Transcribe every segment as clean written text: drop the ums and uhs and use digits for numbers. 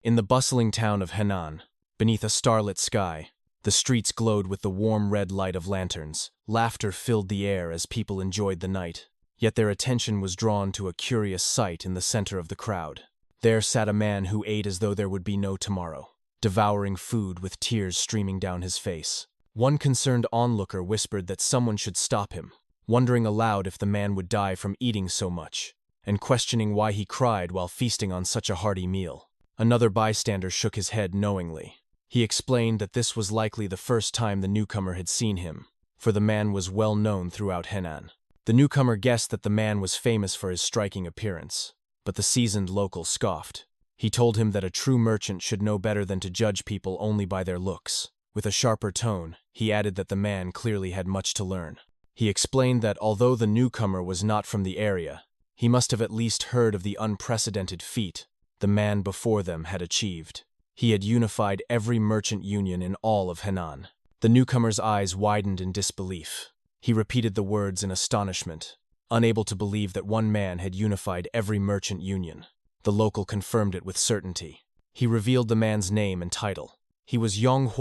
In the bustling town of Henan, beneath a starlit sky, the streets glowed with the warm red light of lanterns. Laughter filled the air as people enjoyed the night. Yet their attention was drawn to a curious sight in the center of the crowd. There sat a man who ate as though there would be no tomorrow, devouring food with tears streaming down his face. One concerned onlooker whispered that someone should stop him, wondering aloud if the man would die from eating so much, and questioning why he cried while feasting on such a hearty meal. Another bystander shook his head knowingly. He explained that this was likely the first time the newcomer had seen him, for the man was well known throughout Henan. The newcomer guessed that the man was famous for his striking appearance, but the seasoned local scoffed. He told him that a true merchant should know better than to judge people only by their looks. With a sharper tone, he added that the man clearly had much to learn. He explained that although the newcomer was not from the area, he must have at least heard of the unprecedented feat the man before them had achieved. He had unified every merchant union in all of Henan. The newcomer's eyes widened in disbelief. He repeated the words in astonishment, unable to believe that one man had unified every merchant union. The local confirmed it with certainty. He revealed the man's name and title. He was Yong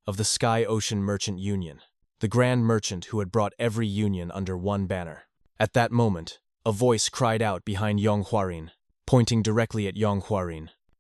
of the Sky Ocean Merchant Union, the grand merchant who had brought every union under one banner. At that moment, a voice cried out behind Yong, pointing directly at Yong.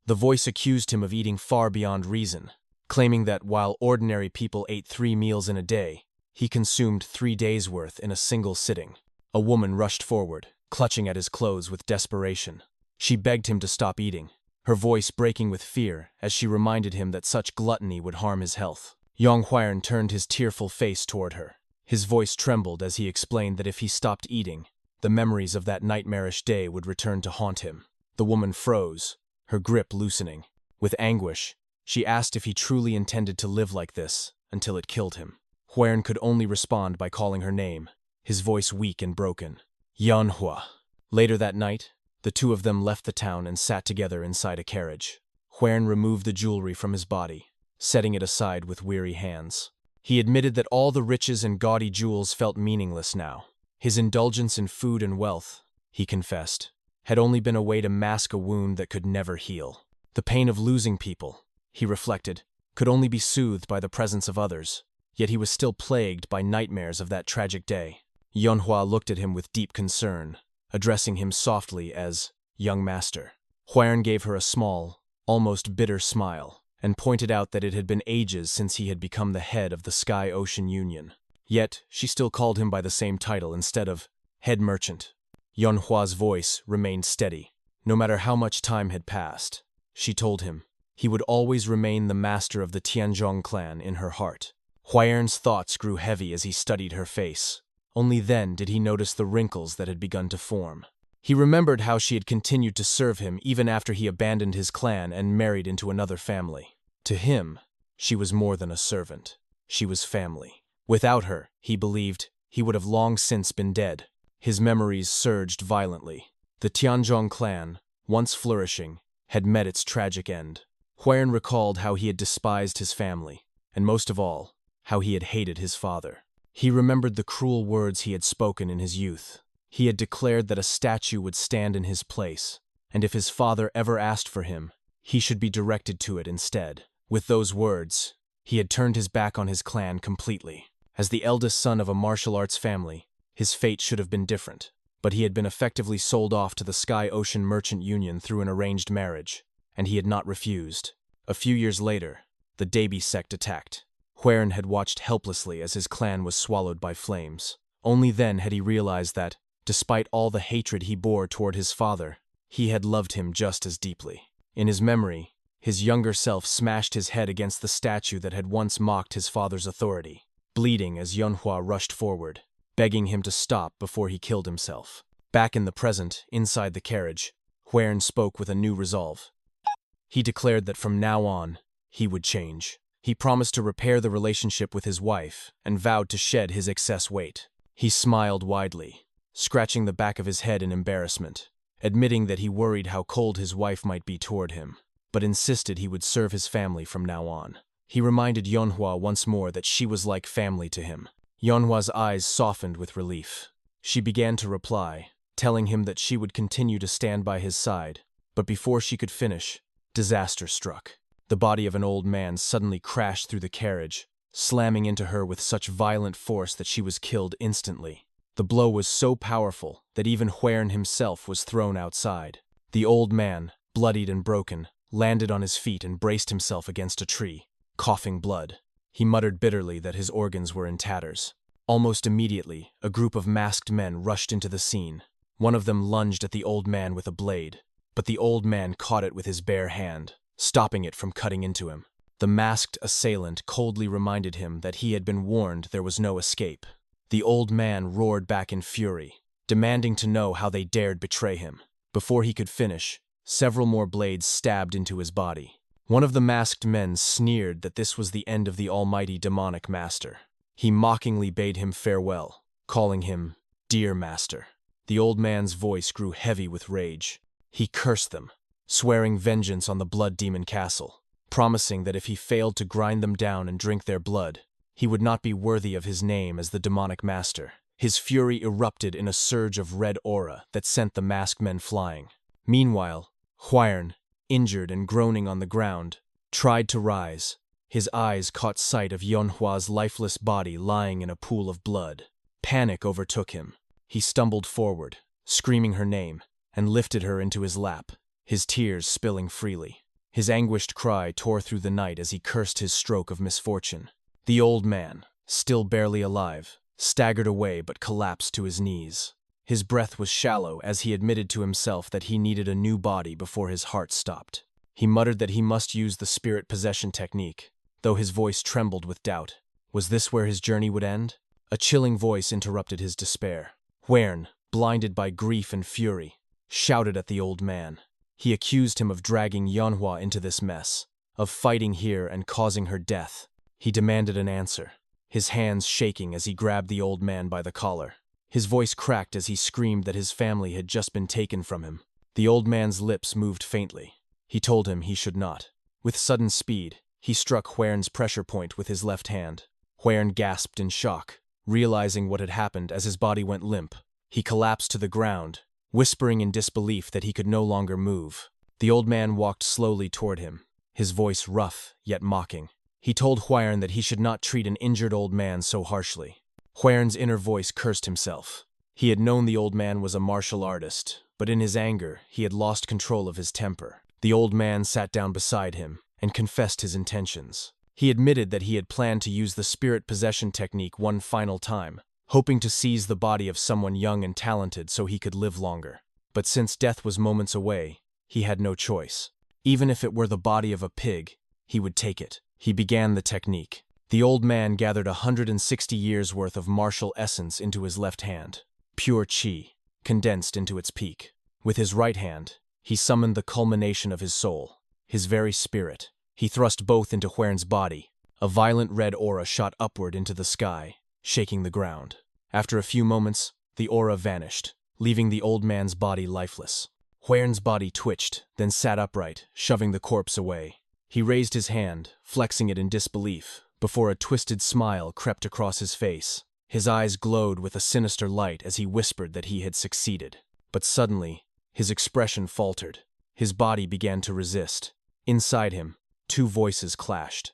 The voice accused him of eating far beyond reason, claiming that while ordinary people ate 3 meals in a day, he consumed 3 days' worth in a single sitting. A woman rushed forward, clutching at his clothes with desperation. She begged him to stop eating, her voice breaking with fear as she reminded him that such gluttony would harm his health. Yong turned his tearful face toward her. His voice trembled as he explained that if he stopped eating, the memories of that nightmarish day would return to haunt him. The woman froze, her grip loosening. With anguish, she asked if he truly intended to live like this until it killed him. Huern could only respond by calling her name, his voice weak and broken. Yanhua. Later that night, the two of them left the town and sat together inside a carriage. Huern removed the jewelry from his body, setting it aside with weary hands. He admitted that all the riches and gaudy jewels felt meaningless now. His indulgence in food and wealth, he confessed, had only been a way to mask a wound that could never heal. The pain of losing people, he reflected, could only be soothed by the presence of others, yet he was still plagued by nightmares of that tragic day. Yonhua looked at him with deep concern, addressing him softly as young master. Huern gave her a small, almost bitter smile, and pointed out that it had been ages since he had become the head of the Sky Ocean Union. Yet, she still called him by the same title instead of head merchant. Yonhua's voice remained steady. No matter how much time had passed, she told him, he would always remain the master of the Tianzhong clan in her heart. Huern's thoughts grew heavy as he studied her face. Only then did he notice the wrinkles that had begun to form. He remembered how she had continued to serve him even after he abandoned his clan and married into another family. To him, she was more than a servant. She was family. Without her, he believed, he would have long since been dead. His memories surged violently. The Tianzhong clan, once flourishing, had met its tragic end. Huern recalled how he had despised his family, and most of all, how he had hated his father. He remembered the cruel words he had spoken in his youth. He had declared that a statue would stand in his place, and if his father ever asked for him, he should be directed to it instead. With those words, he had turned his back on his clan completely. As the eldest son of a martial arts family, his fate should have been different, but he had been effectively sold off to the Sky Ocean Merchant Union through an arranged marriage, and he had not refused. A few years later, the Dabi sect attacked. Huern had watched helplessly as his clan was swallowed by flames. Only then had he realized that, despite all the hatred he bore toward his father, he had loved him just as deeply. In his memory, his younger self smashed his head against the statue that had once mocked his father's authority, bleeding as Yonhua rushed forward, begging him to stop before he killed himself. Back in the present, inside the carriage, Huern spoke with a new resolve. He declared that from now on, he would change. He promised to repair the relationship with his wife and vowed to shed his excess weight. He smiled widely, scratching the back of his head in embarrassment, admitting that he worried how cold his wife might be toward him, but insisted he would serve his family from now on. He reminded Yonhua once more that she was like family to him. Yonhua's eyes softened with relief. She began to reply, telling him that she would continue to stand by his side, but before she could finish, Disaster struck. The body of an old man suddenly crashed through the carriage, slamming into her with such violent force that she was killed instantly. The blow was so powerful that even Heir himself was thrown outside. The old man, bloodied and broken, landed on his feet and braced himself against a tree, coughing blood. He muttered bitterly that his organs were in tatters. Almost immediately, a group of masked men rushed into the scene. One of them lunged at the old man with a blade, but the old man caught it with his bare hand, stopping it from cutting into him. The masked assailant coldly reminded him that he had been warned there was no escape. The old man roared back in fury, demanding to know how they dared betray him. Before he could finish, several more blades stabbed into his body. One of the masked men sneered that this was the end of the almighty demonic master. He mockingly bade him farewell, calling him "Dear Master." The old man's voice grew heavy with rage. He cursed them, swearing vengeance on the Blood Demon Castle, promising that if he failed to grind them down and drink their blood, he would not be worthy of his name as the demonic master. His fury erupted in a surge of red aura that sent the masked men flying. Meanwhile, Heir, injured and groaning on the ground, tried to rise. His eyes caught sight of Yonhwa's lifeless body lying in a pool of blood. Panic overtook him. He stumbled forward, screaming her name, and lifted her into his lap, his tears spilling freely. His anguished cry tore through the night as he cursed his stroke of misfortune. The old man, still barely alive, staggered away but collapsed to his knees. His breath was shallow as he admitted to himself that he needed a new body before his heart stopped. He muttered that he must use the spirit possession technique, though his voice trembled with doubt. Was this where his journey would end? A chilling voice interrupted his despair. Heir, blinded by grief and fury, shouted at the old man. He accused him of dragging Yonhwa into this mess, of fighting here and causing her death. He demanded an answer, his hands shaking as he grabbed the old man by the collar. His voice cracked as he screamed that his family had just been taken from him. The old man's lips moved faintly. He told him he should not. With sudden speed, he struck Heir's pressure point with his left hand. Heir gasped in shock, realizing what had happened as his body went limp. He collapsed to the ground, whispering in disbelief that he could no longer move. The old man walked slowly toward him, his voice rough yet mocking. He told Heir that he should not treat an injured old man so harshly. Heir's inner voice cursed himself. He had known the old man was a martial artist, but in his anger, he had lost control of his temper. The old man sat down beside him and confessed his intentions. He admitted that he had planned to use the spirit possession technique one final time, hoping to seize the body of someone young and talented so he could live longer. But since death was moments away, he had no choice. Even if it were the body of a pig, he would take it. He began the technique. The old man gathered 160 years' worth of martial essence into his left hand, pure chi, condensed into its peak. With his right hand, he summoned the culmination of his soul, his very spirit. He thrust both into Heir's body. A violent red aura shot upward into the sky, shaking the ground. After a few moments, the aura vanished, leaving the old man's body lifeless. Heir's body twitched, then sat upright, shoving the corpse away. He raised his hand, flexing it in disbelief, before a twisted smile crept across his face. His eyes glowed with a sinister light as he whispered that he had succeeded. But suddenly, his expression faltered. His body began to resist. Inside him, two voices clashed.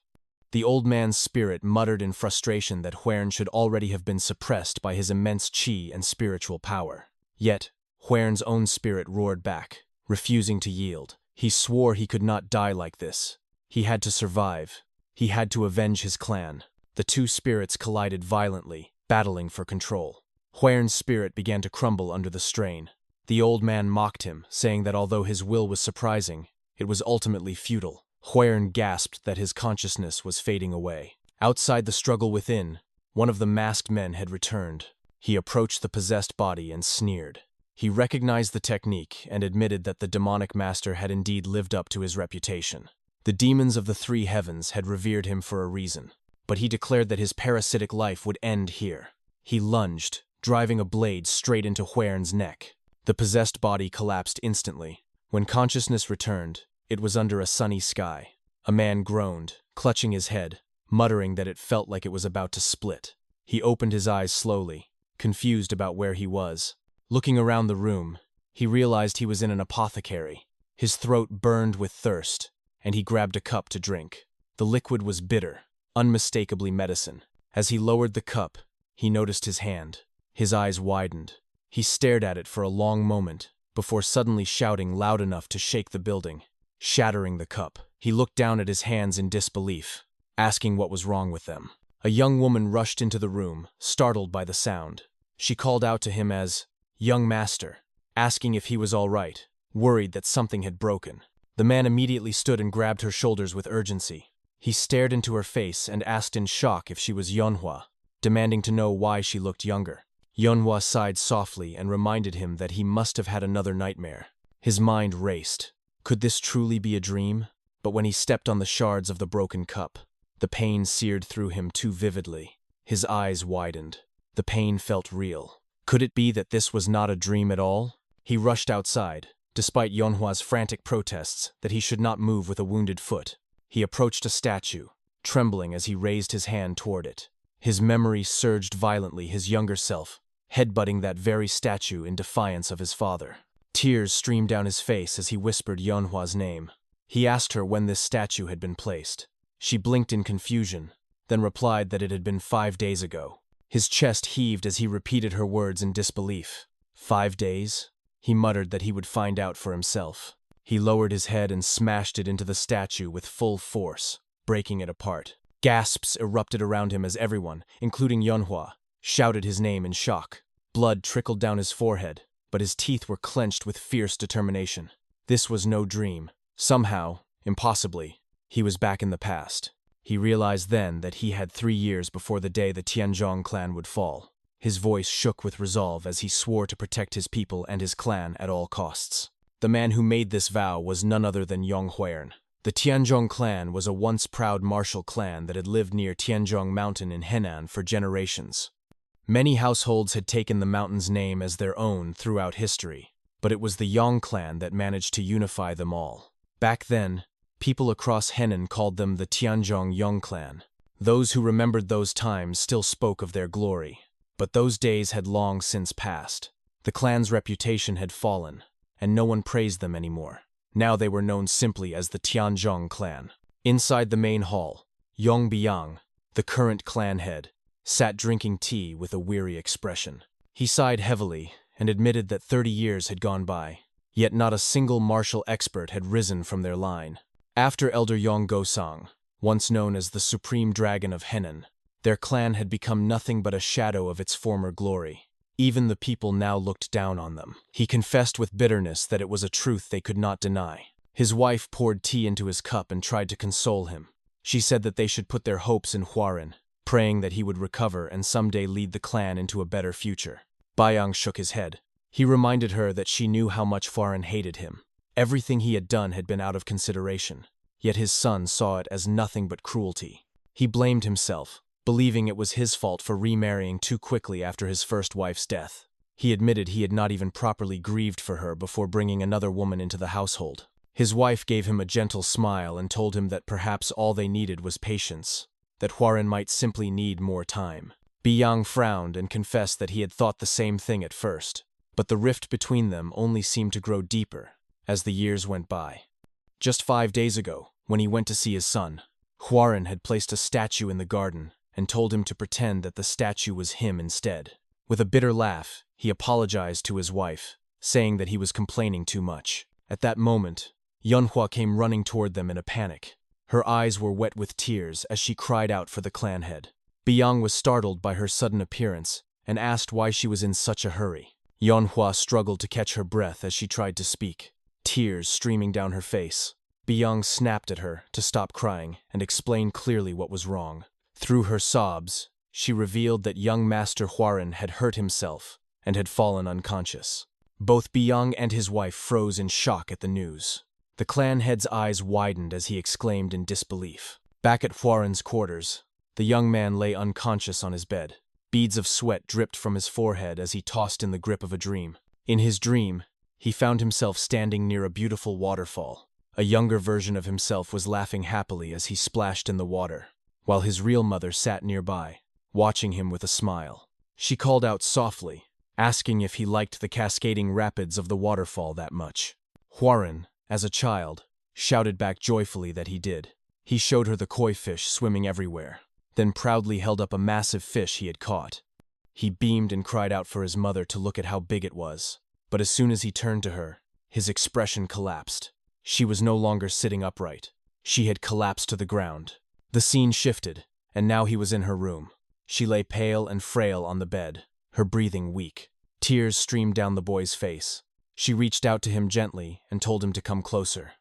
The old man's spirit muttered in frustration that Heir should already have been suppressed by his immense chi and spiritual power. Yet, Heir's own spirit roared back, refusing to yield. He swore he could not die like this. He had to survive. He had to avenge his clan. The two spirits collided violently, battling for control. Heir's spirit began to crumble under the strain. The old man mocked him, saying that although his will was surprising, it was ultimately futile. Heir gasped that his consciousness was fading away. Outside the struggle within, one of the masked men had returned. He approached the possessed body and sneered. He recognized the technique and admitted that the demonic master had indeed lived up to his reputation. The demons of the three heavens had revered him for a reason, but he declared that his parasitic life would end here. He lunged, driving a blade straight into Heir's neck. The possessed body collapsed instantly. When consciousness returned, it was under a sunny sky. A man groaned, clutching his head, muttering that it felt like it was about to split. He opened his eyes slowly, confused about where he was. Looking around the room, he realized he was in an apothecary. His throat burned with thirst, and he grabbed a cup to drink. The liquid was bitter, unmistakably medicine. As he lowered the cup, he noticed his hand. His eyes widened. He stared at it for a long moment, before suddenly shouting loud enough to shake the building, shattering the cup. He looked down at his hands in disbelief, asking what was wrong with them. A young woman rushed into the room, startled by the sound. She called out to him as, "Young master," asking if he was all right, worried that something had broken. The man immediately stood and grabbed her shoulders with urgency. He stared into her face and asked in shock if she was Yeonhwa, demanding to know why she looked younger. Yeonhwa sighed softly and reminded him that he must have had another nightmare. His mind raced. Could this truly be a dream? But when he stepped on the shards of the broken cup, the pain seared through him too vividly. His eyes widened. The pain felt real. Could it be that this was not a dream at all? He rushed outside, despite Yeonhwa's frantic protests that he should not move with a wounded foot. He approached a statue, trembling as he raised his hand toward it. His memory surged violently, his younger self, headbutting that very statue in defiance of his father. Tears streamed down his face as he whispered Yeonhwa's name. He asked her when this statue had been placed. She blinked in confusion, then replied that it had been 5 days ago. His chest heaved as he repeated her words in disbelief. 5 days? He muttered that he would find out for himself. He lowered his head and smashed it into the statue with full force, breaking it apart. Gasps erupted around him as everyone, including Yeonhwa, shouted his name in shock. Blood trickled down his forehead, but his teeth were clenched with fierce determination. This was no dream. Somehow, impossibly, he was back in the past. He realized then that he had 3 years before the day the Tianzhong clan would fall. His voice shook with resolve as he swore to protect his people and his clan at all costs. The man who made this vow was none other than Yong. The Tianzhong clan was a once proud martial clan that had lived near Tianzhong Mountain in Henan for generations. Many households had taken the mountain's name as their own throughout history, but it was the Yong clan that managed to unify them all. Back then, people across Henan called them the Tianzhong Yong clan. Those who remembered those times still spoke of their glory, but those days had long since passed. The clan's reputation had fallen, and no one praised them anymore. Now they were known simply as the Tianzhong clan. Inside the main hall, Yong, the current clan head, sat drinking tea with a weary expression. He sighed heavily and admitted that 30 years had gone by, yet not a single martial expert had risen from their line. After Elder Yong Gosang, once known as the Supreme Dragon of Henan, their clan had become nothing but a shadow of its former glory. Even the people now looked down on them. He confessed with bitterness that it was a truth they could not deny. His wife poured tea into his cup and tried to console him. She said that they should put their hopes in Hwarin, praying that he would recover and someday lead the clan into a better future. Bayang shook his head. He reminded her that she knew how much Hwarin hated him. Everything he had done had been out of consideration, yet his son saw it as nothing but cruelty. He blamed himself, believing it was his fault for remarrying too quickly after his first wife's death. He admitted he had not even properly grieved for her before bringing another woman into the household. His wife gave him a gentle smile and told him that perhaps all they needed was patience, that Hwarin might simply need more time. Biyang frowned and confessed that he had thought the same thing at first, but the rift between them only seemed to grow deeper as the years went by. Just 5 days ago, when he went to see his son, Hwarin had placed a statue in the garden and told him to pretend that the statue was him instead. With a bitter laugh, he apologized to his wife, saying that he was complaining too much. At that moment, Yeonhwa came running toward them in a panic. Her eyes were wet with tears as she cried out for the clan head. Biyang was startled by her sudden appearance and asked why she was in such a hurry. Yeonhwa struggled to catch her breath as she tried to speak, tears streaming down her face. Biyang snapped at her to stop crying and explain clearly what was wrong. Through her sobs, she revealed that young Master Hwarin had hurt himself and had fallen unconscious. Both Biyang and his wife froze in shock at the news. The clan head's eyes widened as he exclaimed in disbelief. Back at Hwarin's quarters, the young man lay unconscious on his bed. Beads of sweat dripped from his forehead as he tossed in the grip of a dream. In his dream, he found himself standing near a beautiful waterfall. A younger version of himself was laughing happily as he splashed in the water, while his real mother sat nearby, watching him with a smile. She called out softly, asking if he liked the cascading rapids of the waterfall that much. Hwarin, as a child, shouted back joyfully that he did. He showed her the koi fish swimming everywhere, then proudly held up a massive fish he had caught. He beamed and cried out for his mother to look at how big it was. But as soon as he turned to her, his expression collapsed. She was no longer sitting upright. She had collapsed to the ground. The scene shifted, and now he was in her room. She lay pale and frail on the bed, her breathing weak. Tears streamed down the boy's face. She reached out to him gently and told him to come closer.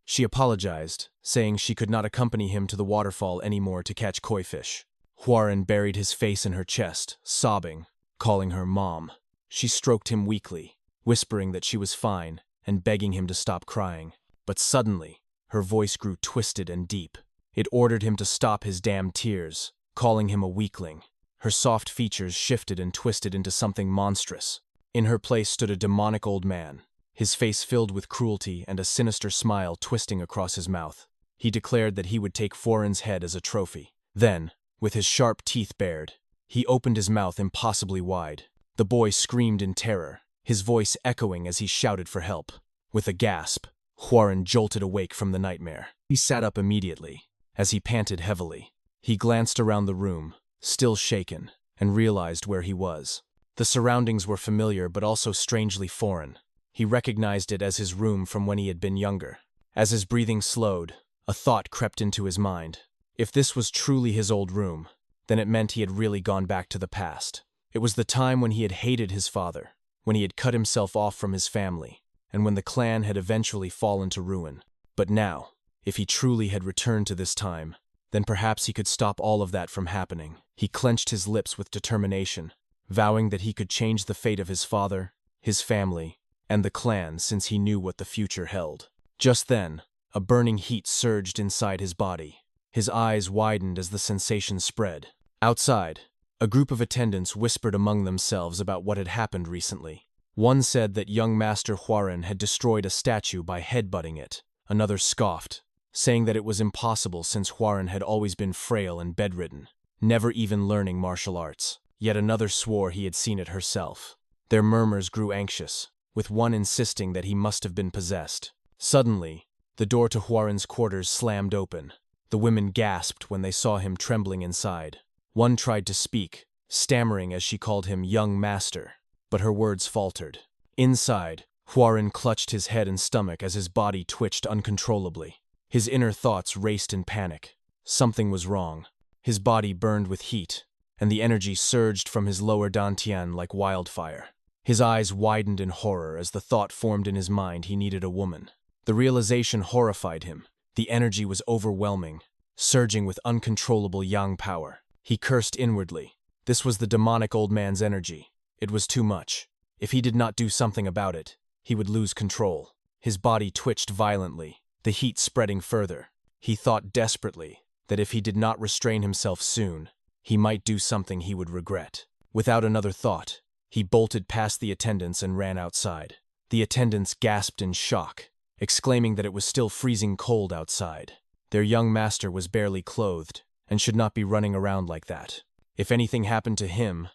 She apologized, saying she could not accompany him to the waterfall anymore to catch koi fish. Hwoaran buried his face in her chest, sobbing, calling her mom. She stroked him weakly, whispering that she was fine and begging him to stop crying. But suddenly, her voice grew twisted and deep. It ordered him to stop his damn tears, calling him a weakling. Her soft features shifted and twisted into something monstrous. In her place stood a demonic old man, his face filled with cruelty and a sinister smile twisting across his mouth. He declared that he would take Hwoaran's head as a trophy. Then, with his sharp teeth bared, he opened his mouth impossibly wide. The boy screamed in terror, his voice echoing as he shouted for help. With a gasp, Hwoaran jolted awake from the nightmare. He sat up immediately. As he panted heavily, he glanced around the room, still shaken, and realized where he was. The surroundings were familiar but also strangely foreign. He recognized it as his room from when he had been younger. As his breathing slowed, a thought crept into his mind. If this was truly his old room, then it meant he had really gone back to the past. It was the time when he had hated his father, when he had cut himself off from his family, and when the clan had eventually fallen to ruin. But now, if he truly had returned to this time, then perhaps he could stop all of that from happening. He clenched his lips with determination, vowing that he could change the fate of his father, his family, and the clan since he knew what the future held. Just then, a burning heat surged inside his body. His eyes widened as the sensation spread. Outside, a group of attendants whispered among themselves about what had happened recently. One said that young Master Hwoaran had destroyed a statue by headbutting it. Another scoffed, saying that it was impossible since Hwoaran had always been frail and bedridden, never even learning martial arts. Yet another swore he had seen it herself. Their murmurs grew anxious, with one insisting that he must have been possessed. Suddenly, the door to Hwoaran's quarters slammed open. The women gasped when they saw him trembling inside. One tried to speak, stammering as she called him young master, but her words faltered. Inside, Hwoaran clutched his head and stomach as his body twitched uncontrollably. His inner thoughts raced in panic. Something was wrong. His body burned with heat, and the energy surged from his lower dantian like wildfire. His eyes widened in horror as the thought formed in his mind he needed a woman. The realization horrified him. The energy was overwhelming, surging with uncontrollable yang power. He cursed inwardly. This was the demonic old man's energy. It was too much. If he did not do something about it, he would lose control. His body twitched violently, the heat spreading further. He thought desperately that if he did not restrain himself soon, he might do something he would regret. Without another thought, he bolted past the attendants and ran outside. The attendants gasped in shock, exclaiming that it was still freezing cold outside. Their young master was barely clothed and should not be running around like that. If anything happened to him,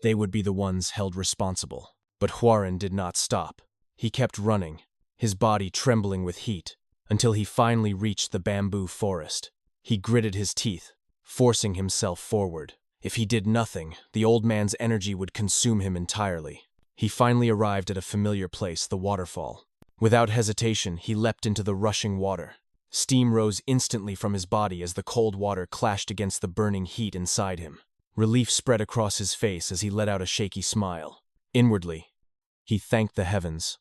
they would be the ones held responsible. But Hwoaran did not stop. He kept running, his body trembling with heat, until he finally reached the bamboo forest. He gritted his teeth, forcing himself forward. If he did nothing, the old man's energy would consume him entirely. He finally arrived at a familiar place, the waterfall. Without hesitation, he leapt into the rushing water. Steam rose instantly from his body as the cold water clashed against the burning heat inside him. Relief spread across his face as he let out a shaky smile. Inwardly, he thanked the heavens.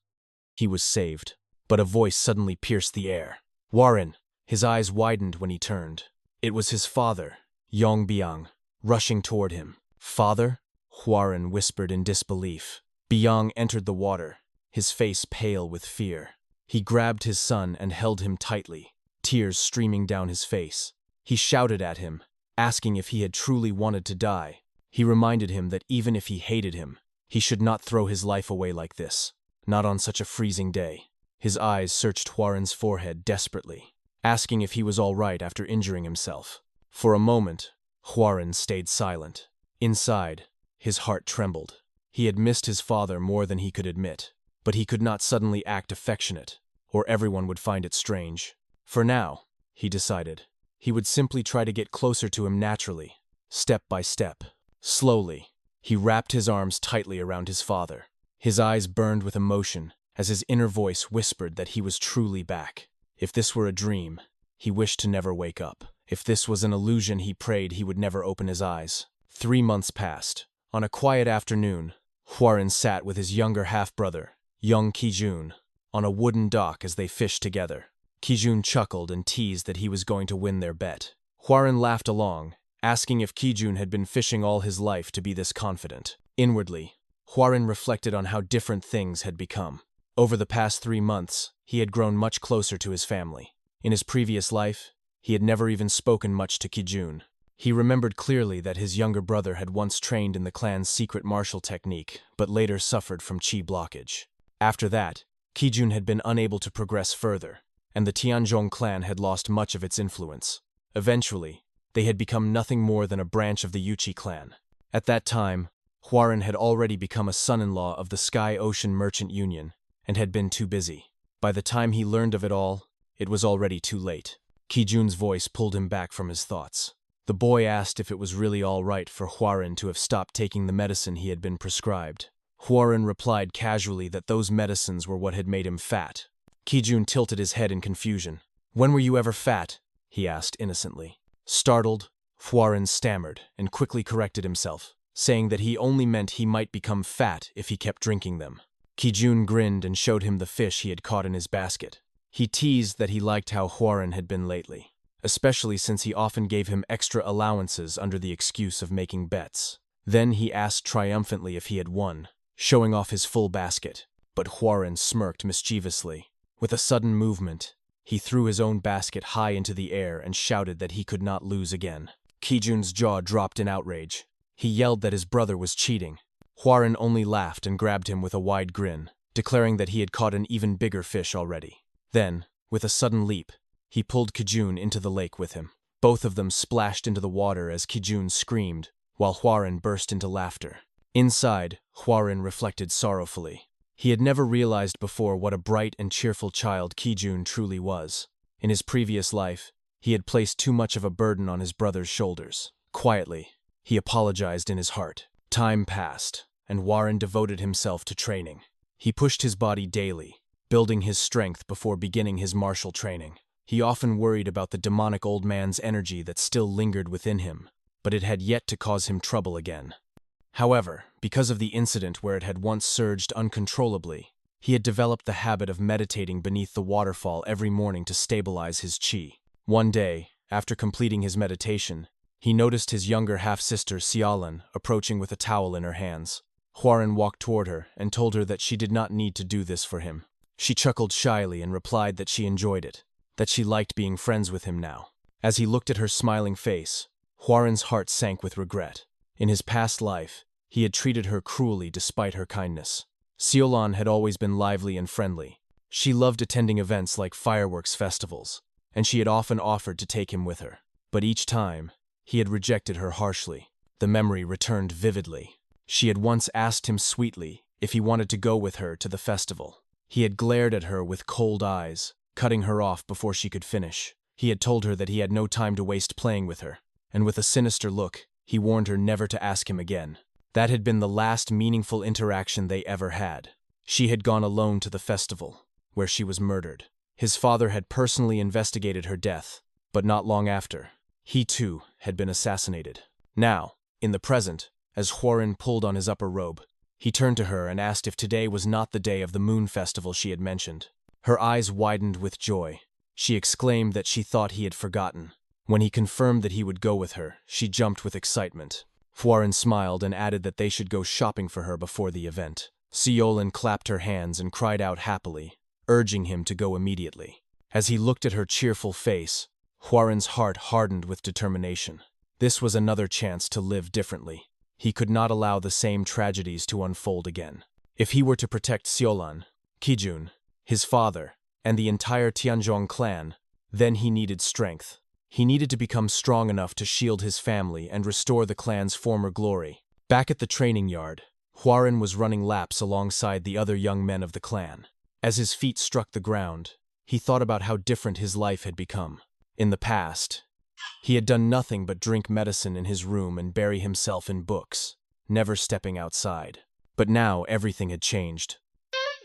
He was saved. But a voice suddenly pierced the air. Hwoaran! His eyes widened when he turned. It was his father, Yong, rushing toward him. Father? Hwoaran whispered in disbelief. Yong entered the water, his face pale with fear. He grabbed his son and held him tightly, tears streaming down his face. He shouted at him, asking if he had truly wanted to die. He reminded him that even if he hated him, he should not throw his life away like this, not on such a freezing day. His eyes searched Hwoaran's forehead desperately, asking if he was all right after injuring himself. For a moment, Hwoaran stayed silent. Inside, his heart trembled. He had missed his father more than he could admit, but he could not suddenly act affectionate or everyone would find it strange. For now, he decided, he would simply try to get closer to him naturally, step by step. Slowly, he wrapped his arms tightly around his father. His eyes burned with emotion as his inner voice whispered that he was truly back. If this were a dream, he wished to never wake up. If this was an illusion, he prayed he would never open his eyes. 3 months passed. On a quiet afternoon, Hwarin sat with his younger half-brother, Yong Kijun, on a wooden dock as they fished together. Kijun chuckled and teased that he was going to win their bet. Hwarin laughed along, asking if Kijun had been fishing all his life to be this confident. Inwardly, Hwarin reflected on how different things had become. Over the past 3 months, he had grown much closer to his family. In his previous life, he had never even spoken much to Kijun. He remembered clearly that his younger brother had once trained in the clan's secret martial technique, but later suffered from chi blockage. After that, Kijun had been unable to progress further, and the Tianzhong clan had lost much of its influence. Eventually, they had become nothing more than a branch of the Yuchi clan. At that time, Hwarin had already become a son-in-law of the Sky Ocean Merchant Union, and had been too busy. By the time he learned of it all, it was already too late. Kijun's voice pulled him back from his thoughts. The boy asked if it was really all right for Hwarin to have stopped taking the medicine he had been prescribed. Hwarin replied casually that those medicines were what had made him fat. Kijun tilted his head in confusion. "When were you ever fat?" he asked innocently. Startled, Hwarin stammered and quickly corrected himself, saying that he only meant he might become fat if he kept drinking them. Kijun grinned and showed him the fish he had caught in his basket. He teased that he liked how Hwarin had been lately, especially since he often gave him extra allowances under the excuse of making bets. Then he asked triumphantly if he had won, showing off his full basket, but Hwarin smirked mischievously. With a sudden movement, he threw his own basket high into the air and shouted that he could not lose again. Kijun's jaw dropped in outrage. He yelled that his brother was cheating. Hwarin only laughed and grabbed him with a wide grin, declaring that he had caught an even bigger fish already. Then, with a sudden leap, he pulled Kijun into the lake with him. Both of them splashed into the water as Kijun screamed, while Hwarin burst into laughter. Inside, Hwarin reflected sorrowfully. He had never realized before what a bright and cheerful child Kijun truly was. In his previous life, he had placed too much of a burden on his brother's shoulders. Quietly, he apologized in his heart. Time passed, and Hwarin devoted himself to training. He pushed his body daily, building his strength before beginning his martial training. He often worried about the demonic old man's energy that still lingered within him, but it had yet to cause him trouble again. However, because of the incident where it had once surged uncontrollably, he had developed the habit of meditating beneath the waterfall every morning to stabilize his chi. One day, after completing his meditation, he noticed his younger half-sister Xiaolan approaching with a towel in her hands. Hwarin walked toward her and told her that she did not need to do this for him. She chuckled shyly and replied that she enjoyed it, that she liked being friends with him now. As he looked at her smiling face, Hwarin's heart sank with regret. In his past life, he had treated her cruelly despite her kindness. Xiaolan had always been lively and friendly. She loved attending events like fireworks festivals, and she had often offered to take him with her. But each time, he had rejected her harshly. The memory returned vividly. She had once asked him sweetly if he wanted to go with her to the festival. He had glared at her with cold eyes, cutting her off before she could finish. He had told her that he had no time to waste playing with her, and with a sinister look, he warned her never to ask him again. That had been the last meaningful interaction they ever had. She had gone alone to the festival, where she was murdered. His father had personally investigated her death, but not long after, he too had been assassinated. Now, in the present, as Hwarin pulled on his upper robe, he turned to her and asked if today was not the day of the moon festival she had mentioned. Her eyes widened with joy. She exclaimed that she thought he had forgotten. When he confirmed that he would go with her, she jumped with excitement. Hwarin smiled and added that they should go shopping for her before the event. Xiaolan clapped her hands and cried out happily, urging him to go immediately. As he looked at her cheerful face, Hwarin's heart hardened with determination. This was another chance to live differently. He could not allow the same tragedies to unfold again. If he were to protect Xiaolan, Kijun, his father, and the entire Tianzhong clan, then he needed strength. He needed to become strong enough to shield his family and restore the clan's former glory. Back at the training yard, Hwarin was running laps alongside the other young men of the clan. As his feet struck the ground, he thought about how different his life had become. In the past, he had done nothing but drink medicine in his room and bury himself in books, never stepping outside. But now everything had changed.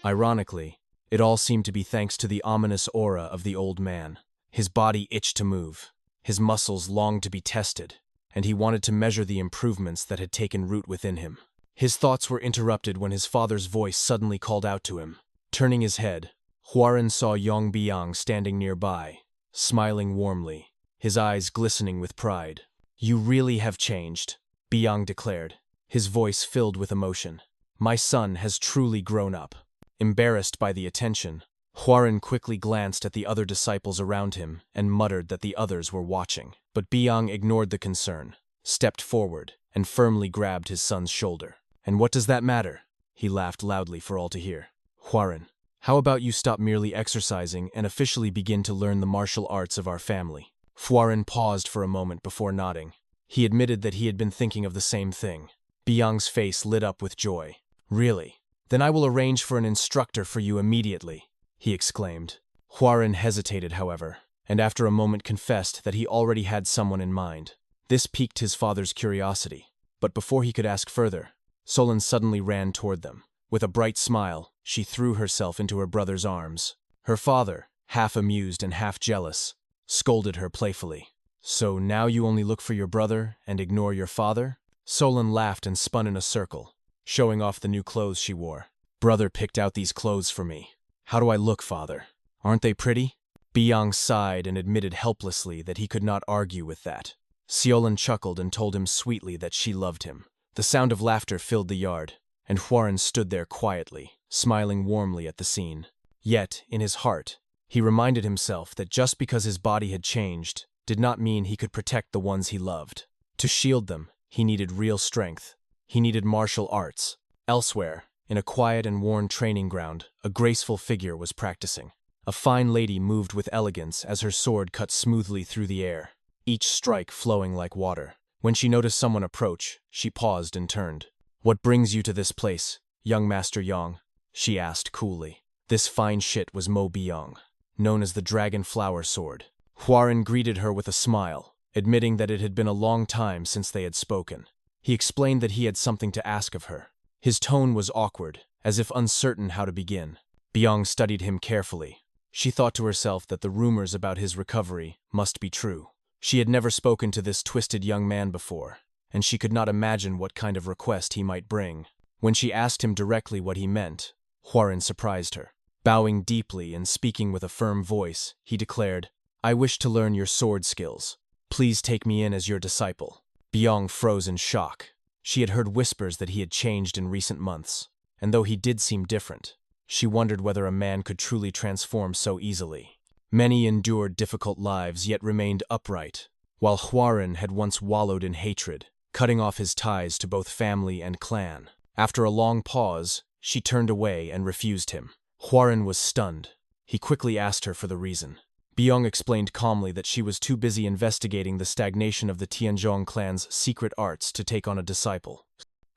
Ironically, it all seemed to be thanks to the ominous aura of the old man. His body itched to move, his muscles longed to be tested, and he wanted to measure the improvements that had taken root within him. His thoughts were interrupted when his father's voice suddenly called out to him. Turning his head, Hwarin saw Yong standing nearby, smiling warmly, his eyes glistening with pride. "You really have changed," Byung declared, his voice filled with emotion. "My son has truly grown up." Embarrassed by the attention, Hwarin quickly glanced at the other disciples around him and muttered that the others were watching. But Byung ignored the concern, stepped forward, and firmly grabbed his son's shoulder. "And what does that matter?" He laughed loudly for all to hear. "Hwarin, how about you stop merely exercising and officially begin to learn the martial arts of our family?" Hwarin paused for a moment before nodding. He admitted that he had been thinking of the same thing. Byung's face lit up with joy. "Really? Then I will arrange for an instructor for you immediately," he exclaimed. Hwarin hesitated, however, and after a moment confessed that he already had someone in mind. This piqued his father's curiosity, but before he could ask further, Solon suddenly ran toward them. With a bright smile, she threw herself into her brother's arms. Her father, half amused and half jealous, scolded her playfully. "So now you only look for your brother and ignore your father?" Solon laughed and spun in a circle, showing off the new clothes she wore. "Brother picked out these clothes for me. How do I look, father? Aren't they pretty?" Byung sighed and admitted helplessly that he could not argue with that. Solon chuckled and told him sweetly that she loved him. The sound of laughter filled the yard, and Hwarin stood there quietly, smiling warmly at the scene. Yet, in his heart, he reminded himself that just because his body had changed did not mean he could protect the ones he loved. To shield them, he needed real strength. He needed martial arts. Elsewhere, in a quiet and worn training ground, a graceful figure was practicing. A fine lady moved with elegance as her sword cut smoothly through the air, each strike flowing like water. When she noticed someone approach, she paused and turned. "What brings you to this place, young Master Yong?" she asked coolly. This fine shit was Mo Byung, known as the Dragon Flower Sword. Hwarin greeted her with a smile, admitting that it had been a long time since they had spoken. He explained that he had something to ask of her. His tone was awkward, as if uncertain how to begin. Byung studied him carefully. She thought to herself that the rumors about his recovery must be true. She had never spoken to this twisted young man before, and she could not imagine what kind of request he might bring. When she asked him directly what he meant, Hwarin surprised her. Bowing deeply and speaking with a firm voice, he declared, "I wish to learn your sword skills. Please take me in as your disciple." Byung froze in shock. She had heard whispers that he had changed in recent months, and though he did seem different, she wondered whether a man could truly transform so easily. Many endured difficult lives yet remained upright, while Hwarin had once wallowed in hatred, cutting off his ties to both family and clan. After a long pause, she turned away and refused him. Hwarin was stunned. He quickly asked her for the reason. Byung explained calmly that she was too busy investigating the stagnation of the Tianzhong clan's secret arts to take on a disciple.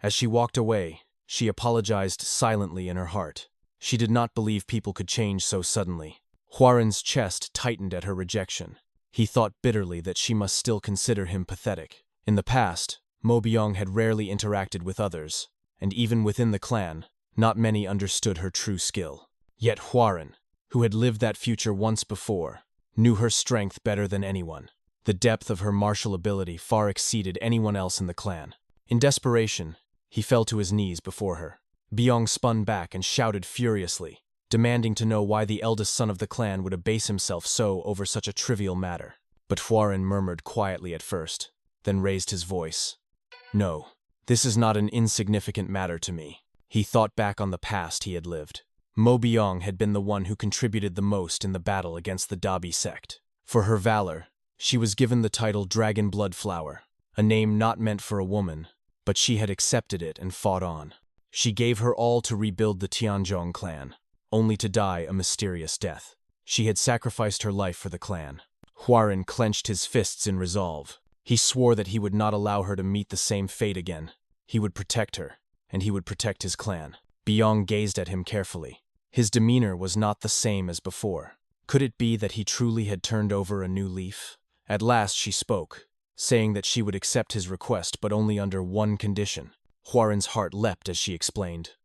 As she walked away, she apologized silently in her heart. She did not believe people could change so suddenly. Hwarin's chest tightened at her rejection. He thought bitterly that she must still consider him pathetic. In the past, Mo Byung had rarely interacted with others, and even within the clan, not many understood her true skill. Yet Hwarin, who had lived that future once before, knew her strength better than anyone. The depth of her martial ability far exceeded anyone else in the clan. In desperation, he fell to his knees before her. Byung spun back and shouted furiously, demanding to know why the eldest son of the clan would abase himself so over such a trivial matter. But Hwarin murmured quietly at first, then raised his voice. "No, this is not an insignificant matter to me." He thought back on the past he had lived. Mo Byung had been the one who contributed the most in the battle against the Dabi sect. For her valor, she was given the title Dragon Blood Flower, a name not meant for a woman, but she had accepted it and fought on. She gave her all to rebuild the Tianzhong clan, only to die a mysterious death. She had sacrificed her life for the clan. Hwarin clenched his fists in resolve. He swore that he would not allow her to meet the same fate again. He would protect her, and he would protect his clan. Byung gazed at him carefully. His demeanor was not the same as before. Could it be that he truly had turned over a new leaf? At last she spoke, saying that she would accept his request but only under one condition. Huaren's heart leapt as she explained.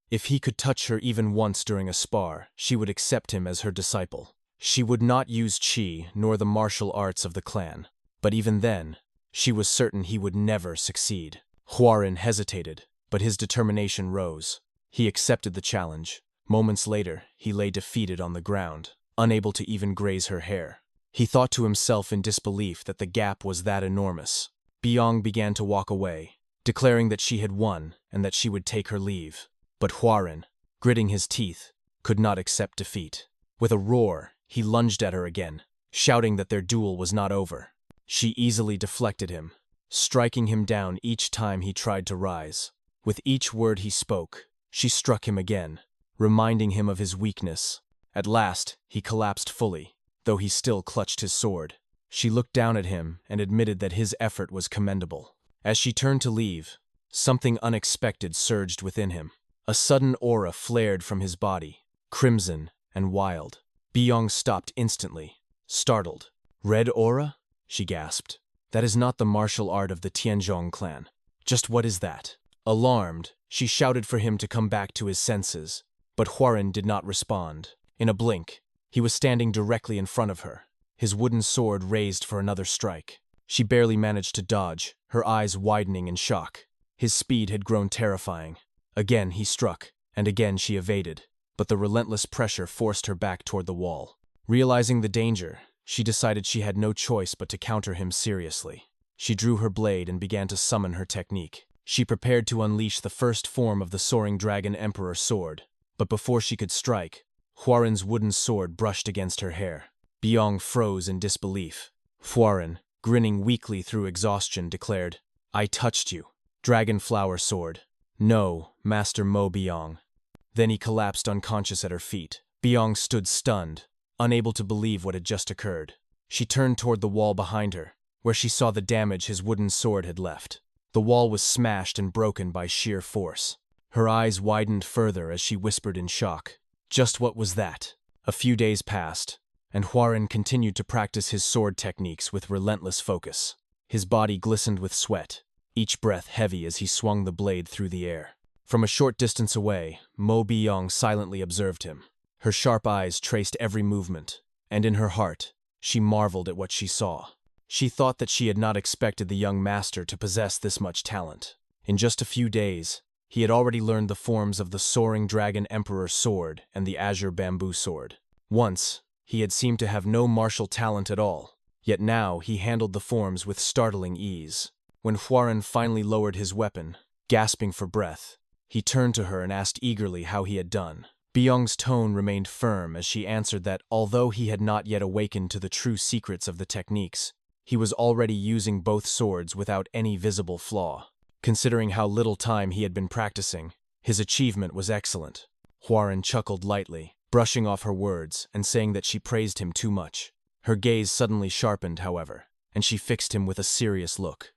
If he could touch her even once during a spar, she would accept him as her disciple. She would not use qi nor the martial arts of the clan, but even then, she was certain he would never succeed. Huaren hesitated, but his determination rose. He accepted the challenge. Moments later, he lay defeated on the ground, unable to even graze her hair. He thought to himself in disbelief that the gap was that enormous. Yong began to walk away, declaring that she had won and that she would take her leave. But Huaren, gritting his teeth, could not accept defeat. With a roar, he lunged at her again, shouting that their duel was not over. She easily deflected him, striking him down each time he tried to rise. With each word he spoke, she struck him again, reminding him of his weakness. At last, he collapsed fully, though he still clutched his sword. She looked down at him and admitted that his effort was commendable. As she turned to leave, something unexpected surged within him. A sudden aura flared from his body, crimson and wild. Yong stopped instantly, startled. "Red aura?" she gasped. "That is not the martial art of the Tianzhong clan. Just what is that?" Alarmed, she shouted for him to come back to his senses, but Huaren did not respond. In a blink, he was standing directly in front of her, his wooden sword raised for another strike. She barely managed to dodge, her eyes widening in shock. His speed had grown terrifying. Again he struck, and again she evaded, but the relentless pressure forced her back toward the wall. Realizing the danger, she decided she had no choice but to counter him seriously. She drew her blade and began to summon her technique. She prepared to unleash the first form of the Soaring Dragon Emperor sword, but before she could strike, Huaren's wooden sword brushed against her hair. Yong froze in disbelief. Huaren, grinning weakly through exhaustion, declared, "I touched you. Dragonflower sword." "No, Master Mo Yong." Then he collapsed unconscious at her feet. Yong stood stunned, unable to believe what had just occurred. She turned toward the wall behind her, where she saw the damage his wooden sword had left. The wall was smashed and broken by sheer force. Her eyes widened further as she whispered in shock, "Just what was that?" A few days passed, and Huaren continued to practice his sword techniques with relentless focus. His body glistened with sweat, each breath heavy as he swung the blade through the air. From a short distance away, Mo Yong silently observed him. Her sharp eyes traced every movement, and in her heart, she marveled at what she saw. She thought that she had not expected the young master to possess this much talent. In just a few days, he had already learned the forms of the Soaring Dragon Emperor sword and the Azure Bamboo sword. Once, he had seemed to have no martial talent at all, yet now he handled the forms with startling ease. When Huaren finally lowered his weapon, gasping for breath, he turned to her and asked eagerly how he had done. Yong's tone remained firm as she answered that although he had not yet awakened to the true secrets of the techniques, he was already using both swords without any visible flaw. Considering how little time he had been practicing, his achievement was excellent. Huaren chuckled lightly, brushing off her words and saying that she praised him too much. Her gaze suddenly sharpened, however, and she fixed him with a serious look.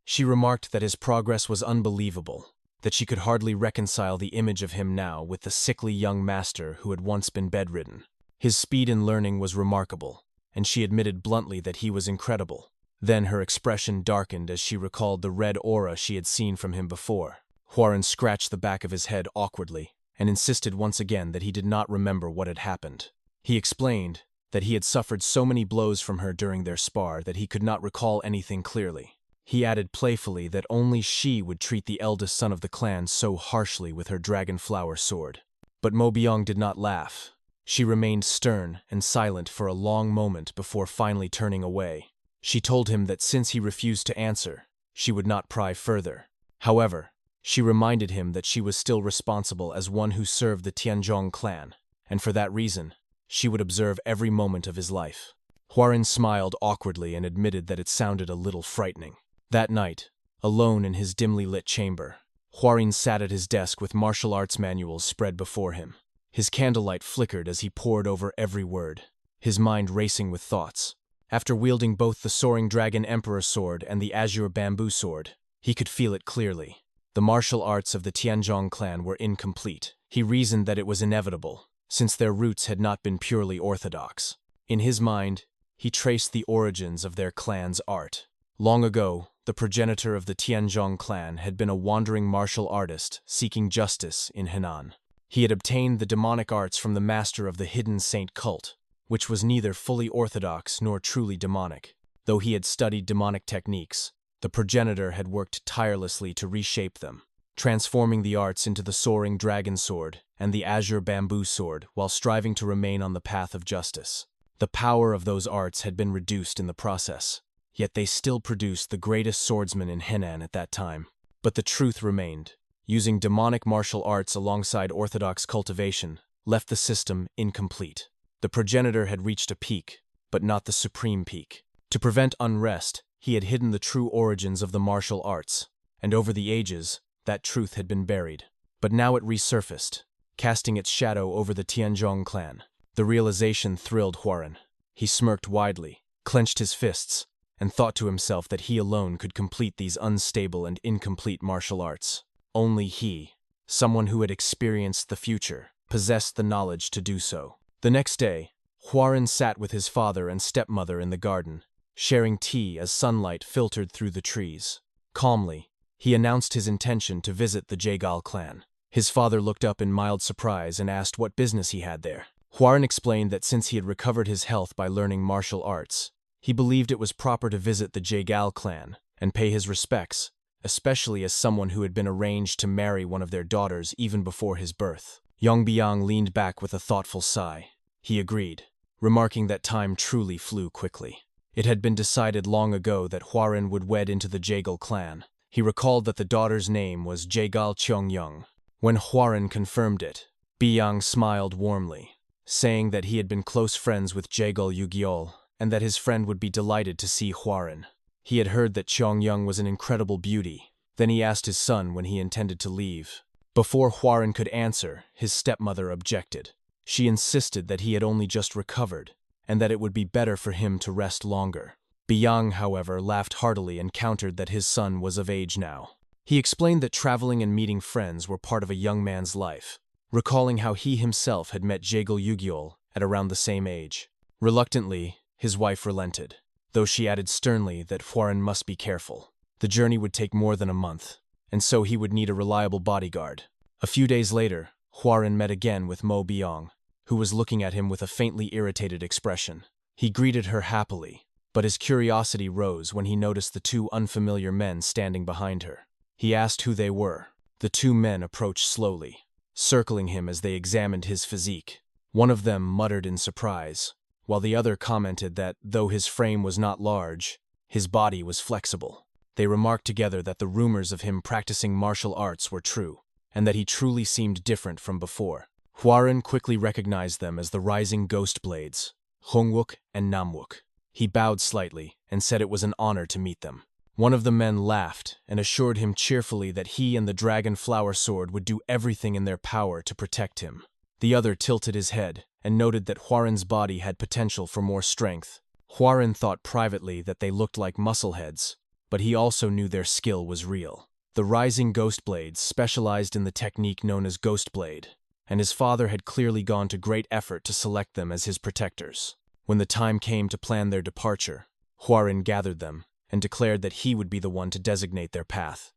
She remarked that his progress was unbelievable, that she could hardly reconcile the image of him now with the sickly young master who had once been bedridden. His speed in learning was remarkable, and she admitted bluntly that he was incredible. Then her expression darkened as she recalled the red aura she had seen from him before. Huaren scratched the back of his head awkwardly and insisted once again that he did not remember what had happened. He explained that he had suffered so many blows from her during their spar that he could not recall anything clearly. He added playfully that only she would treat the eldest son of the clan so harshly with her dragonflower sword. But Mo Yong did not laugh. She remained stern and silent for a long moment before finally turning away. She told him that since he refused to answer, she would not pry further. However, she reminded him that she was still responsible as one who served the Tianzhong clan, and for that reason, she would observe every moment of his life. Huaren smiled awkwardly and admitted that it sounded a little frightening. That night, alone in his dimly lit chamber, Huaren sat at his desk with martial arts manuals spread before him. His candlelight flickered as he pored over every word, his mind racing with thoughts. After wielding both the Soaring Dragon Emperor sword and the Azure Bamboo sword, he could feel it clearly. The martial arts of the Tianzhong clan were incomplete. He reasoned that it was inevitable, since their roots had not been purely orthodox. In his mind, he traced the origins of their clan's art. Long ago, the progenitor of the Tianzhong clan had been a wandering martial artist seeking justice in Henan. He had obtained the demonic arts from the master of the hidden saint cult, which was neither fully orthodox nor truly demonic. Though he had studied demonic techniques, the progenitor had worked tirelessly to reshape them, transforming the arts into the soaring dragon sword and the azure bamboo sword while striving to remain on the path of justice. The power of those arts had been reduced in the process, yet they still produced the greatest swordsman in Henan at that time. But the truth remained. Using demonic martial arts alongside orthodox cultivation left the system incomplete. The progenitor had reached a peak, but not the supreme peak. To prevent unrest, he had hidden the true origins of the martial arts, and over the ages, that truth had been buried. But now it resurfaced, casting its shadow over the Tianzhong clan. The realization thrilled Huaren. He smirked widely, clenched his fists, and thought to himself that he alone could complete these unstable and incomplete martial arts. Only he, someone who had experienced the future, possessed the knowledge to do so. The next day, Huaren sat with his father and stepmother in the garden, sharing tea as sunlight filtered through the trees. Calmly, he announced his intention to visit the Jaegal clan. His father looked up in mild surprise and asked what business he had there. Huaren explained that since he had recovered his health by learning martial arts, he believed it was proper to visit the Jaegal clan and pay his respects, especially as someone who had been arranged to marry one of their daughters even before his birth. Yong leaned back with a thoughtful sigh. He agreed, remarking that time truly flew quickly. It had been decided long ago that Huaren would wed into the Jaegal clan. He recalled that the daughter's name was Jaegal Yong. When Huaren confirmed it, Biyang smiled warmly, saying that he had been close friends with Jaegal Yugyol and that his friend would be delighted to see Huaren. He had heard that Yong was an incredible beauty. Then he asked his son when he intended to leave. Before Huaren could answer, his stepmother objected. She insisted that he had only just recovered, and that it would be better for him to rest longer. Biyang, however, laughed heartily and countered that his son was of age now. He explained that traveling and meeting friends were part of a young man's life, recalling how he himself had met Jaegal Yugyol at around the same age. Reluctantly, his wife relented, though she added sternly that Huaren must be careful. The journey would take more than a month, and so he would need a reliable bodyguard. A few days later, Huaren met again with Mo Biyang, who was looking at him with a faintly irritated expression. He greeted her happily, but his curiosity rose when he noticed the two unfamiliar men standing behind her. He asked who they were. The two men approached slowly, circling him as they examined his physique. One of them muttered in surprise, while the other commented that, though his frame was not large, his body was flexible. They remarked together that the rumors of him practicing martial arts were true, and that he truly seemed different from before. Huaren quickly recognized them as the rising ghost blades, Hongwook and Namwook. He bowed slightly and said it was an honor to meet them. One of the men laughed and assured him cheerfully that he and the dragon flower sword would do everything in their power to protect him. The other tilted his head and noted that Huaren's body had potential for more strength. Huaren thought privately that they looked like muscleheads, but he also knew their skill was real. The rising ghost blades specialized in the technique known as Ghost Blade, and his father had clearly gone to great effort to select them as his protectors. When the time came to plan their departure, Huaren gathered them and declared that he would be the one to designate their path.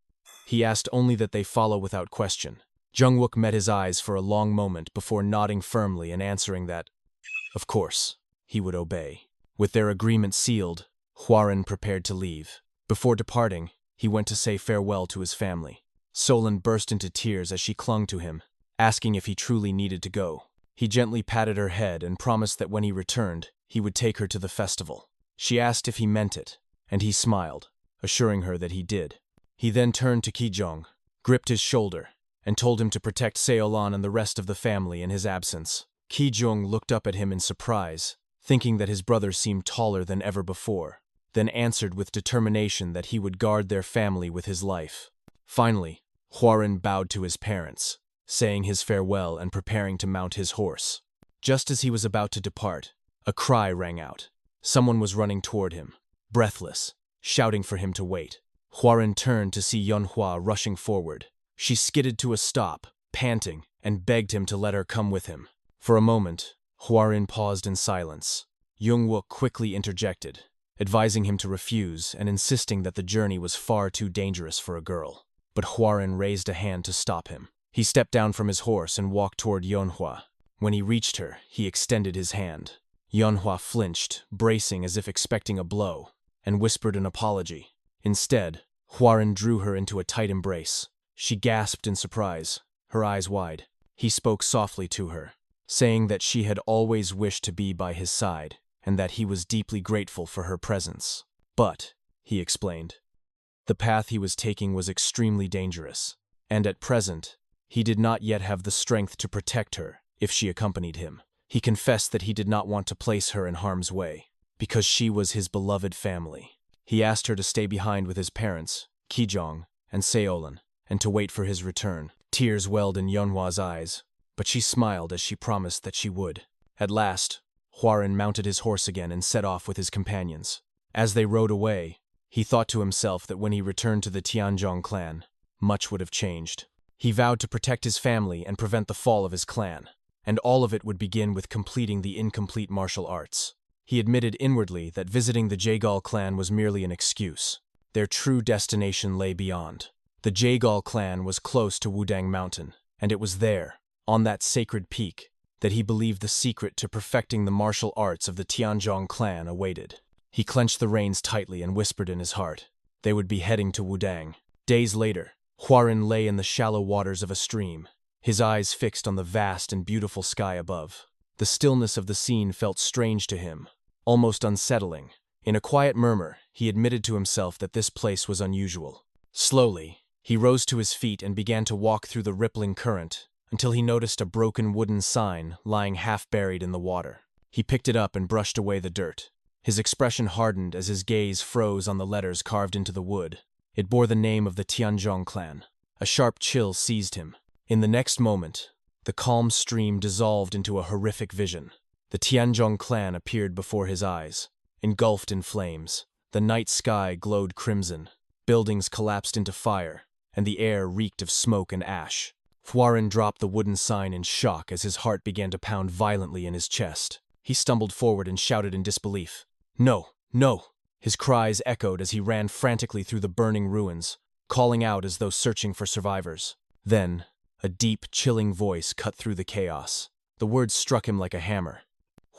He asked only that they follow without question. Jungwook met his eyes for a long moment before nodding firmly and answering that, of course, he would obey. With their agreement sealed, Huaren prepared to leave. Before departing, he went to say farewell to his family. Solon burst into tears as she clung to him, asking if he truly needed to go. He gently patted her head and promised that when he returned, he would take her to the festival. She asked if he meant it, and he smiled, assuring her that he did. He then turned to Kijong, gripped his shoulder, and told him to protect Seolan and the rest of the family in his absence. Kijong looked up at him in surprise, thinking that his brother seemed taller than ever before, then answered with determination that he would guard their family with his life. Finally, Huaren bowed to his parents, saying his farewell and preparing to mount his horse. Just as he was about to depart, a cry rang out. Someone was running toward him, breathless, shouting for him to wait. Huaren turned to see Yunhua rushing forward. She skidded to a stop, panting, and begged him to let her come with him. For a moment, Huaren paused in silence. Yong quickly interjected, advising him to refuse and insisting that the journey was far too dangerous for a girl. But Hwarin raised a hand to stop him. He stepped down from his horse and walked toward Yonhwa. When he reached her, he extended his hand. Yonhwa flinched, bracing as if expecting a blow, and whispered an apology. Instead, Hwarin drew her into a tight embrace. She gasped in surprise, her eyes wide. He spoke softly to her, saying that she had always wished to be by his side and that he was deeply grateful for her presence. But, he explained, the path he was taking was extremely dangerous, and at present, he did not yet have the strength to protect her if she accompanied him. He confessed that he did not want to place her in harm's way, because she was his beloved family. He asked her to stay behind with his parents, Kijong and Seolin, and to wait for his return. Tears welled in Yeonhwa's eyes, but she smiled as she promised that she would. At last, Hwarin mounted his horse again and set off with his companions. As they rode away, he thought to himself that when he returned to the Tianzhong clan, much would have changed. He vowed to protect his family and prevent the fall of his clan, and all of it would begin with completing the incomplete martial arts. He admitted inwardly that visiting the Jaegal clan was merely an excuse. Their true destination lay beyond. The Jaegal clan was close to Wudang Mountain, and it was there, on that sacred peak, that he believed the secret to perfecting the martial arts of the Tianzhong clan awaited. He clenched the reins tightly and whispered in his heart. They would be heading to Wudang. Days later, Hwarin lay in the shallow waters of a stream, his eyes fixed on the vast and beautiful sky above. The stillness of the scene felt strange to him, almost unsettling. In a quiet murmur, he admitted to himself that this place was unusual. Slowly, he rose to his feet and began to walk through the rippling current, until he noticed a broken wooden sign lying half buried in the water. He picked it up and brushed away the dirt. His expression hardened as his gaze froze on the letters carved into the wood. It bore the name of the Tianzhong clan. A sharp chill seized him. In the next moment, the calm stream dissolved into a horrific vision. The Tianzhong clan appeared before his eyes, engulfed in flames. The night sky glowed crimson. Buildings collapsed into fire, and the air reeked of smoke and ash. Hwarin dropped the wooden sign in shock as his heart began to pound violently in his chest. He stumbled forward and shouted in disbelief. "No, no!" His cries echoed as he ran frantically through the burning ruins, calling out as though searching for survivors. Then, a deep, chilling voice cut through the chaos. The words struck him like a hammer.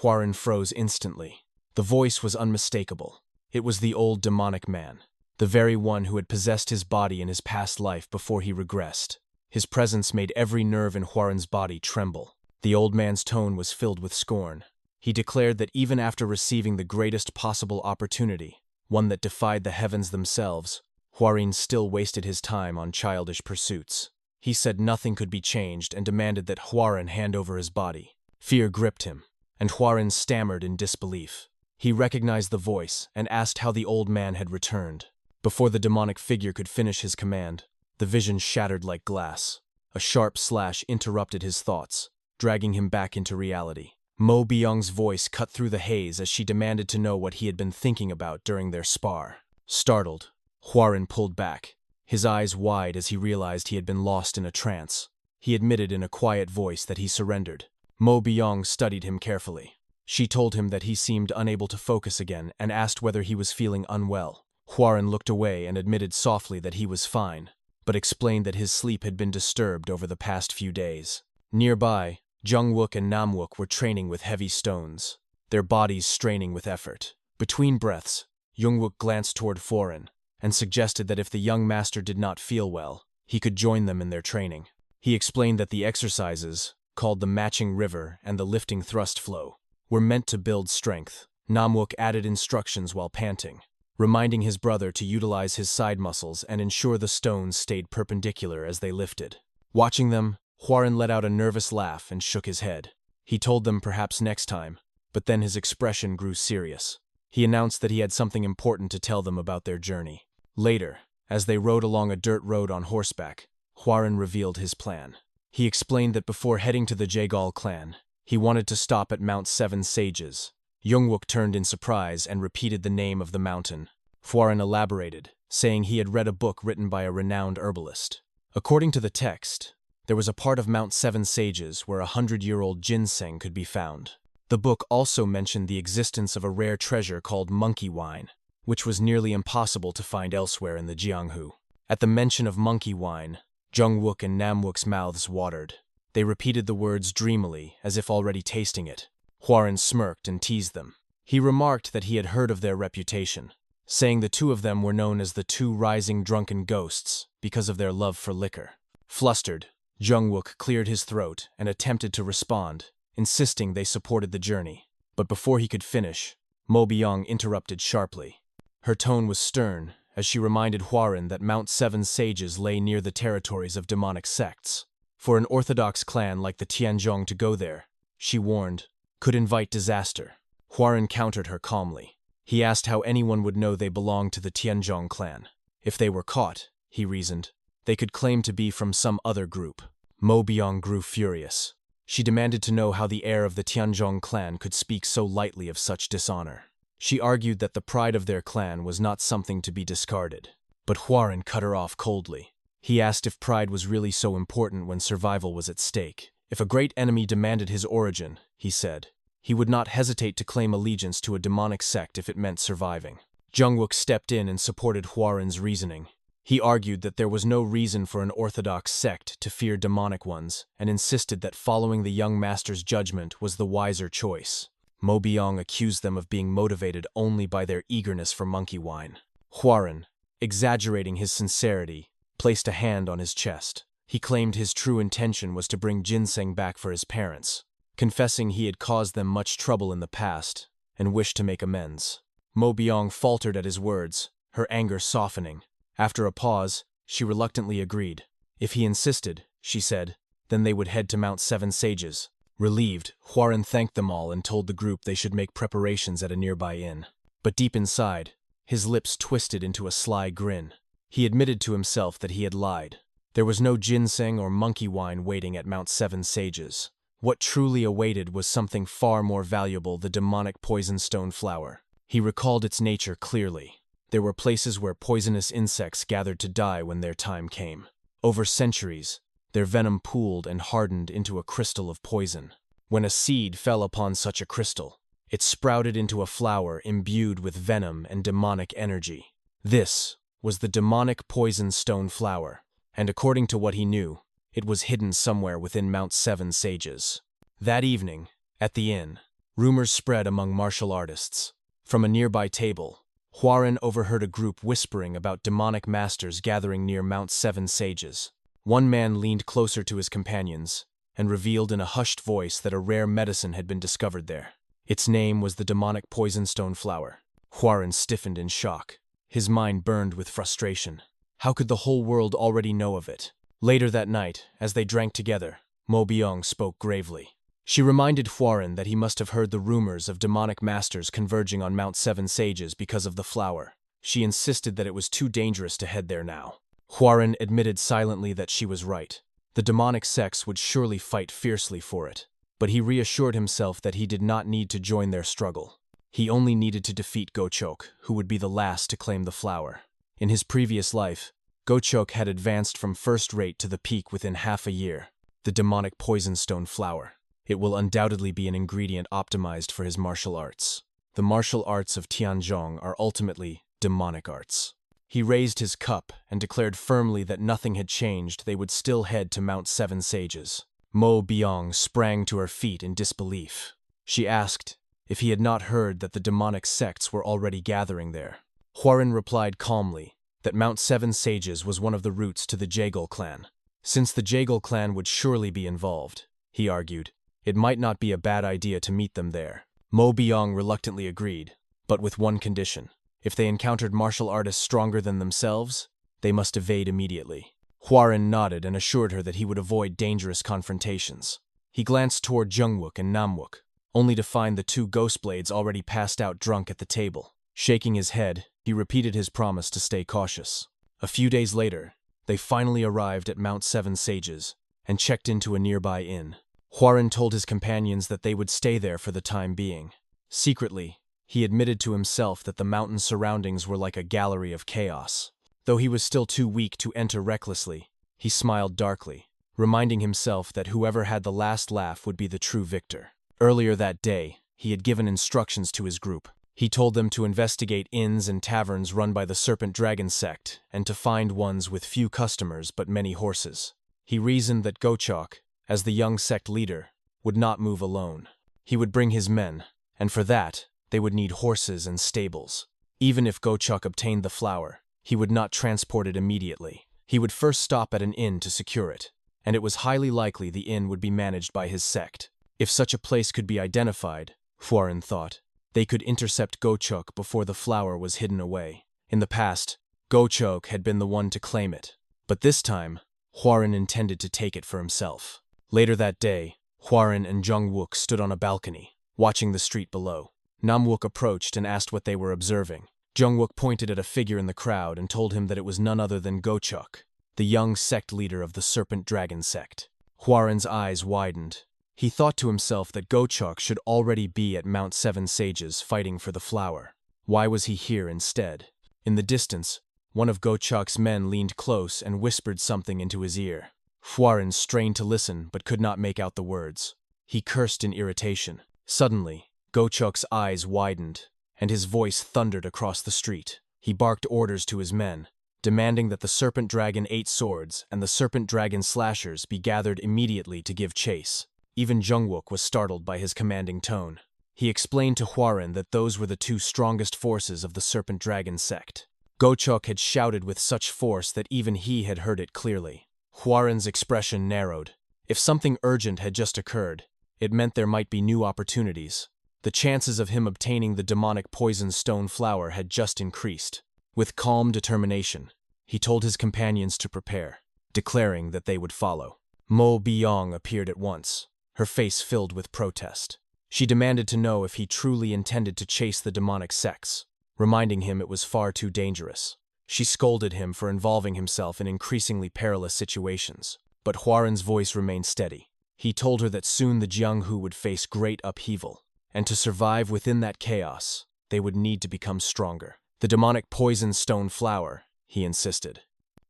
Hwarin froze instantly. The voice was unmistakable. It was the old demonic man, the very one who had possessed his body in his past life before he regressed. His presence made every nerve in Hwarin's body tremble. The old man's tone was filled with scorn. He declared that even after receiving the greatest possible opportunity, one that defied the heavens themselves, Hwarin still wasted his time on childish pursuits. He said nothing could be changed and demanded that Hwarin hand over his body. Fear gripped him, and Hwarin stammered in disbelief. He recognized the voice and asked how the old man had returned. Before the demonic figure could finish his command, the vision shattered like glass. A sharp slash interrupted his thoughts, dragging him back into reality. Mo Byung's voice cut through the haze as she demanded to know what he had been thinking about during their spar. Startled, Hwarin pulled back, his eyes wide as he realized he had been lost in a trance. He admitted in a quiet voice that he surrendered. Mo Byung studied him carefully. She told him that he seemed unable to focus again and asked whether he was feeling unwell. Hwarin looked away and admitted softly that he was fine, but explained that his sleep had been disturbed over the past few days. Nearby, Jungwook and Namwook were training with heavy stones, their bodies straining with effort. Between breaths, Jungwook glanced toward Hwarin and suggested that if the young master did not feel well, he could join them in their training. He explained that the exercises, called the matching river and the lifting thrust flow, were meant to build strength. Namwook added instructions while panting, reminding his brother to utilize his side muscles and ensure the stones stayed perpendicular as they lifted. Watching them, Hwarin let out a nervous laugh and shook his head. He told them perhaps next time, but then his expression grew serious. He announced that he had something important to tell them about their journey. Later, as they rode along a dirt road on horseback, Hwarin revealed his plan. He explained that before heading to the Jaegal clan, he wanted to stop at Mount Seven Sages. Jungwook turned in surprise and repeated the name of the mountain. Hwarin elaborated, saying he had read a book written by a renowned herbalist. According to the text, there was a part of Mount Seven Sages where 100-year-old ginseng could be found. The book also mentioned the existence of a rare treasure called monkey wine, which was nearly impossible to find elsewhere in the Jianghu. At the mention of monkey wine, Jungwook and Namwook's mouths watered. They repeated the words dreamily, as if already tasting it. Hwarin smirked and teased them. He remarked that he had heard of their reputation, saying the two of them were known as the two rising drunken ghosts because of their love for liquor. Flustered, Jungwook cleared his throat and attempted to respond, insisting they supported the journey. But before he could finish, Mo Byung interrupted sharply. Her tone was stern, as she reminded Hwarin that Mount Seven Sages lay near the territories of demonic sects. For an orthodox clan like the Tianzhong to go there, she warned, could invite disaster. Hwarin countered her calmly. He asked how anyone would know they belonged to the Tianzhong clan. If they were caught, he reasoned, they could claim to be from some other group. Mo Byung grew furious. She demanded to know how the heir of the Tianzhong clan could speak so lightly of such dishonor. She argued that the pride of their clan was not something to be discarded. But Hwarin cut her off coldly. He asked if pride was really so important when survival was at stake. If a great enemy demanded his origin, he said, he would not hesitate to claim allegiance to a demonic sect if it meant surviving. Jungwook stepped in and supported Hwarin's reasoning. He argued that there was no reason for an orthodox sect to fear demonic ones and insisted that following the young master's judgment was the wiser choice. Mo Byung accused them of being motivated only by their eagerness for monkey wine. Hwarin, exaggerating his sincerity, placed a hand on his chest. He claimed his true intention was to bring ginseng back for his parents, confessing he had caused them much trouble in the past and wished to make amends. Mo Byung faltered at his words, her anger softening. After a pause, she reluctantly agreed. If he insisted, she said, then they would head to Mount Seven Sages. Relieved, Hwarin thanked them all and told the group they should make preparations at a nearby inn. But deep inside, his lips twisted into a sly grin. He admitted to himself that he had lied. There was no ginseng or monkey wine waiting at Mount Seven Sages. What truly awaited was something far more valuable, the demonic poison stone flower. He recalled its nature clearly. There were places where poisonous insects gathered to die when their time came. Over centuries, their venom pooled and hardened into a crystal of poison. When a seed fell upon such a crystal, it sprouted into a flower imbued with venom and demonic energy. This was the demonic poison stone flower, and according to what he knew, it was hidden somewhere within Mount Seven Sages. That evening, at the inn, rumors spread among martial artists. From a nearby table, Hwarin overheard a group whispering about demonic masters gathering near Mount Seven Sages. One man leaned closer to his companions and revealed in a hushed voice that a rare medicine had been discovered there. Its name was the demonic poisonstone flower. Hwarin stiffened in shock. His mind burned with frustration. How could the whole world already know of it? Later that night, as they drank together, Mo Byung spoke gravely. She reminded Hwarin that he must have heard the rumors of demonic masters converging on Mount Seven Sages because of the flower. She insisted that it was too dangerous to head there now. Hwarin admitted silently that she was right. The demonic sects would surely fight fiercely for it. But he reassured himself that he did not need to join their struggle. He only needed to defeat Gochok, who would be the last to claim the flower. In his previous life, Gochok had advanced from first rate to the peak within half a year. The demonic poisonstone flower. It will undoubtedly be an ingredient optimized for his martial arts. The martial arts of Tianzhong are ultimately demonic arts. He raised his cup and declared firmly that nothing had changed. They would still head to Mount Seven Sages. Mo Byung sprang to her feet in disbelief. She asked if he had not heard that the demonic sects were already gathering there. Hwarin replied calmly that Mount Seven Sages was one of the routes to the Jaegul clan. Since the Jaegul clan would surely be involved, he argued, it might not be a bad idea to meet them there. Mo Byung reluctantly agreed, but with one condition. If they encountered martial artists stronger than themselves, they must evade immediately. Hwarin nodded and assured her that he would avoid dangerous confrontations. He glanced toward Jungwook and Namwook, only to find the two Ghostblades already passed out drunk at the table. Shaking his head, he repeated his promise to stay cautious. A few days later, they finally arrived at Mount Seven Sages and checked into a nearby inn. Hwarin told his companions that they would stay there for the time being. Secretly, he admitted to himself that the mountain surroundings were like a gallery of chaos. Though he was still too weak to enter recklessly, he smiled darkly, reminding himself that whoever had the last laugh would be the true victor. Earlier that day, he had given instructions to his group. He told them to investigate inns and taverns run by the Serpent Dragon sect and to find ones with few customers but many horses. He reasoned that Gochok, as the young sect leader, would not move alone. He would bring his men, and for that, they would need horses and stables. Even if Gochok obtained the flower, he would not transport it immediately. He would first stop at an inn to secure it, and it was highly likely the inn would be managed by his sect. If such a place could be identified, Hwoaran thought, they could intercept Gochok before the flower was hidden away. In the past, Gochok had been the one to claim it, but this time, Hwoaran intended to take it for himself. Later that day, Hwoaran and Jungwook stood on a balcony, watching the street below. Namwook approached and asked what they were observing. Jungwook pointed at a figure in the crowd and told him that it was none other than Gochok, the young sect leader of the Serpent Dragon sect. Hwoaran's eyes widened. He thought to himself that Gochok should already be at Mount Seven Sages fighting for the flower. Why was he here instead? In the distance, one of Gochok's men leaned close and whispered something into his ear. Hwoaran strained to listen but could not make out the words. He cursed in irritation. Suddenly, Gochok's eyes widened, and his voice thundered across the street. He barked orders to his men, demanding that the Serpent Dragon 8 swords and the Serpent Dragon slashers be gathered immediately to give chase. Even Jungwook was startled by his commanding tone. He explained to Hwoaran that those were the two strongest forces of the Serpent Dragon sect. Gochok had shouted with such force that even he had heard it clearly. Hwoaran's expression narrowed. If something urgent had just occurred, it meant there might be new opportunities. The chances of him obtaining the demonic poison stone flower had just increased. With calm determination, he told his companions to prepare, declaring that they would follow. Mo Byong appeared at once, her face filled with protest. She demanded to know if he truly intended to chase the demonic sects, reminding him it was far too dangerous. She scolded him for involving himself in increasingly perilous situations, but Hwoaran's voice remained steady. He told her that soon the Jianghu would face great upheaval, and to survive within that chaos, they would need to become stronger. The demonic poison stone flower, he insisted.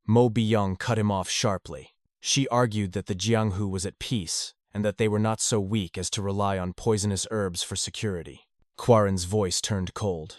Mo Byong cut him off sharply. She argued that the Jianghu was at peace, and that they were not so weak as to rely on poisonous herbs for security. Hwoaran's voice turned cold.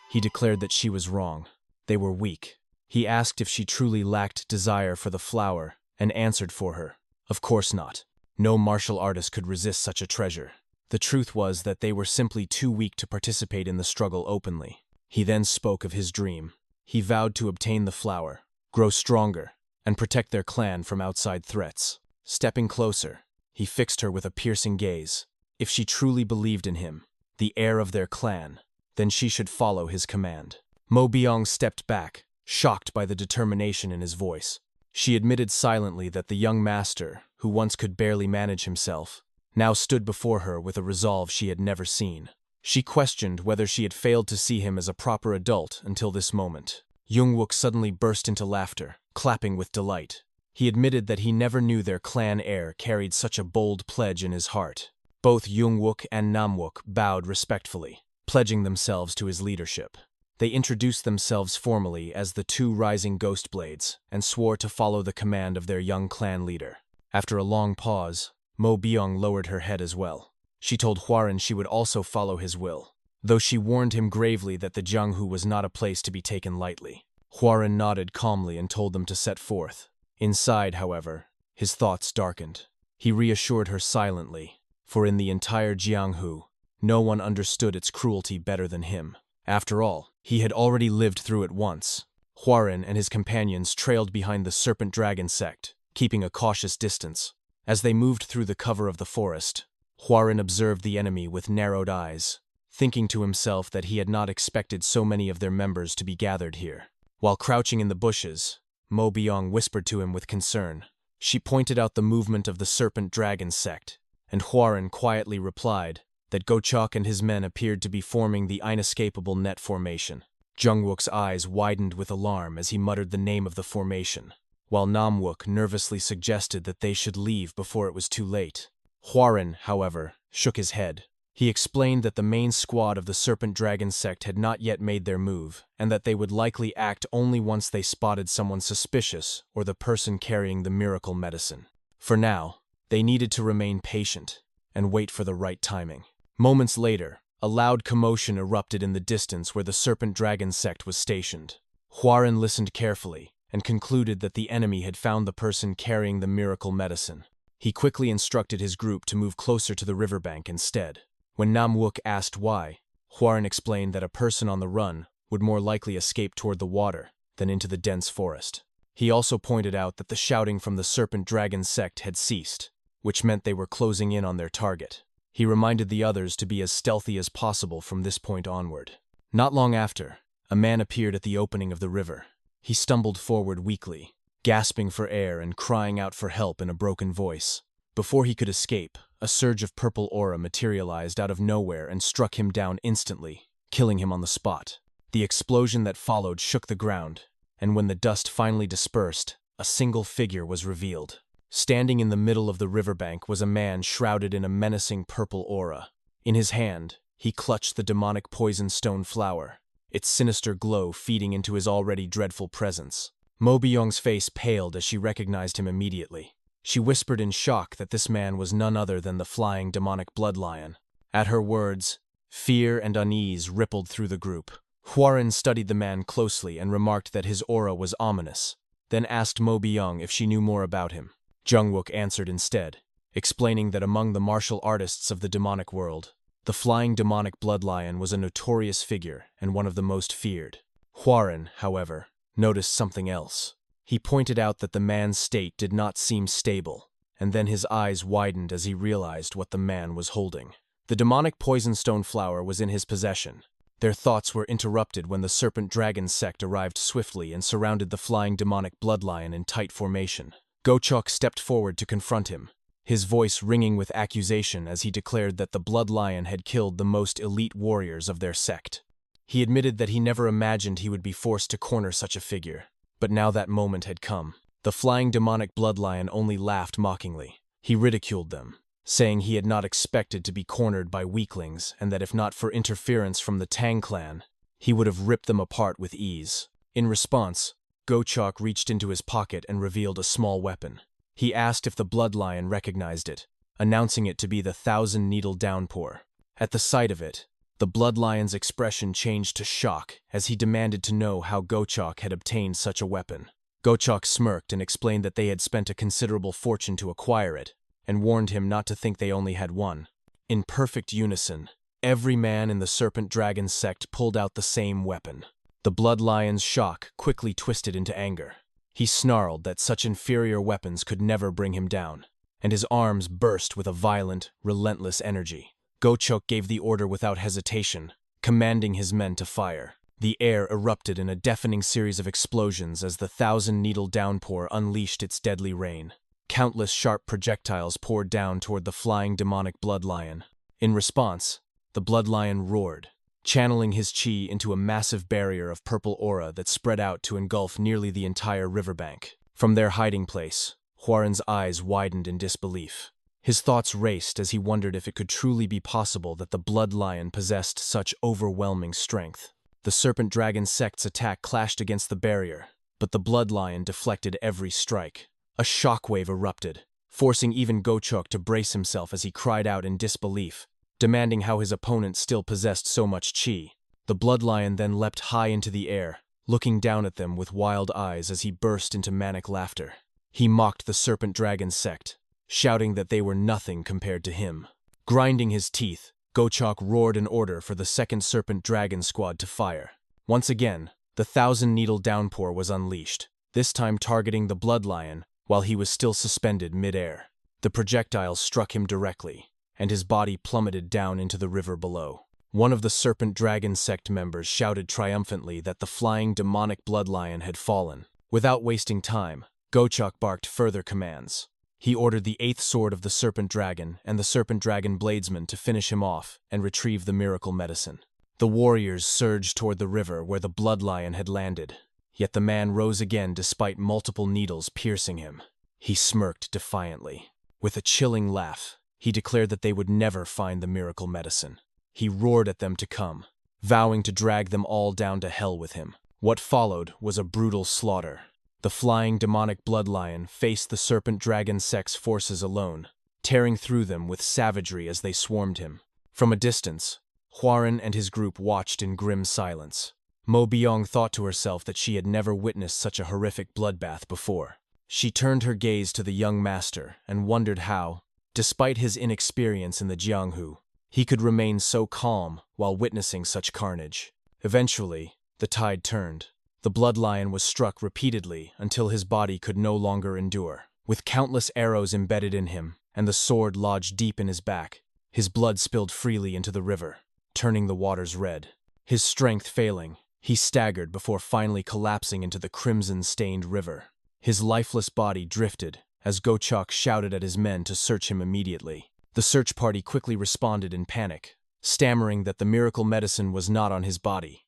He declared that she was wrong. They were weak. He asked if she truly lacked desire for the flower, and answered for her. Of course not. No martial artist could resist such a treasure. The truth was that they were simply too weak to participate in the struggle openly. He then spoke of his dream. He vowed to obtain the flower, grow stronger, and protect their clan from outside threats. Stepping closer, he fixed her with a piercing gaze. If she truly believed in him, the heir of their clan, then she should follow his command. Mo Byong stepped back, shocked by the determination in his voice. She admitted silently that the young master, who once could barely manage himself, now stood before her with a resolve she had never seen. She questioned whether she had failed to see him as a proper adult until this moment. Jungwook suddenly burst into laughter, clapping with delight. He admitted that he never knew their clan heir carried such a bold pledge in his heart. Both Jungwook and Namwook bowed respectfully, pledging themselves to his leadership. They introduced themselves formally as the two rising ghost blades and swore to follow the command of their young clan leader. After a long pause, Mo Byong lowered her head as well. She told Hwoaran she would also follow his will, though she warned him gravely that the Jianghu was not a place to be taken lightly. Hwoaran nodded calmly and told them to set forth. Inside, however, his thoughts darkened. He reassured her silently, for in the entire Jianghu, no one understood its cruelty better than him. After all, he had already lived through it once. Hwoaran and his companions trailed behind the Serpent Dragon sect, keeping a cautious distance. As they moved through the cover of the forest, Hwoaran observed the enemy with narrowed eyes, thinking to himself that he had not expected so many of their members to be gathered here. While crouching in the bushes, Mo Byong whispered to him with concern. She pointed out the movement of the Serpent Dragon sect, and Hwoaran quietly replied that Gochok and his men appeared to be forming the inescapable net formation. Jungwook's eyes widened with alarm as he muttered the name of the formation, while Namwook nervously suggested that they should leave before it was too late. Hwoaran, however, shook his head. He explained that the main squad of the Serpent Dragon sect had not yet made their move, and that they would likely act only once they spotted someone suspicious or the person carrying the miracle medicine. For now, they needed to remain patient and wait for the right timing. Moments later, a loud commotion erupted in the distance where the Serpent Dragon sect was stationed. Huaren listened carefully and concluded that the enemy had found the person carrying the miracle medicine. He quickly instructed his group to move closer to the riverbank instead. When Namwook asked why, Huaren explained that a person on the run would more likely escape toward the water than into the dense forest. He also pointed out that the shouting from the Serpent Dragon sect had ceased, which meant they were closing in on their target. He reminded the others to be as stealthy as possible from this point onward. Not long after, a man appeared at the opening of the river. He stumbled forward weakly, gasping for air and crying out for help in a broken voice. Before he could escape, a surge of purple aura materialized out of nowhere and struck him down instantly, killing him on the spot. The explosion that followed shook the ground, and when the dust finally dispersed, a single figure was revealed. Standing in the middle of the riverbank was a man shrouded in a menacing purple aura. In his hand, he clutched the demonic poison stone flower, its sinister glow feeding into his already dreadful presence. Yong's face paled as she recognized him immediately. She whispered in shock that this man was none other than the flying demonic bloodlion. At her words, fear and unease rippled through the group. Huaren studied the man closely and remarked that his aura was ominous, then asked Yong if she knew more about him. Jungwook answered instead, explaining that among the martial artists of the demonic world, the flying demonic bloodlion was a notorious figure and one of the most feared. Huaren, however, noticed something else. He pointed out that the man's state did not seem stable, and then his eyes widened as he realized what the man was holding. The demonic poison stone flower was in his possession. Their thoughts were interrupted when the Serpent Dragon sect arrived swiftly and surrounded the flying demonic bloodlion in tight formation. Gochok stepped forward to confront him, his voice ringing with accusation as he declared that the bloodlion had killed the most elite warriors of their sect. He admitted that he never imagined he would be forced to corner such a figure, but now that moment had come. The flying demonic bloodlion only laughed mockingly. He ridiculed them, saying he had not expected to be cornered by weaklings and that if not for interference from the Tang clan, he would have ripped them apart with ease. In response, Gochok reached into his pocket and revealed a small weapon. He asked if the bloodlion recognized it, announcing it to be the 1,000-needle downpour. At the sight of it, the bloodlion's expression changed to shock as he demanded to know how Gochok had obtained such a weapon. Gochok smirked and explained that they had spent a considerable fortune to acquire it, and warned him not to think they only had one. In perfect unison, every man in the Serpent Dragon sect pulled out the same weapon. The bloodlion's shock quickly twisted into anger. He snarled that such inferior weapons could never bring him down, and his arms burst with a violent, relentless energy. Gochok gave the order without hesitation, commanding his men to fire. The air erupted in a deafening series of explosions as the 1,000-needle downpour unleashed its deadly rain. Countless sharp projectiles poured down toward the flying demonic bloodlion. In response, the bloodlion roared, channeling his chi into a massive barrier of purple aura that spread out to engulf nearly the entire riverbank. From their hiding place, Huaren's eyes widened in disbelief. His thoughts raced as he wondered if it could truly be possible that the bloodlion possessed such overwhelming strength. The Serpent Dragon sect's attack clashed against the barrier, but the bloodlion deflected every strike. A shockwave erupted, forcing even Gochok to brace himself as he cried out in disbelief, demanding how his opponent still possessed so much chi. The bloodlion then leapt high into the air, looking down at them with wild eyes as he burst into manic laughter. He mocked the Serpent Dragon sect, shouting that they were nothing compared to him. Grinding his teeth, Gochok roared an order for the second Serpent Dragon squad to fire. Once again, the 1,000-needle downpour was unleashed, this time targeting the bloodlion while he was still suspended mid-air. The projectiles struck him directly, and his body plummeted down into the river below. One of the Serpent Dragon sect members shouted triumphantly that the flying demonic bloodlion had fallen. Without wasting time, Gochok barked further commands. He ordered the 8th sword of the Serpent Dragon and the Serpent Dragon bladesman to finish him off and retrieve the miracle medicine. The warriors surged toward the river where the bloodlion had landed, yet the man rose again despite multiple needles piercing him. He smirked defiantly. With a chilling laugh, he declared that they would never find the miracle medicine. He roared at them to come, vowing to drag them all down to hell with him. What followed was a brutal slaughter. The flying demonic bloodlion faced the Serpent Dragon sect's forces alone, tearing through them with savagery as they swarmed him. From a distance, Hwarin and his group watched in grim silence. Mo Byong thought to herself that she had never witnessed such a horrific bloodbath before. She turned her gaze to the young master and wondered how, despite his inexperience in the Jianghu, he could remain so calm while witnessing such carnage. Eventually, the tide turned. The blood lion was struck repeatedly until his body could no longer endure. With countless arrows embedded in him and the sword lodged deep in his back, his blood spilled freely into the river, turning the waters red. His strength failing, he staggered before finally collapsing into the crimson-stained river. His lifeless body drifted as Gochok shouted at his men to search him immediately. The search party quickly responded in panic, stammering that the miracle medicine was not on his body.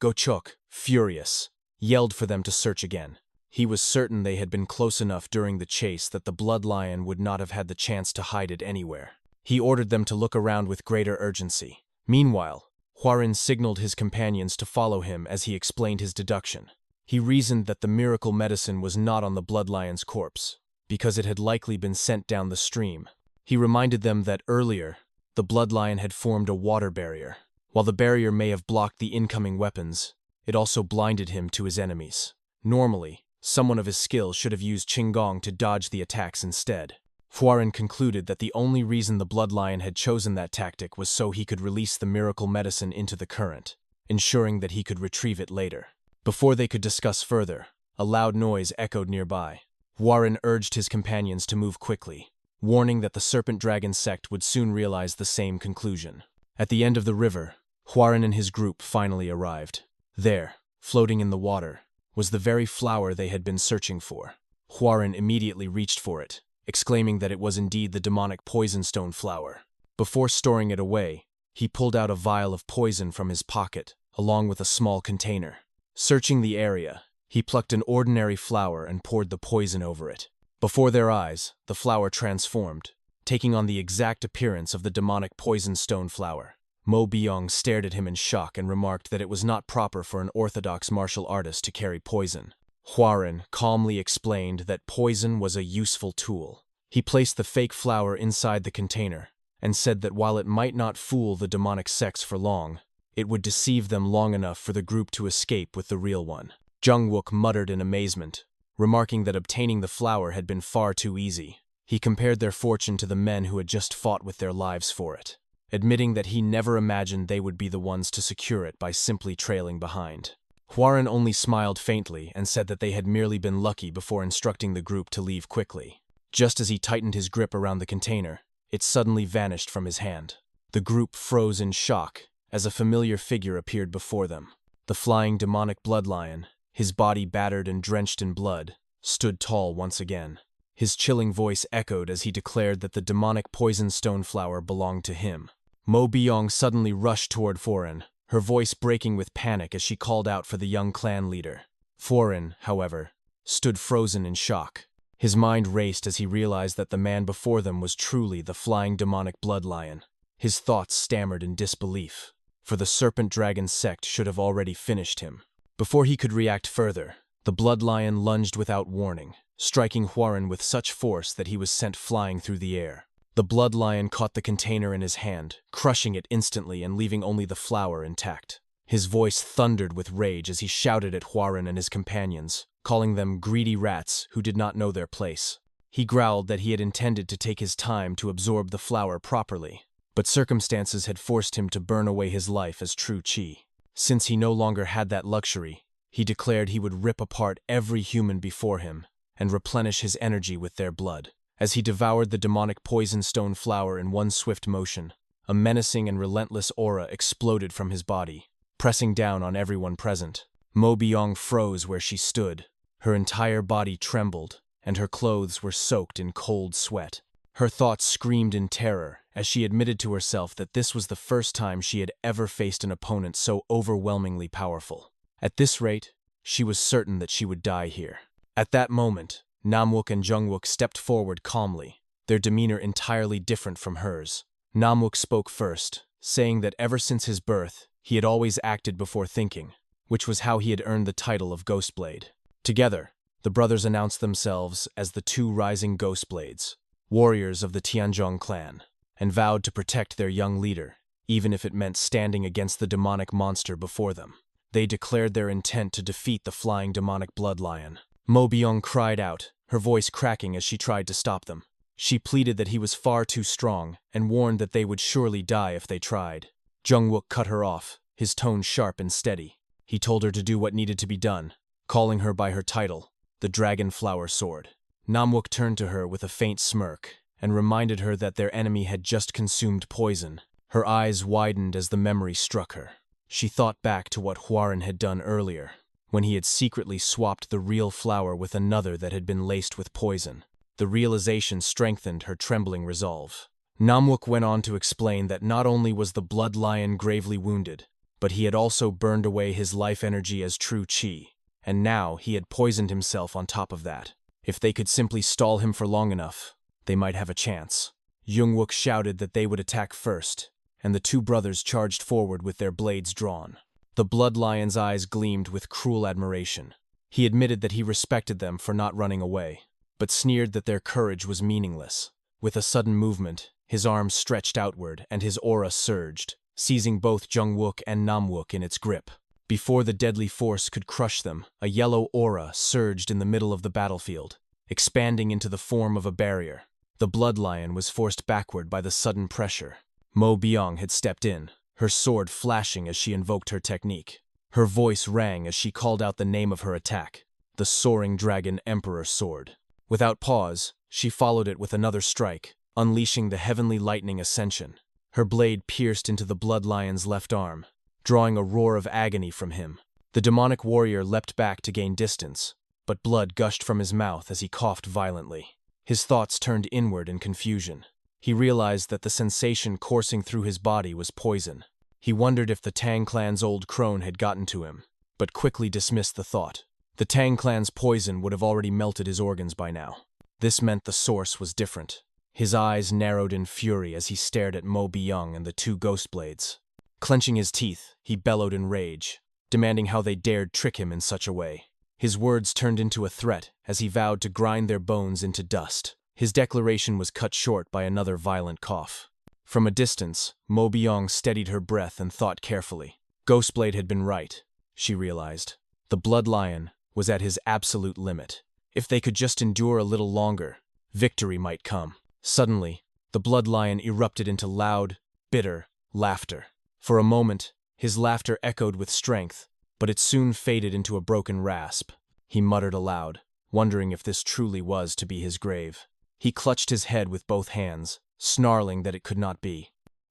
Gochok, furious, yelled for them to search again. He was certain they had been close enough during the chase that the blood lion would not have had the chance to hide it anywhere. He ordered them to look around with greater urgency. Meanwhile, Hwarin signaled his companions to follow him as he explained his deduction. He reasoned that the miracle medicine was not on the blood lion's corpse, because it had likely been sent down the stream. He reminded them that earlier, the blood lion had formed a water barrier. While the barrier may have blocked the incoming weapons, it also blinded him to his enemies. Normally, someone of his skill should have used Qinggong to dodge the attacks instead. Hwarin concluded that the only reason the blood lion had chosen that tactic was so he could release the miracle medicine into the current, ensuring that he could retrieve it later. Before they could discuss further, a loud noise echoed nearby. Hwarin urged his companions to move quickly, warning that the serpent dragon sect would soon realize the same conclusion. At the end of the river, Hwarin and his group finally arrived. There, floating in the water, was the very flower they had been searching for. Hwarin immediately reached for it, exclaiming that it was indeed the demonic poison stone flower. Before storing it away, he pulled out a vial of poison from his pocket, along with a small container. Searching the area, he plucked an ordinary flower and poured the poison over it. Before their eyes, the flower transformed, taking on the exact appearance of the demonic poison stone flower. Mo Byong stared at him in shock and remarked that it was not proper for an orthodox martial artist to carry poison. Hwarin calmly explained that poison was a useful tool. He placed the fake flower inside the container and said that while it might not fool the demonic sects for long, it would deceive them long enough for the group to escape with the real one. Jungwook muttered in amazement, remarking that obtaining the flower had been far too easy. He compared their fortune to the men who had just fought with their lives for it, admitting that he never imagined they would be the ones to secure it by simply trailing behind. Hwarin only smiled faintly and said that they had merely been lucky before instructing the group to leave quickly. Just as he tightened his grip around the container, it suddenly vanished from his hand. The group froze in shock as a familiar figure appeared before them. The flying demonic blood lion, his body battered and drenched in blood, stood tall once again. His chilling voice echoed as he declared that the demonic poison stone flower belonged to him. Mo Byong suddenly rushed toward Hwarin, her voice breaking with panic as she called out for the young clan leader. Hwarin, however, stood frozen in shock. His mind raced as he realized that the man before them was truly the flying demonic blood lion. His thoughts stammered in disbelief, for the serpent dragon sect should have already finished him. Before he could react further, the blood lion lunged without warning, striking Hwarin with such force that he was sent flying through the air. The blood lion caught the container in his hand, crushing it instantly and leaving only the flower intact. His voice thundered with rage as he shouted at Hwarin and his companions, calling them greedy rats who did not know their place. He growled that he had intended to take his time to absorb the flower properly, but circumstances had forced him to burn away his life as true Qi. Since he no longer had that luxury, he declared he would rip apart every human before him and replenish his energy with their blood. As he devoured the demonic poison stone flower in one swift motion, a menacing and relentless aura exploded from his body, pressing down on everyone present. Mo Byong froze where she stood. Her entire body trembled, and her clothes were soaked in cold sweat. Her thoughts screamed in terror as she admitted to herself that this was the first time she had ever faced an opponent so overwhelmingly powerful. At this rate, she was certain that she would die here. At that moment, Namwook and Jungwook stepped forward calmly, their demeanor entirely different from hers. Namwook spoke first, saying that ever since his birth, he had always acted before thinking, which was how he had earned the title of Ghostblade. Together, the brothers announced themselves as the two rising Ghostblades, warriors of the Tianzhong clan, and vowed to protect their young leader, even if it meant standing against the demonic monster before them. They declared their intent to defeat the flying demonic blood lion. Mo Byung cried out, her voice cracking as she tried to stop them. She pleaded that he was far too strong and warned that they would surely die if they tried. Jung-wook cut her off, his tone sharp and steady. He told her to do what needed to be done, calling her by her title, the Dragon Flower Sword. Namwook turned to her with a faint smirk and reminded her that their enemy had just consumed poison. Her eyes widened as the memory struck her. She thought back to what Hwarin had done earlier, when he had secretly swapped the real flower with another that had been laced with poison. The realization strengthened her trembling resolve. Namwook went on to explain that not only was the blood lion gravely wounded, but he had also burned away his life energy as true chi, and now he had poisoned himself on top of that. If they could simply stall him for long enough, they might have a chance. Jung-wook shouted that they would attack first, and the two brothers charged forward with their blades drawn. The blood lion's eyes gleamed with cruel admiration. He admitted that he respected them for not running away, but sneered that their courage was meaningless. With a sudden movement, his arms stretched outward and his aura surged, seizing both Jung-wook and Namwook in its grip. Before the deadly force could crush them, a yellow aura surged in the middle of the battlefield, expanding into the form of a barrier. The blood lion was forced backward by the sudden pressure. Mo Byung had stepped in, her sword flashing as she invoked her technique. Her voice rang as she called out the name of her attack, the Soaring Dragon Emperor Sword. Without pause, she followed it with another strike, unleashing the Heavenly Lightning Ascension. Her blade pierced into the blood lion's left arm, drawing a roar of agony from him. The demonic warrior leapt back to gain distance, but blood gushed from his mouth as he coughed violently. His thoughts turned inward in confusion. He realized that the sensation coursing through his body was poison. He wondered if the Tang clan's old crone had gotten to him, but quickly dismissed the thought. The Tang clan's poison would have already melted his organs by now. This meant the source was different. His eyes narrowed in fury as he stared at Mo Byung and the two ghost blades. Clenching his teeth, he bellowed in rage, demanding how they dared trick him in such a way. His words turned into a threat as he vowed to grind their bones into dust. His declaration was cut short by another violent cough. From a distance, Mo Byung steadied her breath and thought carefully. Ghostblade had been right, she realized. The blood lion was at his absolute limit. If they could just endure a little longer, victory might come. Suddenly, the blood lion erupted into loud, bitter laughter. For a moment, his laughter echoed with strength, but it soon faded into a broken rasp. He muttered aloud, wondering if this truly was to be his grave. He clutched his head with both hands, snarling that it could not be.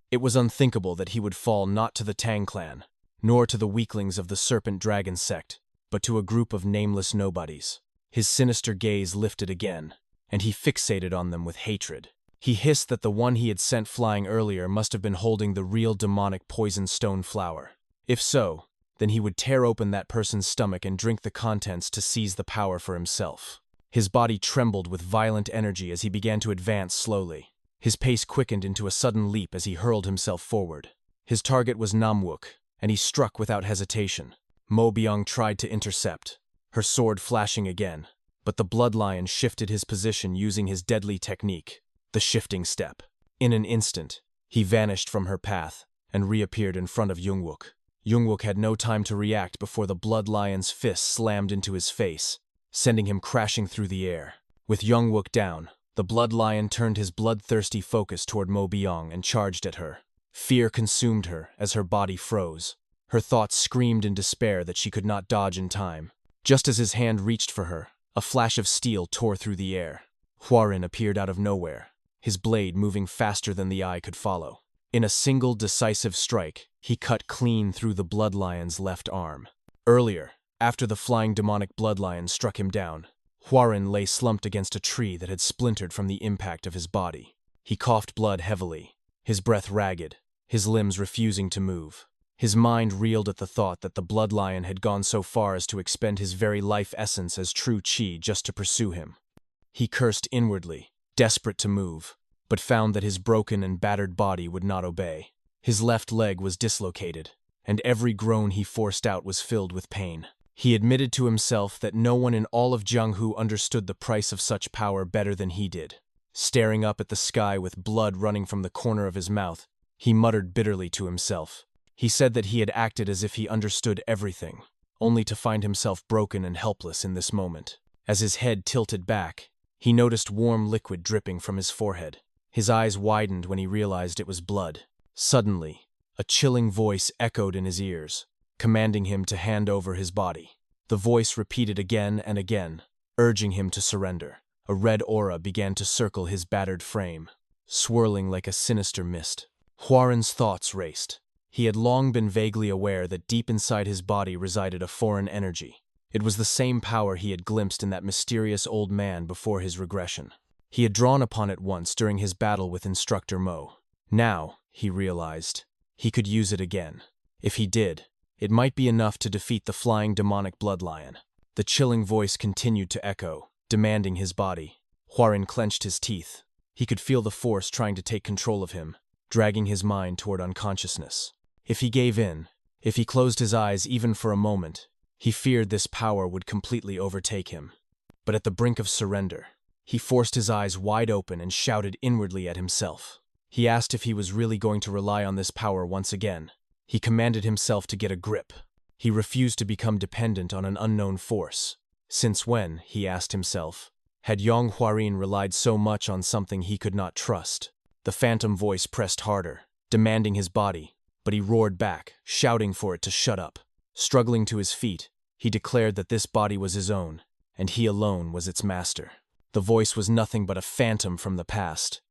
It was unthinkable that he would fall not to the Tang clan, nor to the weaklings of the Serpent Dragon sect, but to a group of nameless nobodies. His sinister gaze lifted again, and he fixated on them with hatred. He hissed that the one he had sent flying earlier must have been holding the real demonic poison stone flower. If so, then he would tear open that person's stomach and drink the contents to seize the power for himself. His body trembled with violent energy as he began to advance slowly. His pace quickened into a sudden leap as he hurled himself forward. His target was Namwook, and he struck without hesitation. Mo Byung tried to intercept, her sword flashing again, but the blood lion shifted his position using his deadly technique, the shifting step. In an instant, he vanished from her path and reappeared in front of Jung-wook. Jung-wook had no time to react before the blood lion's fist slammed into his face, sending him crashing through the air. With Jung-wook down, the blood lion turned his bloodthirsty focus toward Mo Byung and charged at her. Fear consumed her as her body froze. Her thoughts screamed in despair that she could not dodge in time. Just as his hand reached for her, a flash of steel tore through the air. Hwarin appeared out of nowhere, his blade moving faster than the eye could follow. In a single decisive strike, he cut clean through the blood lion's left arm. Earlier, after the flying demonic blood lion struck him down, Hwarin lay slumped against a tree that had splintered from the impact of his body. He coughed blood heavily, his breath ragged, his limbs refusing to move. His mind reeled at the thought that the blood lion had gone so far as to expend his very life essence as true chi just to pursue him. He cursed inwardly, desperate to move, but found that his broken and battered body would not obey. His left leg was dislocated, and every groan he forced out was filled with pain. He admitted to himself that no one in all of Jianghu understood the price of such power better than he did. Staring up at the sky with blood running from the corner of his mouth, He muttered bitterly to himself. He said that he had acted as if he understood everything, only to find himself broken and helpless in this moment. As his head tilted back, he noticed warm liquid dripping from his forehead. His eyes widened when he realized it was blood. Suddenly, a chilling voice echoed in his ears, commanding him to hand over his body. The voice repeated again and again, urging him to surrender. A red aura began to circle his battered frame, swirling like a sinister mist. Hwarin's thoughts raced. He had long been vaguely aware that deep inside his body resided a foreign energy. It was the same power he had glimpsed in that mysterious old man before his regression. He had drawn upon it once during his battle with Instructor Mo. Now, he realized, he could use it again. If he did, it might be enough to defeat the flying demonic bloodlion. The chilling voice continued to echo, demanding his body. Hwarin clenched his teeth. He could feel the force trying to take control of him, dragging his mind toward unconsciousness. If he gave in, if he closed his eyes even for a moment, he feared this power would completely overtake him. But at the brink of surrender, he forced his eyes wide open and shouted inwardly at himself. He asked if he was really going to rely on this power once again. He commanded himself to get a grip. He refused to become dependent on an unknown force. Since when, he asked himself, had Yong Hwarin relied so much on something he could not trust? The phantom voice pressed harder, demanding his body, but he roared back, shouting for it to shut up. Struggling to his feet, he declared that this body was his own, and he alone was its master. The voice was nothing but a phantom from the past.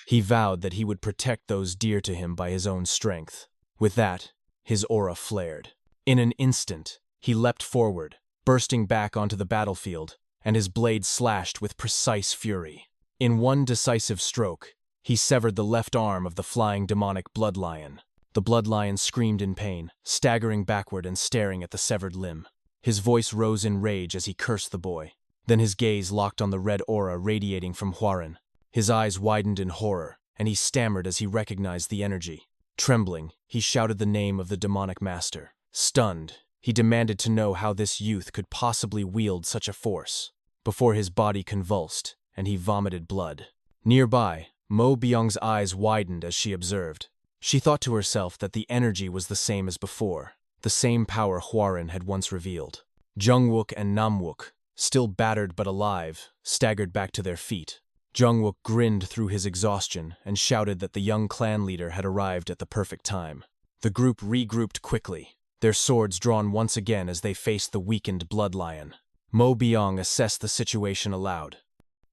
He vowed that he would protect those dear to him by his own strength. With that, his aura flared. In an instant, he leapt forward, bursting back onto the battlefield, and his blade slashed with precise fury. In one decisive stroke, he severed the left arm of the flying demonic bloodlion. The bloodlion screamed in pain, staggering backward and staring at the severed limb. His voice rose in rage as he cursed the boy. Then his gaze locked on the red aura radiating from Hwarin. His eyes widened in horror, and he stammered as he recognized the energy. Trembling, he shouted the name of the demonic master. Stunned, he demanded to know how this youth could possibly wield such a force. Before his body convulsed, and he vomited blood. Nearby, Mo Byung's eyes widened as she observed. She thought to herself that the energy was the same as before, the same power Hwarin had once revealed. Jungwook and Namwook, still battered but alive, staggered back to their feet. Jungwook grinned through his exhaustion and shouted that the young clan leader had arrived at the perfect time. The group regrouped quickly, their swords drawn once again as they faced the weakened bloodlion. Mo Byung assessed the situation aloud.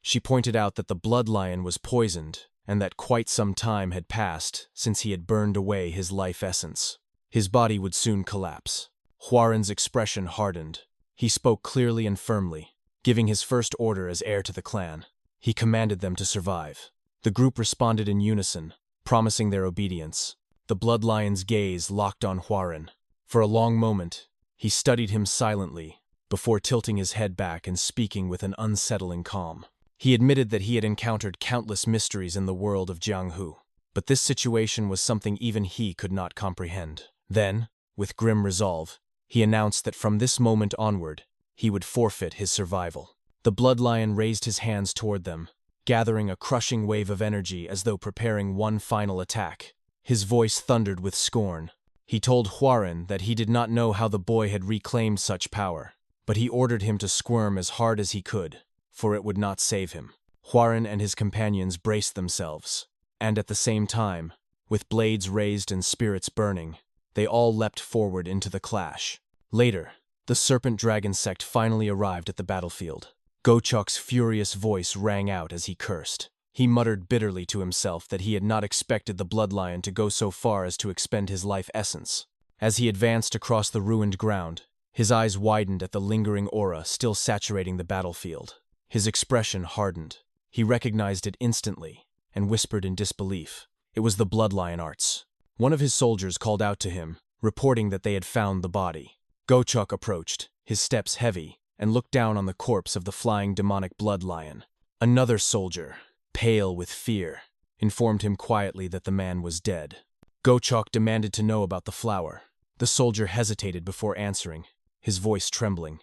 She pointed out that the bloodlion was poisoned and that quite some time had passed since he had burned away his life essence. His body would soon collapse. Hwarin's expression hardened. He spoke clearly and firmly, giving his first order as heir to the clan. He commanded them to survive. The group responded in unison, promising their obedience. The bloodlion's gaze locked on Hwarin. For a long moment, he studied him silently, before tilting his head back and speaking with an unsettling calm. He admitted that he had encountered countless mysteries in the world of Jianghu, but this situation was something even he could not comprehend. Then, with grim resolve, he announced that from this moment onward, he would forfeit his survival. The bloodlion raised his hands toward them, gathering a crushing wave of energy as though preparing one final attack. His voice thundered with scorn. He told Hwarin that he did not know how the boy had reclaimed such power, but he ordered him to squirm as hard as he could, for it would not save him. Hwarin and his companions braced themselves, and at the same time, with blades raised and spirits burning, they all leapt forward into the clash. Later, the Serpent Dragon sect finally arrived at the battlefield. Gochok's furious voice rang out as he cursed. He muttered bitterly to himself that he had not expected the bloodlion to go so far as to expend his life essence. As he advanced across the ruined ground, his eyes widened at the lingering aura still saturating the battlefield. His expression hardened. He recognized it instantly, and whispered in disbelief. It was the bloodlion arts. One of his soldiers called out to him, reporting that they had found the body. Gochok approached, his steps heavy, and looked down on the corpse of the flying demonic bloodlion. Another soldier, pale with fear, informed him quietly that the man was dead. Gochok demanded to know about the flower. The soldier hesitated before answering, his voice trembling.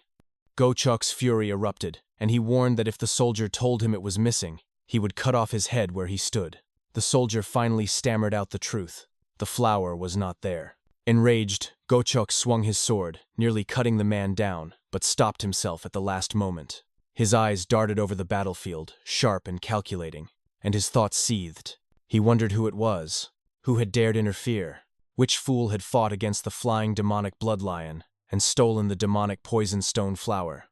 Gochok's fury erupted, and he warned that if the soldier told him it was missing, he would cut off his head where he stood. The soldier finally stammered out the truth. The flower was not there. Enraged, Gochok swung his sword, nearly cutting the man down, but stopped himself at the last moment. His eyes darted over the battlefield, sharp and calculating, and his thoughts seethed. He wondered who it was, who had dared interfere, which fool had fought against the flying demonic blood lion and stolen the demonic poison stone flower.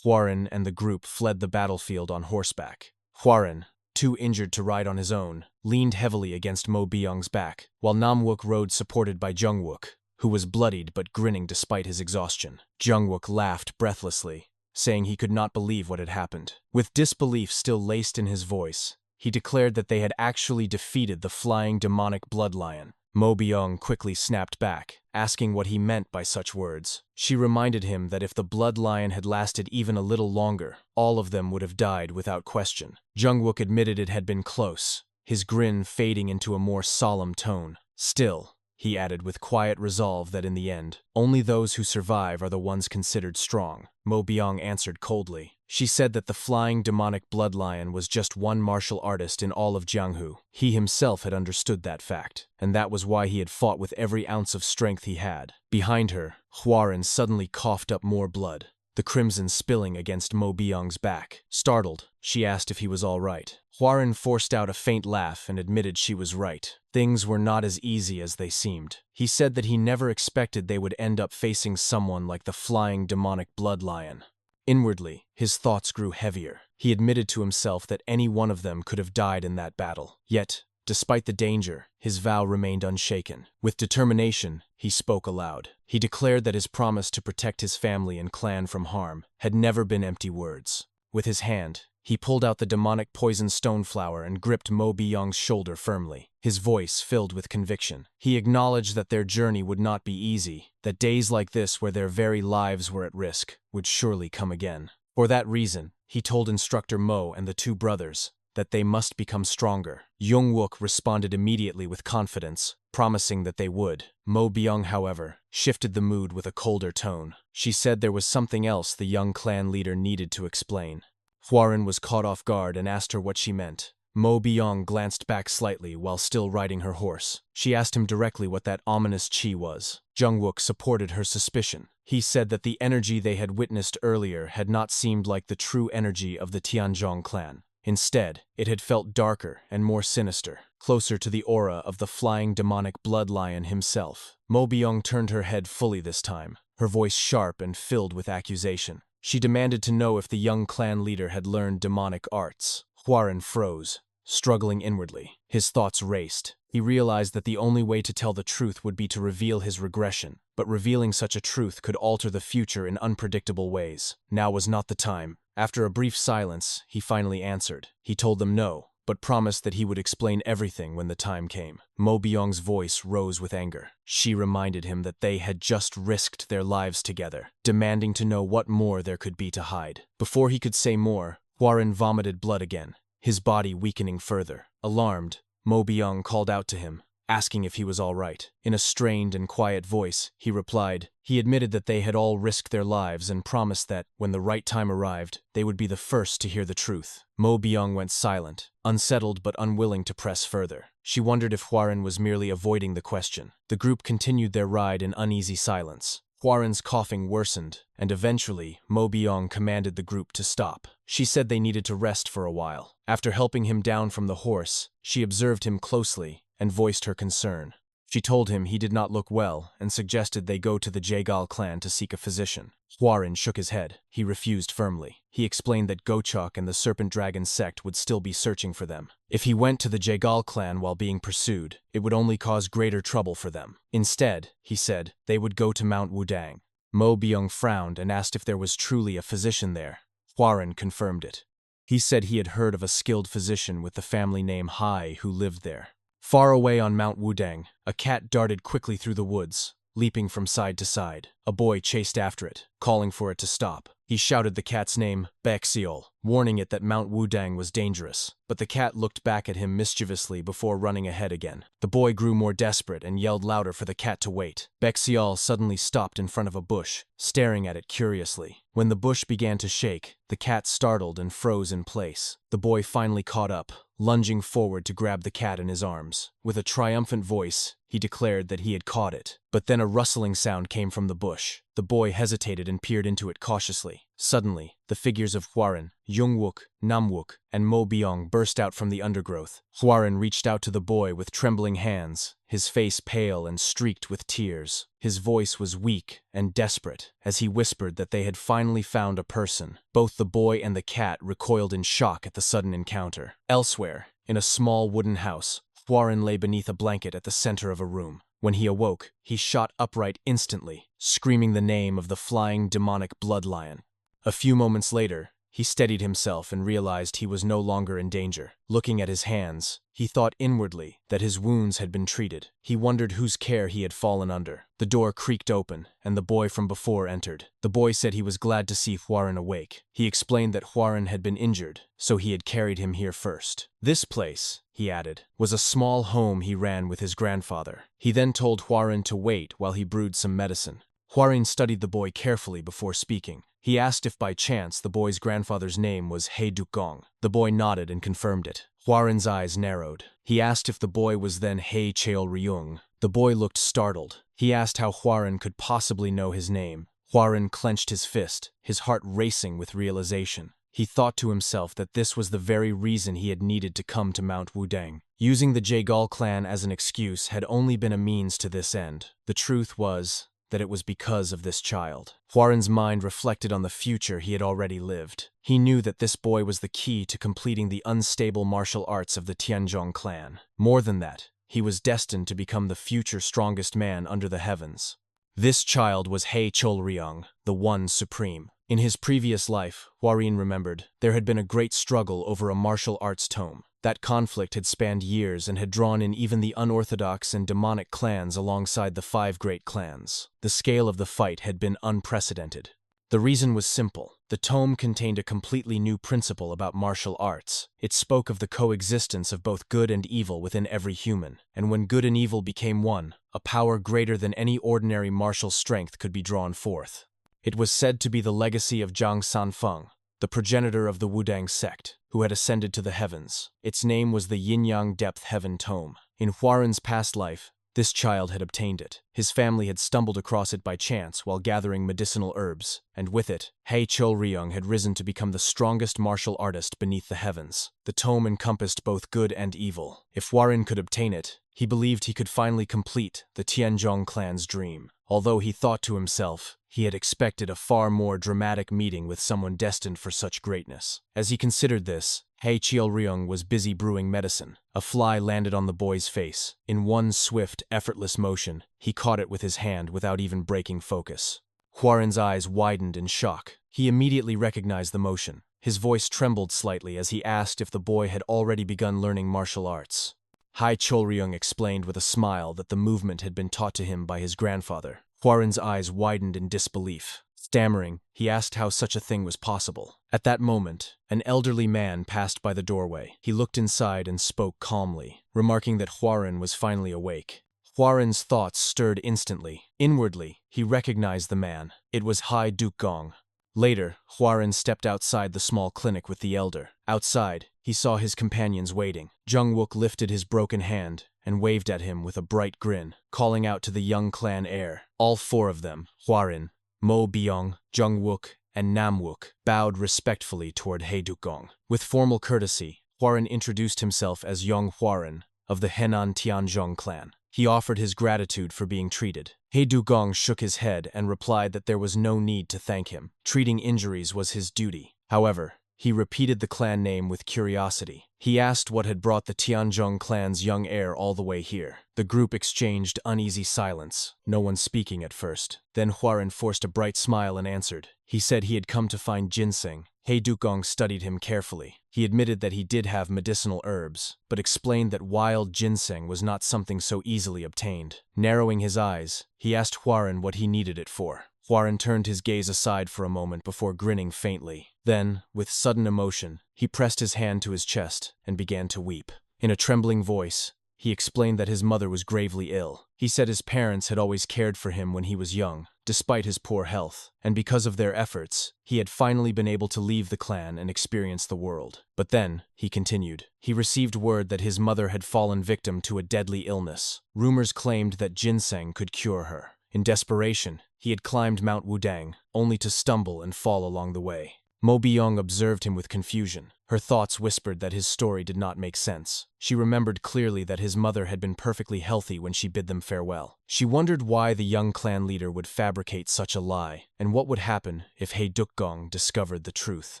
Hwarin and the group fled the battlefield on horseback. Hwarin, too injured to ride on his own, leaned heavily against Mo Byung's back, while Namwook rode supported by Jungwook, who was bloodied but grinning despite his exhaustion. Jungwook laughed breathlessly, saying he could not believe what had happened. With disbelief still laced in his voice, he declared that they had actually defeated the flying demonic blood lion. Mo Byung quickly snapped back, asking what he meant by such words. She reminded him that if the blood lion had lasted even a little longer, all of them would have died without question. Jungwook admitted it had been close, his grin fading into a more solemn tone. Still, he added with quiet resolve that in the end, only those who survive are the ones considered strong. Mo Byung answered coldly. She said that the flying demonic blood lion was just one martial artist in all of Jianghu. He himself had understood that fact, and that was why he had fought with every ounce of strength he had. Behind her, Hwarin suddenly coughed up more blood, the crimson spilling against Mo Byung's back. Startled, she asked if he was all right. Hwarin forced out a faint laugh and admitted she was right. Things were not as easy as they seemed. He said that he never expected they would end up facing someone like the flying demonic blood lion. Inwardly, his thoughts grew heavier. He admitted to himself that any one of them could have died in that battle. Yet, despite the danger, his vow remained unshaken. With determination, he spoke aloud. He declared that his promise to protect his family and clan from harm had never been empty words. With his hand, he pulled out the demonic poison stone flower and gripped Mo Byung's shoulder firmly, his voice filled with conviction. He acknowledged that their journey would not be easy, that days like this where their very lives were at risk would surely come again. For that reason, he told instructor Mo and the two brothers that they must become stronger. Jungwook responded immediately with confidence, promising that they would. Mo Byung, however, shifted the mood with a colder tone. She said there was something else the young clan leader needed to explain. Hwarin was caught off guard and asked her what she meant. Mo Byung glanced back slightly while still riding her horse. She asked him directly what that ominous chi was. Jungwook supported her suspicion. He said that the energy they had witnessed earlier had not seemed like the true energy of the Tianzhong clan. Instead, it had felt darker and more sinister, closer to the aura of the flying demonic blood lion himself. Mo Byung turned her head fully this time, her voice sharp and filled with accusation. She demanded to know if the young clan leader had learned demonic arts. Hwarin froze, struggling inwardly. His thoughts raced. He realized that the only way to tell the truth would be to reveal his regression, but revealing such a truth could alter the future in unpredictable ways. Now was not the time. After a brief silence, he finally answered. He told them no, but promised that he would explain everything when the time came. Mo Byung's voice rose with anger. She reminded him that they had just risked their lives together, demanding to know what more there could be to hide. Before he could say more, Hwarin vomited blood again, his body weakening further. Alarmed, Mo Byung called out to him, asking if he was all right. In a strained and quiet voice, he replied. He admitted that they had all risked their lives and promised that, when the right time arrived, they would be the first to hear the truth. Mo Byung went silent, unsettled but unwilling to press further. She wondered if Hwarin was merely avoiding the question. The group continued their ride in uneasy silence. Hwarin's coughing worsened, and eventually, Mo Byung commanded the group to stop. She said they needed to rest for a while. After helping him down from the horse, she observed him closely and voiced her concern. She told him he did not look well and suggested they go to the Jaegal clan to seek a physician. Hwarin shook his head. He refused firmly. He explained that Gochok and the Serpent Dragon sect would still be searching for them. If he went to the Jaegal clan while being pursued, it would only cause greater trouble for them. Instead, he said, they would go to Mount Wudang. Mo Byung frowned and asked if there was truly a physician there. Hwarin confirmed it. He said he had heard of a skilled physician with the family name Heir who lived there. Far away on Mount Wudang, a cat darted quickly through the woods, leaping from side to side. A boy chased after it, calling for it to stop. He shouted the cat's name, Baxiol, warning it that Mount Wudang was dangerous. But the cat looked back at him mischievously before running ahead again. The boy grew more desperate and yelled louder for the cat to wait. Baxiol suddenly stopped in front of a bush, staring at it curiously. When the bush began to shake, the cat startled and froze in place. The boy finally caught up, lunging forward to grab the cat in his arms. With a triumphant voice, he declared that he had caught it. But then a rustling sound came from the bush. The boy hesitated and peered into it cautiously. Suddenly, the figures of Hwarin, Yongwook, Namwook, and Mo Byong burst out from the undergrowth. Hwarin reached out to the boy with trembling hands, his face pale and streaked with tears. His voice was weak and desperate as he whispered that they had finally found a person. Both the boy and the cat recoiled in shock at the sudden encounter. Elsewhere, in a small wooden house, Hwarin lay beneath a blanket at the center of a room. When he awoke, he shot upright instantly, screaming the name of the flying demonic blood lion. A few moments later, he steadied himself and realized he was no longer in danger. Looking at his hands, he thought inwardly that his wounds had been treated. He wondered whose care he had fallen under. The door creaked open, and the boy from before entered. The boy said he was glad to see Hwarin awake. He explained that Hwarin had been injured, so he had carried him here first. This place, he added, was a small home he ran with his grandfather. He then told Hwarin to wait while he brewed some medicine. Hwarin studied the boy carefully before speaking. He asked if by chance the boy's grandfather's name was He Dukgong. The boy nodded and confirmed it. Hwarin's eyes narrowed. He asked if the boy was then He Cheolryung. The boy looked startled. He asked how Hwarin could possibly know his name. Hwarin clenched his fist, his heart racing with realization. He thought to himself that this was the very reason he had needed to come to Mount Wudang. Using the Jaegal clan as an excuse had only been a means to this end. The truth was that it was because of this child. Hwarin's mind reflected on the future he had already lived. He knew that this boy was the key to completing the unstable martial arts of the Tianzhong clan. More than that, he was destined to become the future strongest man under the heavens. This child was He Cheolryung, the One Supreme. In his previous life, Hwarin remembered, there had been a great struggle over a martial arts tome. That conflict had spanned years and had drawn in even the unorthodox and demonic clans alongside the 5 great clans. The scale of the fight had been unprecedented. The reason was simple. The tome contained a completely new principle about martial arts. It spoke of the coexistence of both good and evil within every human, and when good and evil became one, a power greater than any ordinary martial strength could be drawn forth. It was said to be the legacy of Zhang Sanfeng, the progenitor of the Wudang sect, who had ascended to the heavens. Its name was the Yin-Yang Depth Heaven Tome. In Hwarin's past life, this child had obtained it. His family had stumbled across it by chance while gathering medicinal herbs, and with it, He Cheolryung had risen to become the strongest martial artist beneath the heavens. The tome encompassed both good and evil. If Hwarin could obtain it, he believed he could finally complete the Tianzhong clan's dream. Although he thought to himself, he had expected a far more dramatic meeting with someone destined for such greatness. As he considered this, He Cheolryung was busy brewing medicine. A fly landed on the boy's face. In one swift, effortless motion, he caught it with his hand without even breaking focus. Hwarin's eyes widened in shock. He immediately recognized the motion. His voice trembled slightly as he asked if the boy had already begun learning martial arts. He Cheolryung explained with a smile that the movement had been taught to him by his grandfather. Hwarin's eyes widened in disbelief. Stammering, he asked how such a thing was possible. At that moment, an elderly man passed by the doorway. He looked inside and spoke calmly, remarking that Hwarin was finally awake. Hwarin's thoughts stirred instantly. Inwardly, he recognized the man. It was He Dukgong. Later, Hwarin stepped outside the small clinic with the elder. Outside, he saw his companions waiting. Jungwook lifted his broken hand and waved at him with a bright grin, calling out to the young clan heir. All 4 of them, Hwarin, Mo Byong, Jungwook, and Namwook, bowed respectfully toward He Dukgong. With formal courtesy, Hwarin introduced himself as Yong Hwarin of the Henan Tianzhong clan. He offered his gratitude for being treated. He Dukgong shook his head and replied that there was no need to thank him. Treating injuries was his duty. However, he repeated the clan name with curiosity. He asked what had brought the Tianzhong clan's young heir all the way here. The group exchanged uneasy silence, no one speaking at first. Then Hwarin forced a bright smile and answered. He said he had come to find ginseng. He Dukgong studied him carefully. He admitted that he did have medicinal herbs, but explained that wild ginseng was not something so easily obtained. Narrowing his eyes, he asked Hwarin what he needed it for. Hwarin turned his gaze aside for a moment before grinning faintly. Then, with sudden emotion, he pressed his hand to his chest and began to weep. In a trembling voice, he explained that his mother was gravely ill. He said his parents had always cared for him when he was young, despite his poor health, and because of their efforts, he had finally been able to leave the clan and experience the world. But then, he continued, he received word that his mother had fallen victim to a deadly illness. Rumors claimed that ginseng could cure her. In desperation, he had climbed Mount Wudang, only to stumble and fall along the way. Mo Byung observed him with confusion. Her thoughts whispered that his story did not make sense. She remembered clearly that his mother had been perfectly healthy when she bid them farewell. She wondered why the young clan leader would fabricate such a lie, and what would happen if Hei Dukgong discovered the truth.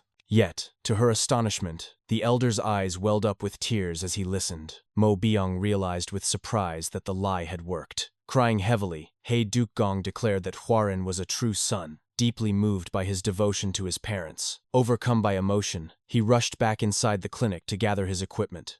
Yet, to her astonishment, the elder's eyes welled up with tears as he listened. Mo Byung realized with surprise that the lie had worked. Crying heavily, Hei Dukgong declared that Hwarin was a true son. Deeply moved by his devotion to his parents, overcome by emotion, he rushed back inside the clinic to gather his equipment.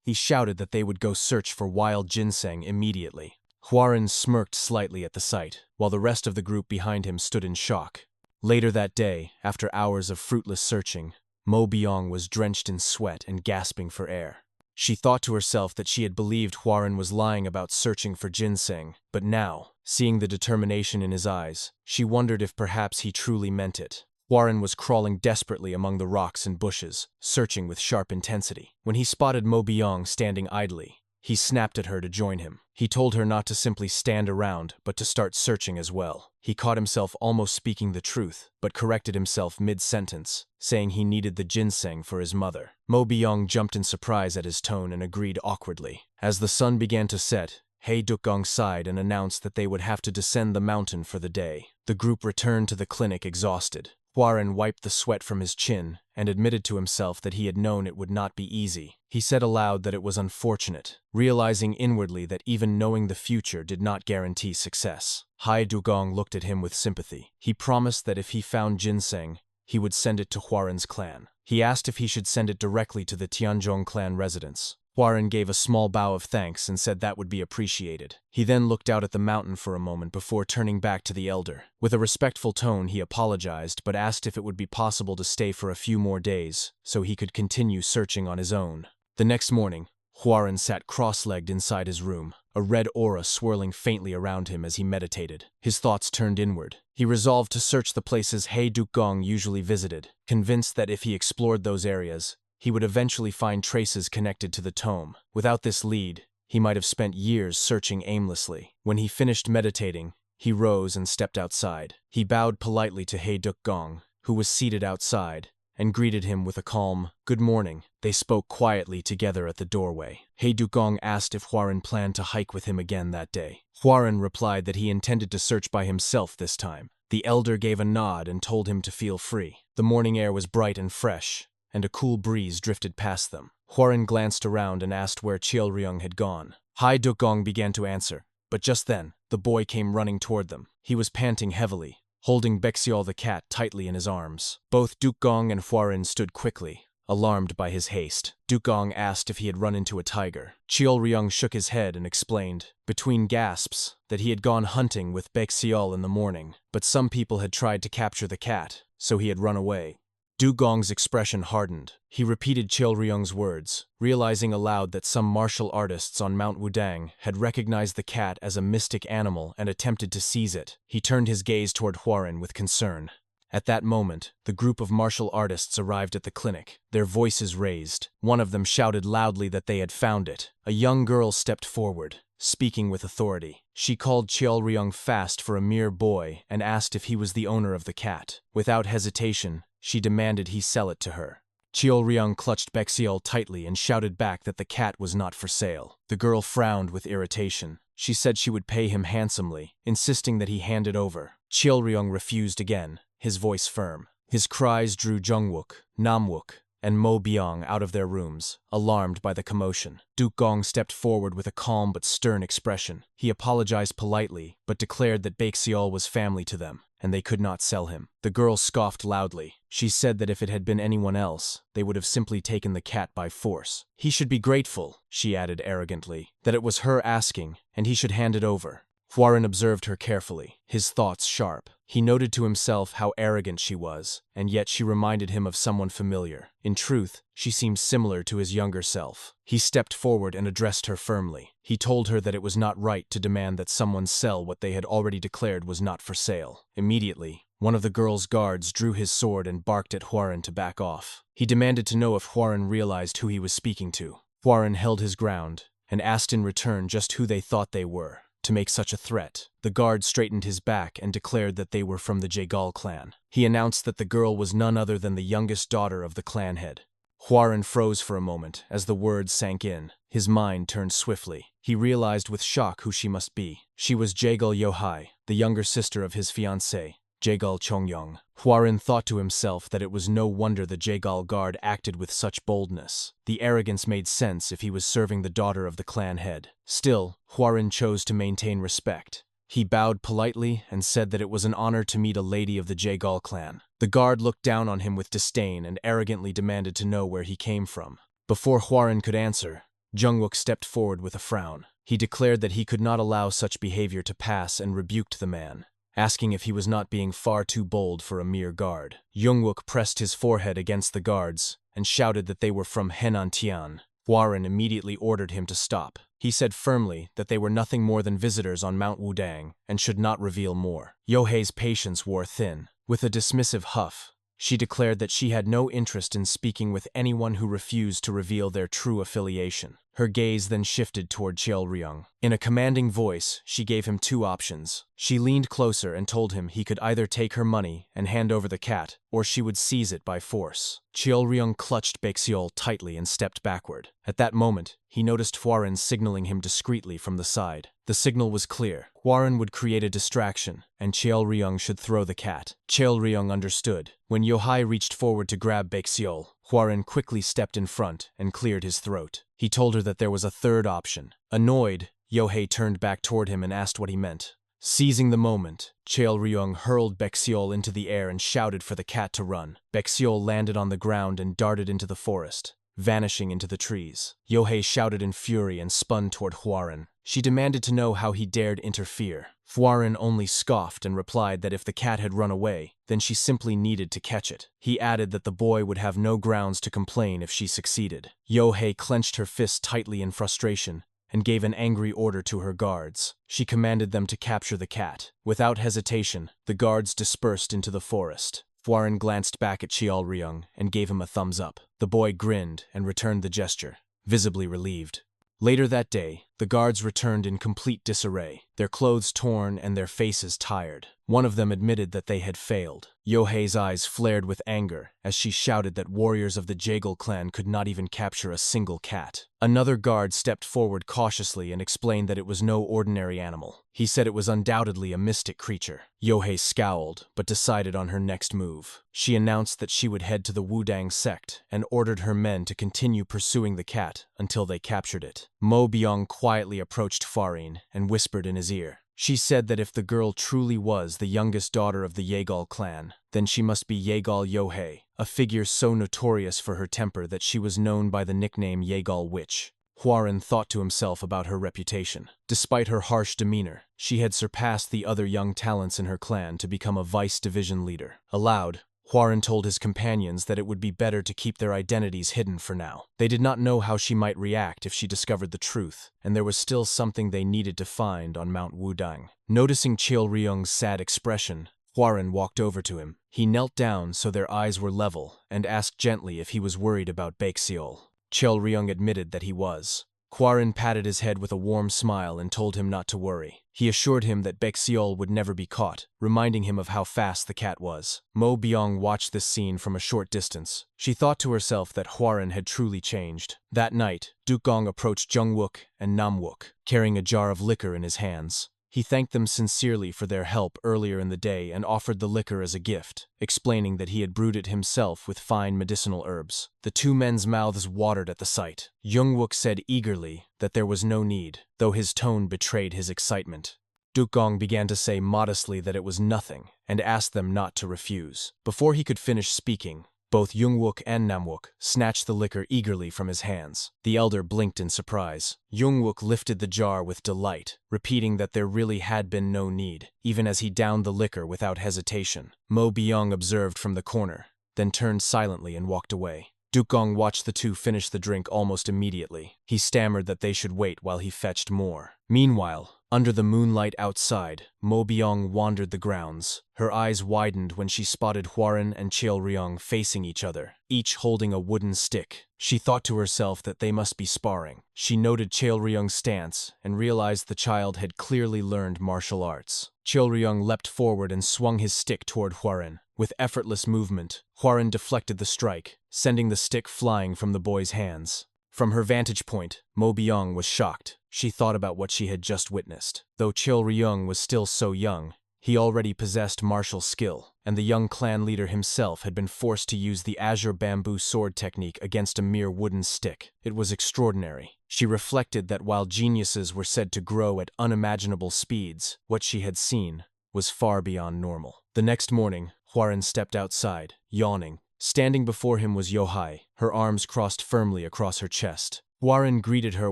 He shouted that they would go search for wild ginseng immediately. Hwarin smirked slightly at the sight, while the rest of the group behind him stood in shock. Later that day, after hours of fruitless searching, Mo Byung was drenched in sweat and gasping for air. She thought to herself that she had believed Hwarin was lying about searching for ginseng, but now, seeing the determination in his eyes, she wondered if perhaps he truly meant it. Hwarin was crawling desperately among the rocks and bushes, searching with sharp intensity. When he spotted Mo Byung standing idly, he snapped at her to join him. He told her not to simply stand around, but to start searching as well. He caught himself almost speaking the truth, but corrected himself mid-sentence, saying he needed the ginseng for his mother. Mo Byung jumped in surprise at his tone and agreed awkwardly. As the sun began to set, Hei Dukgong sighed and announced that they would have to descend the mountain for the day. The group returned to the clinic exhausted. Hwarin wiped the sweat from his chin and admitted to himself that he had known it would not be easy. He said aloud that it was unfortunate, realizing inwardly that even knowing the future did not guarantee success. Hei Dukgong looked at him with sympathy. He promised that if he found ginseng, he would send it to Hwarin's clan. He asked if he should send it directly to the Tianzhong clan residence. Hwarin gave a small bow of thanks and said that would be appreciated. He then looked out at the mountain for a moment before turning back to the elder. With a respectful tone, he apologized but asked if it would be possible to stay for a few more days so he could continue searching on his own. The next morning, Hwarin sat cross-legged inside his room, a red aura swirling faintly around him as he meditated. His thoughts turned inward. He resolved to search the places Hei Dukgong usually visited, convinced that if he explored those areas, he would eventually find traces connected to the tome. Without this lead, he might have spent years searching aimlessly. When he finished meditating, he rose and stepped outside. He bowed politely to Hei Dukgong, who was seated outside, and greeted him with a calm, "Good morning." They spoke quietly together at the doorway. Hei Dukgong asked if Hwarin planned to hike with him again that day. Hwarin replied that he intended to search by himself this time. The elder gave a nod and told him to feel free. The morning air was bright and fresh, and a cool breeze drifted past them. Hwarin glanced around and asked where Ryung had gone. Hei Dukgong began to answer, but just then, the boy came running toward them. He was panting heavily, holding Baexiol the cat tightly in his arms. Both Dukgong and Hwarin stood quickly, alarmed by his haste. Dukgong asked if he had run into a tiger. Ryung shook his head and explained, between gasps, that he had gone hunting with Baexiol in the morning, but some people had tried to capture the cat, so he had run away. Dukgong's expression hardened. He repeated Ryung's words, realizing aloud that some martial artists on Mount Wudang had recognized the cat as a mystic animal and attempted to seize it. He turned his gaze toward Hwarin with concern. At that moment, the group of martial artists arrived at the clinic, their voices raised. One of them shouted loudly that they had found it. A young girl stepped forward, speaking with authority. She called Ryung fast for a mere boy and asked if he was the owner of the cat. Without hesitation, she demanded he sell it to her. Ryung clutched Baexiol tightly and shouted back that the cat was not for sale. The girl frowned with irritation. She said she would pay him handsomely, insisting that he hand it over. Ryung refused again, his voice firm. His cries drew Jungwook, Namwook, and Mo Byung out of their rooms, alarmed by the commotion. Dukgong stepped forward with a calm but stern expression. He apologized politely, but declared that Baexiol was family to them, and they could not sell him. The girl scoffed loudly. She said that if it had been anyone else, they would have simply taken the cat by force. He should be grateful, she added arrogantly, that it was her asking, and he should hand it over. Hwarin observed her carefully, his thoughts sharp. He noted to himself how arrogant she was, and yet she reminded him of someone familiar. In truth, she seemed similar to his younger self. He stepped forward and addressed her firmly. He told her that it was not right to demand that someone sell what they had already declared was not for sale. Immediately, one of the girl's guards drew his sword and barked at Hwarin to back off. He demanded to know if Hwarin realized who he was speaking to. Hwarin held his ground and asked in return just who they thought they were to make such a threat. The guard straightened his back and declared that they were from the Jaegal clan. He announced that the girl was none other than the youngest daughter of the clan head. Hwarin froze for a moment as the words sank in. His mind turned swiftly. He realized with shock who she must be. She was Jaegal Yohai, the younger sister of his fiancée, Jaegal Chongyong. Hwarin thought to himself that it was no wonder the Jaegal guard acted with such boldness. The arrogance made sense if he was serving the daughter of the clan head. Still, Hwarin chose to maintain respect. He bowed politely and said that it was an honor to meet a lady of the Jaegal clan. The guard looked down on him with disdain and arrogantly demanded to know where he came from. Before Hwarin could answer, Jungwook stepped forward with a frown. He declared that he could not allow such behavior to pass and rebuked the man, asking if he was not being far too bold for a mere guard. Jungwook pressed his forehead against the guards and shouted that they were from Henan Tian. Hwarin immediately ordered him to stop. He said firmly that they were nothing more than visitors on Mount Wudang and should not reveal more. Yohei's patience wore thin. With a dismissive huff, she declared that she had no interest in speaking with anyone who refused to reveal their true affiliation. Her gaze then shifted toward Cheolryung. In a commanding voice, she gave him two options. She leaned closer and told him he could either take her money and hand over the cat, or she would seize it by force. Cheolryung clutched Baekseol tightly and stepped backward. At that moment, he noticed Hwarin signaling him discreetly from the side. The signal was clear. Hwarin would create a distraction, and Cheolryung should throw the cat. Cheolryung understood. When Yohai reached forward to grab Baekseol, Hwarin quickly stepped in front and cleared his throat. He told her that there was a third option. Annoyed, Yohei turned back toward him and asked what he meant. Seizing the moment, Cheolryung hurled Baekseol into the air and shouted for the cat to run. Baekseol landed on the ground and darted into the forest, vanishing into the trees. Yohei shouted in fury and spun toward Hwarin. She demanded to know how he dared interfere. Hwarin only scoffed and replied that if the cat had run away, then she simply needed to catch it. He added that the boy would have no grounds to complain if she succeeded. Yohei clenched her fist tightly in frustration and gave an angry order to her guards. She commanded them to capture the cat. Without hesitation, the guards dispersed into the forest. Hwarin glanced back at Cheolryung and gave him a thumbs up. The boy grinned and returned the gesture, visibly relieved. Later that day, the guards returned in complete disarray, their clothes torn and their faces tired. One of them admitted that they had failed. Yohei's eyes flared with anger as she shouted that warriors of the Jaegal clan could not even capture a single cat. Another guard stepped forward cautiously and explained that it was no ordinary animal. He said it was undoubtedly a mystic creature. Yohei scowled, but decided on her next move. She announced that she would head to the Wudang sect and ordered her men to continue pursuing the cat until they captured it. Mo Byung quietly approached Hwarin and whispered in his ear. She said that if the girl truly was the youngest daughter of the Jaegal clan, then she must be Jaegal Yohei, a figure so notorious for her temper that she was known by the nickname Jaegal Witch. Hwarin thought to himself about her reputation. Despite her harsh demeanor, she had surpassed the other young talents in her clan to become a vice division leader. Aloud, Hwarin told his companions that it would be better to keep their identities hidden for now. They did not know how she might react if she discovered the truth, and there was still something they needed to find on Mount Wudang. Noticing Cheolryung's sad expression, Hwarin walked over to him. He knelt down so their eyes were level and asked gently if he was worried about Baekseol. Cheolryung admitted that he was. Hwarin patted his head with a warm smile and told him not to worry. He assured him that Baekseol would never be caught, reminding him of how fast the cat was. Mo Byung watched this scene from a short distance. She thought to herself that Hwarin had truly changed. That night, Dukgong approached Jungwook and Namwook, carrying a jar of liquor in his hands. He thanked them sincerely for their help earlier in the day and offered the liquor as a gift, explaining that he had brewed it himself with fine medicinal herbs. The two men's mouths watered at the sight. Jungwook said eagerly that there was no need, though his tone betrayed his excitement. Dukgong began to say modestly that it was nothing, and asked them not to refuse. Before he could finish speaking, Both Yongwook and Namwook snatched the liquor eagerly from his hands. The elder blinked in surprise. Yongwook lifted the jar with delight, repeating that there really had been no need, even as he downed the liquor without hesitation. Mo Byung observed from the corner, then turned silently and walked away. Dukong watched the two finish the drink almost immediately. He stammered that they should wait while he fetched more. Meanwhile, under the moonlight outside, Mo Byung wandered the grounds. Her eyes widened when she spotted Hwarin and Cheolryong facing each other, each holding a wooden stick. She thought to herself that they must be sparring. She noted Cheolryong's stance and realized the child had clearly learned martial arts. Cheolryong leapt forward and swung his stick toward Hwarin. With effortless movement, Hwarin deflected the strike, sending the stick flying from the boy's hands. From her vantage point, Mo Byung was shocked. She thought about what she had just witnessed. Though Cheolryong was still so young, he already possessed martial skill, and the young clan leader himself had been forced to use the azure bamboo sword technique against a mere wooden stick. It was extraordinary. She reflected that while geniuses were said to grow at unimaginable speeds, what she had seen was far beyond normal. The next morning, Hwarin stepped outside, yawning. Standing before him was Yohai, her arms crossed firmly across her chest. Hwarin greeted her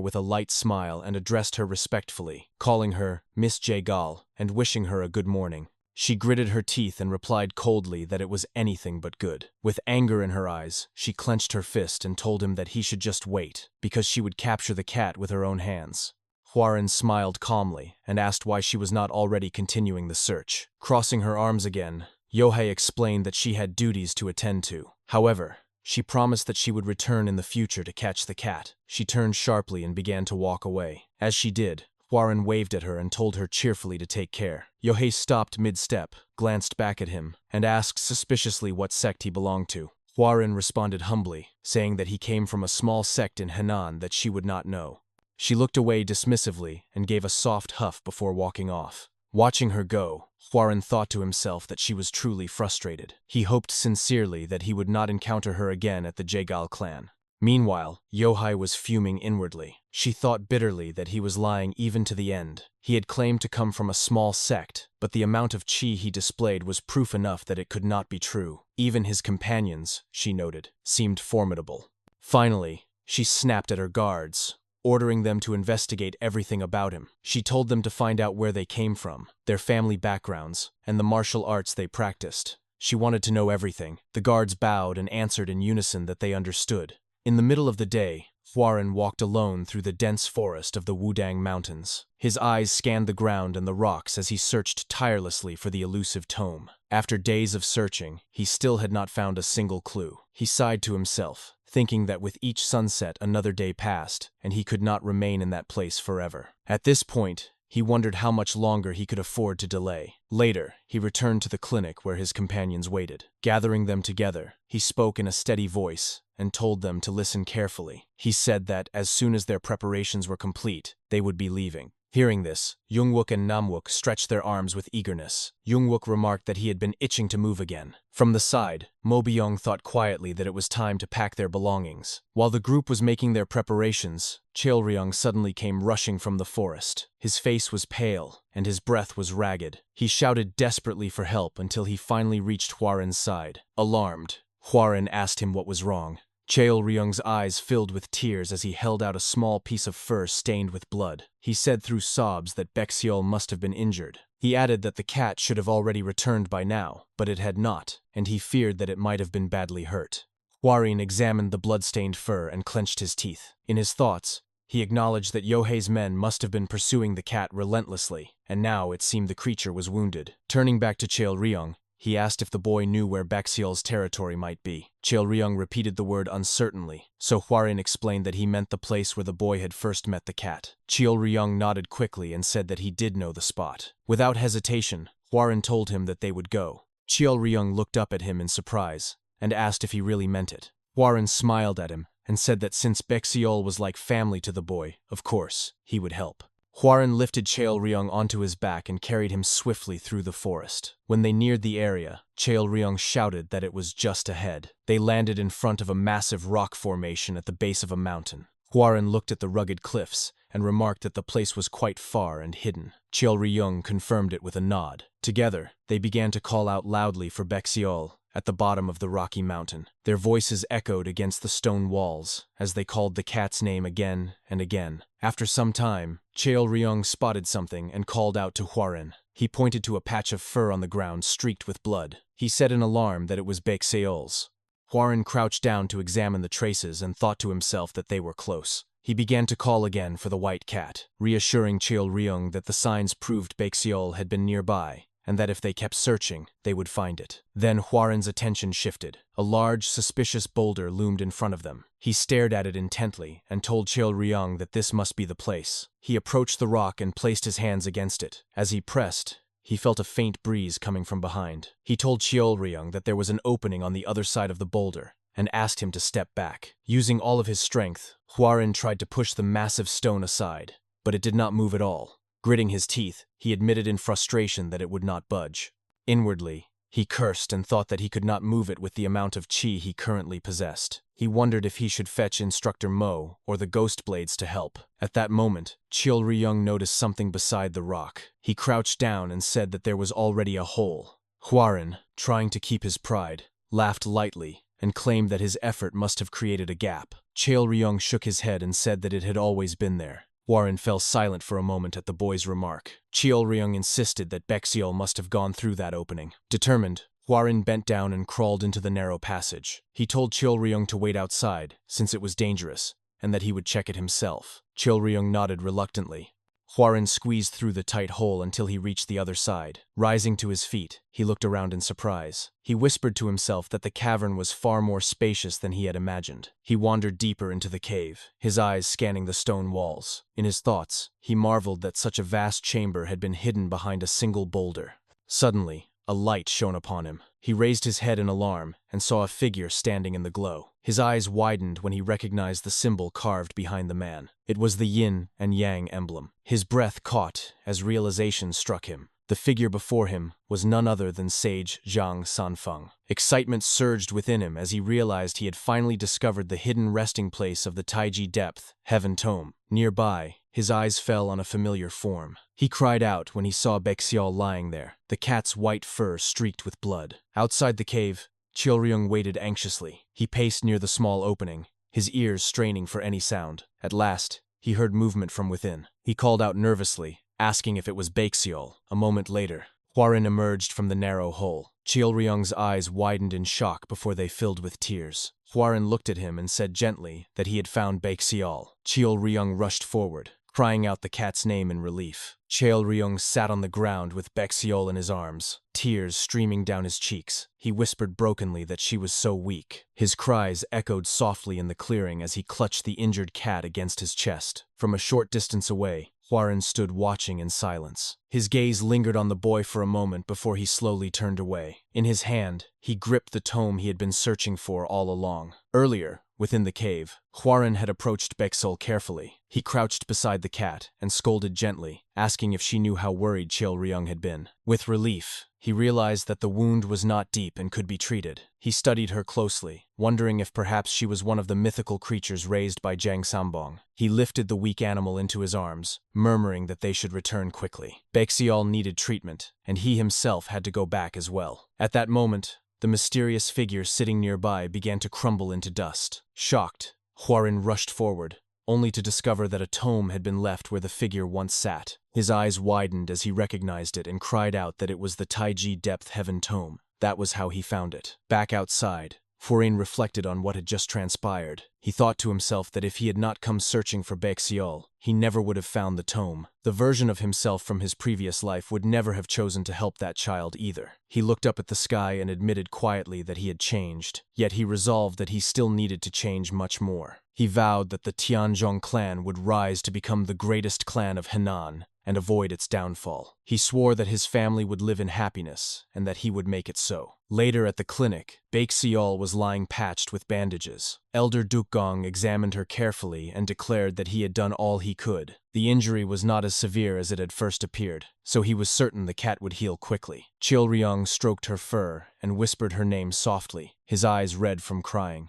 with a light smile and addressed her respectfully, calling her Miss Jaegal and wishing her a good morning. She gritted her teeth and replied coldly that it was anything but good. With anger in her eyes, she clenched her fist and told him that he should just wait, because she would capture the cat with her own hands. Hwarin smiled calmly and asked why she was not already continuing the search. Crossing her arms again, Yohei explained that she had duties to attend to. However, she promised that she would return in the future to catch the cat. She turned sharply and began to walk away. As she did, Hwarin waved at her and told her cheerfully to take care. Yohei stopped mid-step, glanced back at him, and asked suspiciously what sect he belonged to. Hwarin responded humbly, saying that he came from a small sect in Henan that she would not know. She looked away dismissively and gave a soft huff before walking off. Watching her go, Hwarin thought to himself that she was truly frustrated. He hoped sincerely that he would not encounter her again at the Jaegal clan. Meanwhile, Yohai was fuming inwardly. She thought bitterly that he was lying even to the end. He had claimed to come from a small sect, but the amount of chi he displayed was proof enough that it could not be true. Even his companions, she noted, seemed formidable. Finally, she snapped at her guards, ordering them to investigate everything about him. She told them to find out where they came from, their family backgrounds, and the martial arts they practiced. She wanted to know everything. The guards bowed and answered in unison that they understood. In the middle of the day, Hwarin walked alone through the dense forest of the Wudang Mountains. His eyes scanned the ground and the rocks as he searched tirelessly for the elusive tome. After days of searching, he still had not found a single clue. He sighed to himself, thinking that with each sunset another day passed, and he could not remain in that place forever. At this point, he wondered how much longer he could afford to delay. Later, he returned to the clinic where his companions waited. Gathering them together, he spoke in a steady voice and told them to listen carefully. He said that as soon as their preparations were complete, they would be leaving. Hearing this, Yongwook and Namwook stretched their arms with eagerness. Yongwook remarked that he had been itching to move again. From the side, Mo Byung thought quietly that it was time to pack their belongings. While the group was making their preparations, Cheolryong suddenly came rushing from the forest. His face was pale, and his breath was ragged. He shouted desperately for help until he finally reached Hwarin's side. Alarmed, Hwarin asked him what was wrong. Cheolryong's eyes filled with tears as he held out a small piece of fur stained with blood. He said through sobs that Baekseol must have been injured. He added that the cat should have already returned by now, but it had not, and he feared that it might have been badly hurt. Hwarin examined the blood-stained fur and clenched his teeth. In his thoughts, he acknowledged that Yohei's men must have been pursuing the cat relentlessly, and now it seemed the creature was wounded. Turning back to Cheolryong, he asked if the boy knew where Baekseol's territory might be. Cheolryong repeated the word uncertainly, so Hwarin explained that he meant the place where the boy had first met the cat. Cheolryong nodded quickly and said that he did know the spot. Without hesitation, Hwarin told him that they would go. Cheolryong looked up at him in surprise and asked if he really meant it. Hwarin smiled at him and said that since Baekseol was like family to the boy, of course, he would help. Hwarin lifted Cheolryong onto his back and carried him swiftly through the forest. When they neared the area, Cheolryong shouted that it was just ahead. They landed in front of a massive rock formation at the base of a mountain. Hwarin looked at the rugged cliffs and remarked that the place was quite far and hidden. Cheolryong confirmed it with a nod. Together, they began to call out loudly for Baekseol at the bottom of the rocky mountain. Their voices echoed against the stone walls as they called the cat's name again and again. After some time, Cheol-ryong spotted something and called out to Hwarin. He pointed to a patch of fur on the ground streaked with blood. He said in alarm that it was Baekseol's. Hwarin crouched down to examine the traces and thought to himself that they were close. He began to call again for the white cat, reassuring Cheol-ryong that the signs proved Baekseol had been nearby, and that if they kept searching, they would find it. Then Hwarin's attention shifted. A large, suspicious boulder loomed in front of them. He stared at it intently and told Cheol-ryong that this must be the place. He approached the rock and placed his hands against it. As he pressed, he felt a faint breeze coming from behind. He told Cheol-ryong that there was an opening on the other side of the boulder, and asked him to step back. Using all of his strength, Hwarin tried to push the massive stone aside, but it did not move at all. Gritting his teeth, he admitted in frustration that it would not budge. Inwardly, he cursed and thought that he could not move it with the amount of chi he currently possessed. He wondered if he should fetch Instructor Mo or the Ghost Blades to help. At that moment, Cheol-ryong noticed something beside the rock. He crouched down and said that there was already a hole. Hwarin, trying to keep his pride, laughed lightly and claimed that his effort must have created a gap. Cheol-ryong shook his head and said that it had always been there. Hwarin fell silent for a moment at the boy's remark. Cheol-ryong insisted that Baekseol must have gone through that opening. Determined, Hwarin bent down and crawled into the narrow passage. He told Cheol-ryong to wait outside, since it was dangerous, and that he would check it himself. Cheol-ryong nodded reluctantly. Hwarin squeezed through the tight hole until he reached the other side. Rising to his feet, he looked around in surprise. He whispered to himself that the cavern was far more spacious than he had imagined. He wandered deeper into the cave, his eyes scanning the stone walls. In his thoughts, he marveled that such a vast chamber had been hidden behind a single boulder. Suddenly, a light shone upon him. He raised his head in alarm and saw a figure standing in the glow. His eyes widened when he recognized the symbol carved behind the man. It was the yin and yang emblem. His breath caught as realization struck him. The figure before him was none other than Sage Zhang Sanfeng. Excitement surged within him as he realized he had finally discovered the hidden resting place of the Taiji depth, Heaven Tome. Nearby, his eyes fell on a familiar form. He cried out when he saw Baekseol lying there, the cat's white fur streaked with blood. Outside the cave, Cheol-ryong waited anxiously. He paced near the small opening, his ears straining for any sound. At last, he heard movement from within. He called out nervously, asking if it was Baekseol. A moment later, Hwarin emerged from the narrow hole. Cheol-ryong's eyes widened in shock before they filled with tears. Hwarin looked at him and said gently that he had found Baekseol. Cheol-ryong rushed forward, crying out the cat's name in relief. Cheol-ryong sat on the ground with Baekseol in his arms, tears streaming down his cheeks. He whispered brokenly that she was so weak. His cries echoed softly in the clearing as he clutched the injured cat against his chest. From a short distance away, Hwarin stood watching in silence. His gaze lingered on the boy for a moment before he slowly turned away. In his hand, he gripped the tome he had been searching for all along. Earlier, within the cave, Hwarin had approached Baekseol carefully. He crouched beside the cat and scolded gently, asking if she knew how worried Cheol-ryong had been. With relief, he realized that the wound was not deep and could be treated. He studied her closely, wondering if perhaps she was one of the mythical creatures raised by Jang Sambong. He lifted the weak animal into his arms, murmuring that they should return quickly. Baekseol needed treatment, and he himself had to go back as well. At that moment, the mysterious figure sitting nearby began to crumble into dust. Shocked, Hwarin rushed forward, only to discover that a tome had been left where the figure once sat. His eyes widened as he recognized it and cried out that it was the Taiji Depth Heaven Tome. That was how he found it. Back outside, Hwarin reflected on what had just transpired. He thought to himself that if he had not come searching for Baekseol, he never would have found the tome. The version of himself from his previous life would never have chosen to help that child either. He looked up at the sky and admitted quietly that he had changed, yet he resolved that he still needed to change much more. He vowed that the Tianzhong clan would rise to become the greatest clan of Henan and avoid its downfall. He swore that his family would live in happiness and that he would make it so. Later at the clinic, Baekseol was lying patched with bandages. Elder Dukgong examined her carefully and declared that he had done all he could. The injury was not as severe as it had first appeared, so he was certain the cat would heal quickly. Cheol-ryong stroked her fur and whispered her name softly, his eyes red from crying.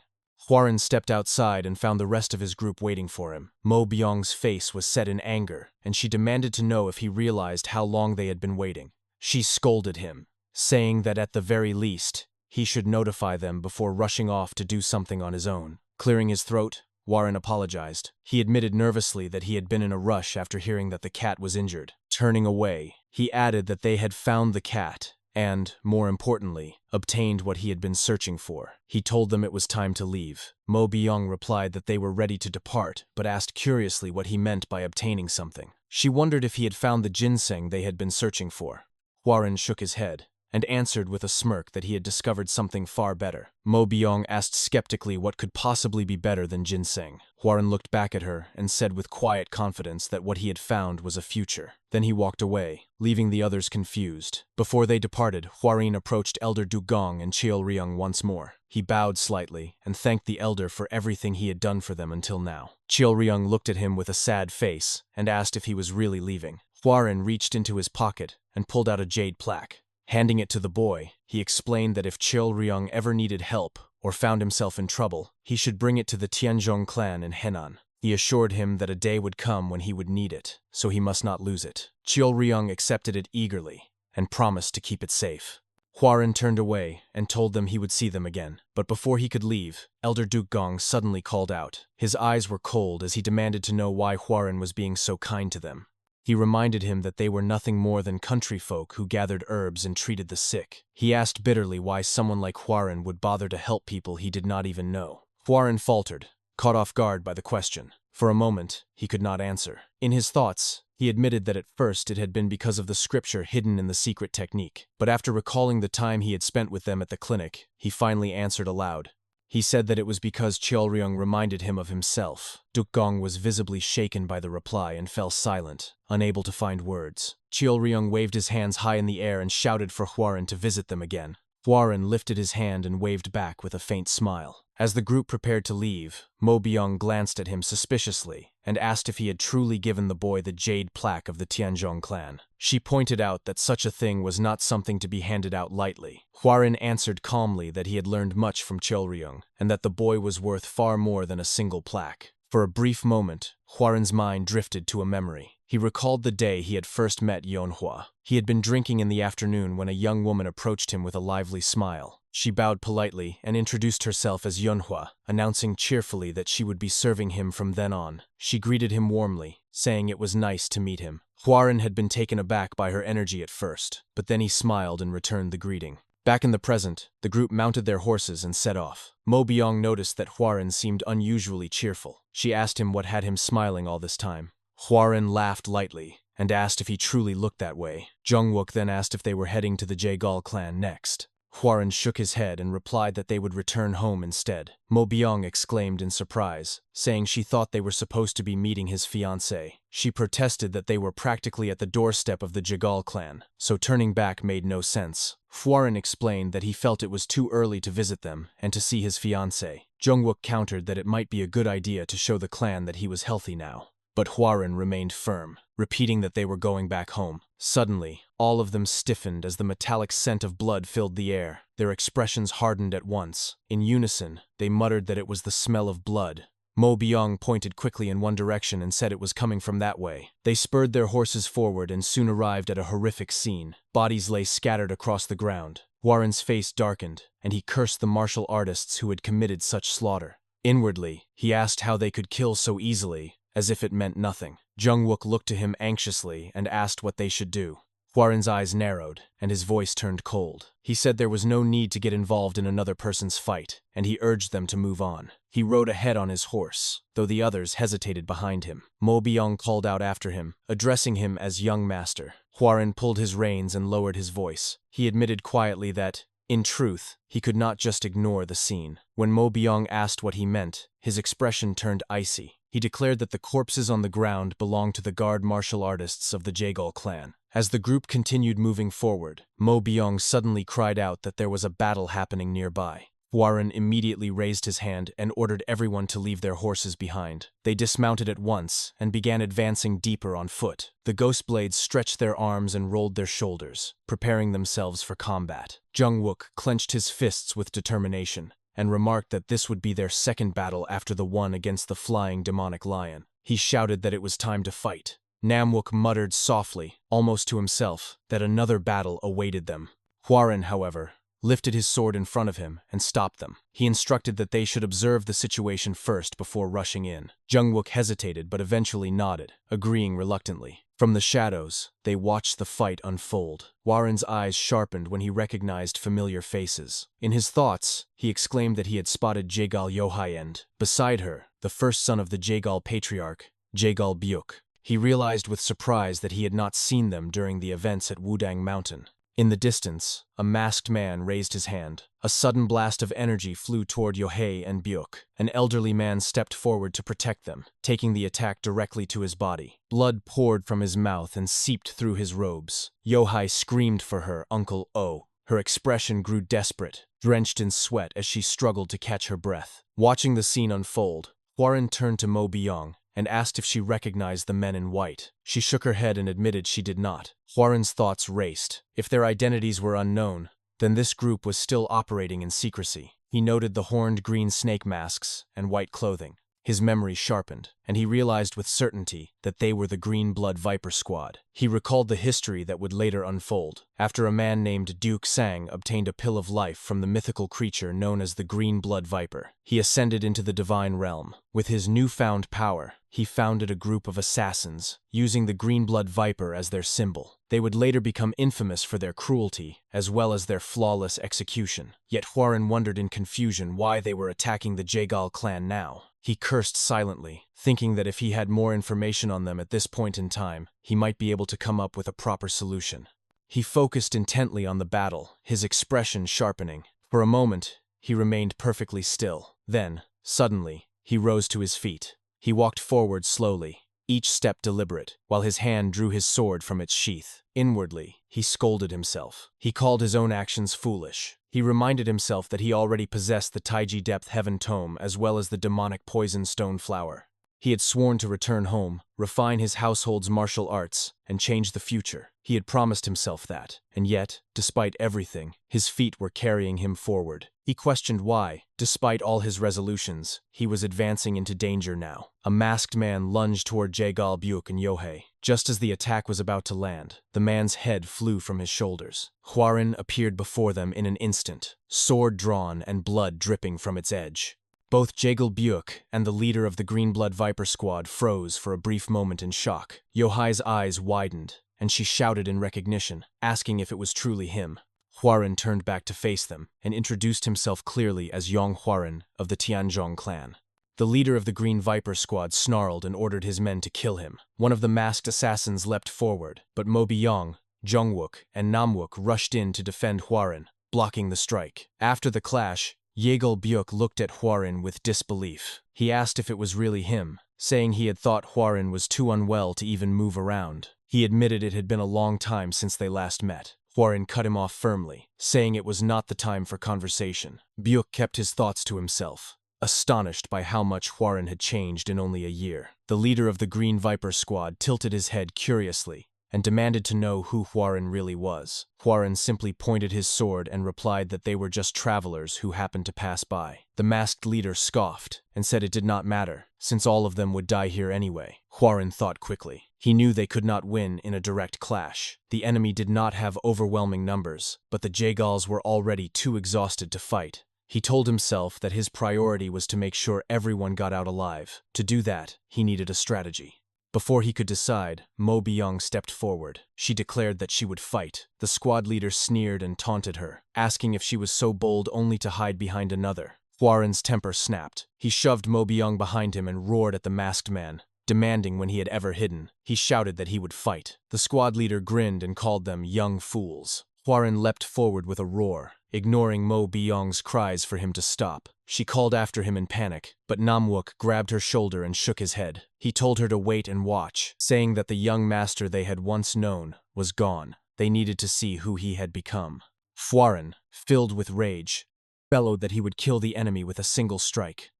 Hwarin stepped outside and found the rest of his group waiting for him. Mo Byong's face was set in anger, and she demanded to know if he realized how long they had been waiting. She scolded him, saying that at the very least, he should notify them before rushing off to do something on his own. Clearing his throat, Warren apologized. He admitted nervously that he had been in a rush after hearing that the cat was injured. Turning away, he added that they had found the cat and, more importantly, obtained what he had been searching for. He told them it was time to leave. Mo Byung replied that they were ready to depart, but asked curiously what he meant by obtaining something. She wondered if he had found the ginseng they had been searching for. Warren shook his head and answered with a smirk that he had discovered something far better. Mo Byung asked skeptically what could possibly be better than ginseng. Warren looked back at her and said with quiet confidence that what he had found was a future. Then he walked away, leaving the others confused. Before they departed, Warren approached Elder Dugong and Cheolryung once more. He bowed slightly and thanked the elder for everything he had done for them until now. Cheolryung looked at him with a sad face and asked if he was really leaving. Warren reached into his pocket and pulled out a jade plaque. Handing it to the boy, he explained that if Cheolryung ever needed help or found himself in trouble, he should bring it to the Tianzhong clan in Henan. He assured him that a day would come when he would need it, so he must not lose it. Cheolryung accepted it eagerly and promised to keep it safe. Warren turned away and told them he would see them again. But before he could leave, Elder Dugong suddenly called out. His eyes were cold as he demanded to know why Warren was being so kind to them. He reminded him that they were nothing more than country folk who gathered herbs and treated the sick. He asked bitterly why someone like Warren would bother to help people he did not even know. Warren faltered, caught off guard by the question. For a moment, he could not answer. In his thoughts, he admitted that at first it had been because of the scripture hidden in the secret technique. But after recalling the time he had spent with them at the clinic, he finally answered aloud. He said that it was because Cheolryung reminded him of himself. Dukgong was visibly shaken by the reply and fell silent, unable to find words. Cheolryung waved his hands high in the air and shouted for Warren to visit them again. Warren lifted his hand and waved back with a faint smile. As the group prepared to leave, Mo Byung glanced at him suspiciously and asked if he had truly given the boy the jade plaque of the Tianzhong clan. She pointed out that such a thing was not something to be handed out lightly. Warren answered calmly that he had learned much from Cheolryung and that the boy was worth far more than a single plaque. For a brief moment, Warren's mind drifted to a memory. He recalled the day he had first met Yonghua. He had been drinking in the afternoon when a young woman approached him with a lively smile. She bowed politely and introduced herself as Yonghua, announcing cheerfully that she would be serving him from then on. She greeted him warmly, saying it was nice to meet him. Warren had been taken aback by her energy at first, but then he smiled and returned the greeting. Back in the present, the group mounted their horses and set off. Mo Byung noticed that Warren seemed unusually cheerful. She asked him what had him smiling all this time. Warren laughed lightly and asked if he truly looked that way. Jungwook then asked if they were heading to the Jaegal clan next. Warren shook his head and replied that they would return home instead. Mo Byung exclaimed in surprise, saying she thought they were supposed to be meeting his fiancé. She protested that they were practically at the doorstep of the Jaegal clan, so turning back made no sense. Warren explained that he felt it was too early to visit them and to see his fiancé. Jungwook countered that it might be a good idea to show the clan that he was healthy now. But Warren remained firm, repeating that they were going back home. Suddenly, all of them stiffened as the metallic scent of blood filled the air. Their expressions hardened at once. In unison, they muttered that it was the smell of blood. Mo Byung pointed quickly in one direction and said it was coming from that way. They spurred their horses forward and soon arrived at a horrific scene. Bodies lay scattered across the ground. Warren's face darkened, and he cursed the martial artists who had committed such slaughter. Inwardly, he asked how they could kill so easily, as if it meant nothing. Jungwook looked to him anxiously and asked what they should do. Warren's eyes narrowed, and his voice turned cold. He said there was no need to get involved in another person's fight, and he urged them to move on. He rode ahead on his horse, though the others hesitated behind him. Mo Byung called out after him, addressing him as young master. Warren pulled his reins and lowered his voice. He admitted quietly that, in truth, he could not just ignore the scene. When Mo Byung asked what he meant, his expression turned icy. He declared that the corpses on the ground belonged to the guard martial artists of the Jaegal clan. As the group continued moving forward, Mo Byung suddenly cried out that there was a battle happening nearby. Warren immediately raised his hand and ordered everyone to leave their horses behind. They dismounted at once and began advancing deeper on foot. The Ghostblades stretched their arms and rolled their shoulders, preparing themselves for combat. Jungwook clenched his fists with determination and remarked that this would be their second battle after the one against the flying demonic lion. He shouted that it was time to fight. Namwook muttered softly, almost to himself, that another battle awaited them. Warren, however, lifted his sword in front of him, and stopped them. He instructed that they should observe the situation first before rushing in. Jungwook hesitated but eventually nodded, agreeing reluctantly. From the shadows, they watched the fight unfold. Hwarin's eyes sharpened when he recognized familiar faces. In his thoughts, he exclaimed that he had spotted Jaegal Yohai and, beside her, the first son of the Jaegal patriarch, Jaegal Byuk. He realized with surprise that he had not seen them during the events at Wudang Mountain. In the distance, a masked man raised his hand. A sudden blast of energy flew toward Yohei and Byuk. An elderly man stepped forward to protect them, taking the attack directly to his body. Blood poured from his mouth and seeped through his robes. Yohai screamed for her Uncle O. Her expression grew desperate, drenched in sweat as she struggled to catch her breath. Watching the scene unfold, Hwarin turned to Mo Byung and asked if she recognized the men in white. She shook her head and admitted she did not. Hwarin's thoughts raced. If their identities were unknown, then this group was still operating in secrecy. He noted the horned green snake masks and white clothing. His memory sharpened, and he realized with certainty that they were the Green Blood Viper Squad. He recalled the history that would later unfold, after a man named Duke Sang obtained a pill of life from the mythical creature known as the Green Blood Viper. He ascended into the divine realm. With his newfound power, he founded a group of assassins, using the Green Blood Viper as their symbol. They would later become infamous for their cruelty, as well as their flawless execution. Yet Hwarin wondered in confusion why they were attacking the Jaegal clan now. He cursed silently, thinking that if he had more information on them at this point in time, he might be able to come up with a proper solution. He focused intently on the battle, his expression sharpening. For a moment, he remained perfectly still. Then, suddenly, he rose to his feet. He walked forward slowly, each step deliberate, while his hand drew his sword from its sheath. Inwardly, he scolded himself. He called his own actions foolish. He reminded himself that he already possessed the Taiji Depth Heaven Tome as well as the demonic Poison Stone Flower. He had sworn to return home, refine his household's martial arts, and change the future. He had promised himself that, and yet, despite everything, his feet were carrying him forward. He questioned why, despite all his resolutions, he was advancing into danger now. A masked man lunged toward Jaegal Byuk and Yohei. Just as the attack was about to land, the man's head flew from his shoulders. Hwarin appeared before them in an instant, sword drawn and blood dripping from its edge. Both Jaegal Byuk and the leader of the Green Blood Viper Squad froze for a brief moment in shock. Yohai's eyes widened, and she shouted in recognition, asking if it was truly him. Hwarin turned back to face them and introduced himself clearly as Yong Hwarin of the Tianzhong clan. The leader of the Green Viper Squad snarled and ordered his men to kill him. One of the masked assassins leapt forward, but Mo Byung, Jungwook, and Namwook rushed in to defend Hwarin, blocking the strike. After the clash, Jaegal Byuk looked at Hwarin with disbelief. He asked if it was really him, saying he had thought Hwarin was too unwell to even move around. He admitted it had been a long time since they last met. Hwarin cut him off firmly, saying it was not the time for conversation. Byuk kept his thoughts to himself, astonished by how much Hwarin had changed in only a year. The leader of the Green Viper Squad tilted his head curiously and demanded to know who Hwarin really was. Hwarin simply pointed his sword and replied that they were just travelers who happened to pass by. The masked leader scoffed and said it did not matter, since all of them would die here anyway. Hwarin thought quickly. He knew they could not win in a direct clash. The enemy did not have overwhelming numbers, but the Jaegals were already too exhausted to fight. He told himself that his priority was to make sure everyone got out alive. To do that, he needed a strategy. Before he could decide, Mo Byung stepped forward. She declared that she would fight. The squad leader sneered and taunted her, asking if she was so bold only to hide behind another. Hwarin's temper snapped. He shoved Mo Byung behind him and roared at the masked man, demanding when he had ever hidden. He shouted that he would fight. The squad leader grinned and called them young fools. Hwarin leapt forward with a roar, ignoring Mo Byung's cries for him to stop. She called after him in panic, but Namwook grabbed her shoulder and shook his head. He told her to wait and watch, saying that the young master they had once known was gone. They needed to see who he had become. Hwarin, filled with rage, bellowed that he would kill the enemy with a single strike.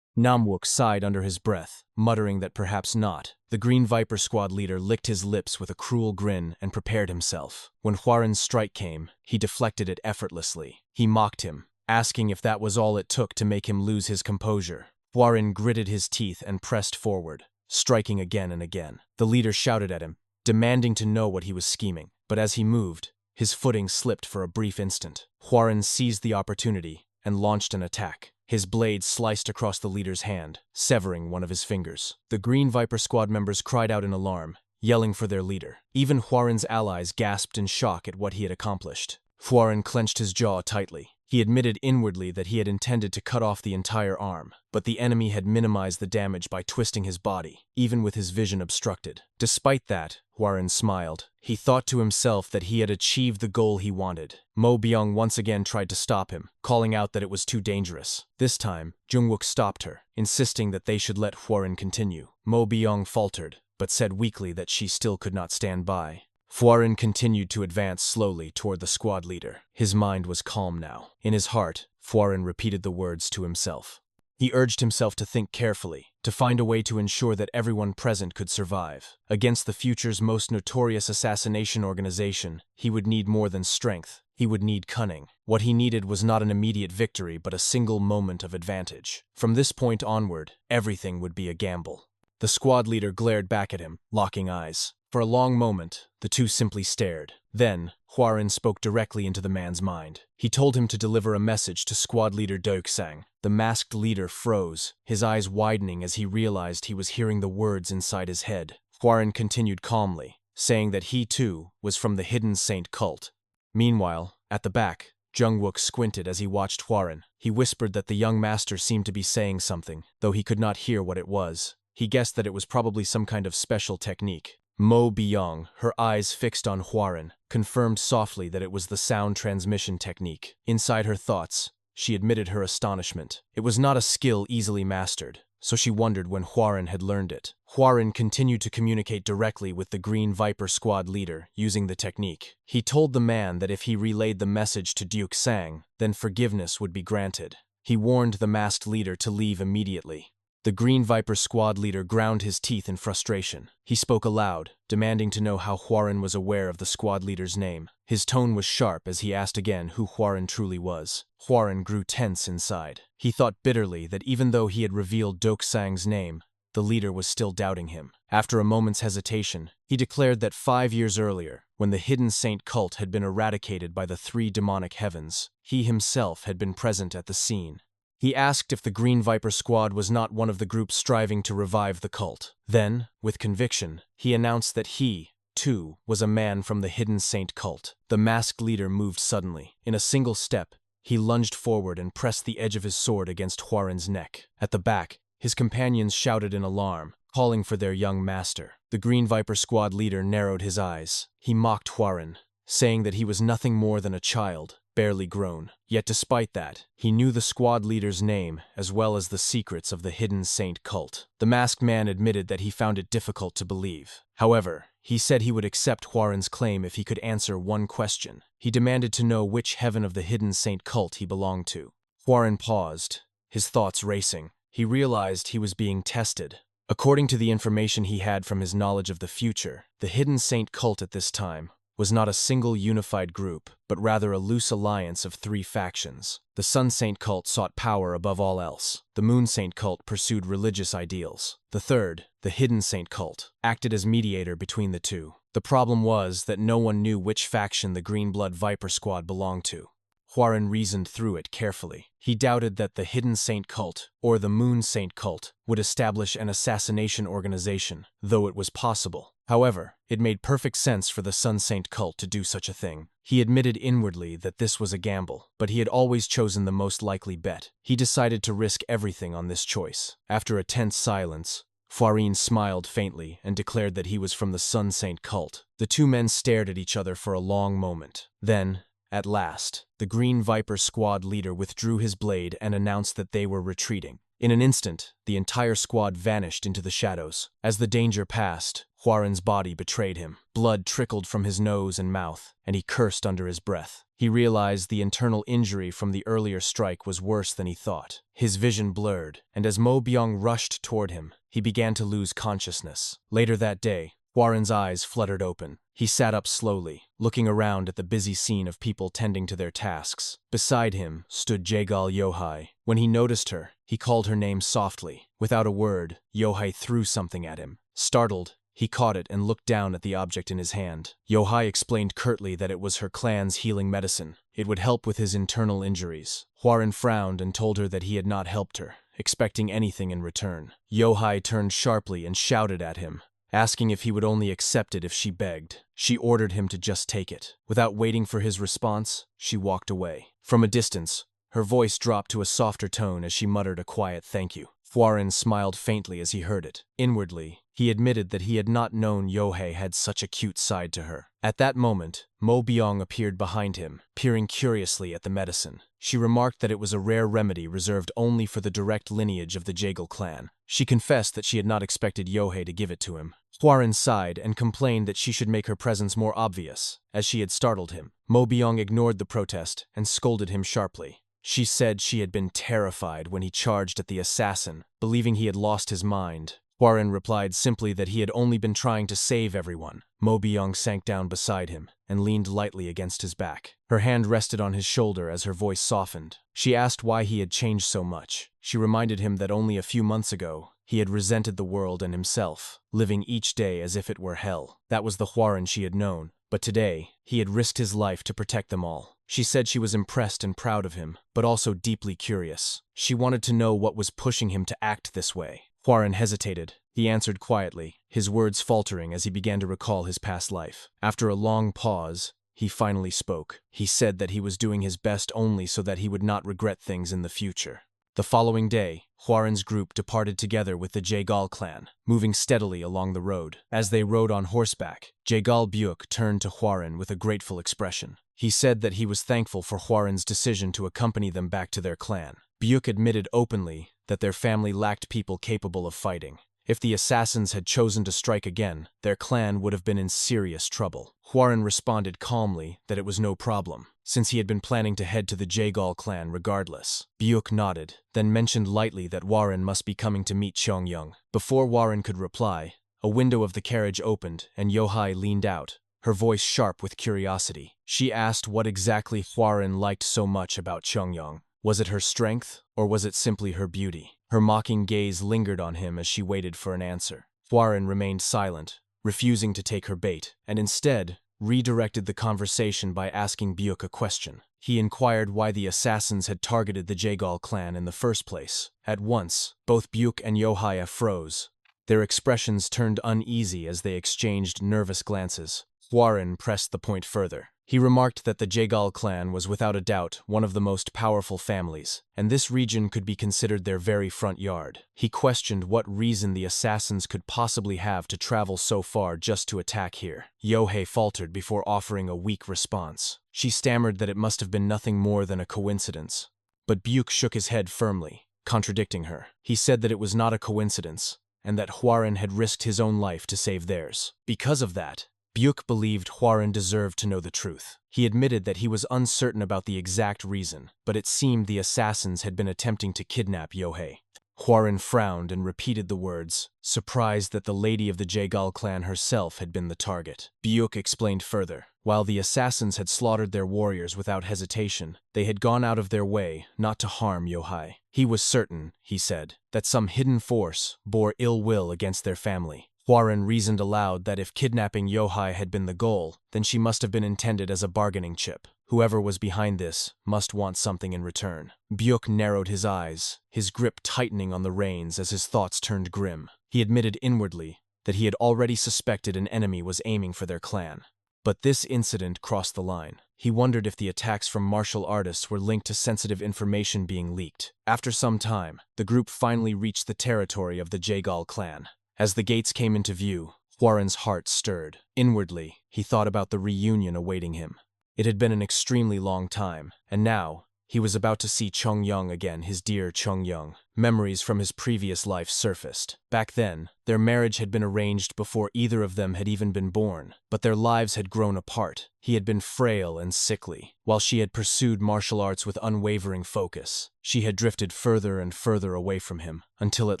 Namwook sighed under his breath, muttering that perhaps not. The Green Viper Squad leader licked his lips with a cruel grin and prepared himself. When Hwarin's strike came, he deflected it effortlessly. He mocked him, asking if that was all it took to make him lose his composure. Hwarin gritted his teeth and pressed forward, striking again and again. The leader shouted at him, demanding to know what he was scheming. But as he moved, His footing slipped for a brief instant. Huaren seized the opportunity and launched an attack. His blade sliced across the leader's hand, severing one of his fingers. The Green Viper squad members cried out in alarm, yelling for their leader. Even Huaren's allies gasped in shock at what he had accomplished. Huaren clenched his jaw tightly. He admitted inwardly that he had intended to cut off the entire arm, but the enemy had minimized the damage by twisting his body, even with his vision obstructed. Despite that, Huaren smiled. He thought to himself that he had achieved the goal he wanted. Mo Byung once again tried to stop him, calling out that it was too dangerous. This time, Jungwook stopped her, insisting that they should let Huaren continue. Mo Byung faltered, but said weakly that she still could not stand by. Huaren continued to advance slowly toward the squad leader. His mind was calm now. In his heart, Huaren repeated the words to himself. He urged himself to think carefully, to find a way to ensure that everyone present could survive. Against the future's most notorious assassination organization, he would need more than strength. He would need cunning. What he needed was not an immediate victory, but a single moment of advantage. From this point onward, everything would be a gamble. The squad leader glared back at him, locking eyes. For a long moment, the two simply stared. Then, Huaren spoke directly into the man's mind. He told him to deliver a message to squad leader Deoksang. The masked leader froze, his eyes widening as he realized he was hearing the words inside his head. Huaren continued calmly, saying that he too was from the Hidden Saint cult. Meanwhile, at the back, Jungwook squinted as he watched Huaren. He whispered that the young master seemed to be saying something, though he could not hear what it was. He guessed that it was probably some kind of special technique. Mo Byung, her eyes fixed on Huaren, confirmed softly that it was the sound transmission technique. Inside her thoughts, she admitted her astonishment. It was not a skill easily mastered, so she wondered when Huaren had learned it. Huaren continued to communicate directly with the Green Viper squad leader using the technique. He told the man that if he relayed the message to Deoksang, then forgiveness would be granted. He warned the masked leader to leave immediately. The Green Viper squad leader ground his teeth in frustration. He spoke aloud, demanding to know how Huaren was aware of the squad leader's name. His tone was sharp as he asked again who Huaren truly was. Huaren grew tense inside. He thought bitterly that even though he had revealed Deoksang's name, the leader was still doubting him. After a moment's hesitation, he declared that 5 years earlier, when the Hidden Saint cult had been eradicated by the three demonic heavens, he himself had been present at the scene. He asked if the Green Viper squad was not one of the groups striving to revive the cult. Then, with conviction, he announced that he, too, was a man from the Hidden Saint cult. The masked leader moved suddenly. In a single step, he lunged forward and pressed the edge of his sword against Huaren's neck. At the back, his companions shouted in alarm, calling for their young master. The Green Viper squad leader narrowed his eyes. He mocked Huaren, saying that he was nothing more than a child, barely grown. Yet despite that, he knew the squad leader's name as well as the secrets of the Hidden Saint cult. The masked man admitted that he found it difficult to believe. However, he said he would accept Huaren's claim if he could answer one question. He demanded to know which heaven of the Hidden Saint cult he belonged to. Huaren paused, his thoughts racing. He realized he was being tested. According to the information he had from his knowledge of the future, the Hidden Saint cult at this time was not a single unified group, but rather a loose alliance of three factions. The Sun Saint cult sought power above all else. The Moon Saint cult pursued religious ideals. The third, the Hidden Saint cult, acted as mediator between the two. The problem was that no one knew which faction the Green Blood Viper squad belonged to. Huaren reasoned through it carefully. He doubted that the Hidden Saint cult, or the Moon Saint cult, would establish an assassination organization, though it was possible. However, it made perfect sense for the Sun Saint cult to do such a thing. He admitted inwardly that this was a gamble, but he had always chosen the most likely bet. He decided to risk everything on this choice. After a tense silence, Huaren smiled faintly and declared that he was from the Sun Saint cult. The two men stared at each other for a long moment. Then, at last, the Green Viper squad leader withdrew his blade and announced that they were retreating. In an instant, the entire squad vanished into the shadows. As the danger passed, Huaren's body betrayed him. Blood trickled from his nose and mouth, and he cursed under his breath. He realized the internal injury from the earlier strike was worse than he thought. His vision blurred, and as Mo Byung rushed toward him, he began to lose consciousness. Later that day, Huaren's eyes fluttered open. He sat up slowly, looking around at the busy scene of people tending to their tasks. Beside him stood Jaegal Yohai. When he noticed her, he called her name softly. Without a word, Yohai threw something at him. Startled, He caught it and looked down at the object in his hand. Yohai explained curtly that it was her clan's healing medicine. It would help with his internal injuries. Hwarin frowned and told her that he had not helped her, expecting anything in return. Yohai turned sharply and shouted at him, asking if he would only accept it if she begged. She ordered him to just take it. Without waiting for his response, she walked away. From a distance, her voice dropped to a softer tone as she muttered a quiet thank you. Hwarin smiled faintly as he heard it. Inwardly, he admitted that he had not known Yohei had such a cute side to her. At that moment, Mo Byung appeared behind him, peering curiously at the medicine. She remarked that it was a rare remedy reserved only for the direct lineage of the Jaegal clan. She confessed that she had not expected Yohei to give it to him. Hwarin sighed and complained that she should make her presence more obvious, as she had startled him. Mo Byung ignored the protest and scolded him sharply. She said she had been terrified when he charged at the assassin, believing he had lost his mind. Hwarin replied simply that he had only been trying to save everyone. Mo Byung sank down beside him and leaned lightly against his back. Her hand rested on his shoulder as her voice softened. She asked why he had changed so much. She reminded him that only a few months ago, he had resented the world and himself, living each day as if it were hell. That was the Hwarin she had known, but today, he had risked his life to protect them all. She said she was impressed and proud of him, but also deeply curious. She wanted to know what was pushing him to act this way. Hwarin hesitated. He answered quietly, his words faltering as he began to recall his past life. After a long pause, he finally spoke. He said that he was doing his best only so that he would not regret things in the future. The following day, Hwarin's group departed together with the Jaegal clan, moving steadily along the road. As they rode on horseback, Jaegal Byuk turned to Hwarin with a grateful expression. He said that he was thankful for Hwarin's decision to accompany them back to their clan. Byuk admitted openly that their family lacked people capable of fighting. If the assassins had chosen to strike again, their clan would have been in serious trouble. Hwarin responded calmly that it was no problem, since he had been planning to head to the Jaegal clan regardless. Byuk nodded, then mentioned lightly that Hwarin must be coming to meet Yong. Before Hwarin could reply, a window of the carriage opened and Yohai leaned out, her voice sharp with curiosity. She asked what exactly Hwarin liked so much about Yong. Was it her strength, or was it simply her beauty? Her mocking gaze lingered on him as she waited for an answer. Hwarin remained silent, refusing to take her bait, and instead redirected the conversation by asking Byuk a question. He inquired why the assassins had targeted the Jaegal clan in the first place. At once, both Byuk and Yohaya froze. Their expressions turned uneasy as they exchanged nervous glances. Hwarin pressed the point further. He remarked that the Jaegal clan was without a doubt one of the most powerful families, and this region could be considered their very front yard. He questioned what reason the assassins could possibly have to travel so far just to attack here. Yohei faltered before offering a weak response. She stammered that it must have been nothing more than a coincidence. But Byuk shook his head firmly, contradicting her. He said that it was not a coincidence, and that Hwarin had risked his own life to save theirs. Because of that, Byuk believed Hwarin deserved to know the truth. He admitted that he was uncertain about the exact reason, but it seemed the assassins had been attempting to kidnap Yohei. Hwarin frowned and repeated the words, surprised that the lady of the Jaegal clan herself had been the target. Byuk explained further. While the assassins had slaughtered their warriors without hesitation, they had gone out of their way not to harm Yohei. He was certain, he said, that some hidden force bore ill will against their family. Hwarin reasoned aloud that if kidnapping Yohei had been the goal, then she must have been intended as a bargaining chip. Whoever was behind this must want something in return. Byuk narrowed his eyes, his grip tightening on the reins as his thoughts turned grim. He admitted inwardly that he had already suspected an enemy was aiming for their clan. But this incident crossed the line. He wondered if the attacks from martial artists were linked to sensitive information being leaked. After some time, the group finally reached the territory of the Jaegal clan. As the gates came into view, Hwarin's heart stirred. Inwardly, he thought about the reunion awaiting him. It had been an extremely long time, and now, he was about to see Yong again, his dear Yong. Memories from his previous life surfaced. Back then, their marriage had been arranged before either of them had even been born, but their lives had grown apart. He had been frail and sickly, while she had pursued martial arts with unwavering focus. She had drifted further and further away from him, until at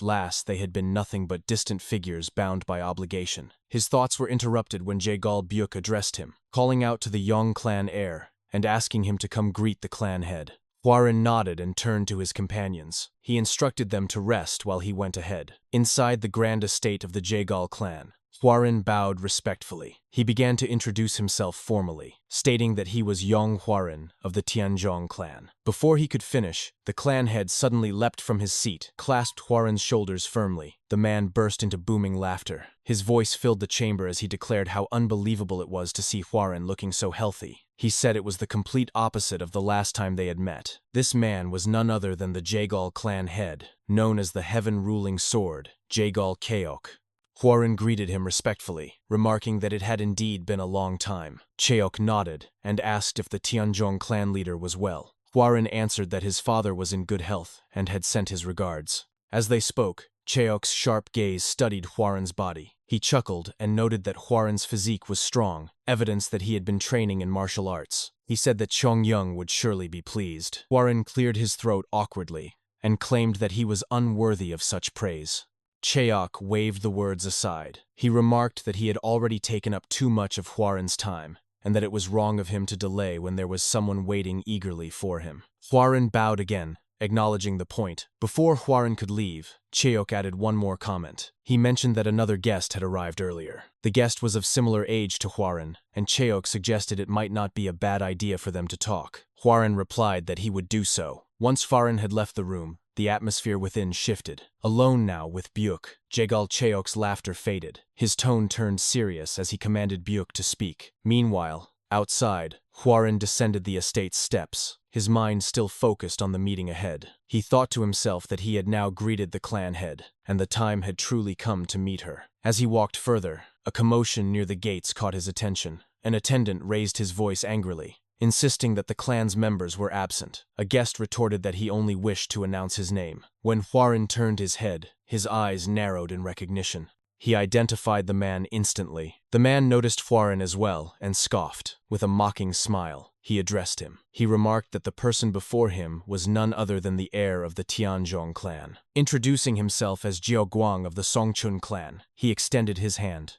last they had been nothing but distant figures bound by obligation. His thoughts were interrupted when Jaegal Byuk addressed him, calling out to the Yong clan heir, and asking him to come greet the clan head. Hwarin nodded and turned to his companions. He instructed them to rest while he went ahead. Inside the grand estate of the Jaegal clan, Huaran bowed respectfully. He began to introduce himself formally, stating that he was Yong Huaran of the Tianzhong clan. Before he could finish, the clan head suddenly leapt from his seat, clasped Huaran's shoulders firmly. The man burst into booming laughter. His voice filled the chamber as he declared how unbelievable it was to see Huaran looking so healthy. He said it was the complete opposite of the last time they had met. This man was none other than the Jagal clan head, known as the heaven-ruling sword, Jagal Cheok. Huaran greeted him respectfully, remarking that it had indeed been a long time. Cheok nodded and asked if the Tianzhong clan leader was well. Huaran answered that his father was in good health and had sent his regards. As they spoke, Cheok's sharp gaze studied Huaran's body. He chuckled and noted that Huaran's physique was strong, evidence that he had been training in martial arts. He said that Yong would surely be pleased. Huaran cleared his throat awkwardly and claimed that he was unworthy of such praise. Cheok waved the words aside. He remarked that he had already taken up too much of Huaran's time, and that it was wrong of him to delay when there was someone waiting eagerly for him. Huaran bowed again, acknowledging the point. Before Huaran could leave, Cheok added one more comment. He mentioned that another guest had arrived earlier. The guest was of similar age to Huaran, and Cheok suggested it might not be a bad idea for them to talk. Huaran replied that he would do so. Once Huaran had left the room, the atmosphere within shifted. Alone now with Byuk, Jagal Cheok's laughter faded. His tone turned serious as he commanded Byuk to speak. Meanwhile, outside, Huaran descended the estate's steps, his mind still focused on the meeting ahead. He thought to himself that he had now greeted the clan head, and the time had truly come to meet her. As he walked further, a commotion near the gates caught his attention. An attendant raised his voice angrily, insisting that the clan's members were absent. A guest retorted that he only wished to announce his name. When Huaran turned his head, his eyes narrowed in recognition. He identified the man instantly. The man noticed Huaran as well and scoffed. With a mocking smile, he addressed him. He remarked that the person before him was none other than the heir of the Tianzhong clan. Introducing himself as Jiao Guang of the Songchun clan, he extended his hand.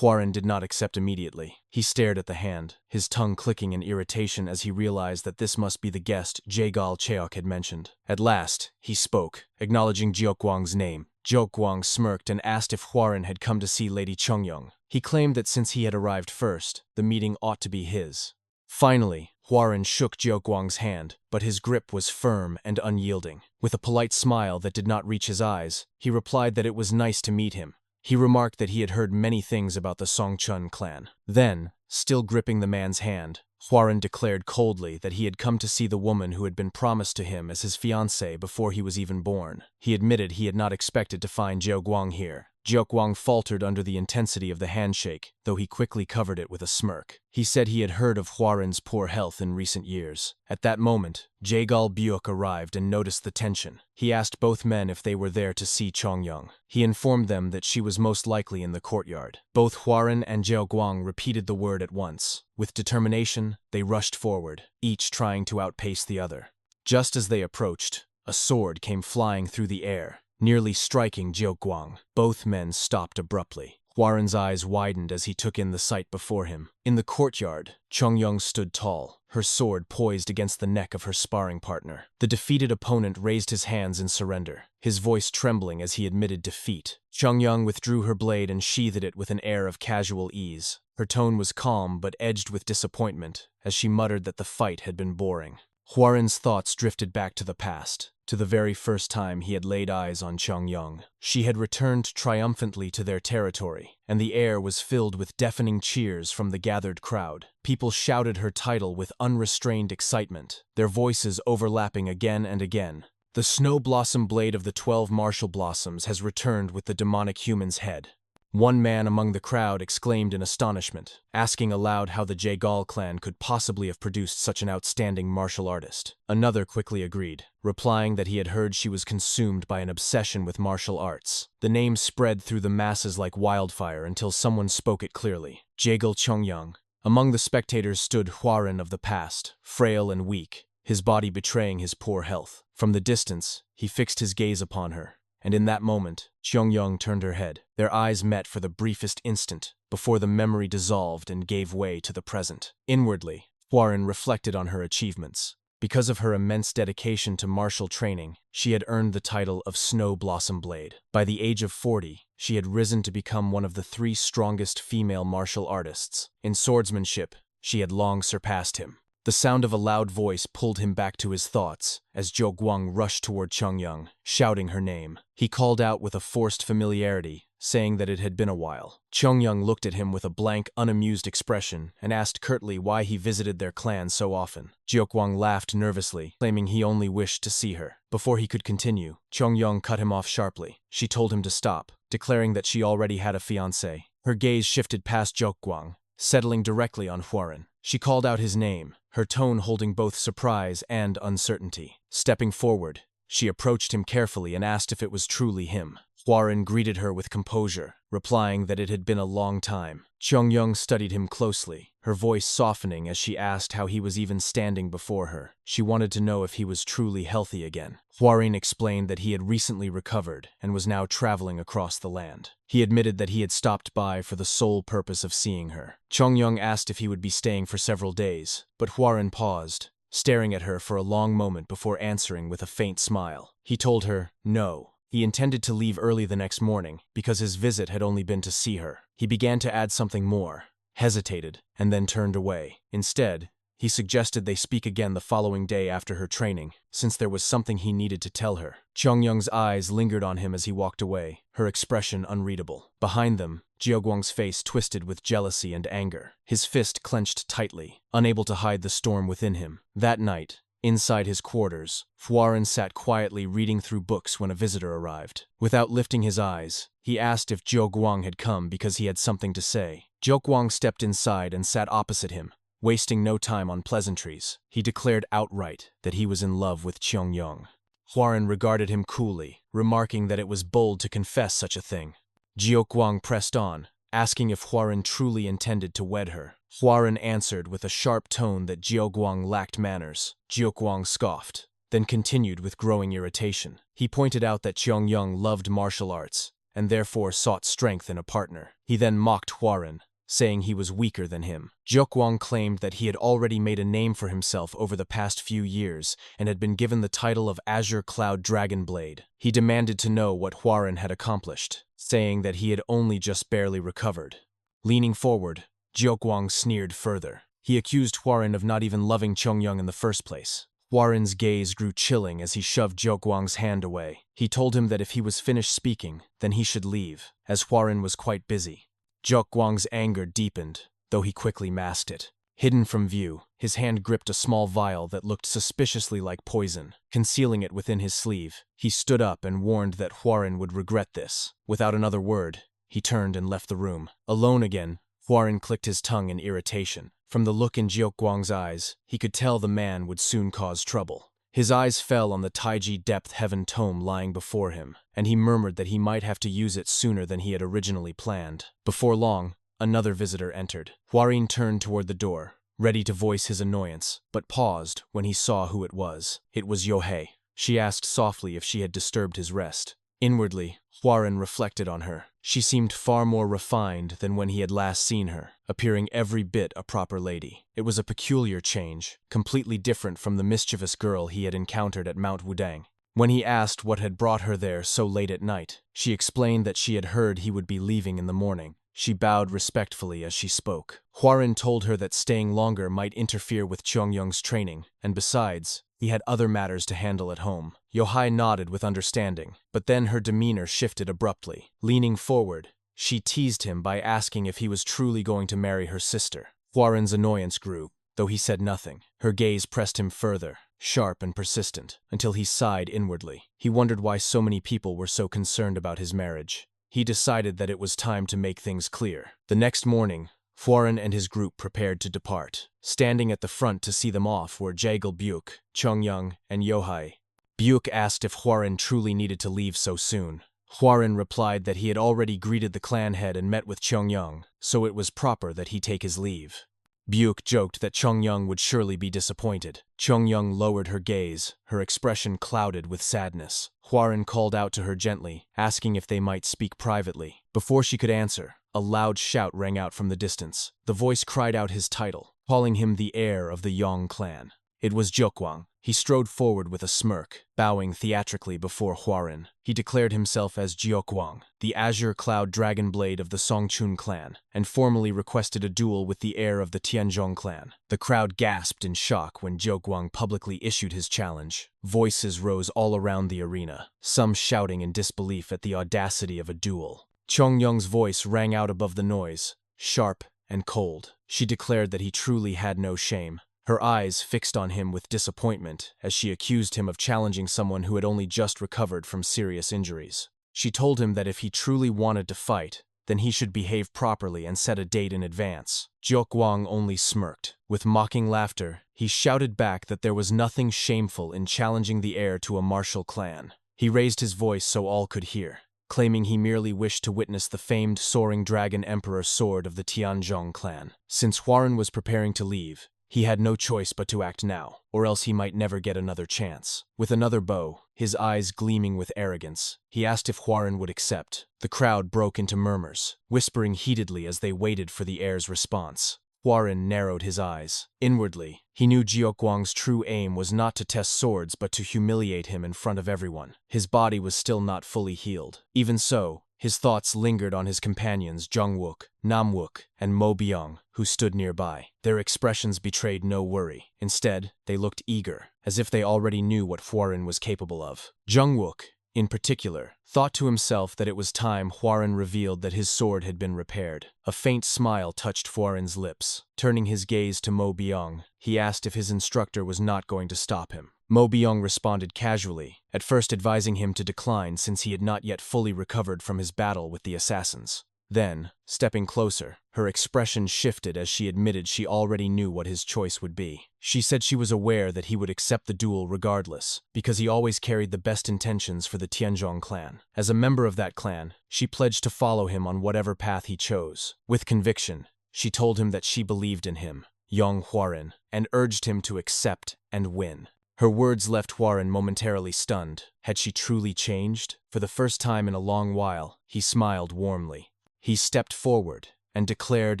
Huaran did not accept immediately. He stared at the hand, his tongue clicking in irritation as he realized that this must be the guest Jagal Cheok had mentioned. At last, he spoke, acknowledging Jiaoguang's name. Jiaoguang smirked and asked if Huaran had come to see Lady Chongyong. He claimed that since he had arrived first, the meeting ought to be his. Finally, Huaran shook Jiaoguang's hand, but his grip was firm and unyielding. With a polite smile that did not reach his eyes, he replied that it was nice to meet him. He remarked that he had heard many things about the Songchun clan. Then, still gripping the man's hand, Huaran declared coldly that he had come to see the woman who had been promised to him as his fiancée before he was even born. He admitted he had not expected to find Jiaoguang here. Jiaoguang faltered under the intensity of the handshake, though he quickly covered it with a smirk. He said he had heard of Huaran's poor health in recent years. At that moment, Jagal Byuk arrived and noticed the tension. He asked both men if they were there to see Chongyong. He informed them that she was most likely in the courtyard. Both Huaran and Jiaoguang repeated the word at once. With determination, they rushed forward, each trying to outpace the other. Just as they approached, a sword came flying through the air, nearly striking Jiaoguang. Both men stopped abruptly. Huaran's eyes widened as he took in the sight before him. In the courtyard, Chongyong stood tall, her sword poised against the neck of her sparring partner. The defeated opponent raised his hands in surrender, his voice trembling as he admitted defeat. Chongyong withdrew her blade and sheathed it with an air of casual ease. Her tone was calm but edged with disappointment, as she muttered that the fight had been boring. Huaran's thoughts drifted back to the past, to the very first time he had laid eyes on Chongyong. She had returned triumphantly to their territory, and the air was filled with deafening cheers from the gathered crowd. People shouted her title with unrestrained excitement, their voices overlapping again and again. The snow blossom blade of the 12 martial blossoms has returned with the demonic human's head. One man among the crowd exclaimed in astonishment, asking aloud how the Jagal clan could possibly have produced such an outstanding martial artist. Another quickly agreed, replying that he had heard she was consumed by an obsession with martial arts. The name spread through the masses like wildfire until someone spoke it clearly. Jagal Chongyong. Among the spectators stood Huaran of the past, frail and weak, his body betraying his poor health. From the distance, he fixed his gaze upon her. And in that moment, Chongyong turned her head. Their eyes met for the briefest instant, before the memory dissolved and gave way to the present. Inwardly, Huaran reflected on her achievements. Because of her immense dedication to martial training, she had earned the title of Snow Blossom Blade. By the age of 40, she had risen to become one of the 3 strongest female martial artists. In swordsmanship, she had long surpassed him. The sound of a loud voice pulled him back to his thoughts as Zhou Guang rushed toward Chongyang, shouting her name. He called out with a forced familiarity, saying that it had been a while. Chongyang looked at him with a blank, unamused expression and asked curtly why he visited their clan so often. Zhou Guang laughed nervously, claiming he only wished to see her. Before he could continue, Chongyang cut him off sharply. She told him to stop, declaring that she already had a fiancé. Her gaze shifted past Zhou Guang, settling directly on Huaren. She called out his name, her tone holding both surprise and uncertainty. Stepping forward, she approached him carefully and asked if it was truly him. Huaren greeted her with composure, replying that it had been a long time. Chongyang studied him closely, her voice softening as she asked how he was even standing before her. She wanted to know if he was truly healthy again. Huaren explained that he had recently recovered and was now traveling across the land. He admitted that he had stopped by for the sole purpose of seeing her. Chongyang asked if he would be staying for several days, but Huaren paused, staring at her for a long moment before answering with a faint smile. He told her, no. He intended to leave early the next morning because his visit had only been to see her. He began to add something more, hesitated, and then turned away. Instead, he suggested they speak again the following day after her training, since there was something he needed to tell her. Chongyang's eyes lingered on him as he walked away, her expression unreadable. Behind them, Jiaoguang's face twisted with jealousy and anger. His fist clenched tightly, unable to hide the storm within him. That night, inside his quarters, Huaren sat quietly reading through books when a visitor arrived. Without lifting his eyes, he asked if Zhou Guang had come because he had something to say. Zhou Guang stepped inside and sat opposite him, wasting no time on pleasantries. He declared outright that he was in love with Chongyang. Huaren regarded him coolly, remarking that it was bold to confess such a thing. Zhou Guang pressed on, asking if Huaren truly intended to wed her. Huaren answered with a sharp tone that Zhou Guang lacked manners. Zhou Guang scoffed, then continued with growing irritation. He pointed out that Chongyang loved martial arts, and therefore sought strength in a partner. He then mocked Huaren, saying he was weaker than him. Zhou Guang claimed that he had already made a name for himself over the past few years and had been given the title of Azure Cloud Dragon Blade. He demanded to know what Huaren had accomplished, saying that he had only just barely recovered. Leaning forward, Zhou Guang sneered further. He accused Huaren of not even loving Chongyang in the first place. Huaren's gaze grew chilling as he shoved Zhou Guang's hand away. He told him that if he was finished speaking, then he should leave, as Huaren was quite busy. Zhou Guang's anger deepened, though he quickly masked it. Hidden from view, his hand gripped a small vial that looked suspiciously like poison, concealing it within his sleeve. He stood up and warned that Huaren would regret this. Without another word, he turned and left the room. Alone again, Huaren clicked his tongue in irritation. From the look in Zhou Guang's eyes, he could tell the man would soon cause trouble. His eyes fell on the Taiji Depth Heaven tome lying before him, and he murmured that he might have to use it sooner than he had originally planned. Before long, another visitor entered. Huaren turned toward the door, ready to voice his annoyance, but paused when he saw who it was. It was Yohei. She asked softly if she had disturbed his rest. Inwardly, Huaren reflected on her. She seemed far more refined than when he had last seen her, appearing every bit a proper lady. It was a peculiar change, completely different from the mischievous girl he had encountered at Mount Wudang. When he asked what had brought her there so late at night, she explained that she had heard he would be leaving in the morning. She bowed respectfully as she spoke. Huaren told her that staying longer might interfere with Chongyang's training, and besides, he had other matters to handle at home. Yohei nodded with understanding, but then her demeanor shifted abruptly. Leaning forward, she teased him by asking if he was truly going to marry her sister. Huaren's annoyance grew, though he said nothing. Her gaze pressed him further, sharp and persistent, until he sighed inwardly. He wondered why so many people were so concerned about his marriage. He decided that it was time to make things clear. The next morning, Huaren and his group prepared to depart. Standing at the front to see them off were Jaegel Buke, Chongyang, and Yohei. Buke asked if Huaren truly needed to leave so soon. Huaren replied that he had already greeted the clan head and met with Chongyang, so it was proper that he take his leave. Buke joked that Chongyang would surely be disappointed. Chongyang lowered her gaze, her expression clouded with sadness. Huaren called out to her gently, asking if they might speak privately. Before she could answer, a loud shout rang out from the distance. The voice cried out his title, calling him the heir of the Yong clan. It was Jiuquang. He strode forward with a smirk, bowing theatrically before Huarun. He declared himself as Jiuquang, the Azure Cloud Dragon Blade of the Songchun clan, and formally requested a duel with the heir of the Tianzhong clan. The crowd gasped in shock when Jiuquang publicly issued his challenge. Voices rose all around the arena, some shouting in disbelief at the audacity of a duel. Chongyung's voice rang out above the noise, sharp and cold. She declared that he truly had no shame. Her eyes fixed on him with disappointment as she accused him of challenging someone who had only just recovered from serious injuries. She told him that if he truly wanted to fight, then he should behave properly and set a date in advance. Jiuquang only smirked. With mocking laughter, he shouted back that there was nothing shameful in challenging the heir to a martial clan. He raised his voice so all could hear, claiming he merely wished to witness the famed soaring dragon emperor sword of the Tianzhong clan. Since Huarun was preparing to leave, he had no choice but to act now, or else he might never get another chance. With another bow, his eyes gleaming with arrogance, he asked if Huarun would accept. The crowd broke into murmurs, whispering heatedly as they waited for the heir's response. Huarun narrowed his eyes. Inwardly, he knew Jiuquang's true aim was not to test swords but to humiliate him in front of everyone. His body was still not fully healed. Even so, his thoughts lingered on his companions Zhongwook, Namwook, and Mo Byung, who stood nearby. Their expressions betrayed no worry. Instead, they looked eager, as if they already knew what Huarun was capable of. Zhongwook, in particular, thought to himself that it was time Huarun revealed that his sword had been repaired. A faint smile touched Huarun's lips. Turning his gaze to Mo Byung, he asked if his instructor was not going to stop him. Mo Byung responded casually, at first advising him to decline since he had not yet fully recovered from his battle with the assassins. Then, stepping closer, her expression shifted as she admitted she already knew what his choice would be. She said she was aware that he would accept the duel regardless, because he always carried the best intentions for the Tianzhong clan. As a member of that clan, she pledged to follow him on whatever path he chose. With conviction, she told him that she believed in him, Yong Huarun, and urged him to accept and win. Her words left Huarun momentarily stunned. Had she truly changed? For the first time in a long while, he smiled warmly. He stepped forward and declared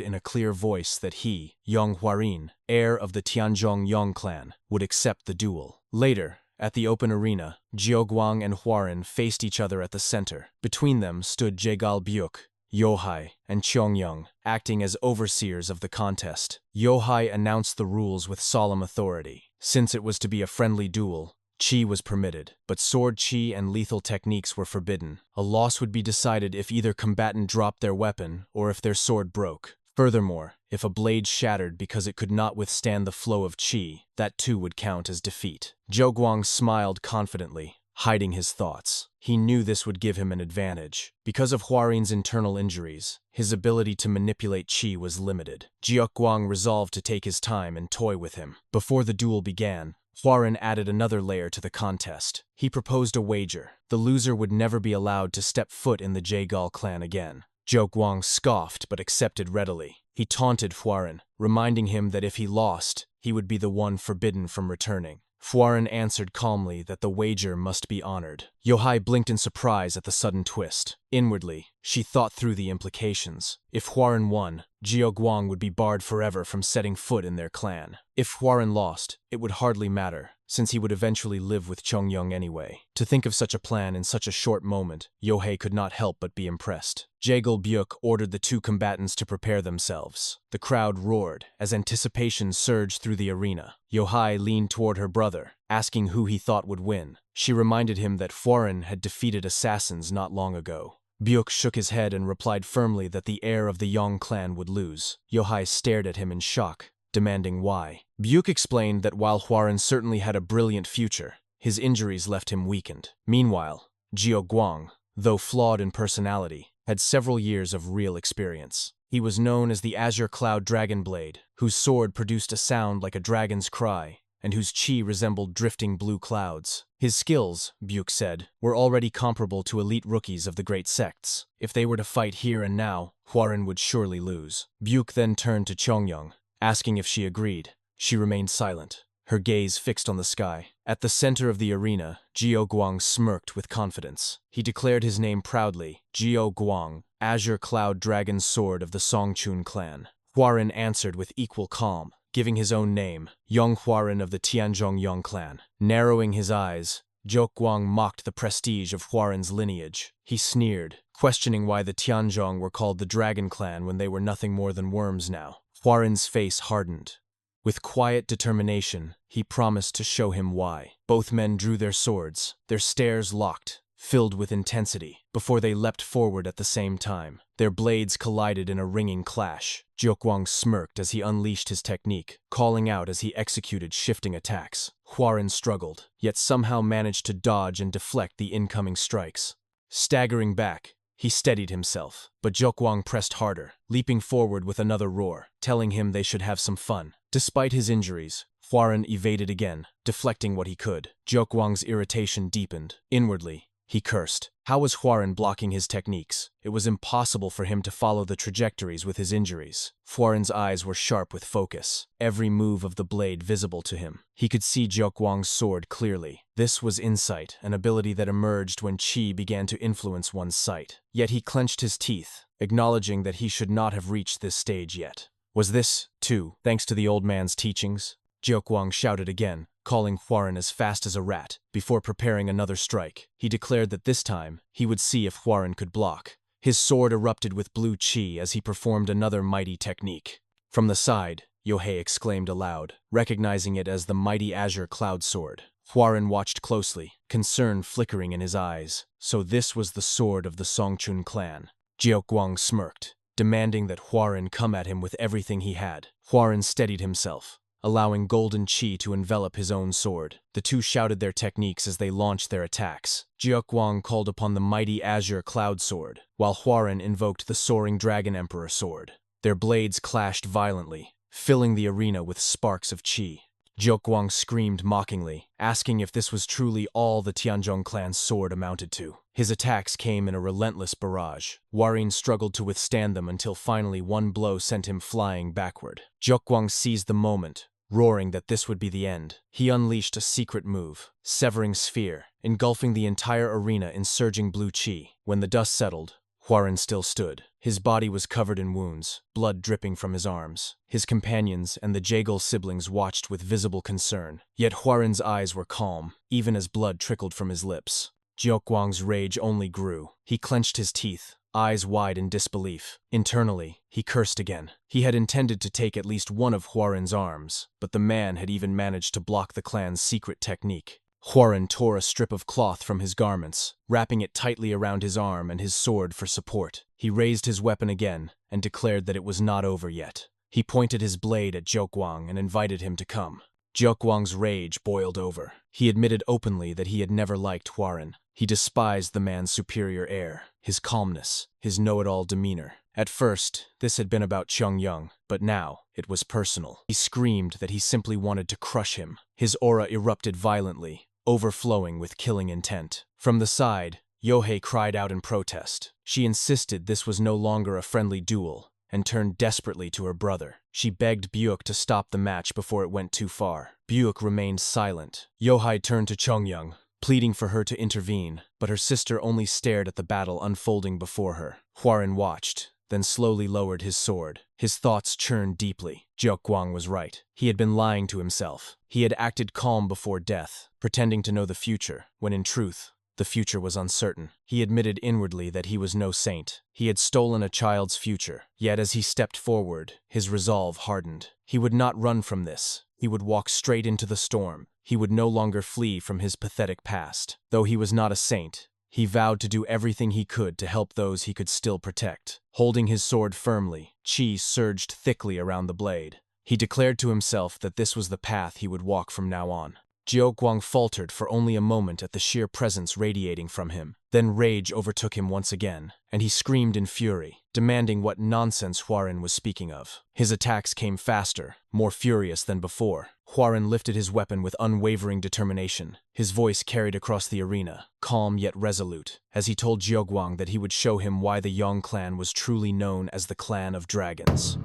in a clear voice that he, Yong Huarun, heir of the Tianzhong Yong clan, would accept the duel. Later, at the open arena, Jiuquang and Huarun faced each other at the center. Between them stood Jaegal Byuk, Yohai, and Chongyung, acting as overseers of the contest. Yohai announced the rules with solemn authority. Since it was to be a friendly duel, Qi was permitted, but sword Qi and lethal techniques were forbidden. A loss would be decided if either combatant dropped their weapon or if their sword broke. Furthermore, if a blade shattered because it could not withstand the flow of Qi, that too would count as defeat. Jiuquang smiled confidently, hiding his thoughts. He knew this would give him an advantage. Because of Huarun's internal injuries, his ability to manipulate Qi was limited. Jiuquang resolved to take his time and toy with him. Before the duel began, Huarun added another layer to the contest. He proposed a wager. The loser would never be allowed to step foot in the Jaegal clan again. Jiuquang scoffed but accepted readily. He taunted Huarun, reminding him that if he lost, he would be the one forbidden from returning. Huarun answered calmly that the wager must be honored. Yohai blinked in surprise at the sudden twist. Inwardly, she thought through the implications. If Huarun won, Jiuquang would be barred forever from setting foot in their clan. If Huarun lost, it would hardly matter, since he would eventually live with Chongyung anyway. To think of such a plan in such a short moment, Yohei could not help but be impressed. Jaegal Byuk ordered the two combatants to prepare themselves. The crowd roared as anticipation surged through the arena. Yohai leaned toward her brother, asking who he thought would win. She reminded him that Huarun had defeated assassins not long ago. Byuk shook his head and replied firmly that the heir of the Yong clan would lose. Yohai stared at him in shock, demanding why. Byuk explained that while Huarun certainly had a brilliant future, his injuries left him weakened. Meanwhile, Jiuquang, though flawed in personality, had several years of real experience. He was known as the Azure Cloud Dragon Blade, whose sword produced a sound like a dragon's cry, and whose Qi resembled drifting blue clouds. His skills, Byuk said, were already comparable to elite rookies of the great sects. If they were to fight here and now, Huarun would surely lose. Byuk then turned to Chongyung, asking if she agreed. She remained silent, her gaze fixed on the sky. At the center of the arena, Jiuquang smirked with confidence. He declared his name proudly, Jiuquang, Azure Cloud Dragon Sword of the Songchun clan. Huarun answered with equal calm, giving his own name, Yong Huaran of the Tianzhong Yong clan. Narrowing his eyes, Zhou mocked the prestige of Huaran's lineage. He sneered, questioning why the Tianzhong were called the Dragon Clan when they were nothing more than worms now. Huaran's face hardened. With quiet determination, he promised to show him why. Both men drew their swords, their stares locked, filled with intensity, before they leapt forward at the same time. Their blades collided in a ringing clash. Zhou smirked as he unleashed his technique, calling out as he executed shifting attacks. Huaran struggled, yet somehow managed to dodge and deflect the incoming strikes. Staggering back, he steadied himself, but Zhou pressed harder, leaping forward with another roar, telling him they should have some fun. Despite his injuries, Huaran evaded again, deflecting what he could. Zhou irritation deepened. Inwardly, he cursed. How was Huaran blocking his techniques? It was impossible for him to follow the trajectories with his injuries. Huaran's eyes were sharp with focus, every move of the blade visible to him. He could see Zhou sword clearly. This was insight, an ability that emerged when qi began to influence one's sight. Yet he clenched his teeth, acknowledging that he should not have reached this stage yet. Was this, too, thanks to the old man's teachings? Zhou shouted again, calling Huaran as fast as a rat. Before preparing another strike, he declared that this time, he would see if Huaran could block. His sword erupted with blue qi as he performed another mighty technique. From the side, Yong exclaimed aloud, recognizing it as the mighty azure cloud sword. Huaran watched closely, concern flickering in his eyes. So this was the sword of the Songchun clan. Zhou smirked, demanding that Huaran come at him with everything he had. Huaran steadied himself, allowing golden qi to envelop his own sword. The two shouted their techniques as they launched their attacks. Zhou called upon the mighty azure cloud sword, while Huaran invoked the soaring dragon emperor sword. Their blades clashed violently, filling the arena with sparks of qi. Zhou screamed mockingly, asking if this was truly all the Tianzhong clan's sword amounted to. His attacks came in a relentless barrage. Huaran struggled to withstand them until finally one blow sent him flying backward. Zhou seized the moment, roaring that this would be the end. He unleashed a secret move, severing sphere, engulfing the entire arena in surging blue qi. When the dust settled, Huaran still stood. His body was covered in wounds, blood dripping from his arms. His companions and the Jaegal siblings watched with visible concern. Yet Huaran's eyes were calm, even as blood trickled from his lips. Zhou rage only grew. He clenched his teeth, eyes wide in disbelief. Internally, he cursed again. He had intended to take at least one of Huaran's arms, but the man had even managed to block the clan's secret technique. Huaran tore a strip of cloth from his garments, wrapping it tightly around his arm and his sword for support. He raised his weapon again and declared that it was not over yet. He pointed his blade at Zhou and invited him to come. Zhou's rage boiled over. He admitted openly that he had never liked Huaran. He despised the man's superior air, his calmness, his know-it-all demeanor. At first, this had been about Yong, but now it was personal. He screamed that he simply wanted to crush him. His aura erupted violently, overflowing with killing intent. From the side, Yong cried out in protest. She insisted this was no longer a friendly duel, and turned desperately to her brother. She begged Buick to stop the match before it went too far. Buick remained silent. Yong turned to Chongyang, pleading for her to intervene, but her sister only stared at the battle unfolding before her. Huaran watched, then slowly lowered his sword. His thoughts churned deeply. Zhou was right. He had been lying to himself. He had acted calm before death, pretending to know the future, when in truth, the future was uncertain. He admitted inwardly that he was no saint. He had stolen a child's future. Yet as he stepped forward, his resolve hardened. He would not run from this. He would walk straight into the storm. He would no longer flee from his pathetic past. Though he was not a saint, he vowed to do everything he could to help those he could still protect. Holding his sword firmly, qi surged thickly around the blade. He declared to himself that this was the path he would walk from now on. Zhou faltered for only a moment at the sheer presence radiating from him. Then rage overtook him once again, and he screamed in fury, demanding what nonsense Huaran was speaking of. His attacks came faster, more furious than before. Huaran lifted his weapon with unwavering determination. His voice carried across the arena, calm yet resolute, as he told Zhou that he would show him why the Yong clan was truly known as the Clan of Dragons.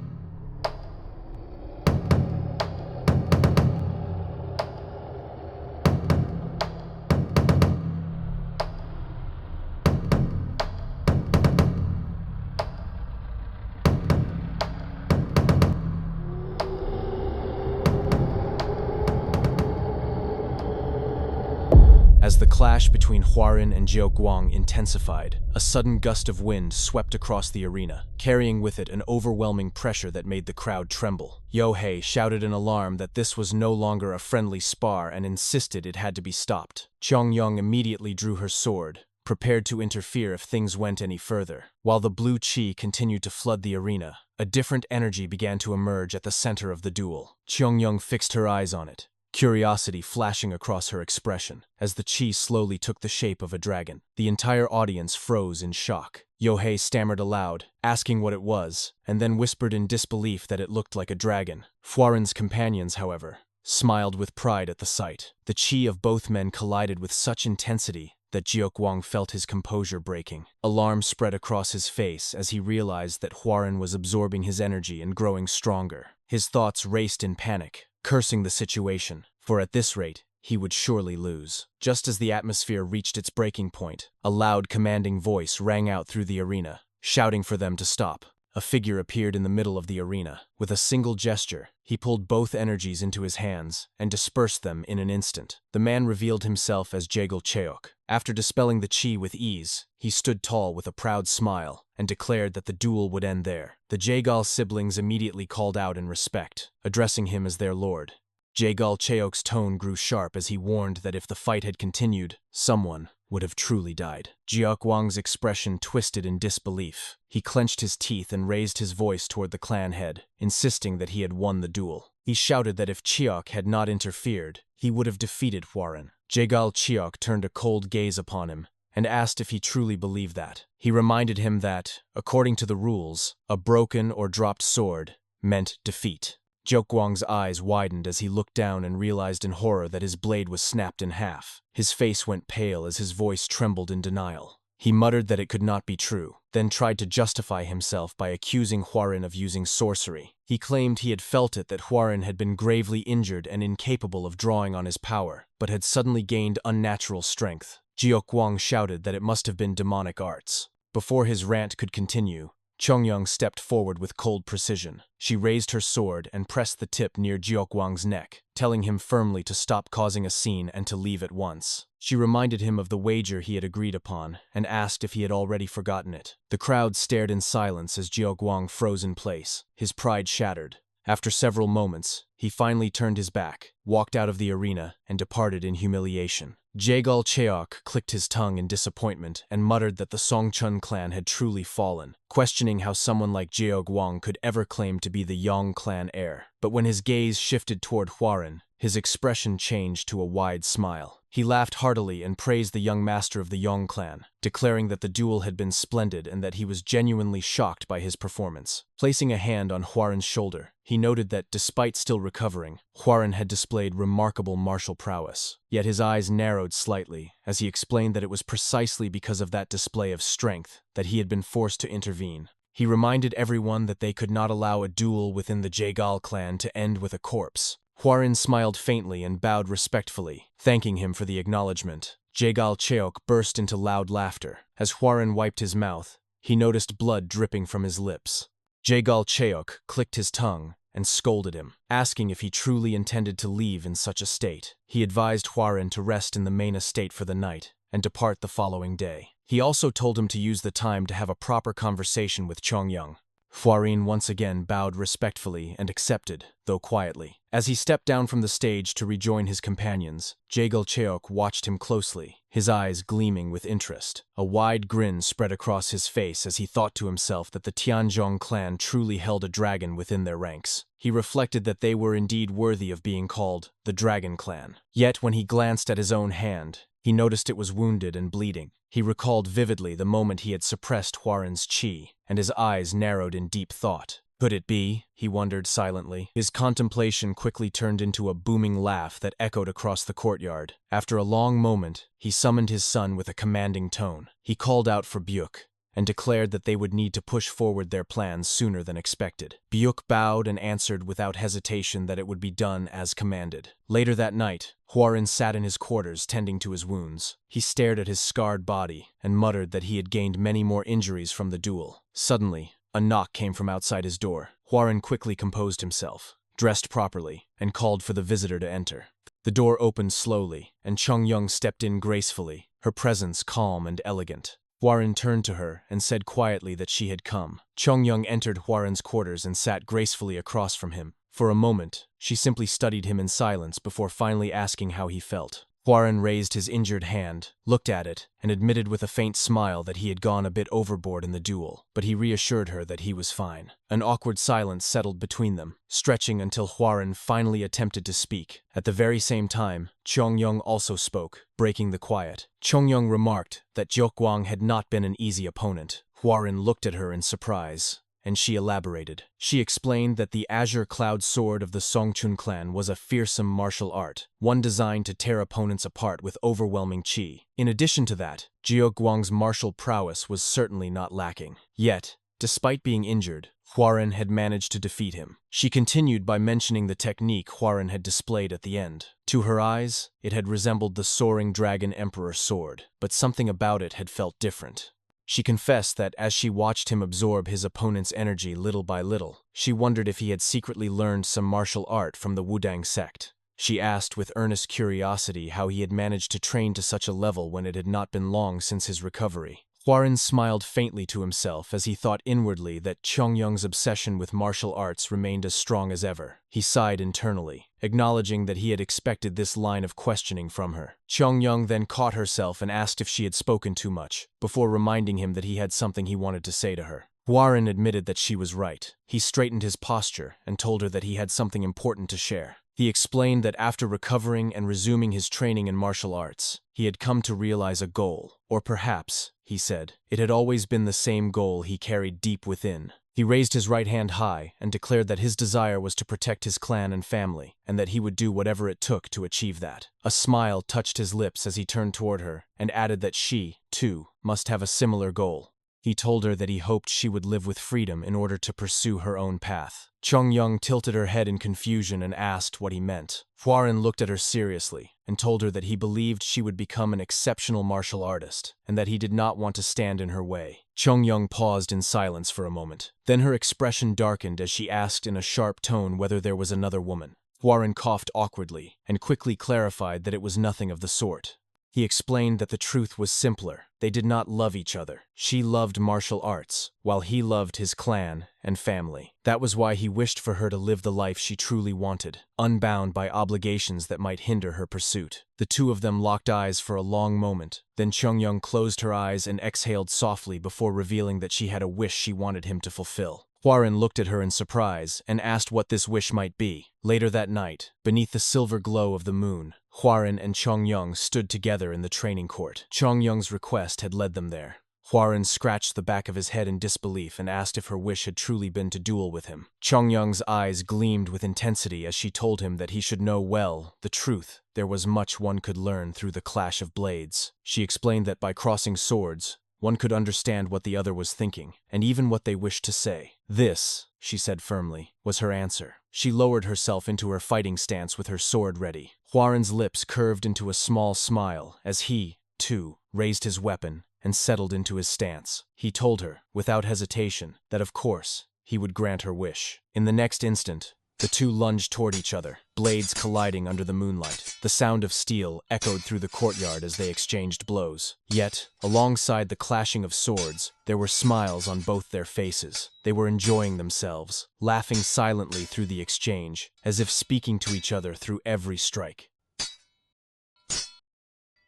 As the clash between Hwarin and Jiuguang intensified, a sudden gust of wind swept across the arena, carrying with it an overwhelming pressure that made the crowd tremble. Yohei shouted in alarm that this was no longer a friendly spar and insisted it had to be stopped. Yong immediately drew her sword, prepared to interfere if things went any further. While the blue qi continued to flood the arena, a different energy began to emerge at the center of the duel. Yong fixed her eyes on it, curiosity flashing across her expression. As the qi slowly took the shape of a dragon, the entire audience froze in shock. Yohei stammered aloud, asking what it was, and then whispered in disbelief that it looked like a dragon. Hwarin's companions, however, smiled with pride at the sight. The qi of both men collided with such intensity that Jiuguang felt his composure breaking. Alarm spread across his face as he realized that Hwarin was absorbing his energy and growing stronger. His thoughts raced in panic, cursing the situation, for at this rate, he would surely lose. Just as the atmosphere reached its breaking point, a loud commanding voice rang out through the arena, shouting for them to stop. A figure appeared in the middle of the arena. With a single gesture, he pulled both energies into his hands and dispersed them in an instant. The man revealed himself as Jaegal Cheok. After dispelling the qi with ease, he stood tall with a proud smile and declared that the duel would end there. The Jaegal siblings immediately called out in respect, addressing him as their lord. Jaegal Cheok's tone grew sharp as he warned that if the fight had continued, someone would have truly died. Jiuguang's expression twisted in disbelief. He clenched his teeth and raised his voice toward the clan head, insisting that he had won the duel. He shouted that if Cheok had not interfered, he would have defeated Hwarin. Jaegal Cheok turned a cold gaze upon him and asked if he truly believed that. He reminded him that, according to the rules, a broken or dropped sword meant defeat. Jiuguang's eyes widened as he looked down and realized in horror that his blade was snapped in half. His face went pale as his voice trembled in denial. He muttered that it could not be true, then tried to justify himself by accusing Hwarin of using sorcery. He claimed he had felt it that Hwarin had been gravely injured and incapable of drawing on his power, but had suddenly gained unnatural strength. Jiuguang shouted that it must have been demonic arts. Before his rant could continue, Chongyang stepped forward with cold precision. She raised her sword and pressed the tip near Jiuguang's neck, telling him firmly to stop causing a scene and to leave at once. She reminded him of the wager he had agreed upon and asked if he had already forgotten it. The crowd stared in silence as Jiuguang froze in place, his pride shattered. After several moments, he finally turned his back, walked out of the arena, and departed in humiliation. Jaegal Cheok clicked his tongue in disappointment and muttered that the Songchun clan had truly fallen, questioning how someone like Jiuguang could ever claim to be the Yong clan heir. But when his gaze shifted toward Hwarin, his expression changed to a wide smile. He laughed heartily and praised the young master of the Yong clan, declaring that the duel had been splendid and that he was genuinely shocked by his performance. Placing a hand on Hwarin's shoulder, he noted that, despite still recovering, Hwarin had displayed remarkable martial prowess. Yet his eyes narrowed slightly as he explained that it was precisely because of that display of strength that he had been forced to intervene. He reminded everyone that they could not allow a duel within the Jaegal clan to end with a corpse. Hwarin smiled faintly and bowed respectfully, thanking him for the acknowledgement. Jaegal Cheok burst into loud laughter. As Hwarin wiped his mouth, he noticed blood dripping from his lips. Jaegal Cheok clicked his tongue and scolded him, asking if he truly intended to leave in such a state. He advised Hwarin to rest in the main estate for the night and depart the following day. He also told him to use the time to have a proper conversation with Chongyang. Hwarin once again bowed respectfully and accepted, though quietly. As he stepped down from the stage to rejoin his companions, Jaegal Cheok watched him closely, his eyes gleaming with interest. A wide grin spread across his face as he thought to himself that the Tianzhong clan truly held a dragon within their ranks. He reflected that they were indeed worthy of being called the Dragon Clan. Yet when he glanced at his own hand, he noticed it was wounded and bleeding. He recalled vividly the moment he had suppressed Hwarin's qi, and his eyes narrowed in deep thought. Could it be? He wondered silently. His contemplation quickly turned into a booming laugh that echoed across the courtyard. After a long moment, he summoned his son with a commanding tone. He called out for Byuk and declared that they would need to push forward their plans sooner than expected. Byuk bowed and answered without hesitation that it would be done as commanded. Later that night, Hwarin sat in his quarters tending to his wounds. He stared at his scarred body and muttered that he had gained many more injuries from the duel. Suddenly, a knock came from outside his door. Hwarin quickly composed himself, dressed properly, and called for the visitor to enter. The door opened slowly, and Yong stepped in gracefully, her presence calm and elegant. Hwarin turned to her and said quietly that she had come. Yong entered Hwarin's quarters and sat gracefully across from him. For a moment, she simply studied him in silence before finally asking how he felt. Hwarin raised his injured hand, looked at it, and admitted with a faint smile that he had gone a bit overboard in the duel, but he reassured her that he was fine. An awkward silence settled between them, stretching until Hwarin finally attempted to speak. At the very same time, Yong also spoke, breaking the quiet. Yong remarked that Jiokguang had not been an easy opponent. Hwarin looked at her in surprise, and she elaborated. She explained that the Azure Cloud Sword of the Songchun clan was a fearsome martial art, one designed to tear opponents apart with overwhelming qi. In addition to that, Jiokguang's martial prowess was certainly not lacking. Yet, despite being injured, Hwarin had managed to defeat him. She continued by mentioning the technique Hwarin had displayed at the end. To her eyes, it had resembled the soaring dragon emperor sword, but something about it had felt different. She confessed that as she watched him absorb his opponent's energy little by little, she wondered if he had secretly learned some martial art from the Wudang sect. She asked with earnest curiosity how he had managed to train to such a level when it had not been long since his recovery. Hwarin smiled faintly to himself as he thought inwardly that Yong's obsession with martial arts remained as strong as ever. He sighed internally, acknowledging that he had expected this line of questioning from her. Yong then caught herself and asked if she had spoken too much, before reminding him that he had something he wanted to say to her. Hwarin admitted that she was right. He straightened his posture and told her that he had something important to share. He explained that after recovering and resuming his training in martial arts, he had come to realize a goal. Or perhaps, he said, it had always been the same goal he carried deep within. He raised his right hand high and declared that his desire was to protect his clan and family, and that he would do whatever it took to achieve that. A smile touched his lips as he turned toward her, and added that she, too, must have a similar goal. He told her that he hoped she would live with freedom in order to pursue her own path. Yong tilted her head in confusion and asked what he meant. Hwarin looked at her seriously and told her that he believed she would become an exceptional martial artist and that he did not want to stand in her way. Yong paused in silence for a moment. Then her expression darkened as she asked in a sharp tone whether there was another woman. Hwarin coughed awkwardly and quickly clarified that it was nothing of the sort. He explained that the truth was simpler. They did not love each other. She loved martial arts, while he loved his clan and family. That was why he wished for her to live the life she truly wanted, unbound by obligations that might hinder her pursuit. The two of them locked eyes for a long moment. Then Yong closed her eyes and exhaled softly before revealing that she had a wish she wanted him to fulfill. Hwarin looked at her in surprise and asked what this wish might be. Later that night, beneath the silver glow of the moon, Hwarin and Yong stood together in the training court. Yong's request had led them there. Hwarin scratched the back of his head in disbelief and asked if her wish had truly been to duel with him. Yong's eyes gleamed with intensity as she told him that he should know well the truth. There was much one could learn through the clash of blades. She explained that by crossing swords, one could understand what the other was thinking, and even what they wished to say. This, she said firmly, was her answer. She lowered herself into her fighting stance with her sword ready. Hwarin's lips curved into a small smile as he, too, raised his weapon and settled into his stance. He told her, without hesitation, that of course, he would grant her wish. In the next instant, the two lunged toward each other, blades colliding under the moonlight. The sound of steel echoed through the courtyard as they exchanged blows. Yet, alongside the clashing of swords, there were smiles on both their faces. They were enjoying themselves, laughing silently through the exchange, as if speaking to each other through every strike.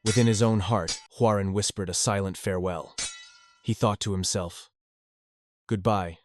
Within his own heart, Hwarin whispered a silent farewell. He thought to himself, "Goodbye,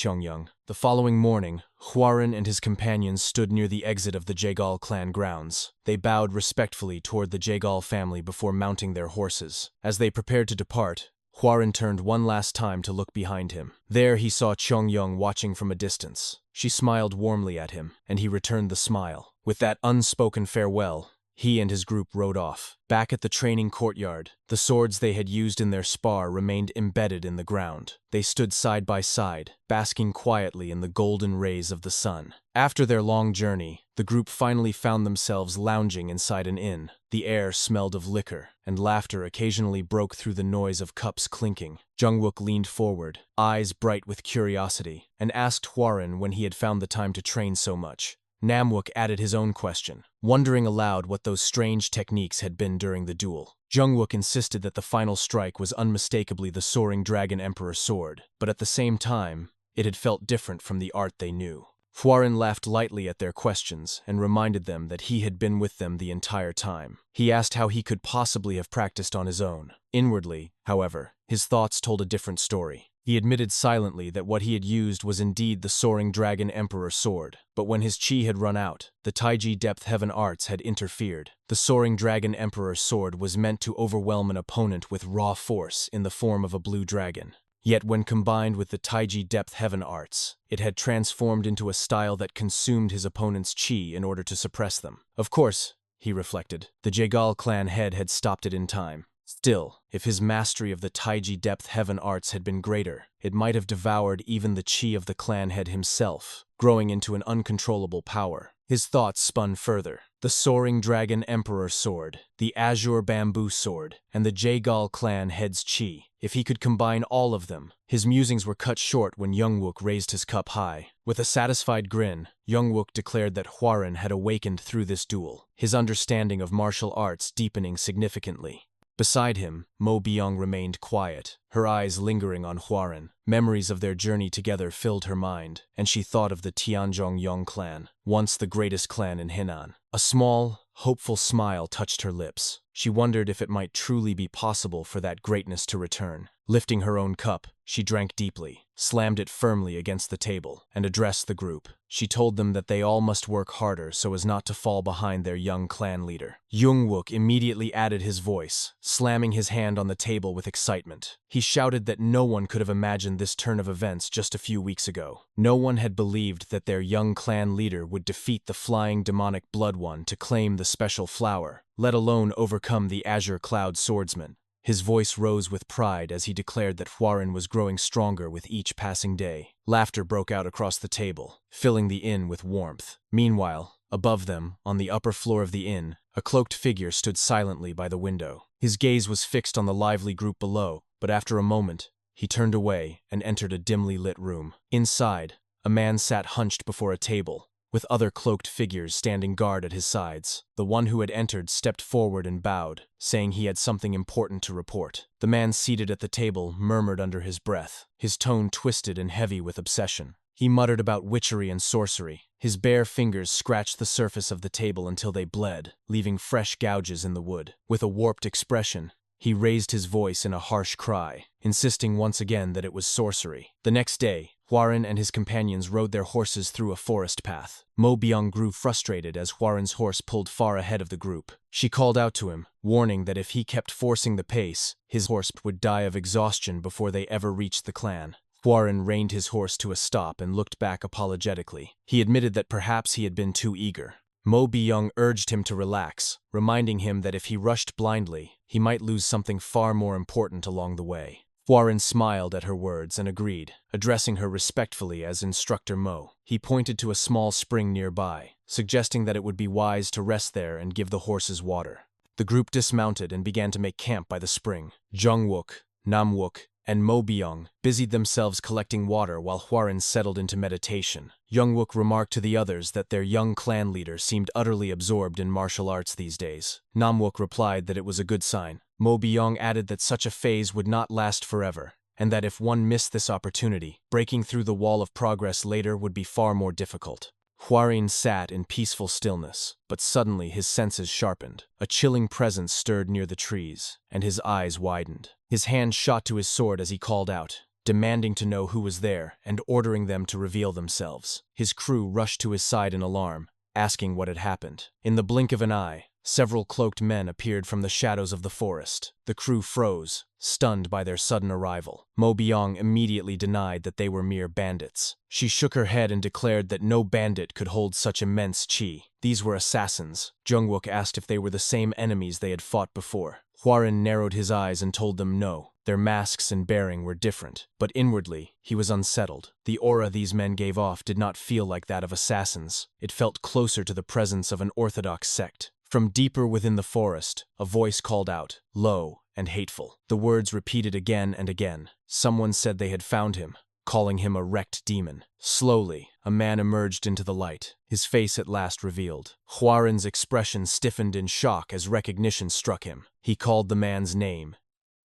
Yong." The following morning, Hwarin and his companions stood near the exit of the Jagal clan grounds. They bowed respectfully toward the Jagal family before mounting their horses. As they prepared to depart, Hwarin turned one last time to look behind him. There he saw Yong watching from a distance. She smiled warmly at him, and he returned the smile. With that unspoken farewell, he and his group rode off. Back at the training courtyard, the swords they had used in their spar remained embedded in the ground. They stood side by side, basking quietly in the golden rays of the sun. After their long journey, the group finally found themselves lounging inside an inn. The air smelled of liquor, and laughter occasionally broke through the noise of cups clinking. Jungwook leaned forward, eyes bright with curiosity, and asked Hwarin when he had found the time to train so much. Namwook added his own question, wondering aloud what those strange techniques had been during the duel. Jungwook insisted that the final strike was unmistakably the soaring dragon emperor sword, but at the same time, it had felt different from the art they knew. Hwarin laughed lightly at their questions and reminded them that he had been with them the entire time. He asked how he could possibly have practiced on his own. Inwardly, however, his thoughts told a different story. He admitted silently that what he had used was indeed the soaring dragon emperor sword, but when his chi had run out, the Taiji depth heaven arts had interfered. The soaring dragon emperor sword was meant to overwhelm an opponent with raw force in the form of a blue dragon. Yet when combined with the Taiji depth heaven arts, it had transformed into a style that consumed his opponent's chi in order to suppress them. Of course, he reflected, the Jegal clan head had stopped it in time. Still, if his mastery of the Taiji depth heaven arts had been greater, it might have devoured even the chi of the clan head himself, growing into an uncontrollable power. His thoughts spun further. The soaring dragon emperor sword, the azure bamboo sword, and the Jegal clan head's chi. If he could combine all of them. His musings were cut short when Jungwook raised his cup high. With a satisfied grin, Jungwook declared that Hwarin had awakened through this duel, his understanding of martial arts deepening significantly. Beside him, Mo Byung remained quiet, her eyes lingering on Hwarin. Memories of their journey together filled her mind, and she thought of the Tianzhong Yong clan, once the greatest clan in Henan. A small, hopeful smile touched her lips. She wondered if it might truly be possible for that greatness to return. Lifting her own cup, she drank deeply, slammed it firmly against the table, and addressed the group. She told them that they all must work harder so as not to fall behind their young clan leader. Jungwook immediately added his voice, slamming his hand on the table with excitement. He shouted that no one could have imagined this turn of events just a few weeks ago. No one had believed that their young clan leader would defeat the flying demonic Blood One to claim the special flower, let alone overcome the Azure Cloud swordsman. His voice rose with pride as he declared that Hwarin was growing stronger with each passing day. Laughter broke out across the table, filling the inn with warmth. Meanwhile, above them, on the upper floor of the inn, a cloaked figure stood silently by the window. His gaze was fixed on the lively group below, but after a moment, he turned away and entered a dimly lit room. Inside, a man sat hunched before a table, with other cloaked figures standing guard at his sides. The one who had entered stepped forward and bowed, saying he had something important to report. The man seated at the table murmured under his breath, his tone twisted and heavy with obsession. He muttered about witchery and sorcery. His bare fingers scratched the surface of the table until they bled, leaving fresh gouges in the wood. With a warped expression, he raised his voice in a harsh cry, insisting once again that it was sorcery. The next day, Hwarin and his companions rode their horses through a forest path. Mo Byung grew frustrated as Hwarin's horse pulled far ahead of the group. She called out to him, warning that if he kept forcing the pace, his horse would die of exhaustion before they ever reached the clan. Hwarin reined his horse to a stop and looked back apologetically. He admitted that perhaps he had been too eager. Mo Byung urged him to relax, reminding him that if he rushed blindly, he might lose something far more important along the way. Hwarin smiled at her words and agreed, addressing her respectfully as Instructor Mo. He pointed to a small spring nearby, suggesting that it would be wise to rest there and give the horses water. The group dismounted and began to make camp by the spring. Jungwook, Namwook, and Mo Byung busied themselves collecting water while Hwarin settled into meditation. Jungwook remarked to the others that their young clan leader seemed utterly absorbed in martial arts these days. Namwook replied that it was a good sign. Mo Byung added that such a phase would not last forever, and that if one missed this opportunity, breaking through the wall of progress later would be far more difficult. Hwarin sat in peaceful stillness, but suddenly his senses sharpened. A chilling presence stirred near the trees, and his eyes widened. His hand shot to his sword as he called out, demanding to know who was there and ordering them to reveal themselves. His crew rushed to his side in alarm, asking what had happened. In the blink of an eye, several cloaked men appeared from the shadows of the forest. The crew froze, stunned by their sudden arrival. Mo Byung immediately denied that they were mere bandits. She shook her head and declared that no bandit could hold such immense chi. These were assassins. Jungwook asked if they were the same enemies they had fought before. Hwarin narrowed his eyes and told them no. Their masks and bearing were different, but inwardly, he was unsettled. The aura these men gave off did not feel like that of assassins. It felt closer to the presence of an orthodox sect. From deeper within the forest, a voice called out, low and hateful. The words repeated again and again. Someone said they had found him. calling him a wrecked demon. Slowly, a man emerged into the light, his face at last revealed. Huaren's expression stiffened in shock as recognition struck him. He called the man's name.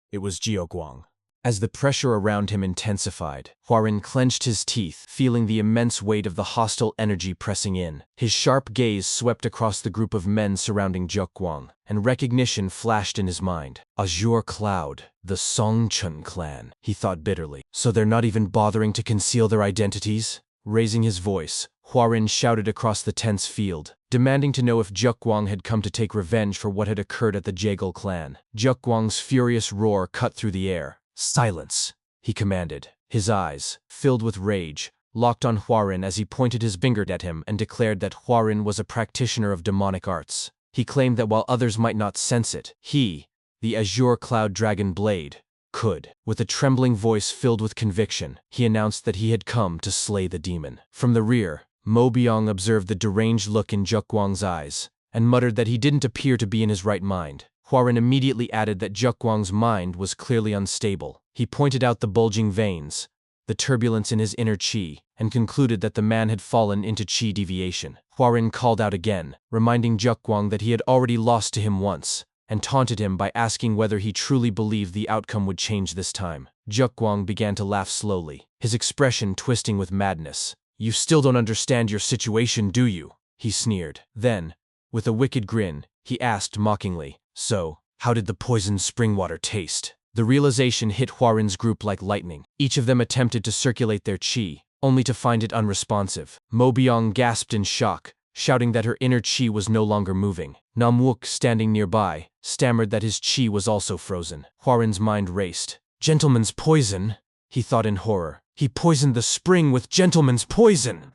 It was Jiaoguang. As the pressure around him intensified, Huaren clenched his teeth, feeling the immense weight of the hostile energy pressing in. His sharp gaze swept across the group of men surrounding Jiaoguang, and recognition flashed in his mind. Azure Cloud, the Songchun clan, he thought bitterly. So they're not even bothering to conceal their identities? Raising his voice, Huaren shouted across the tense field, demanding to know if Jiaoguang had come to take revenge for what had occurred at the Jaegal clan. Jiaoguang's furious roar cut through the air. "Silence," he commanded. His eyes, filled with rage, locked on Huaren as he pointed his finger at him and declared that Huaren was a practitioner of demonic arts. He claimed that while others might not sense it, he, the Azure Cloud Dragon Blade, could. With a trembling voice filled with conviction, he announced that he had come to slay the demon. From the rear, Mo Biang observed the deranged look in Jiaoguang's eyes, and muttered that he didn't appear to be in his right mind. Huaren immediately added that Jiaoguang's mind was clearly unstable. He pointed out the bulging veins, the turbulence in his inner qi, and concluded that the man had fallen into qi deviation. Huaren called out again, reminding Jiaoguang that he had already lost to him once, and taunted him by asking whether he truly believed the outcome would change this time. Jiaoguang began to laugh slowly, his expression twisting with madness. "You still don't understand your situation, do you?" he sneered. Then, with a wicked grin, he asked mockingly, "So, how did the poisoned spring water taste?" The realization hit Huaren's group like lightning. Each of them attempted to circulate their qi, only to find it unresponsive. Mo Biang gasped in shock, shouting that her inner qi was no longer moving. Namwook, standing nearby, stammered that his qi was also frozen. Huaren's mind raced. "Gentleman's poison?" he thought in horror. "He poisoned the spring with gentleman's poison!"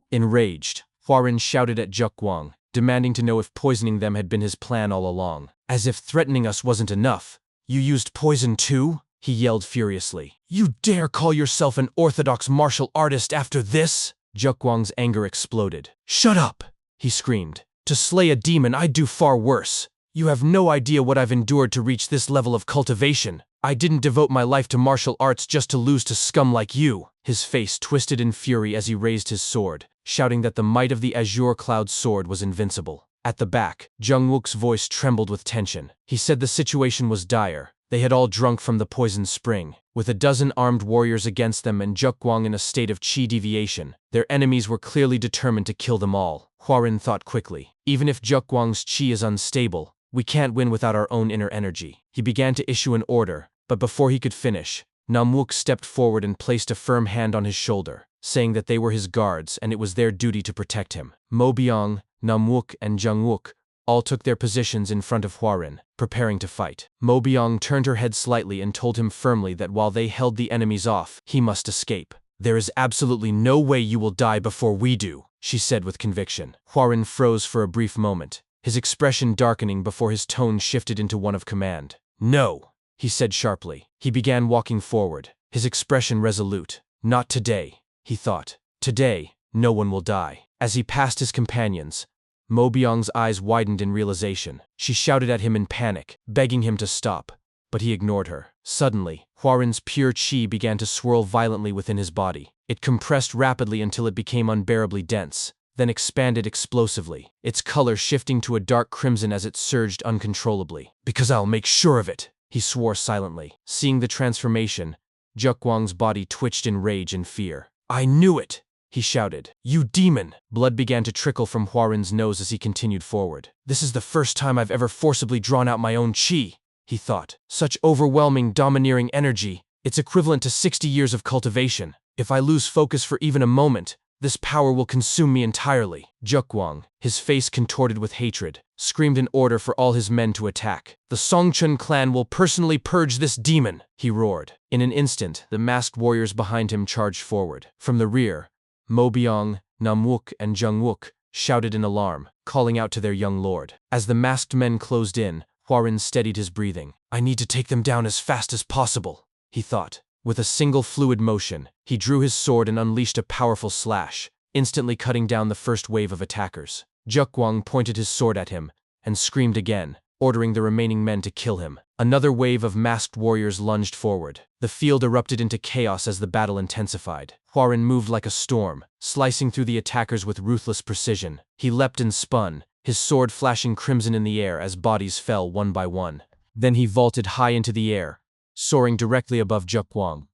Enraged, Huaren shouted at Jiaoguang, demanding to know if poisoning them had been his plan all along. "As if threatening us wasn't enough. You used poison too?" he yelled furiously. "You dare call yourself an orthodox martial artist after this?" Jiaoguang's anger exploded. "Shut up!" he screamed. "To slay a demon I'd do far worse. You have no idea what I've endured to reach this level of cultivation. I didn't devote my life to martial arts just to lose to scum like you." His face twisted in fury as he raised his sword, shouting that the might of the Azure Cloud sword was invincible. At the back, Jungwook's voice trembled with tension. He said the situation was dire. They had all drunk from the poisoned spring. With a dozen armed warriors against them and Jiaoguang in a state of qi deviation, their enemies were clearly determined to kill them all. Huaren thought quickly. Even if Jiaoguang's qi is unstable, we can't win without our own inner energy. He began to issue an order, but before he could finish, Namwook stepped forward and placed a firm hand on his shoulder, saying that they were his guards and it was their duty to protect him. Mo Biang, Namwook, and Jungwook all took their positions in front of Huaren, preparing to fight. Mo Biang turned her head slightly and told him firmly that while they held the enemies off, he must escape. "There is absolutely no way you will die before we do," she said with conviction. Huaren froze for a brief moment, his expression darkening before his tone shifted into one of command. "No," he said sharply. He began walking forward, his expression resolute. "Not today," he thought. "Today, no one will die." As he passed his companions, Mo Biang's eyes widened in realization. She shouted at him in panic, begging him to stop, but he ignored her. Suddenly, Huaren's pure qi began to swirl violently within his body. It compressed rapidly until it became unbearably dense, then expanded explosively, its color shifting to a dark crimson as it surged uncontrollably. "Because I'll make sure of it," he swore silently. Seeing the transformation, Jiaoguang's body twitched in rage and fear. "I knew it!" he shouted. "You demon!" Blood began to trickle from Huaren's nose as he continued forward. "This is the first time I've ever forcibly drawn out my own qi," he thought. "Such overwhelming, domineering energy. It's equivalent to 60 years of cultivation. If I lose focus for even a moment, this power will consume me entirely." Jiaoguang, his face contorted with hatred, screamed an order for all his men to attack. "The Songchun clan will personally purge this demon," he roared. In an instant, the masked warriors behind him charged forward. From the rear, Mo Biang, Namwook, and Jungwook shouted in alarm, calling out to their young lord. As the masked men closed in, Huaren steadied his breathing. "I need to take them down as fast as possible," he thought. With a single fluid motion, he drew his sword and unleashed a powerful slash, instantly cutting down the first wave of attackers. Jiaoguang pointed his sword at him and screamed again, ordering the remaining men to kill him. Another wave of masked warriors lunged forward. The field erupted into chaos as the battle intensified. Hwarin moved like a storm, slicing through the attackers with ruthless precision. He leapt and spun, his sword flashing crimson in the air as bodies fell one by one. Then he vaulted high into the air, soaring directly above Jekwang.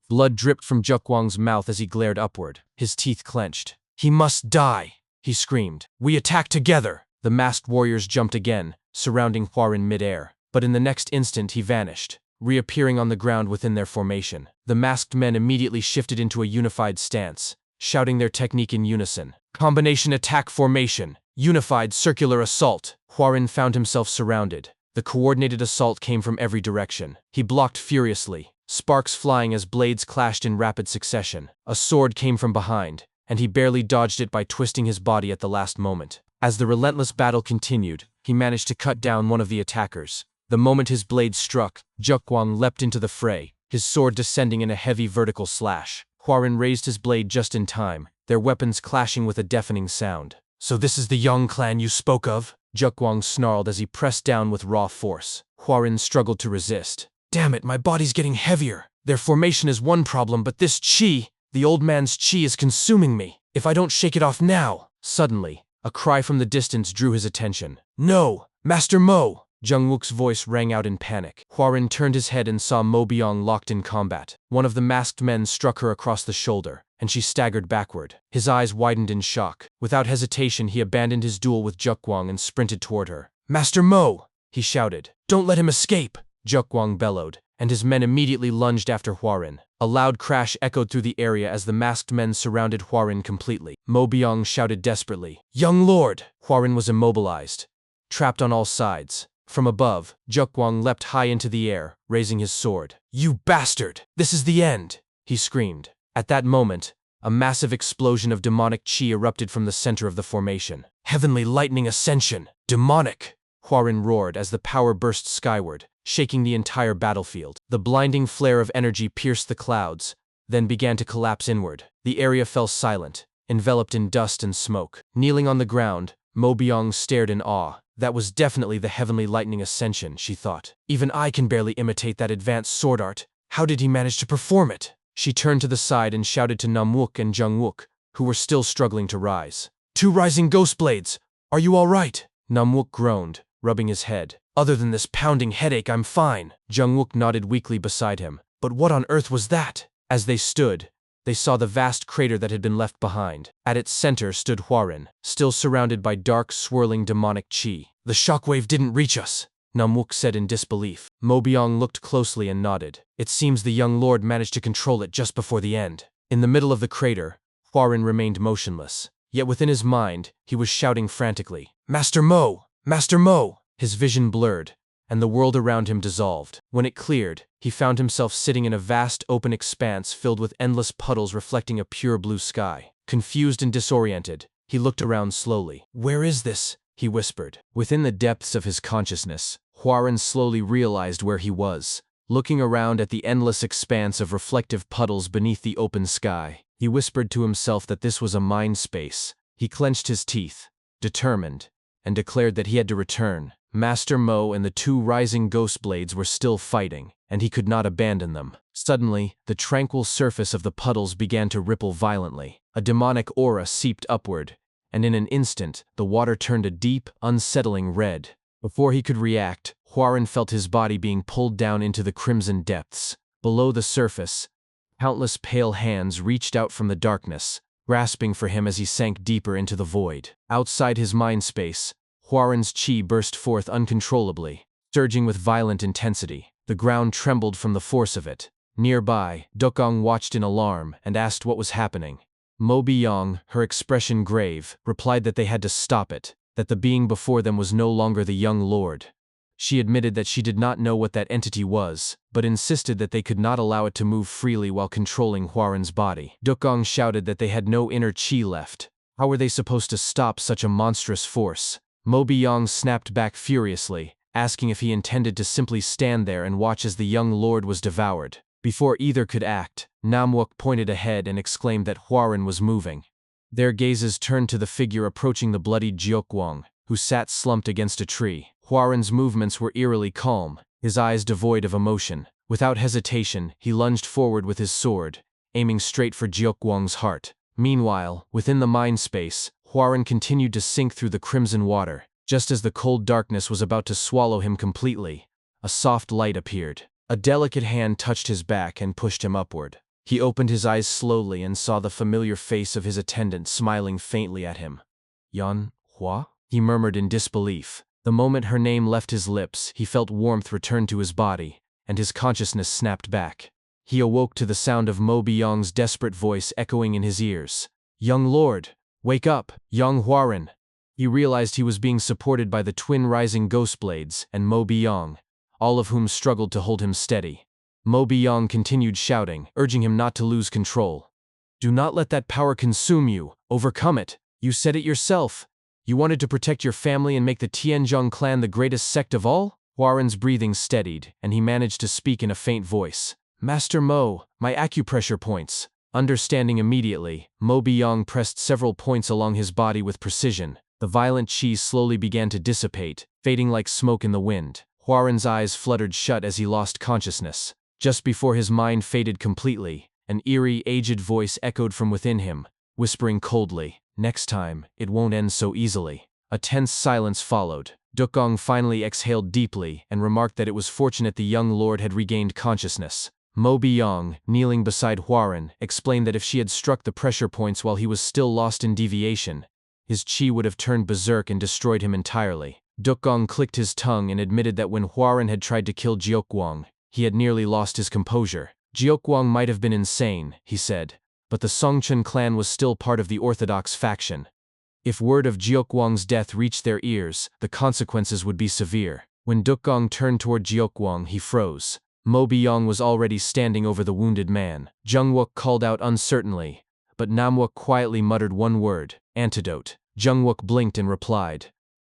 Blood dripped from Jekwang's mouth as he glared upward, his teeth clenched. "He must die!" he screamed. "We attack together!" The masked warriors jumped again, surrounding Hwarin mid-air. But in the next instant he vanished, reappearing on the ground within their formation. The masked men immediately shifted into a unified stance, shouting their technique in unison. Combination attack formation, unified circular assault. Hwarin found himself surrounded. The coordinated assault came from every direction. He blocked furiously, sparks flying as blades clashed in rapid succession. A sword came from behind, and he barely dodged it by twisting his body at the last moment. As the relentless battle continued, he managed to cut down one of the attackers. The moment his blade struck, Jekwang leapt into the fray, his sword descending in a heavy vertical slash. Hwarin raised his blade just in time, their weapons clashing with a deafening sound. "So this is the Yong clan you spoke of?" Jekwang snarled as he pressed down with raw force. Hwarin struggled to resist. "Damn it, my body's getting heavier. Their formation is one problem, but this chi, the old man's chi is consuming me. If I don't shake it off now." Suddenly, a cry from the distance drew his attention. "No! Master Mo!" Jungwook's voice rang out in panic. Hwarin turned his head and saw Mo Byung locked in combat. One of the masked men struck her across the shoulder, and she staggered backward. His eyes widened in shock. Without hesitation, he abandoned his duel with Jekwang and sprinted toward her. "Master Mo!" he shouted. "Don't let him escape!" Jekwang bellowed, and his men immediately lunged after Hwarin. A loud crash echoed through the area as the masked men surrounded Hwarin completely. Mo Byung shouted desperately, "Young Lord!" Hwarin was immobilized, trapped on all sides. From above, Jekwang leapt high into the air, raising his sword. "You bastard! This is the end!" he screamed. At that moment, a massive explosion of demonic chi erupted from the center of the formation. "Heavenly lightning ascension! Demonic!" Hwarin roared as the power burst skyward, shaking the entire battlefield. The blinding flare of energy pierced the clouds, then began to collapse inward. The area fell silent, enveloped in dust and smoke. Kneeling on the ground, Mo Byung stared in awe. That was definitely the heavenly lightning ascension, she thought. Even I can barely imitate that advanced sword art. How did he manage to perform it? She turned to the side and shouted to Namwook and Jungwook, who were still struggling to rise. "Two rising ghost blades! Are you all right?" Namwook groaned, rubbing his head. "Other than this pounding headache, I'm fine." Jungwook nodded weakly beside him. "But what on earth was that?" As they stood, they saw the vast crater that had been left behind. At its center stood Hwarin, still surrounded by dark, swirling demonic chi. "The shockwave didn't reach us," Namwook said in disbelief. Mo Byung looked closely and nodded. "It seems the young lord managed to control it just before the end." In the middle of the crater, Hwarin remained motionless. Yet within his mind, he was shouting frantically, "Master Mo! Master Mo!" His vision blurred, and the world around him dissolved. When it cleared, he found himself sitting in a vast open expanse filled with endless puddles reflecting a pure blue sky. Confused and disoriented, he looked around slowly. "Where is this?" he whispered. Within the depths of his consciousness, Hwarin slowly realized where he was. Looking around at the endless expanse of reflective puddles beneath the open sky, he whispered to himself that this was a mind space. He clenched his teeth, determined, and declared that he had to return. Master Mo and the two rising ghost blades were still fighting, and he could not abandon them. Suddenly, the tranquil surface of the puddles began to ripple violently. A demonic aura seeped upward, and in an instant, the water turned a deep, unsettling red. Before he could react, Hwarin felt his body being pulled down into the crimson depths. Below the surface, countless pale hands reached out from the darkness, grasping for him as he sank deeper into the void. Outside his mind space, Hwarin's chi burst forth uncontrollably, surging with violent intensity. The ground trembled from the force of it. Nearby, Dokong watched in alarm and asked what was happening. Mo Byung, her expression grave, replied that they had to stop it, that the being before them was no longer the young lord. She admitted that she did not know what that entity was, but insisted that they could not allow it to move freely while controlling Hwarin's body. Dokong shouted that they had no inner chi left. How were they supposed to stop such a monstrous force? Mo Byung snapped back furiously, asking if he intended to simply stand there and watch as the young lord was devoured. Before either could act, Namwook pointed ahead and exclaimed that Hwarin was moving. Their gazes turned to the figure approaching the bloodied Jekwang, who sat slumped against a tree. Hwarin's movements were eerily calm, his eyes devoid of emotion. Without hesitation, he lunged forward with his sword, aiming straight for Jiukwang's heart. Meanwhile, within the mind space, Hwaran continued to sink through the crimson water. Just as the cold darkness was about to swallow him completely, a soft light appeared. A delicate hand touched his back and pushed him upward. He opened his eyes slowly and saw the familiar face of his attendant smiling faintly at him. "Yan Hua?" he murmured in disbelief. The moment her name left his lips, he felt warmth return to his body, and his consciousness snapped back. He awoke to the sound of Mo Byong's desperate voice echoing in his ears. "Young lord, wake up, Yong Hwaran." He realized he was being supported by the twin rising ghost blades and Mo Byong, all of whom struggled to hold him steady. Mo Byong continued shouting, urging him not to lose control. "Do not let that power consume you. Overcome it. You said it yourself. You wanted to protect your family and make the Tianzhong clan the greatest sect of all?" Hwaran's breathing steadied, and he managed to speak in a faint voice. "Master Mo, my acupressure points." Understanding immediately, Mo Byong pressed several points along his body with precision. The violent chi slowly began to dissipate, fading like smoke in the wind. Hwaran's eyes fluttered shut as he lost consciousness. Just before his mind faded completely, an eerie, aged voice echoed from within him, whispering coldly, "Next time, it won't end so easily." A tense silence followed. Dukong finally exhaled deeply and remarked that it was fortunate the young lord had regained consciousness. Mo Byong, kneeling beside Hwaran, explained that if she had struck the pressure points while he was still lost in deviation, his chi would have turned berserk and destroyed him entirely. Dukong clicked his tongue and admitted that when Hwaran had tried to kill Jiukwang, he had nearly lost his composure. Jiukwang might have been insane, he said, but the Songchen clan was still part of the orthodox faction. If word of Jiukwang's death reached their ears, the consequences would be severe. When Dukong turned toward Jiukwang, he froze. Mo Byong was already standing over the wounded man. Jungwook called out uncertainly, but Namwook quietly muttered one word, "Antidote." Jungwook blinked and replied,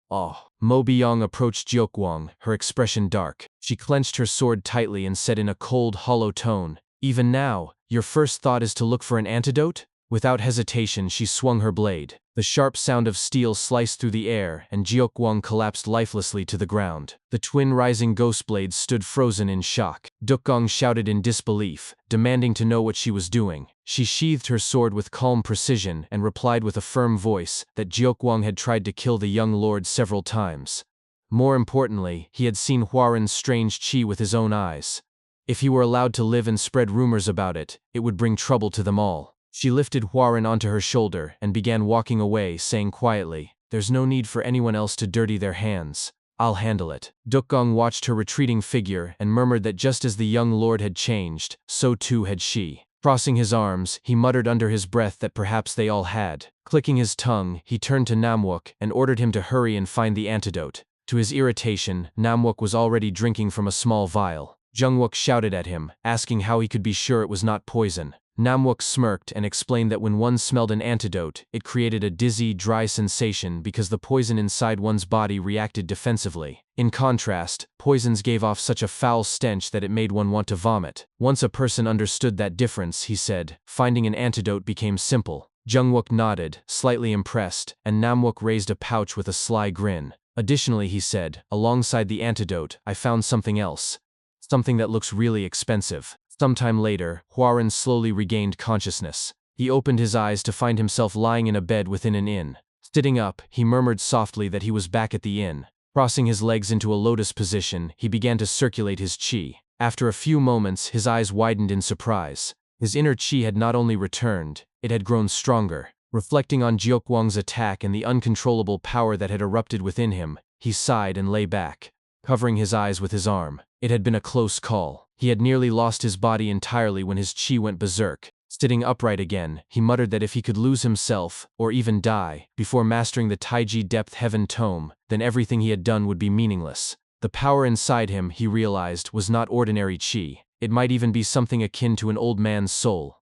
"Oh." Mo Byong approached Jiukwang, her expression dark. She clenched her sword tightly and said in a cold, hollow tone, "Even now, your first thought is to look for an antidote?" Without hesitation, she swung her blade. The sharp sound of steel sliced through the air, and Jiukwang collapsed lifelessly to the ground. The twin rising ghost blades stood frozen in shock. Dukong shouted in disbelief, demanding to know what she was doing. She sheathed her sword with calm precision and replied with a firm voice that Jiukwang had tried to kill the young lord several times. More importantly, he had seen Hwaran's strange chi with his own eyes. If he were allowed to live and spread rumors about it, it would bring trouble to them all. She lifted Hwaran onto her shoulder and began walking away, saying quietly, "There's no need for anyone else to dirty their hands. I'll handle it." Dukong watched her retreating figure and murmured that just as the young lord had changed, so too had she. Crossing his arms, he muttered under his breath that perhaps they all had. Clicking his tongue, he turned to Namwook and ordered him to hurry and find the antidote. To his irritation, Namwook was already drinking from a small vial. Jungwook shouted at him, asking how he could be sure it was not poison. Namwook smirked and explained that when one smelled an antidote, it created a dizzy, dry sensation because the poison inside one's body reacted defensively. In contrast, poisons gave off such a foul stench that it made one want to vomit. Once a person understood that difference, he said, finding an antidote became simple. Jungwook nodded, slightly impressed, and Namwook raised a pouch with a sly grin. Additionally, he said, alongside the antidote, I found something else. Something that looks really expensive. Sometime later, Hwaran slowly regained consciousness. He opened his eyes to find himself lying in a bed within an inn. Sitting up, he murmured softly that he was back at the inn. Crossing his legs into a lotus position, he began to circulate his chi. After a few moments, his eyes widened in surprise. His inner chi had not only returned, it had grown stronger. Reflecting on Jiukwang's attack and the uncontrollable power that had erupted within him, he sighed and lay back, covering his eyes with his arm. It had been a close call. He had nearly lost his body entirely when his chi went berserk. Sitting upright again, he muttered that if he could lose himself, or even die, before mastering the Taiji Depth Heaven Tome, then everything he had done would be meaningless. The power inside him, he realized, was not ordinary chi. It might even be something akin to an old man's soul.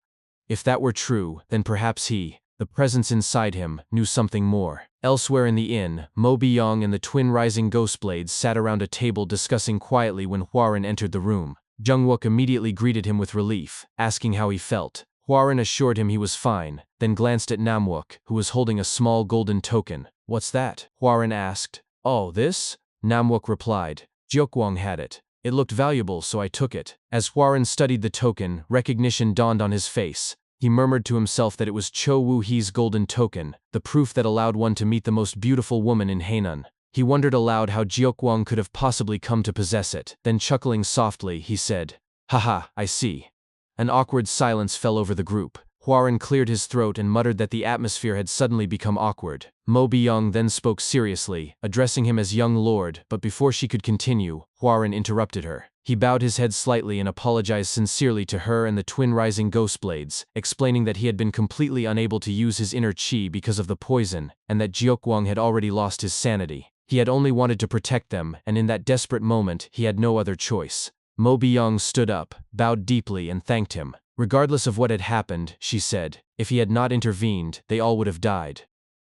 If that were true, then perhaps he, the presence inside him, knew something more. Elsewhere in the inn, Mo Byong and the twin rising ghost blades sat around a table discussing quietly when Hwaran entered the room. Jungwook immediately greeted him with relief, asking how he felt. Hwaran assured him he was fine, then glanced at Namwook, who was holding a small golden token. "What's that?" Hwaran asked. "Oh, this?" Namwook replied. "Jiukwang had it." It looked valuable, so I took it. As Hwarin studied the token, recognition dawned on his face. He murmured to himself that it was Cho Woo-hee's golden token, the proof that allowed one to meet the most beautiful woman in Hainan. He wondered aloud how Jeokwang could have possibly come to possess it. Then chuckling softly, he said, "Haha, I see." An awkward silence fell over the group. Hwarin cleared his throat and muttered that the atmosphere had suddenly become awkward. Mo Byung then spoke seriously, addressing him as young lord, but before she could continue, Hwarin interrupted her. He bowed his head slightly and apologized sincerely to her and the twin rising ghost blades, explaining that he had been completely unable to use his inner chi because of the poison, and that Jeokwang had already lost his sanity. He had only wanted to protect them, and in that desperate moment, he had no other choice. Mo Byung stood up, bowed deeply, and thanked him. Regardless of what had happened, she said, if he had not intervened, they all would have died.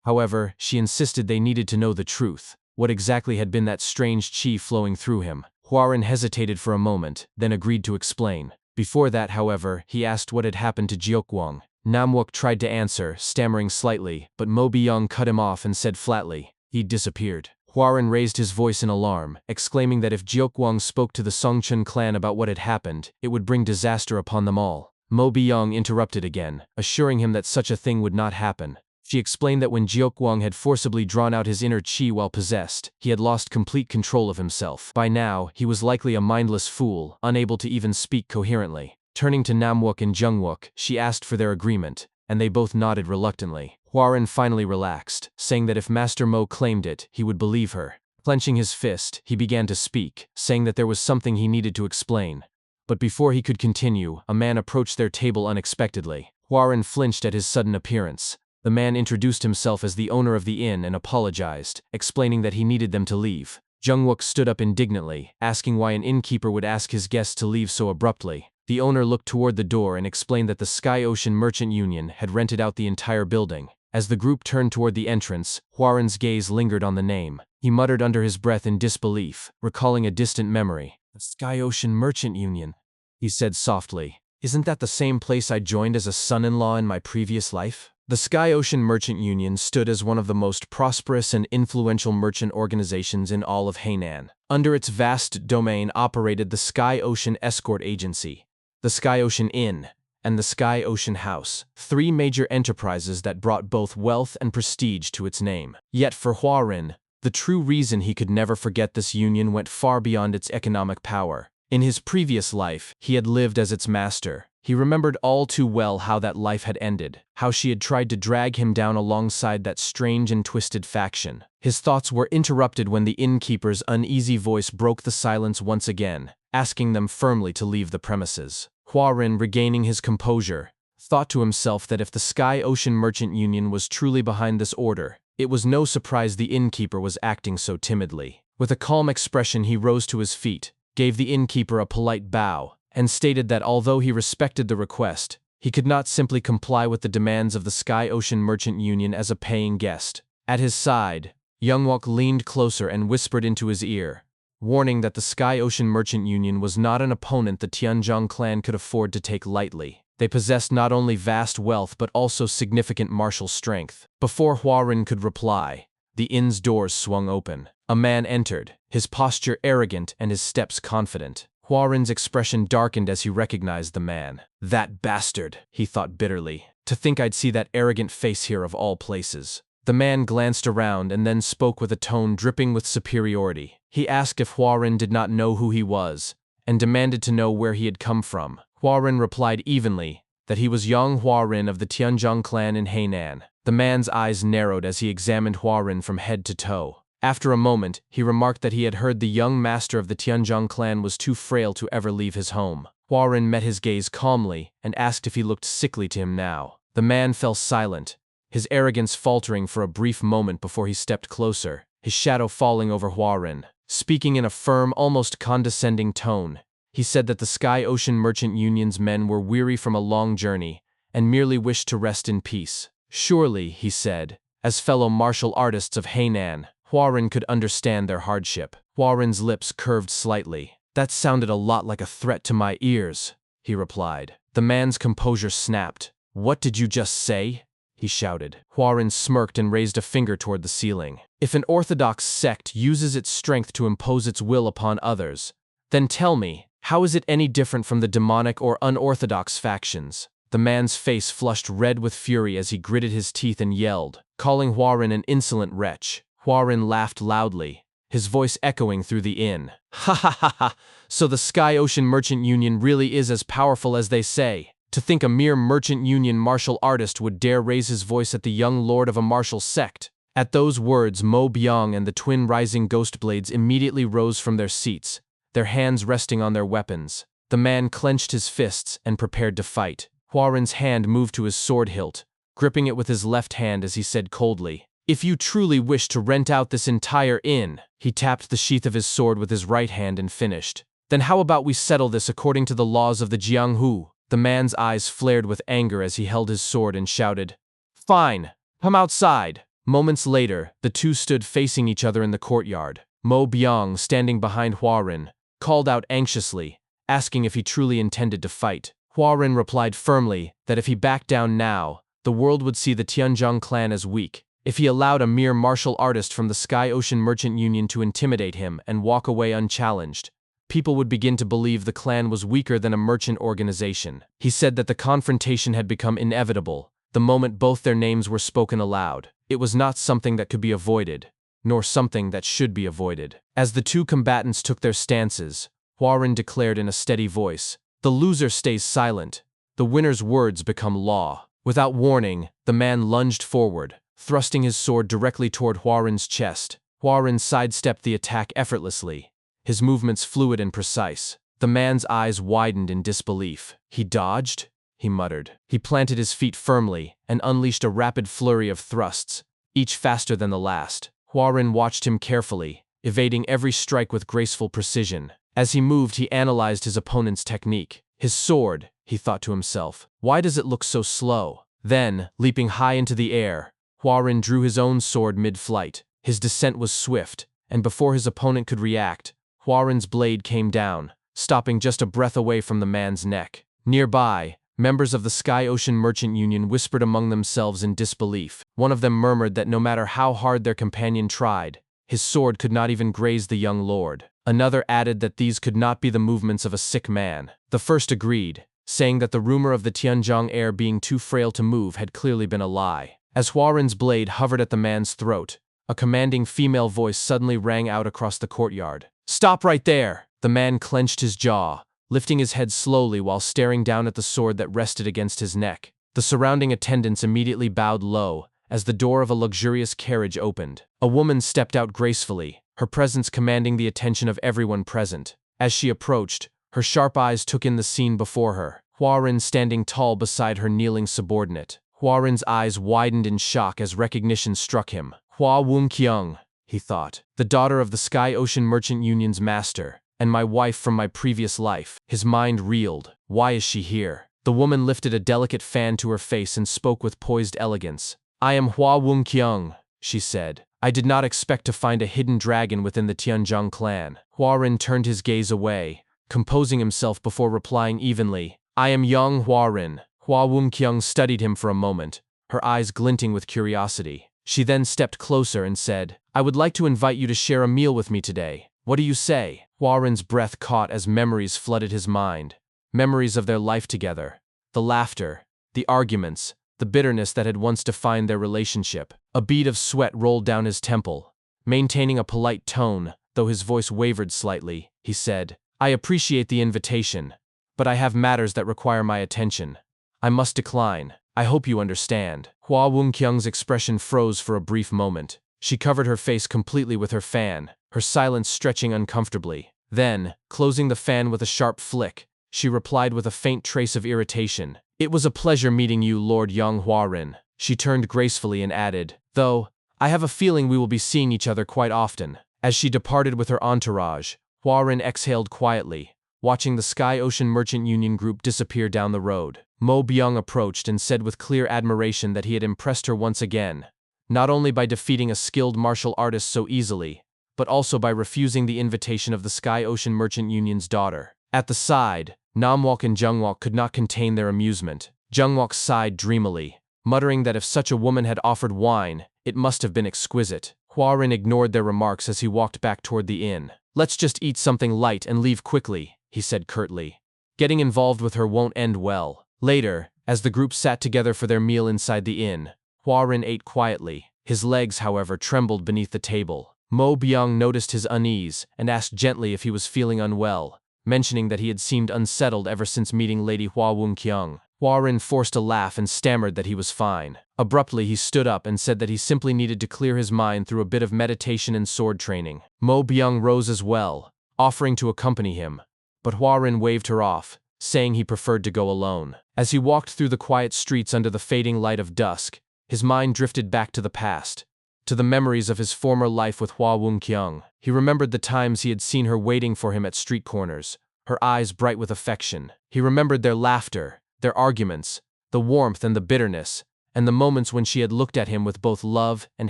However, she insisted they needed to know the truth. What exactly had been that strange chi flowing through him? Hwarin hesitated for a moment, then agreed to explain. Before that, however, he asked what had happened to Jeokwang. Namwook tried to answer, stammering slightly, but Mo Byung cut him off and said flatly, "He'd disappeared." Hwarin raised his voice in alarm, exclaiming that if Jeokwang spoke to the Songchun clan about what had happened, it would bring disaster upon them all. Mo Byung interrupted again, assuring him that such a thing would not happen. She explained that when Jeokwang had forcibly drawn out his inner chi while possessed, he had lost complete control of himself. By now, he was likely a mindless fool, unable to even speak coherently. Turning to Namwook and Jungwook, she asked for their agreement, and they both nodded reluctantly. Hwarin finally relaxed, saying that if Master Mo claimed it, he would believe her. Clenching his fist, he began to speak, saying that there was something he needed to explain. But before he could continue, a man approached their table unexpectedly. Hwarin flinched at his sudden appearance. The man introduced himself as the owner of the inn and apologized, explaining that he needed them to leave. Jungwook stood up indignantly, asking why an innkeeper would ask his guests to leave so abruptly. The owner looked toward the door and explained that the Sky Ocean Merchant Union had rented out the entire building. As the group turned toward the entrance, Hwarin's gaze lingered on the name. He muttered under his breath in disbelief, recalling a distant memory. "The Sky Ocean Merchant Union," he said softly. "Isn't that the same place I joined as a son-in-law in my previous life?" The Sky Ocean Merchant Union stood as one of the most prosperous and influential merchant organizations in all of Hainan. Under its vast domain operated the Sky Ocean Escort Agency, the Sky Ocean Inn, and the Sky Ocean House, three major enterprises that brought both wealth and prestige to its name. Yet for Hwarin, the true reason he could never forget this union went far beyond its economic power. In his previous life, he had lived as its master. He remembered all too well how that life had ended, how she had tried to drag him down alongside that strange and twisted faction. His thoughts were interrupted when the innkeeper's uneasy voice broke the silence once again, asking them firmly to leave the premises. Hwarin, regaining his composure, thought to himself that if the Sky Ocean Merchant Union was truly behind this order, it was no surprise the innkeeper was acting so timidly. With a calm expression, he rose to his feet, gave the innkeeper a polite bow, and stated that although he respected the request, he could not simply comply with the demands of the Sky Ocean Merchant Union as a paying guest. At his side, Jungwook leaned closer and whispered into his ear, warning that the Sky Ocean Merchant Union was not an opponent the Tianzhong clan could afford to take lightly. They possessed not only vast wealth but also significant martial strength. Before Hwarin could reply, the inn's doors swung open. A man entered, his posture arrogant and his steps confident. Hwarin's expression darkened as he recognized the man. "That bastard," he thought bitterly. "To think I'd see that arrogant face here of all places." The man glanced around and then spoke with a tone dripping with superiority. He asked if Hwarin did not know who he was, and demanded to know where he had come from. Hwarin replied evenly that he was Yong Hwarin of the Tianzhong clan in Hainan. The man's eyes narrowed as he examined Hwarin from head to toe. After a moment, he remarked that he had heard the young master of the Tianzhong clan was too frail to ever leave his home. Hwarin met his gaze calmly and asked if he looked sickly to him now. The man fell silent, his arrogance faltering for a brief moment before he stepped closer, his shadow falling over Hwarin. Speaking in a firm, almost condescending tone, he said that the Sky Ocean Merchant Union's men were weary from a long journey and merely wished to rest in peace. Surely, he said, as fellow martial artists of Hainan, Hwarin could understand their hardship. Hwarin's lips curved slightly. "That sounded a lot like a threat to my ears," he replied. The man's composure snapped. "What did you just say?" he shouted. Hwarin smirked and raised a finger toward the ceiling. "If an orthodox sect uses its strength to impose its will upon others, Then tell me, how is it any different from the demonic or unorthodox factions? The man's face flushed red with fury as he gritted his teeth and yelled, calling Huaran an insolent wretch. Huaran laughed loudly, his voice echoing through the inn. Ha ha ha ha! So the Sky Ocean Merchant Union really is as powerful as they say. To think a mere merchant union martial artist would dare raise his voice at the young lord of a martial sect. At those words, Mo Byung and the twin rising ghost blades immediately rose from their seats, their hands resting on their weapons. The man clenched his fists and prepared to fight. Huaran's hand moved to his sword hilt, gripping it with his left hand as he said coldly, "If you truly wish to rent out this entire inn," he tapped the sheath of his sword with his right hand and finished, "then how about we settle this according to the laws of the Jianghu?" The man's eyes flared with anger as he held his sword and shouted, "Fine, come outside." Moments later, the two stood facing each other in the courtyard. Mo Byung, standing behind Huaran, called out anxiously, asking if he truly intended to fight. Huaran replied firmly that if he backed down now, the world would see the Tianzhong clan as weak. If he allowed a mere martial artist from the Sky Ocean Merchant Union to intimidate him and walk away unchallenged, people would begin to believe the clan was weaker than a merchant organization. He said that the confrontation had become inevitable the moment both their names were spoken aloud. It was not something that could be avoided, nor something that should be avoided. As the two combatants took their stances, Huaran declared in a steady voice, "The loser stays silent. The winner's words become law." Without warning, the man lunged forward, thrusting his sword directly toward Huaran's chest. Huaran sidestepped the attack effortlessly, his movements fluid and precise. The man's eyes widened in disbelief. "He dodged?" he muttered. He planted his feet firmly and unleashed a rapid flurry of thrusts, each faster than the last. Huaran watched him carefully, evading every strike with graceful precision. As he moved, he analyzed his opponent's technique. His sword, he thought to himself, why does it look so slow? Then, leaping high into the air, Huaran drew his own sword mid-flight. His descent was swift, and before his opponent could react, Huaran's blade came down, stopping just a breath away from the man's neck. Nearby, members of the Sky Ocean Merchant Union whispered among themselves in disbelief. One of them murmured that no matter how hard their companion tried, his sword could not even graze the young lord. Another added that these could not be the movements of a sick man. The first agreed, saying that the rumor of the Tianzhong heir being too frail to move had clearly been a lie. As Huaran's blade hovered at the man's throat, a commanding female voice suddenly rang out across the courtyard. "Stop right there!" The man clenched his jaw, lifting his head slowly while staring down at the sword that rested against his neck. The surrounding attendants immediately bowed low as the door of a luxurious carriage opened. A woman stepped out gracefully, her presence commanding the attention of everyone present. As she approached, her sharp eyes took in the scene before her, Huaran standing tall beside her kneeling subordinate. Huaran's eyes widened in shock as recognition struck him. Hua Wunqiang, he thought, the daughter of the Sky Ocean Merchant Union's master, and my wife from my previous life. His mind reeled. Why is she here? The woman lifted a delicate fan to her face and spoke with poised elegance. "I am Hua Wunqiang," she said. "I did not expect to find a hidden dragon within the Tianzhong clan." Huaran turned his gaze away, composing himself before replying evenly, "I am Yong Huaran." Hua Wunqiang studied him for a moment, her eyes glinting with curiosity. She then stepped closer and said, "I would like to invite you to share a meal with me today. What do you say?" Huaran's breath caught as memories flooded his mind. Memories of their life together. The laughter, the arguments, the bitterness that had once defined their relationship. A bead of sweat rolled down his temple. Maintaining a polite tone, though his voice wavered slightly, he said, "I appreciate the invitation, but I have matters that require my attention. I must decline. I hope you understand." Hua Wunqiang's expression froze for a brief moment. She covered her face completely with her fan, her silence stretching uncomfortably. Then, closing the fan with a sharp flick, she replied with a faint trace of irritation, "It was a pleasure meeting you, Lord Yong Huaran." She turned gracefully and added, "Though, I have a feeling we will be seeing each other quite often." As she departed with her entourage, Huaran exhaled quietly, watching the Sky Ocean Merchant Union group disappear down the road. Mo Byung approached and said with clear admiration that he had impressed her once again, not only by defeating a skilled martial artist so easily, but also by refusing the invitation of the Sky Ocean Merchant Union's daughter. At the side, Namwalk and Jungwalk could not contain their amusement. Jungwalk sighed dreamily, muttering that if such a woman had offered wine, it must have been exquisite. Huaran ignored their remarks as he walked back toward the inn. Let's just eat something light and leave quickly, he said curtly. Getting involved with her won't end well. Later, as the group sat together for their meal inside the inn, Hua-rin ate quietly. His legs, however, trembled beneath the table. Mo Byung noticed his unease and asked gently if he was feeling unwell, mentioning that he had seemed unsettled ever since meeting Lady Hua Wung-kyung. Hua-rin forced a laugh and stammered that he was fine. Abruptly, he stood up and said that he simply needed to clear his mind through a bit of meditation and sword training. Mo Byung rose as well, offering to accompany him, but Hua-rin waved her off, saying he preferred to go alone. As he walked through the quiet streets under the fading light of dusk, his mind drifted back to the past, to the memories of his former life with Hua Wung-kyung. He remembered the times he had seen her waiting for him at street corners, her eyes bright with affection. He remembered their laughter, their arguments, the warmth and the bitterness, and the moments when she had looked at him with both love and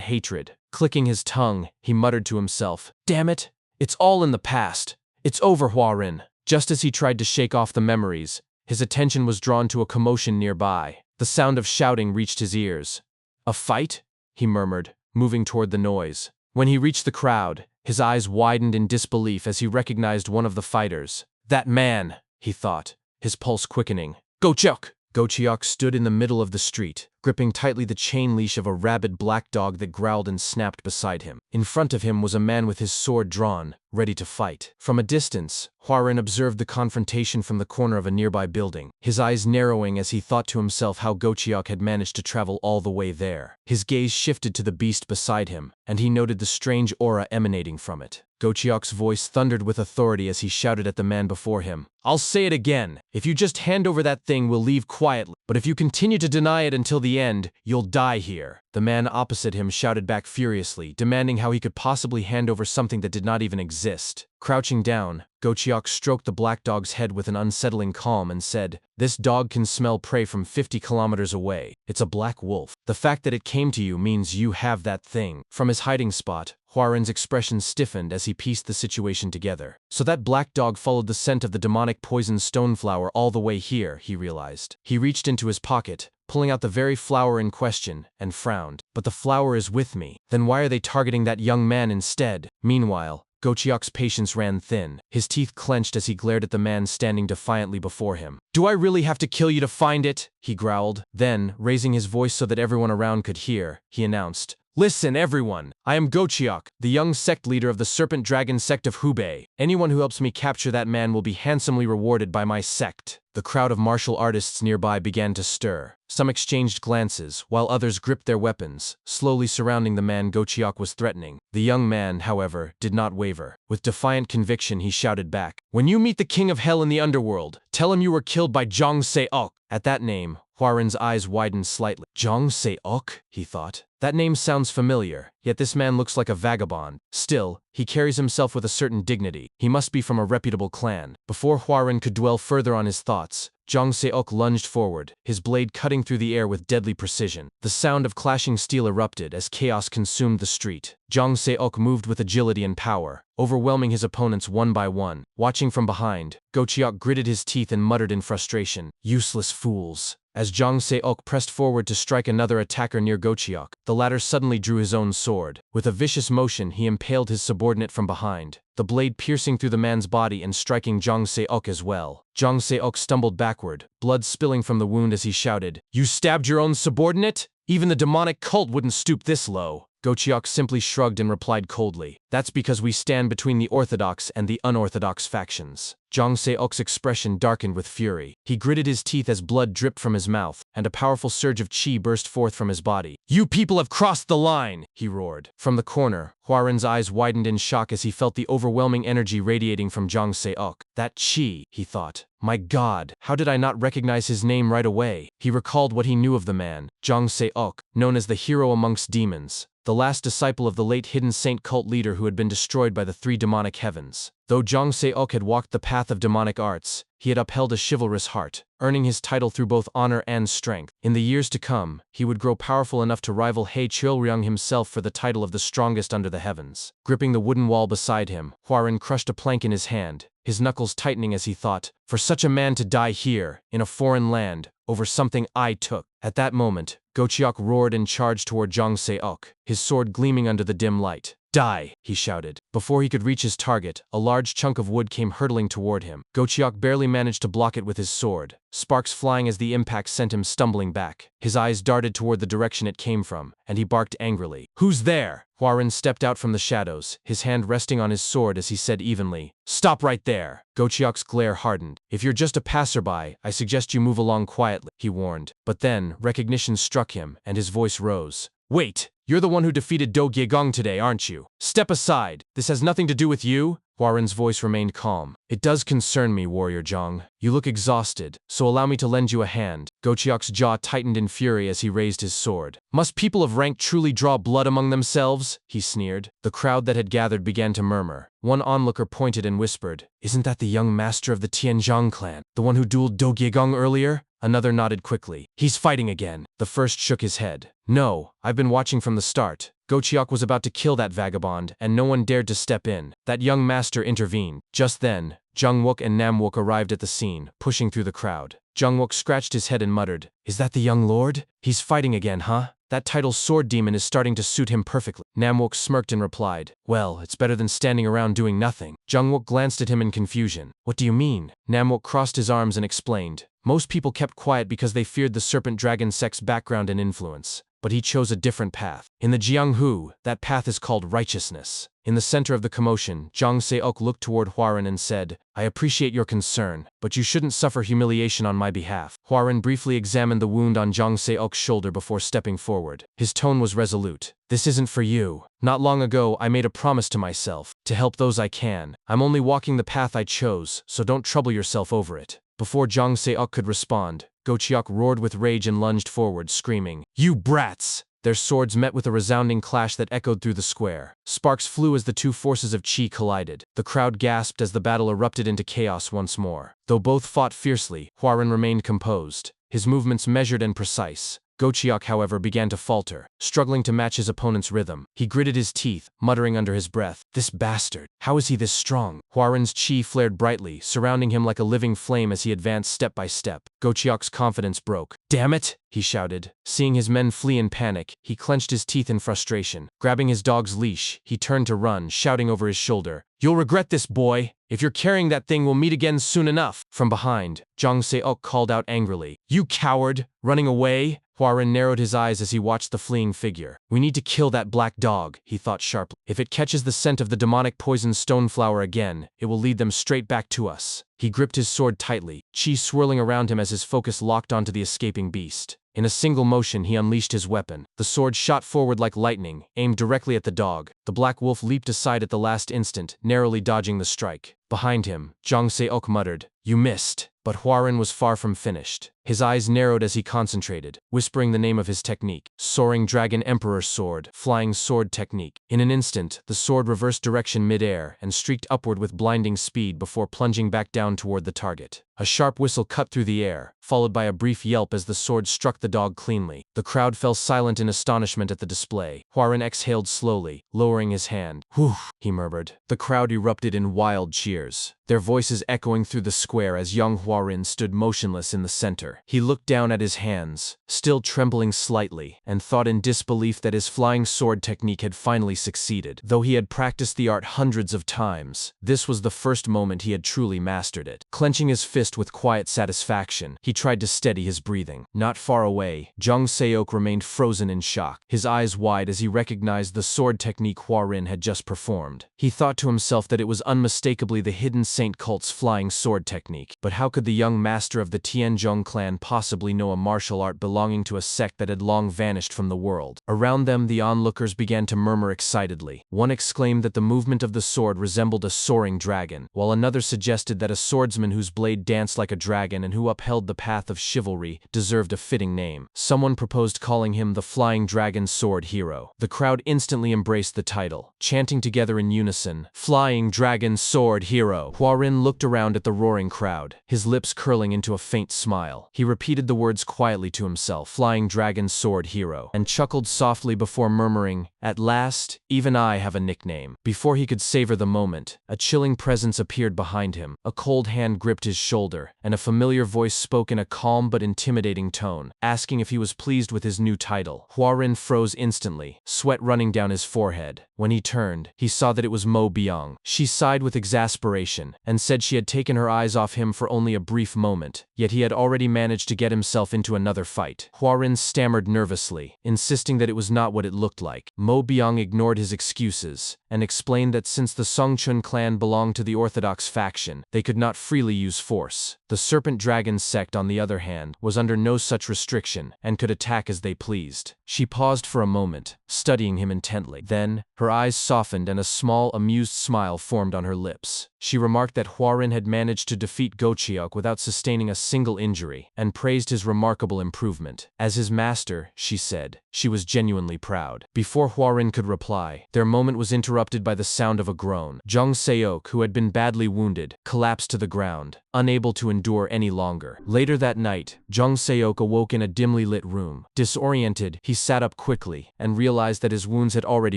hatred. Clicking his tongue, he muttered to himself, "Damn it, it's all in the past. It's over, Hua-rin." Just as he tried to shake off the memories, his attention was drawn to a commotion nearby. The sound of shouting reached his ears. "A fight?" he murmured, moving toward the noise. When he reached the crowd, his eyes widened in disbelief as he recognized one of the fighters. "That man," he thought, his pulse quickening. "Gocheok!" Gocheok stood in the middle of the street, gripping tightly the chain leash of a rabid black dog that growled and snapped beside him. In front of him was a man with his sword drawn, ready to fight. From a distance, Hua-rin observed the confrontation from the corner of a nearby building, his eyes narrowing as he thought to himself how Gocheok had managed to travel all the way there. His gaze shifted to the beast beside him, and he noted the strange aura emanating from it. Gocheok's voice thundered with authority as he shouted at the man before him. "I'll say it again. If you just hand over that thing, we'll leave quietly. But if you continue to deny it until the end, you'll die here." The man opposite him shouted back furiously, demanding how he could possibly hand over something that did not even exist. Crouching down, Gocheok stroked the black dog's head with an unsettling calm and said, "This dog can smell prey from 50 kilometers away. It's a black wolf. The fact that it came to you means you have that thing." From his hiding spot, Hua-rin's expression stiffened as he pieced the situation together. So that black dog followed the scent of the demonic poison stoneflower all the way here, he realized. He reached into his pocket, pulling out the very flower in question, and frowned. "But the flower is with me. Then why are they targeting that young man instead?" Meanwhile, Gocheok's patience ran thin. His teeth clenched as he glared at the man standing defiantly before him. "Do I really have to kill you to find it?" he growled. Then, raising his voice so that everyone around could hear, he announced, "Listen, everyone! I am Gocheok, the young sect leader of the Serpent Dragon sect of Hubei. Anyone who helps me capture that man will be handsomely rewarded by my sect." The crowd of martial artists nearby began to stir. Some exchanged glances, while others gripped their weapons, slowly surrounding the man Gocheok was threatening. The young man, however, did not waver. With defiant conviction, he shouted back, "When you meet the king of hell in the underworld, tell him you were killed by Jong Se-ok." At that name, Hua-rin's eyes widened slightly. Jong Se-ok, he thought. That name sounds familiar, yet this man looks like a vagabond. Still, he carries himself with a certain dignity. He must be from a reputable clan. Before Hua-rin could dwell further on his thoughts, Jong Se-ok lunged forward, his blade cutting through the air with deadly precision. The sound of clashing steel erupted as chaos consumed the street. Jong Se-ok moved with agility and power, overwhelming his opponents one by one. Watching from behind, Gocheok gritted his teeth and muttered in frustration, "Useless fools." As Jong Se-ok pressed forward to strike another attacker near Gocheok, the latter suddenly drew his own sword. With a vicious motion, he impaled his subordinate from behind, the blade piercing through the man's body and striking Jong Se-ok as well. Jong Se-ok stumbled backward, blood spilling from the wound as he shouted, "You stabbed your own subordinate? Even the demonic cult wouldn't stoop this low." Gocheok simply shrugged and replied coldly, "That's because we stand between the orthodox and the unorthodox factions." Jong Se-ok's expression darkened with fury. He gritted his teeth as blood dripped from his mouth, and a powerful surge of chi burst forth from his body. "You people have crossed the line!" he roared. From the corner, Hua-rin's eyes widened in shock as he felt the overwhelming energy radiating from Jong Se-ok. That chi, he thought. My God, how did I not recognize his name right away? He recalled what he knew of the man, Jong Se-ok, known as the hero amongst demons, the last disciple of the late hidden saint cult leader who had been destroyed by the three demonic heavens. Though Jong Se-ok had walked the path of demonic arts, he had upheld a chivalrous heart, earning his title through both honor and strength. In the years to come, he would grow powerful enough to rival Hei Chulryung himself for the title of the strongest under the heavens. Gripping the wooden wall beside him, Hua-rin crushed a plank in his hand, his knuckles tightening as he thought, for such a man to die here, in a foreign land, over something I took. At that moment, Gocheok roared and charged toward Jong Se-ok, his sword gleaming under the dim light. Die, he shouted. Before he could reach his target, a large chunk of wood came hurtling toward him. Gochiok barely managed to block it with his sword, sparks flying as the impact sent him stumbling back. His eyes darted toward the direction it came from, and he barked angrily. Who's there? Hwarin stepped out from the shadows, his hand resting on his sword as he said evenly, Stop right there. Gochiok's glare hardened. If you're just a passerby, I suggest you move along quietly, he warned. But then, recognition struck him, and his voice rose. Wait, you're the one who defeated Do Gyegong today, aren't you? Step aside. This has nothing to do with you? Hwarin's voice remained calm. It does concern me, Warrior Yong. You look exhausted, so allow me to lend you a hand. Gochiok's jaw tightened in fury as he raised his sword. Must people of rank truly draw blood among themselves? He sneered. The crowd that had gathered began to murmur. One onlooker pointed and whispered, Isn't that the young master of the Tianzhong clan, the one who dueled Do Gyegong earlier? Another nodded quickly. He's fighting again. The first shook his head. No, I've been watching from the start. Gochiok was about to kill that vagabond, and no one dared to step in. That young master intervened. Just then, Jungwook and Namwook arrived at the scene, pushing through the crowd. Jungwook scratched his head and muttered, Is that the young lord? He's fighting again, huh? That title sword demon is starting to suit him perfectly. Namwook smirked and replied, Well, it's better than standing around doing nothing. Jungwook glanced at him in confusion. What do you mean? Namwook crossed his arms and explained, Most people kept quiet because they feared the serpent dragon sect's background and influence. But he chose a different path. In the Jianghu, that path is called righteousness. In the center of the commotion, Jang Se-ok looked toward Hwarin and said, I appreciate your concern, but you shouldn't suffer humiliation on my behalf. Hwarin briefly examined the wound on Jang Se-ok's shoulder before stepping forward. His tone was resolute. This isn't for you. Not long ago, I made a promise to myself, to help those I can. I'm only walking the path I chose, so don't trouble yourself over it. Before Jang Se-ok could respond, Gochiok roared with rage and lunged forward, screaming, You brats! Their swords met with a resounding clash that echoed through the square. Sparks flew as the two forces of Qi collided. The crowd gasped as the battle erupted into chaos once more. Though both fought fiercely, Hwarin remained composed, his movements measured and precise. Gochiok, however, began to falter, struggling to match his opponent's rhythm. He gritted his teeth, muttering under his breath, This bastard! How is he this strong? Hwarin's chi flared brightly, surrounding him like a living flame as he advanced step by step. Gochiok's confidence broke. Damn it! He shouted. Seeing his men flee in panic, he clenched his teeth in frustration. Grabbing his dog's leash, he turned to run, shouting over his shoulder, You'll regret this, boy! If you're carrying that thing, we'll meet again soon enough. From behind, Jang Se-ok called out angrily, You coward! Running away? Hwarin narrowed his eyes as he watched the fleeing figure. We need to kill that black dog, he thought sharply. If it catches the scent of the demonic poison stoneflower again, it will lead them straight back to us. He gripped his sword tightly, chi swirling around him as his focus locked onto the escaping beast. In a single motion, he unleashed his weapon. The sword shot forward like lightning, aimed directly at the dog. The black wolf leaped aside at the last instant, narrowly dodging the strike. Behind him, Jang Se-ok muttered, You missed. But Hwarin was far from finished. His eyes narrowed as he concentrated, whispering the name of his technique. Soaring Dragon Emperor Sword, Flying Sword Technique. In an instant, the sword reversed direction mid-air and streaked upward with blinding speed before plunging back down toward the target. A sharp whistle cut through the air, followed by a brief yelp as the sword struck the dog cleanly. The crowd fell silent in astonishment at the display. Hwarin exhaled slowly, lowering his hand. Whew, he murmured. The crowd erupted in wild cheers, their voices echoing through the square as young Hwarin stood motionless in the center. He looked down at his hands, still trembling slightly, and thought in disbelief that his flying sword technique had finally succeeded. Though he had practiced the art hundreds of times, this was the first moment he had truly mastered it. Clenching his fist with quiet satisfaction, he tried to steady his breathing. Not far away, Jang Se-ok remained frozen in shock, his eyes wide as he recognized the sword technique Hwarin had just performed. He thought to himself that it was unmistakably the hidden saint cult's flying sword technique. But how could the young master of the Tianzhong clan possibly know a martial art belonging to a sect that had long vanished from the world? Around them, the onlookers began to murmur excitedly. One exclaimed that the movement of the sword resembled a soaring dragon, while another suggested that a swordsman whose blade danced like a dragon and who upheld the path of chivalry deserved a fitting name. Someone proposed calling him the Flying Dragon Sword Hero. The crowd instantly embraced the title, chanting together in unison, Flying Dragon Sword Hero. Huarin looked around at the roaring crowd, his lips curling into a faint smile. He repeated the words quietly to himself, "Flying Dragon Sword Hero," and chuckled softly before murmuring, "At last, even I have a nickname." Before he could savor the moment, a chilling presence appeared behind him. A cold hand gripped his shoulder, and a familiar voice spoke in a calm but intimidating tone, asking if he was pleased with his new title. Huarin froze instantly, sweat running down his forehead. When he turned, he saw that it was Mo Biang. She sighed with exasperation, and said she had taken her eyes off him for only a brief moment, yet he had already managed to get himself into another fight. Huarin stammered nervously, insisting that it was not what it looked like. Mo Biang ignored his excuses, and explained that since the Songchun clan belonged to the Orthodox faction, they could not freely use force. The Serpent Dragon sect, on the other hand, was under no such restriction, and could attack as they pleased. She paused for a moment, studying him intently. Then, her eyes softened and a small, amused smile formed on her lips. She remarked that Huarin had managed to defeat Gochiok without sustaining a single injury, and praised his remarkable improvement. As his master, she said, she was genuinely proud. Before Huarin could reply, their moment was interrupted by the sound of a groan. Zhang Seok, who had been badly wounded, collapsed to the ground, unable to endure any longer. Later that night, Zhang Seok awoke in a dimly lit room. Disoriented, he sat up quickly, and realized that his wounds had already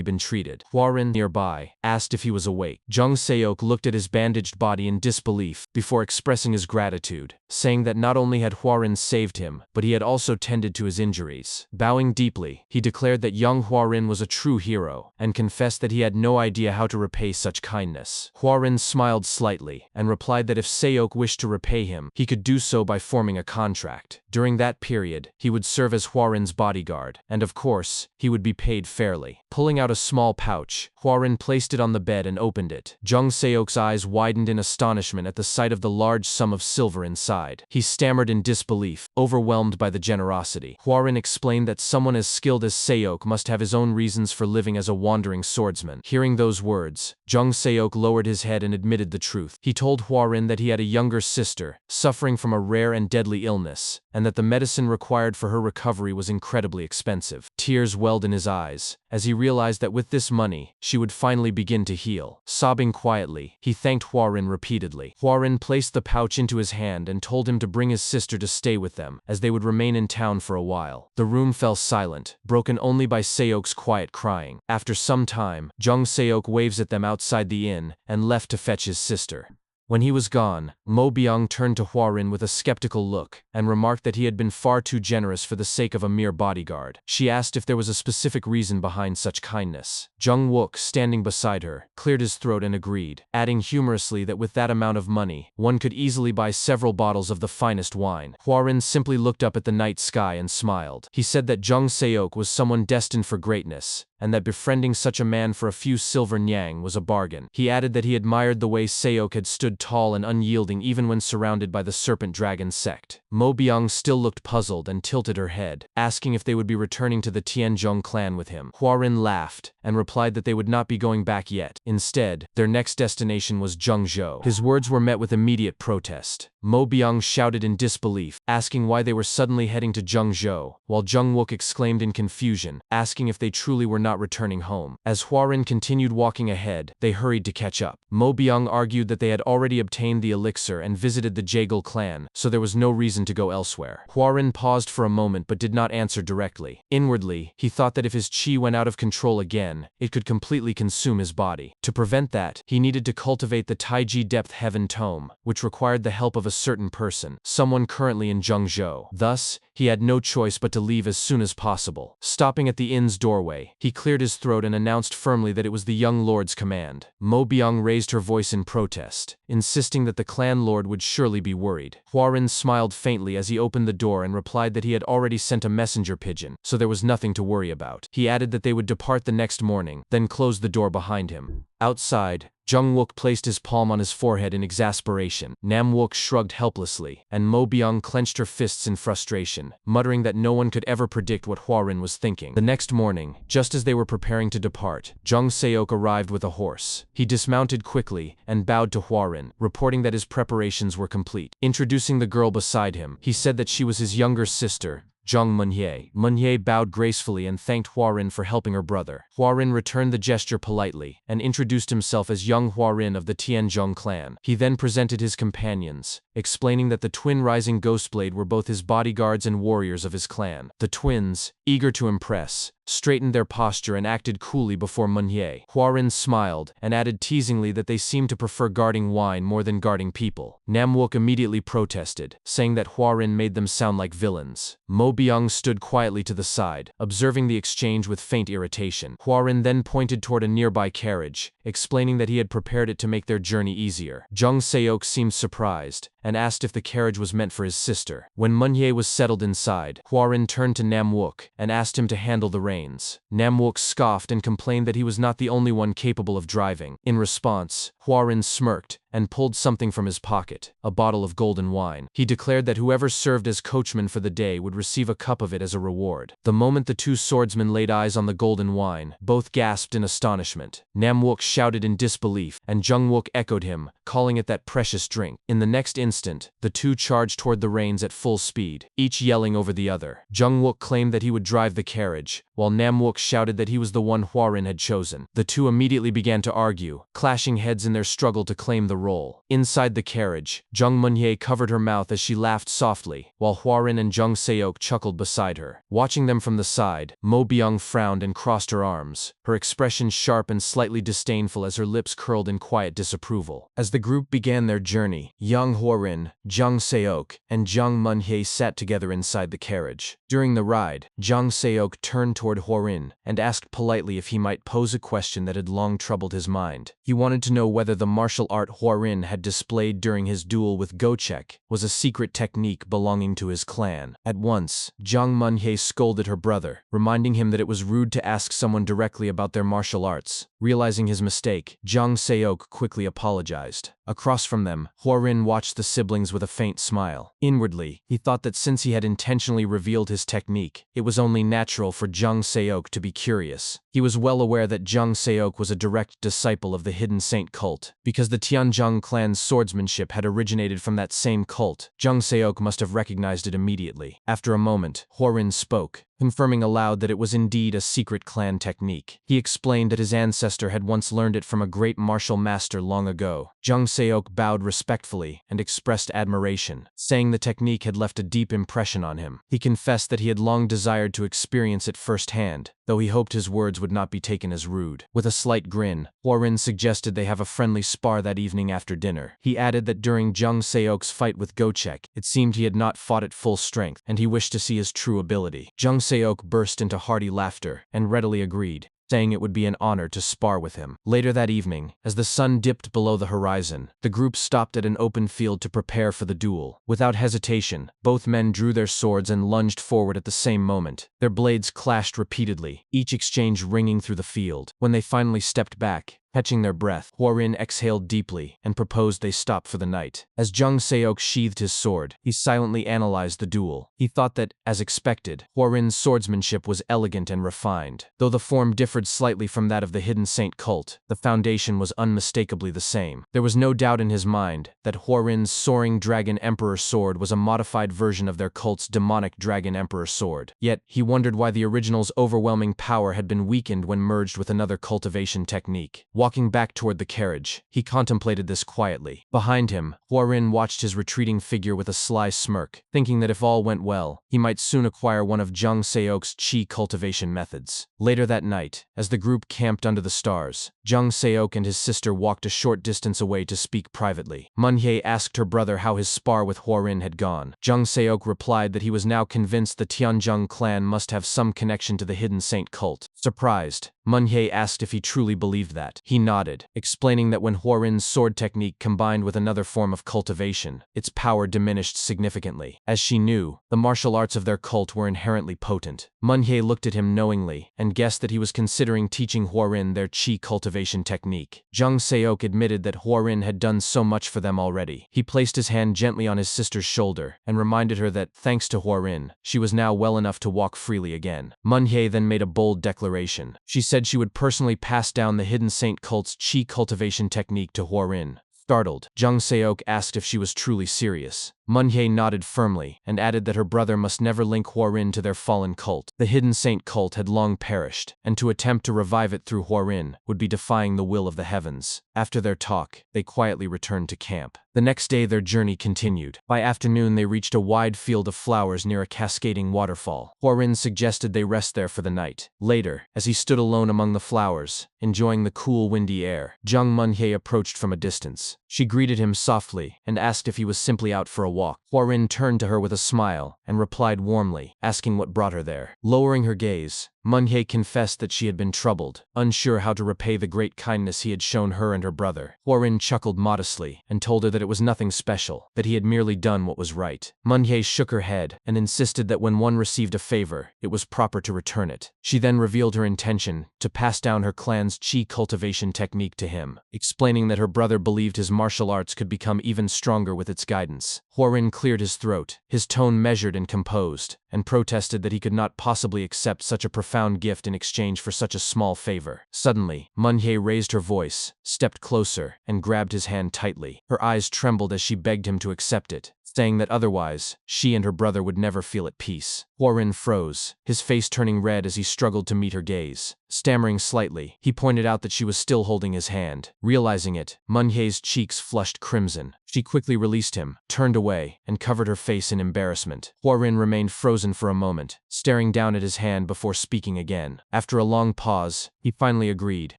been treated. Huarin, nearby, asked if he was awake. Zhang Seok looked at his bandaged body in disbelief, before expressing his gratitude, saying that not only had Huarin saved him, but he had also tended to his injuries. Bowing deeply, he declared that young Huarin was a true hero, and confessed that he had no idea how to repay such kindness. Huarin smiled slightly, and replied that if Seok wished to repay him, he could do so by forming a contract. During that period, he would serve as Huarin's bodyguard, and of course, he would be paid fairly. Pulling out a small pouch, Huarin placed it on the bed and opened it. Zhang Seok's eyes widened in astonishment at the sight of the large sum of silver inside. He stammered in disbelief, overwhelmed by the generosity. Huarin explained that someone as skilled as Seok must have his own reasons for living as a wandering swordsman. Hearing those words, Zhang Seok lowered his head and admitted the truth. He told Huarin that he had a younger sister, suffering from a rare and deadly illness, and that the medicine required for her recovery was incredibly expensive. Tears welled in his eyes, as he realized that with this money, she would finally begin to heal. Sobbing quietly, he thanked Huarin repeatedly. Huarin placed the pouch into his hand and told him to bring his sister to stay with them, as they would remain in town for a while. The room fell silent, broken only by Seok's quiet crying. After some time, Zhang Seok waves at them outside the inn, and left to fetch his sister. When he was gone, Mo Biang turned to Huarin with a skeptical look, and remarked that he had been far too generous for the sake of a mere bodyguard. She asked if there was a specific reason behind such kindness. Zheng Wook, standing beside her, cleared his throat and agreed, adding humorously that with that amount of money, one could easily buy several bottles of the finest wine. Huarin simply looked up at the night sky and smiled. He said that Zhang Seok was someone destined for greatness, and that befriending such a man for a few silver nyang was a bargain. He added that he admired the way Seok had stood tall and unyielding even when surrounded by the Serpent Dragon sect. Mo Biang still looked puzzled and tilted her head, asking if they would be returning to the Tianzhong clan with him. Huarin laughed, and replied that they would not be going back yet. Instead, their next destination was Zhengzhou. His words were met with immediate protest. Mo Biang shouted in disbelief, asking why they were suddenly heading to Zhengzhou, while Zheng Wook exclaimed in confusion, asking if they truly were not returning home. As Huarin continued walking ahead, they hurried to catch up. Mo Biang argued that they had already obtained the elixir and visited the Jaegal clan, so there was no reason to go elsewhere. Huarin paused for a moment but did not answer directly. Inwardly, he thought that if his qi went out of control again, it could completely consume his body. To prevent that, he needed to cultivate the Taiji Depth Heaven Tome, which required the help of a certain person, someone currently in Zhengzhou. Thus, he had no choice but to leave as soon as possible. Stopping at the inn's doorway, he cleared his throat and announced firmly that it was the young lord's command. Mo Biang raised her voice in protest, insisting that the clan lord would surely be worried. Huarin smiled faintly as he opened the door and replied that he had already sent a messenger pigeon, so there was nothing to worry about. He added that they would depart the next morning, then closed the door behind him. Outside, Zheng Wook placed his palm on his forehead in exasperation. Nam Wook shrugged helplessly, and Mo Biang clenched her fists in frustration, muttering that no one could ever predict what Huarin was thinking. The next morning, just as they were preparing to depart, Zhang Seok arrived with a horse. He dismounted quickly and bowed to Huarin, reporting that his preparations were complete. Introducing the girl beside him, he said that she was his younger sister, Zhang Munye. Munye bowed gracefully and thanked Huarin for helping her brother. Huarin returned the gesture politely and introduced himself as young Huarin of the Tianzhong clan. He then presented his companions, explaining that the twin Rising Ghostblade were both his bodyguards and warriors of his clan. The twins, eager to impress, straightened their posture and acted coolly before Munye. Huarin smiled and added teasingly that they seemed to prefer guarding wine more than guarding people. Namwook immediately protested, saying that Huarin made them sound like villains. Mo Byung stood quietly to the side, observing the exchange with faint irritation. Huarin then pointed toward a nearby carriage, explaining that he had prepared it to make their journey easier. Zhang Seok seemed surprised and asked if the carriage was meant for his sister. When Munye was settled inside, Huarin turned to Namwook and asked him to handle the reins. Namwook scoffed and complained that he was not the only one capable of driving. In response, Huarin smirked and pulled something from his pocket, a bottle of golden wine. He declared that whoever served as coachman for the day would receive a cup of it as a reward. The moment the two swordsmen laid eyes on the golden wine, both gasped in astonishment. Namwook shouted in disbelief, and Jungwook echoed him, calling it that precious drink. In the next instant, the two charged toward the reins at full speed, each yelling over the other. Jungwook claimed that he would drive the carriage, while Namwook shouted that he was the one Huarin had chosen. The two immediately began to argue, clashing heads in their struggle to claim the role. Inside the carriage, Zhang Munye covered her mouth as she laughed softly, while Huarin and Zhang Seok chuckled beside her. Watching them from the side, Mo Byung frowned and crossed her arms, her expression sharp and slightly disdainful as her lips curled in quiet disapproval. As the group began their journey, Yang Huarin, Zhang Seok, and Zhang Munye sat together inside the carriage. During the ride, Zhang Seok turned toward Huarin and asked politely if he might pose a question that had long troubled his mind. He wanted to know whether the martial art Huarin had displayed during his duel with Gochek was a secret technique belonging to his clan. At once, Zhang Munye scolded her brother, reminding him that it was rude to ask someone directly about their martial arts. Realizing his mistake, Zhang Seok quickly apologized. Across from them, Huarin watched the siblings with a faint smile. Inwardly, he thought that since he had intentionally revealed his technique, it was only natural for Zhang Seok to be curious. He was well aware that Zhang Seok was a direct disciple of the Hidden Saint cult. Because the Tianzhong clan's swordsmanship had originated from that same cult, Zhang Seok must have recognized it immediately. After a moment, Huarin spoke, confirming aloud that it was indeed a secret clan technique. He explained that his ancestor had once learned it from a great martial master long ago. Zhang Seok bowed respectfully and expressed admiration, saying the technique had left a deep impression on him. He confessed that he had long desired to experience it firsthand, though he hoped his words would not be taken as rude. With a slight grin, Huarin suggested they have a friendly spar that evening after dinner. He added that during Zhang Seok's fight with Gochek, it seemed he had not fought at full strength, and he wished to see his true ability. Zhang Seok burst into hearty laughter and readily agreed, saying it would be an honor to spar with him. Later that evening, as the sun dipped below the horizon, the group stopped at an open field to prepare for the duel. Without hesitation, both men drew their swords and lunged forward at the same moment. Their blades clashed repeatedly, each exchange ringing through the field. When they finally stepped back, catching their breath, Huarin exhaled deeply and proposed they stop for the night. As Zhang Seok sheathed his sword, he silently analyzed the duel. He thought that, as expected, Huarin's swordsmanship was elegant and refined. Though the form differed slightly from that of the Hidden Saint cult, the foundation was unmistakably the same. There was no doubt in his mind that Huarin's Soaring Dragon Emperor sword was a modified version of their cult's demonic Dragon Emperor sword. Yet, he wondered why the original's overwhelming power had been weakened when merged with another cultivation technique. Walking back toward the carriage, he contemplated this quietly. Behind him, Huarin watched his retreating figure with a sly smirk, thinking that if all went well, he might soon acquire one of Zhang Seok's chi cultivation methods. Later that night, as the group camped under the stars, Zhang Seok and his sister walked a short distance away to speak privately. Munye asked her brother how his spar with Huarin had gone. Zhang Seok replied that he was now convinced the Tianzhong clan must have some connection to the Hidden Saint cult. Surprised, Munye asked if he truly believed that. He nodded, explaining that when Huarin's sword technique combined with another form of cultivation, its power diminished significantly. As she knew, the martial arts of their cult were inherently potent. Munye looked at him knowingly and guessed that he was considering teaching Huarin their chi cultivation technique. Zhang Seok admitted that Huarin had done so much for them already. He placed his hand gently on his sister's shoulder and reminded her that, thanks to Huarin, she was now well enough to walk freely again. Munye then made a bold declaration. She said she would personally pass down the Hidden Saint cult's chi cultivation technique to Huarin. Startled, Zhang Seok asked if she was truly serious. Manhwa nodded firmly and added that her brother must never link Huarin to their fallen cult. The hidden saint cult had long perished, and to attempt to revive it through Huarin would be defying the will of the heavens. After their talk, they quietly returned to camp. The next day their journey continued. By afternoon they reached a wide field of flowers near a cascading waterfall. Huarin suggested they rest there for the night. Later, as he stood alone among the flowers, enjoying the cool windy air, Zhang Manhwa approached from a distance. She greeted him softly and asked if he was simply out for a walk. Huarin turned to her with a smile and replied warmly, asking what brought her there. Lowering her gaze, Manhwa confessed that she had been troubled, unsure how to repay the great kindness he had shown her and her brother. Huarin chuckled modestly and told her that it was nothing special, that he had merely done what was right. Manhwa shook her head and insisted that when one received a favor, it was proper to return it. She then revealed her intention to pass down her clan's qi cultivation technique to him, explaining that her brother believed his martial arts could become even stronger with its guidance. Huarin cleared his throat, his tone measured and composed, and protested that he could not possibly accept such a profound gift in exchange for such a small favor. Suddenly, Manhwa raised her voice, stepped closer, and grabbed his hand tightly. Her eyes trembled as she begged him to accept it, saying that otherwise, she and her brother would never feel at peace. Huarin froze, his face turning red as he struggled to meet her gaze. Stammering slightly, he pointed out that she was still holding his hand. Realizing it, Manhwa's cheeks flushed crimson. She quickly released him, turned away, and covered her face in embarrassment. Huarin remained frozen for a moment, staring down at his hand before speaking again. After a long pause, he finally agreed,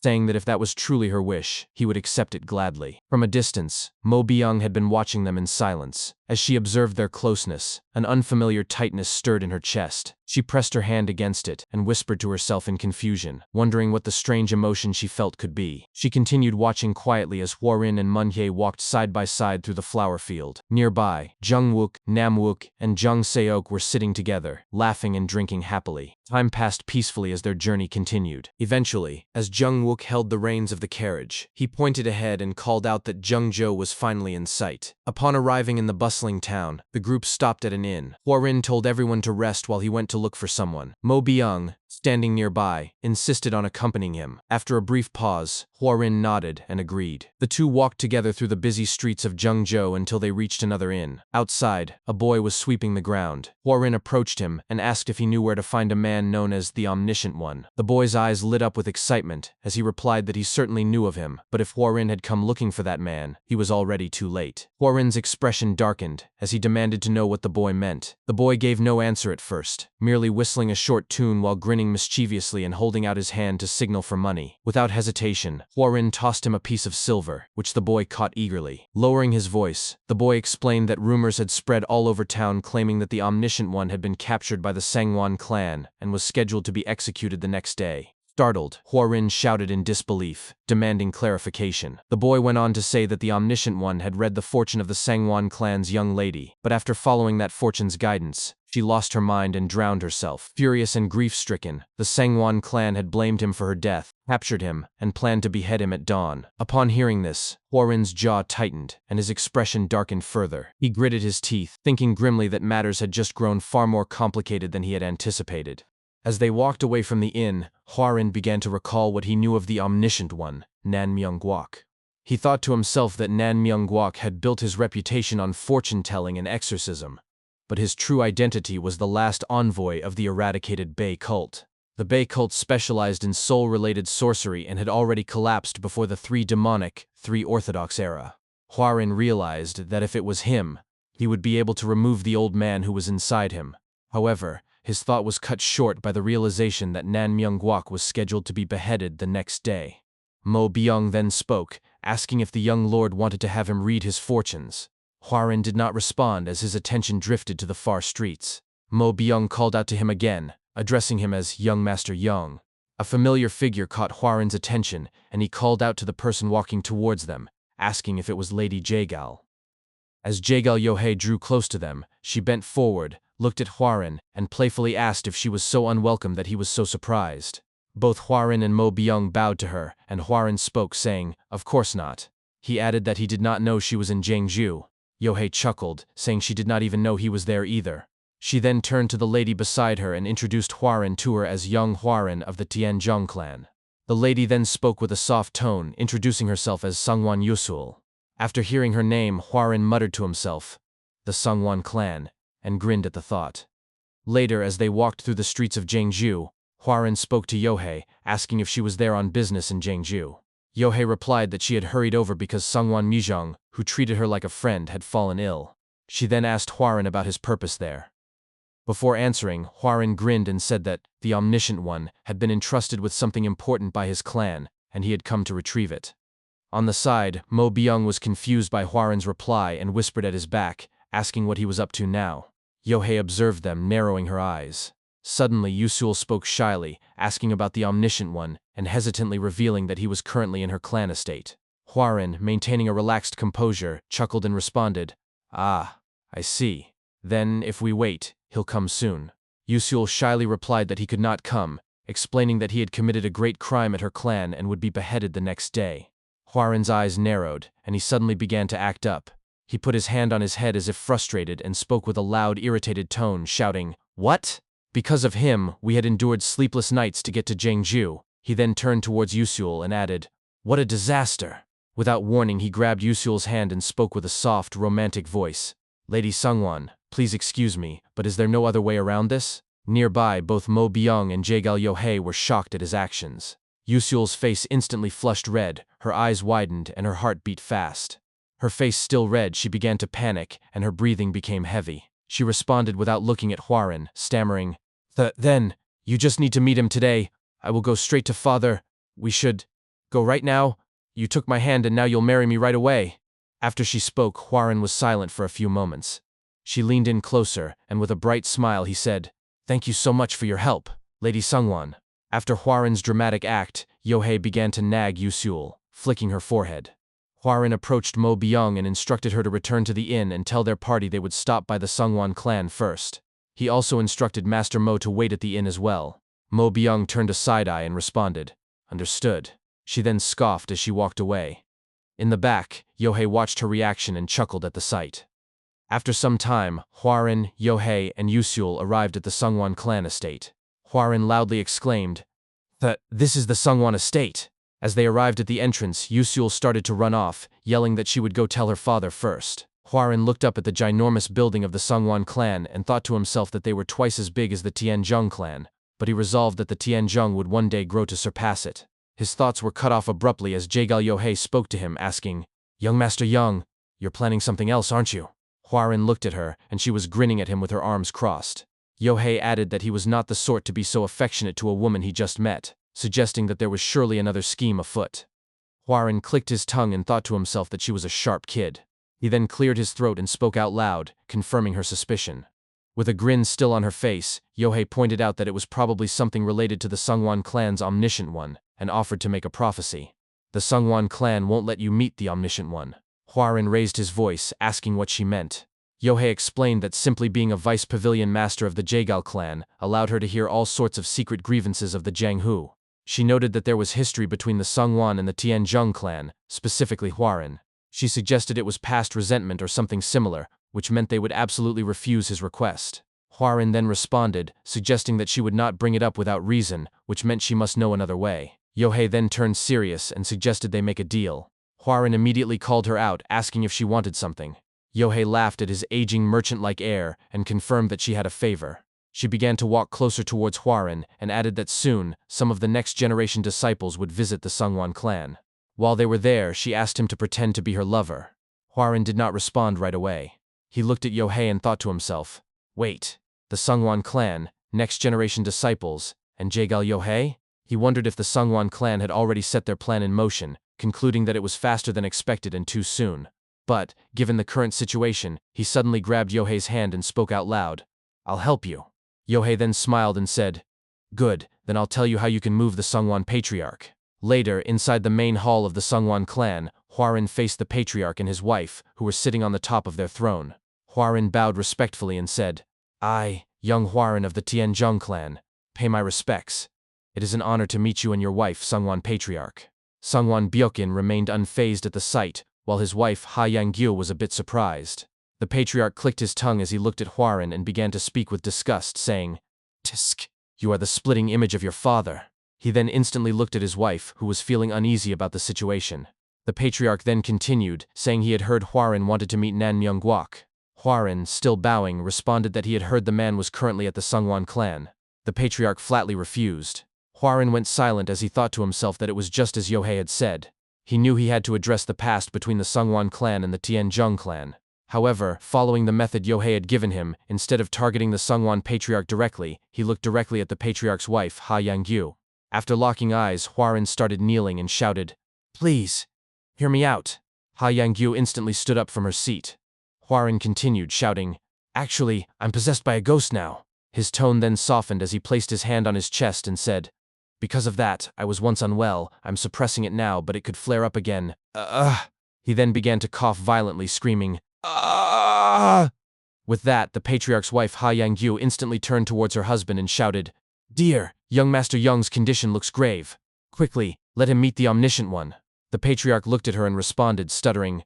saying that if that was truly her wish, he would accept it gladly. From a distance, Mo Byung had been watching them in silence. As she observed their closeness, an unfamiliar tightness stirred in her chest. She pressed her hand against it and whispered to herself in confusion, wondering what the strange emotion she felt could be. She continued watching quietly as Huarin and Manhwa walked side by side through the flower field. Nearby, Jungwook, Namwook, and Jung Seok were sitting together, laughing and drinking happily. Time passed peacefully as their journey continued. Eventually, as Jungwook held the reins of the carriage, he pointed ahead and called out that Jungjo was finally in sight. Upon arriving in the bustling town, the group stopped at an inn. Huarin told everyone to rest while he went to look for someone. Mo Byung, standing nearby, insisted on accompanying him. After a brief pause, Huarin nodded and agreed. The two walked together through the busy streets of Zhengzhou until they reached another inn. Outside, a boy was sweeping the ground. Huarin approached him and asked if he knew where to find a man known as the Omniscient One. The boy's eyes lit up with excitement as he replied that he certainly knew of him, but if Huarin had come looking for that man, he was already too late. Huarin's expression darkened as he demanded to know what the boy meant. The boy gave no answer at first, merely whistling a short tune while grinning mischievously and holding out his hand to signal for money. Without hesitation, Huarin tossed him a piece of silver, which the boy caught eagerly. Lowering his voice, the boy explained that rumors had spread all over town claiming that the Omniscient One had been captured by the Sangwon clan and was scheduled to be executed the next day. Startled, Huarin shouted in disbelief, demanding clarification. The boy went on to say that the Omniscient One had read the fortune of the Sangwon clan's young lady, but after following that fortune's guidance, she lost her mind and drowned herself. Furious and grief-stricken, the Sangwon clan had blamed him for her death, captured him, and planned to behead him at dawn. Upon hearing this, Huarin's jaw tightened, and his expression darkened further. He gritted his teeth, thinking grimly that matters had just grown far more complicated than he had anticipated. As they walked away from the inn, Huarin began to recall what he knew of the Omniscient One, Nan Myung-guak. He thought to himself that Nan Myung-guak had built his reputation on fortune-telling and exorcism, but his true identity was the last envoy of the eradicated Bei cult. The Bei cult specialized in soul-related sorcery and had already collapsed before the three demonic, three orthodox era. Huarin realized that if it was him, he would be able to remove the old man who was inside him. However, his thought was cut short by the realization that Nan Myung-guak was scheduled to be beheaded the next day. Mo Byung then spoke, asking if the young lord wanted to have him read his fortunes. Huarin did not respond as his attention drifted to the far streets. Mo Byung called out to him again, addressing him as Young Master Yong. A familiar figure caught Huarin's attention, and he called out to the person walking towards them, asking if it was Lady Jaegal. As Jaegal Yohei drew close to them, she bent forward, looked at Huarin, and playfully asked if she was so unwelcome that he was so surprised. Both Huarin and Mo Byung bowed to her, and Huarin spoke, saying, "Of course not." He added that he did not know she was in Jiangzhou. Yohei chuckled, saying she did not even know he was there either. She then turned to the lady beside her and introduced Huarin to her as young Huarin of the Tianzhong clan. The lady then spoke with a soft tone, introducing herself as Sangwon Yusul. After hearing her name, Huarin muttered to himself, the Sungwon clan, and grinned at the thought. Later, as they walked through the streets of Jeongju, Hwarin spoke to Yohei, asking if she was there on business in Jeongju. Yohei replied that she had hurried over because Sungwon Mijong, who treated her like a friend, had fallen ill. She then asked Hwarin about his purpose there. Before answering, Hwarin grinned and said that the Omniscient One had been entrusted with something important by his clan, and he had come to retrieve it. On the side, Mo Byung was confused by Hwarin's reply and whispered at his back, asking what he was up to now. Yohei observed them, narrowing her eyes. Suddenly, Yusul spoke shyly, asking about the Omniscient One, and hesitantly revealing that he was currently in her clan estate. Hwarin, maintaining a relaxed composure, chuckled and responded, "Ah, I see. Then, if we wait, he'll come soon." Yusul shyly replied that he could not come, explaining that he had committed a great crime at her clan and would be beheaded the next day. Hwarin's eyes narrowed, and he suddenly began to act up. He put his hand on his head as if frustrated and spoke with a loud, irritated tone, shouting, "What? Because of him, we had endured sleepless nights to get to Jeongju." He then turned towards Yusul and added, "What a disaster!" Without warning, he grabbed Yusul's hand and spoke with a soft, romantic voice. "Lady Sungwon, please excuse me, but is there no other way around this?" Nearby, both Mo Byung and Jaegal Yohei were shocked at his actions. Yusul's face instantly flushed red, her eyes widened, and her heart beat fast. Her face still red, she began to panic, and her breathing became heavy. She responded without looking at Hwarin, stammering, Then, you just need to meet him today. I will go straight to father. We should go right now. You took my hand and now you'll marry me right away." After she spoke, Hwarin was silent for a few moments. She leaned in closer, and with a bright smile he said, "Thank you so much for your help, Lady Sungwon." After Hwarin's dramatic act, Yohei began to nag Yusul, flicking her forehead. Hwarin approached Mo Byung and instructed her to return to the inn and tell their party they would stop by the Sungwon clan first. He also instructed Master Mo to wait at the inn as well. Mo Byung turned a side-eye and responded, "Understood." She then scoffed as she walked away. In the back, Yohei watched her reaction and chuckled at the sight. After some time, Hwarin, Yohei, and Yusul arrived at the Sungwon clan estate. Hwarin loudly exclaimed, "This is the Sungwon estate!" As they arrived at the entrance, Yusul started to run off, yelling that she would go tell her father first. Hwarin looked up at the ginormous building of the Sungwon clan and thought to himself that they were twice as big as the Tianzhong clan, but he resolved that the Tianzhong would one day grow to surpass it. His thoughts were cut off abruptly as Jaegal Yohei spoke to him, asking, "Young Master Yong, you're planning something else, aren't you?" Hwarin looked at her, and she was grinning at him with her arms crossed. Yohei added that he was not the sort to be so affectionate to a woman he just met, suggesting that there was surely another scheme afoot. Hwarin clicked his tongue and thought to himself that she was a sharp kid. He then cleared his throat and spoke out loud, confirming her suspicion. With a grin still on her face, Yohei pointed out that it was probably something related to the Sungwon clan's Omniscient One, and offered to make a prophecy. "The Sungwon clan won't let you meet the Omniscient One." Hwarin raised his voice, asking what she meant. Yohei explained that simply being a vice pavilion master of the Jaegal clan allowed her to hear all sorts of secret grievances of the Jianghu. She noted that there was history between the Sungwon and the Tianzhong clan, specifically Hwarin. She suggested it was past resentment or something similar, which meant they would absolutely refuse his request. Hwarin then responded, suggesting that she would not bring it up without reason, which meant she must know another way. Yohei then turned serious and suggested they make a deal. Hwarin immediately called her out, asking if she wanted something. Yohei laughed at his aging merchant-like air and confirmed that she had a favor. She began to walk closer towards Hwarin and added that soon, some of the next-generation disciples would visit the Sungwon clan. While they were there, she asked him to pretend to be her lover. Hwarin did not respond right away. He looked at Yohei and thought to himself, "Wait, the Sungwon clan, next-generation disciples, and Jaegal Yohei?" He wondered if the Sungwon clan had already set their plan in motion, concluding that it was faster than expected and too soon. But, given the current situation, he suddenly grabbed Yohei's hand and spoke out loud, "I'll help you." Yohei then smiled and said, "Good, then I'll tell you how you can move the Sungwon Patriarch." Later, inside the main hall of the Sungwon clan, Hwarin faced the Patriarch and his wife, who were sitting on the top of their throne. Hwarin bowed respectfully and said, "I, young Hwarin of the Tianzhong clan, pay my respects. It is an honor to meet you and your wife, Sungwon Patriarch." Sungwon Byokin remained unfazed at the sight, while his wife, Ha Yanggyu, was a bit surprised. The Patriarch clicked his tongue as he looked at Hwarin and began to speak with disgust, saying, "Tisk, you are the splitting image of your father." He then instantly looked at his wife, who was feeling uneasy about the situation. The Patriarch then continued, saying he had heard Hwarin wanted to meet Nan Myungguok. Hwarin, still bowing, responded that he had heard the man was currently at the Sungwon clan. The patriarch flatly refused. Hwarin went silent as he thought to himself that it was just as Yohei had said. He knew he had to address the past between the Sungwon clan and the Tianzhong clan. However, following the method Yohei had given him, instead of targeting the Sungwon patriarch directly, he looked directly at the patriarch's wife, Ha Yanggyu. After locking eyes, Hwarin started kneeling and shouted, "Please, hear me out." Ha Yanggyu instantly stood up from her seat. Hwarin continued, shouting, "Actually, I'm possessed by a ghost now." His tone then softened as he placed his hand on his chest and said, "Because of that, I was once unwell. I'm suppressing it now, but it could flare up again. He then began to cough violently, screaming, "Ah!" With that, the patriarch's wife Ha Yanggyu instantly turned towards her husband and shouted, "Dear, young Master Yong's condition looks grave. Quickly, let him meet the Omniscient One." The patriarch looked at her and responded, stuttering,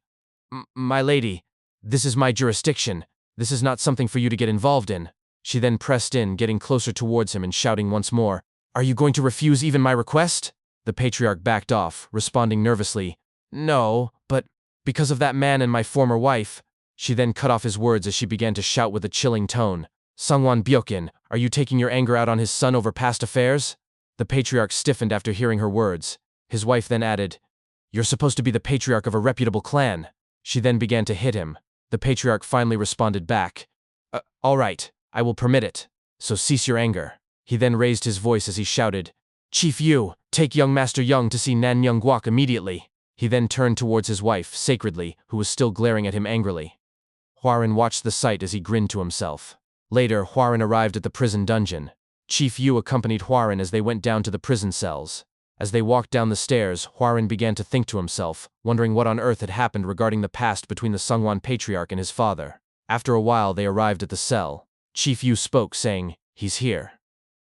"My lady, this is my jurisdiction. This is not something for you to get involved in." She then pressed in, getting closer towards him and shouting once more, "Are you going to refuse even my request?" The patriarch backed off, responding nervously, "No, but because of that man and my former wife." She then cut off his words as she began to shout with a chilling tone, "Sungwon Byokin, are you taking your anger out on his son over past affairs?" The patriarch stiffened after hearing her words. His wife then added, "You're supposed to be the patriarch of a reputable clan." She then began to hit him. The patriarch finally responded back, "All right, I will permit it. So cease your anger." He then raised his voice as he shouted, "Chief Yu, take young Master Yong to see Nan Myung-guak immediately." He then turned towards his wife, sacredly, who was still glaring at him angrily. Hwarin watched the sight as he grinned to himself. Later, Hwarin arrived at the prison dungeon. Chief Yu accompanied Hwarin as they went down to the prison cells. As they walked down the stairs, Hwarin began to think to himself, wondering what on earth had happened regarding the past between the Sungwon patriarch and his father. After a while, they arrived at the cell. Chief Yu spoke, saying, "He's here."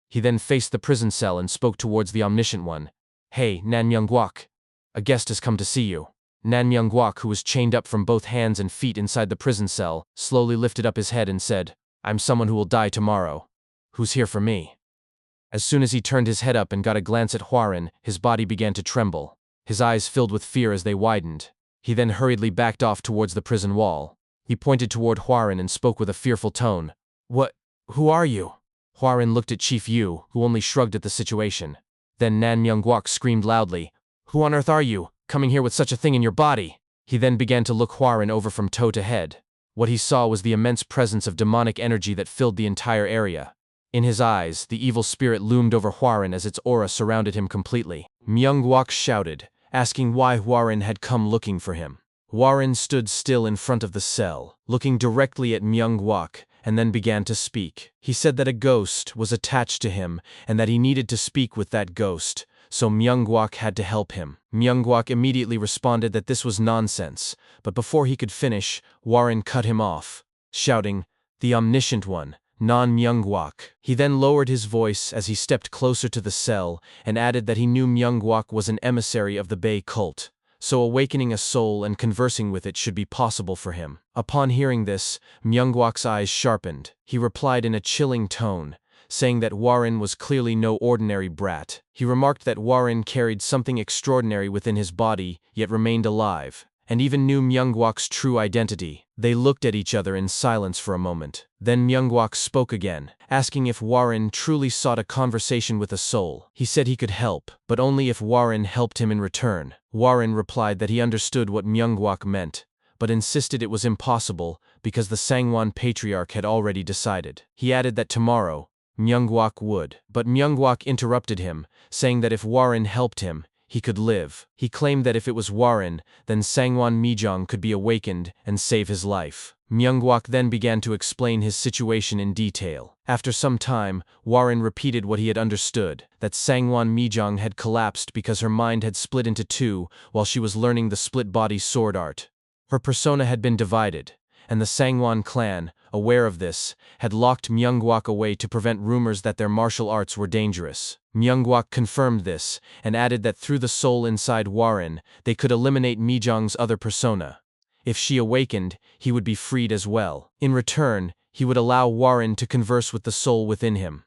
He then faced the prison cell and spoke towards the Omniscient One. "Hey, Nan Myung-guak. A guest has come to see you." Nan Myung-guak, who was chained up from both hands and feet inside the prison cell, slowly lifted up his head and said, "I'm someone who will die tomorrow. Who's here for me?" As soon as he turned his head up and got a glance at Hwarin, his body began to tremble. His eyes filled with fear as they widened. He then hurriedly backed off towards the prison wall. He pointed toward Hwarin and spoke with a fearful tone. Who are you?" Hwarin looked at Chief Yu, who only shrugged at the situation. Then Nan Myung-guak screamed loudly, "Who on earth are you, coming here with such a thing in your body?" He then began to look Hwarin over from toe to head. What he saw was the immense presence of demonic energy that filled the entire area. In his eyes, the evil spirit loomed over Hwarin as its aura surrounded him completely. Myung-guak shouted, asking why Hwarin had come looking for him. Hwarin stood still in front of the cell, looking directly at Myung-guak, and then began to speak. He said that a ghost was attached to him and that he needed to speak with that ghost, so Myung-guak had to help him. Myung-guak immediately responded that this was nonsense, but before he could finish, Hwarin cut him off, shouting, "The Omniscient One, Nan Myung-guak." He then lowered his voice as he stepped closer to the cell and added that he knew Myung-guak was an emissary of the Bei cult, so awakening a soul and conversing with it should be possible for him. Upon hearing this, Myung-guak's eyes sharpened. He replied in a chilling tone, saying that Hwarin was clearly no ordinary brat. He remarked that Hwarin carried something extraordinary within his body, yet remained alive, and even knew Myung-guak's true identity. They looked at each other in silence for a moment. Then Myung-guak spoke again, asking if Hwarin truly sought a conversation with a soul. He said he could help, but only if Hwarin helped him in return. Hwarin replied that he understood what Myung-guak meant, but insisted it was impossible because the Sangwon patriarch had already decided. He added that tomorrow, Myung-guak would, but Myung-guak interrupted him, saying that if Hwarin helped him, he could live. He claimed that if it was Hwarin, then Sangwon Mijong could be awakened and save his life. Myung-guak then began to explain his situation in detail. After some time, Hwarin repeated what he had understood, that Sangwon Mijong had collapsed because her mind had split into two while she was learning the split-body sword art. Her persona had been divided, and the Sangwon clan, aware of this, had locked Myung-guak away to prevent rumors that their martial arts were dangerous. Myung-guak confirmed this, and added that through the soul inside Hwarin, they could eliminate Mijong's other persona. If she awakened, he would be freed as well. In return, he would allow Hwarin to converse with the soul within him.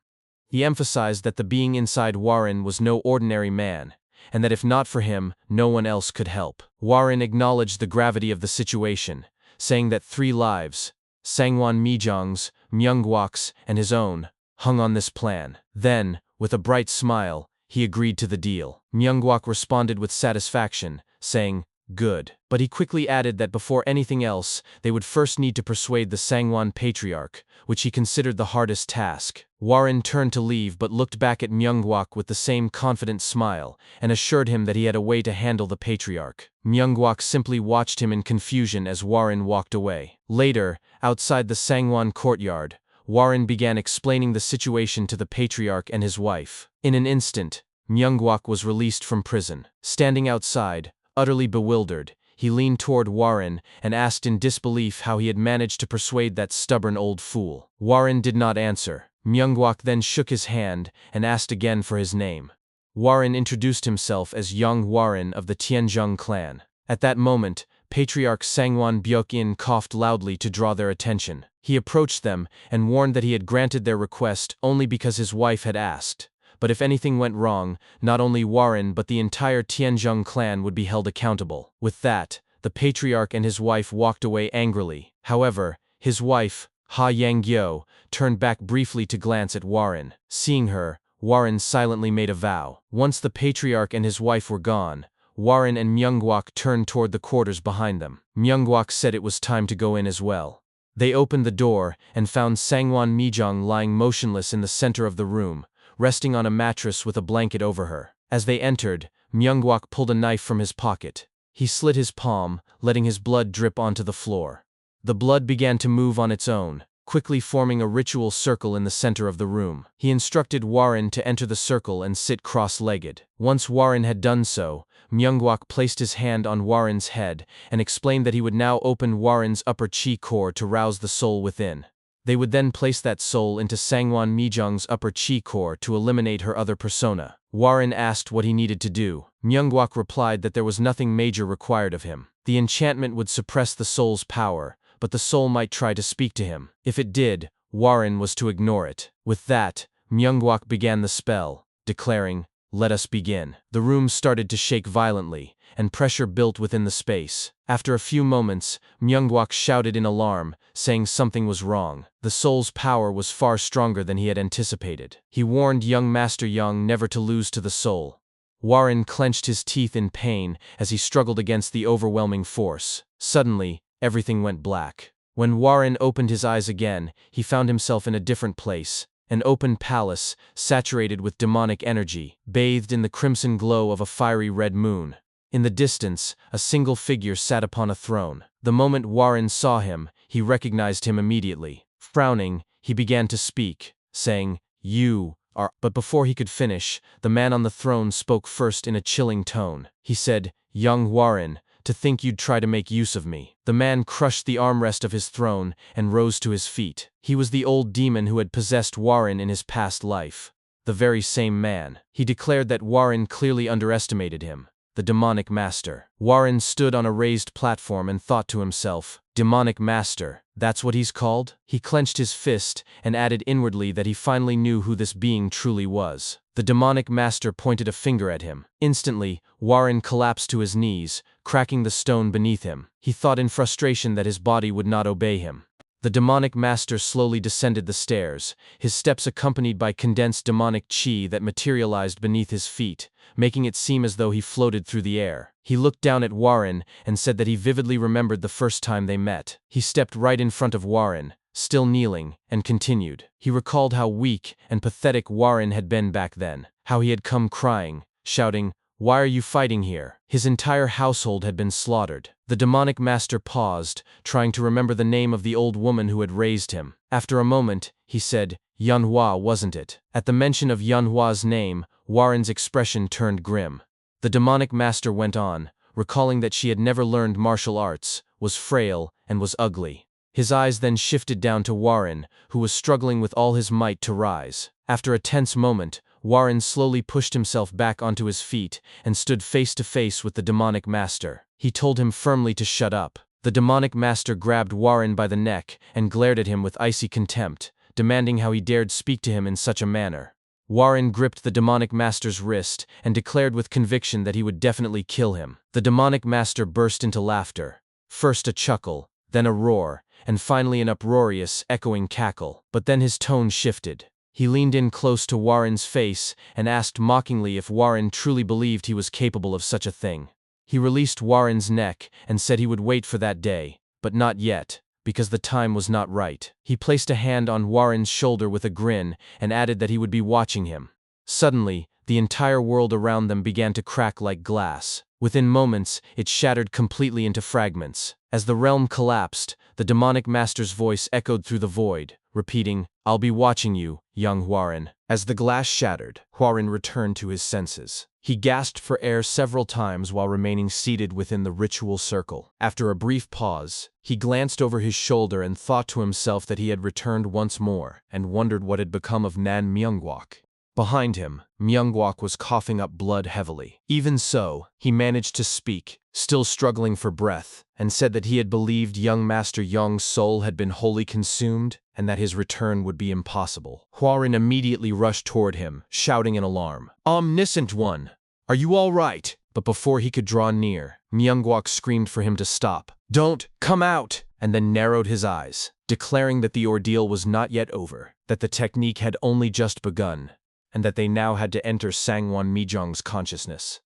He emphasized that the being inside Hwarin was no ordinary man, and that if not for him, no one else could help. Hwarin acknowledged the gravity of the situation, saying that 3 lives, Sangwon Mijong's, Myungwak's, and his own, hung on this plan. Then, with a bright smile, he agreed to the deal. Myungwak responded with satisfaction, saying, "Good." But he quickly added that before anything else, they would first need to persuade the Sangwon patriarch, which he considered the hardest task. Warren turned to leave but looked back at Myungwak with the same confident smile, and assured him that he had a way to handle the patriarch. Myungwak simply watched him in confusion as Warren walked away. Later, outside the Sangwon courtyard, Warren began explaining the situation to the patriarch and his wife. In an instant, Myungwak was released from prison. Standing outside, utterly bewildered, he leaned toward Warren and asked in disbelief how he had managed to persuade that stubborn old fool. Warren did not answer. Myungwak then shook his hand and asked again for his name. Warren introduced himself as Yong Warren of the Tianzhong clan. At that moment, Patriarch Sangwon Byuk-in coughed loudly to draw their attention. He approached them and warned that he had granted their request only because his wife had asked. But if anything went wrong, not only Warren but the entire Tianzhong clan would be held accountable. With that, the patriarch and his wife walked away angrily. However, his wife, Ha Yanggyo, turned back briefly to glance at Warren. Seeing her, Warren silently made a vow. Once the patriarch and his wife were gone, Warren and Myungwak turned toward the quarters behind them. Myungwak said it was time to go in as well. They opened the door and found Sangwon Mijong lying motionless in the center of the room, resting on a mattress with a blanket over her. As they entered, Myungwak pulled a knife from his pocket. He slit his palm, letting his blood drip onto the floor. The blood began to move on its own, quickly forming a ritual circle in the center of the room. He instructed Warren to enter the circle and sit cross-legged. Once Warren had done so, Myungwak placed his hand on Warren's head and explained that he would now open Warren's upper chi core to rouse the soul within. They would then place that soul into Sangwon Mijong's upper chi core to eliminate her other persona. Warren asked what he needed to do. Myungwak replied that there was nothing major required of him. The enchantment would suppress the soul's power, but the soul might try to speak to him. If it did, Warren was to ignore it. With that, Myungwak began the spell, declaring, "Let us begin." The room started to shake violently, and pressure built within the space. After a few moments, Myungwak shouted in alarm, saying something was wrong. The soul's power was far stronger than he had anticipated. He warned young Master Yong never to lose to the soul. Warren clenched his teeth in pain as he struggled against the overwhelming force. Suddenly, everything went black. When Warren opened his eyes again, he found himself in a different place. An open palace, saturated with demonic energy, bathed in the crimson glow of a fiery red moon. In the distance, a single figure sat upon a throne. The moment Warren saw him, he recognized him immediately. Frowning, he began to speak, saying, "You are..." But before he could finish, the man on the throne spoke first in a chilling tone. He said, "Young Warren, to think you'd try to make use of me." The man crushed the armrest of his throne and rose to his feet. He was the old demon who had possessed Warren in his past life. The very same man. He declared that Warren clearly underestimated him. The demonic master. Warren stood on a raised platform and thought to himself, "Demonic master, that's what he's called?" He clenched his fist and added inwardly that he finally knew who this being truly was. The demonic master pointed a finger at him. Instantly, Warren collapsed to his knees, cracking the stone beneath him. He thought in frustration that his body would not obey him. The demonic master slowly descended the stairs, his steps accompanied by condensed demonic chi that materialized beneath his feet, making it seem as though he floated through the air. He looked down at Warren and said that he vividly remembered the first time they met. He stepped right in front of Warren, still kneeling, and continued. He recalled how weak and pathetic Warren had been back then, how he had come crying, shouting, "Why are you fighting here?" His entire household had been slaughtered. The demonic master paused, trying to remember the name of the old woman who had raised him. After a moment, he said, "Manhwa, wasn't it?" At the mention of Manhwa's name, Warren's expression turned grim. The demonic master went on, recalling that she had never learned martial arts, was frail, and was ugly. His eyes then shifted down to Warren, who was struggling with all his might to rise. After a tense moment, Warren slowly pushed himself back onto his feet and stood face to face with the demonic master. He told him firmly to shut up. The demonic master grabbed Warren by the neck and glared at him with icy contempt, demanding how he dared speak to him in such a manner. Warren gripped the demonic master's wrist and declared with conviction that he would definitely kill him. The demonic master burst into laughter. First a chuckle, then a roar, and finally an uproarious, echoing cackle. But then his tone shifted. He leaned in close to Warren's face and asked mockingly if Warren truly believed he was capable of such a thing. He released Warren's neck and said he would wait for that day, but not yet, because the time was not right. He placed a hand on Warren's shoulder with a grin and added that he would be watching him. Suddenly, the entire world around them began to crack like glass. Within moments, it shattered completely into fragments. As the realm collapsed, the demonic master's voice echoed through the void, repeating, "I'll be watching you, young Warren." As the glass shattered, Warren returned to his senses. He gasped for air several times while remaining seated within the ritual circle. After a brief pause, he glanced over his shoulder and thought to himself that he had returned once more, and wondered what had become of Nan Myungwak. Behind him, Myungwak was coughing up blood heavily. Even so, he managed to speak, still struggling for breath, and said that he had believed young Master Yong's soul had been wholly consumed, and that his return would be impossible. Hwarin immediately rushed toward him, shouting in alarm, "Omniscient One! Are you all right?" But before he could draw near, Myungwak screamed for him to stop. "Don't! Come out!" and then narrowed his eyes, declaring that the ordeal was not yet over, that the technique had only just begun, and that they now had to enter Sangwon Mijong's consciousness.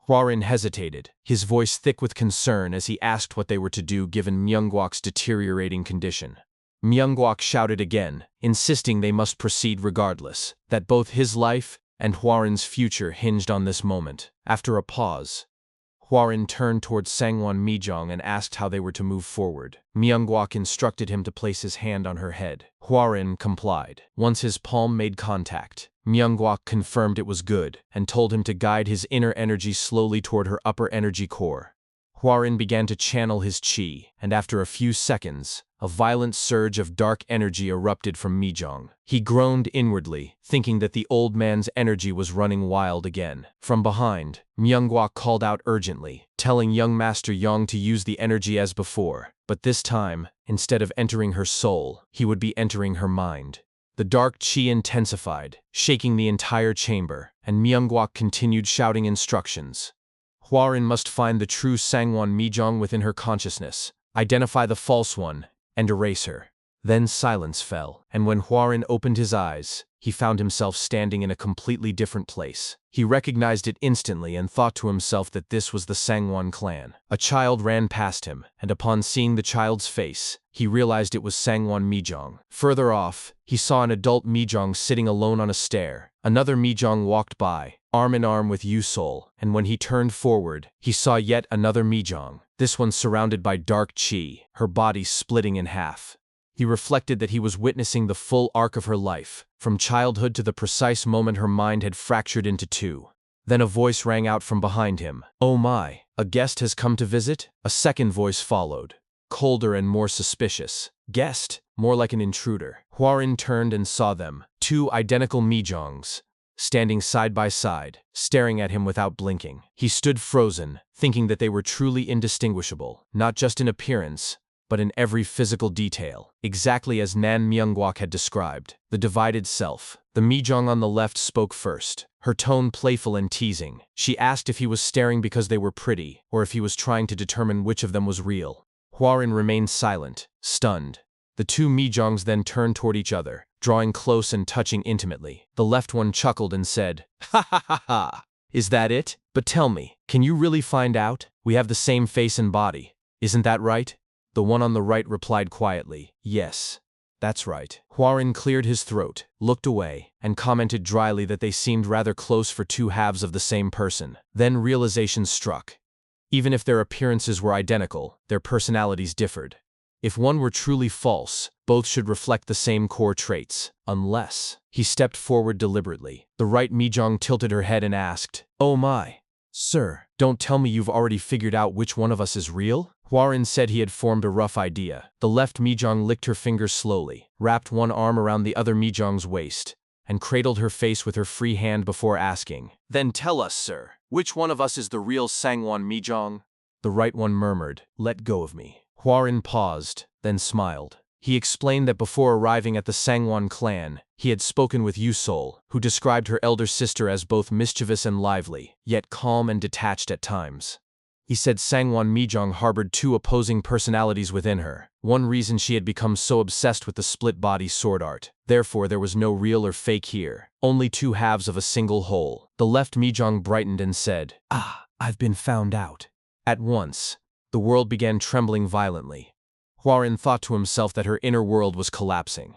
Hwarin hesitated, his voice thick with concern as he asked what they were to do given Myungwak's deteriorating condition. Myungwak shouted again, insisting they must proceed regardless, that both his life and Hwarin's future hinged on this moment. After a pause, Hwarin turned towards Sangwon Mijong and asked how they were to move forward. Myungwak instructed him to place his hand on her head. Hwarin complied. Once his palm made contact, Myungwak confirmed it was good and told him to guide his inner energy slowly toward her upper energy core. Hwarin began to channel his chi, and after a few seconds, a violent surge of dark energy erupted from Mijong. He groaned inwardly, thinking that the old man's energy was running wild again. From behind, Myungwak called out urgently, telling young Master Yong to use the energy as before, but this time, instead of entering her soul, he would be entering her mind. The dark chi intensified, shaking the entire chamber, and Myungwak continued shouting instructions. Hwarin must find the true Sangwon Mijong within her consciousness, identify the false one, and erase her. Then silence fell, and when Hwarin opened his eyes, he found himself standing in a completely different place. He recognized it instantly and thought to himself that this was the Sangwon clan. A child ran past him, and upon seeing the child's face, he realized it was Sangwon Mijong. Further off, he saw an adult Mijong sitting alone on a stair. Another Mijong walked by, arm in arm with Yusol, and when he turned forward, he saw yet another Mijong, this one surrounded by dark chi, her body splitting in half. He reflected that he was witnessing the full arc of her life, from childhood to the precise moment her mind had fractured into two. Then a voice rang out from behind him. "Oh my, a guest has come to visit?" A second voice followed, colder and more suspicious. "Guest?" More like an intruder. Hwarin turned and saw them, two identical Mijongs, standing side by side, staring at him without blinking. He stood frozen, thinking that they were truly indistinguishable, not just in appearance, but in every physical detail, exactly as Nan Myungwak had described. The divided self. The Mijong on the left spoke first, her tone playful and teasing. She asked if he was staring because they were pretty, or if he was trying to determine which of them was real. Hwarin remained silent, stunned. The two Mijongs then turned toward each other, drawing close and touching intimately. The left one chuckled and said, "Ha ha ha ha! Is that it? But tell me, can you really find out? We have the same face and body. Isn't that right?" The one on the right replied quietly, "Yes, that's right." Hwarin cleared his throat, looked away, and commented dryly that they seemed rather close for two halves of the same person. Then realization struck. Even if their appearances were identical, their personalities differed. If one were truly false, both should reflect the same core traits, unless... He stepped forward deliberately. The right Mijong tilted her head and asked, "Oh my, sir, don't tell me you've already figured out which one of us is real?" Hwarin said he had formed a rough idea. The left Mijong licked her fingers slowly, wrapped one arm around the other Mijong's waist, and cradled her face with her free hand before asking, "Then tell us, sir, which one of us is the real Sangwon Mijong?" The right one murmured, "Let go of me." Hwarin paused, then smiled. He explained that before arriving at the Sangwon clan, he had spoken with Yusol, who described her elder sister as both mischievous and lively, yet calm and detached at times. He said Sangwon Mijong harbored two opposing personalities within her. One reason she had become so obsessed with the split-body sword art. Therefore, there was no real or fake here. Only two halves of a single whole. The left Mijong brightened and said, "Ah, I've been found out." At once, the world began trembling violently. Hwarin thought to himself that her inner world was collapsing.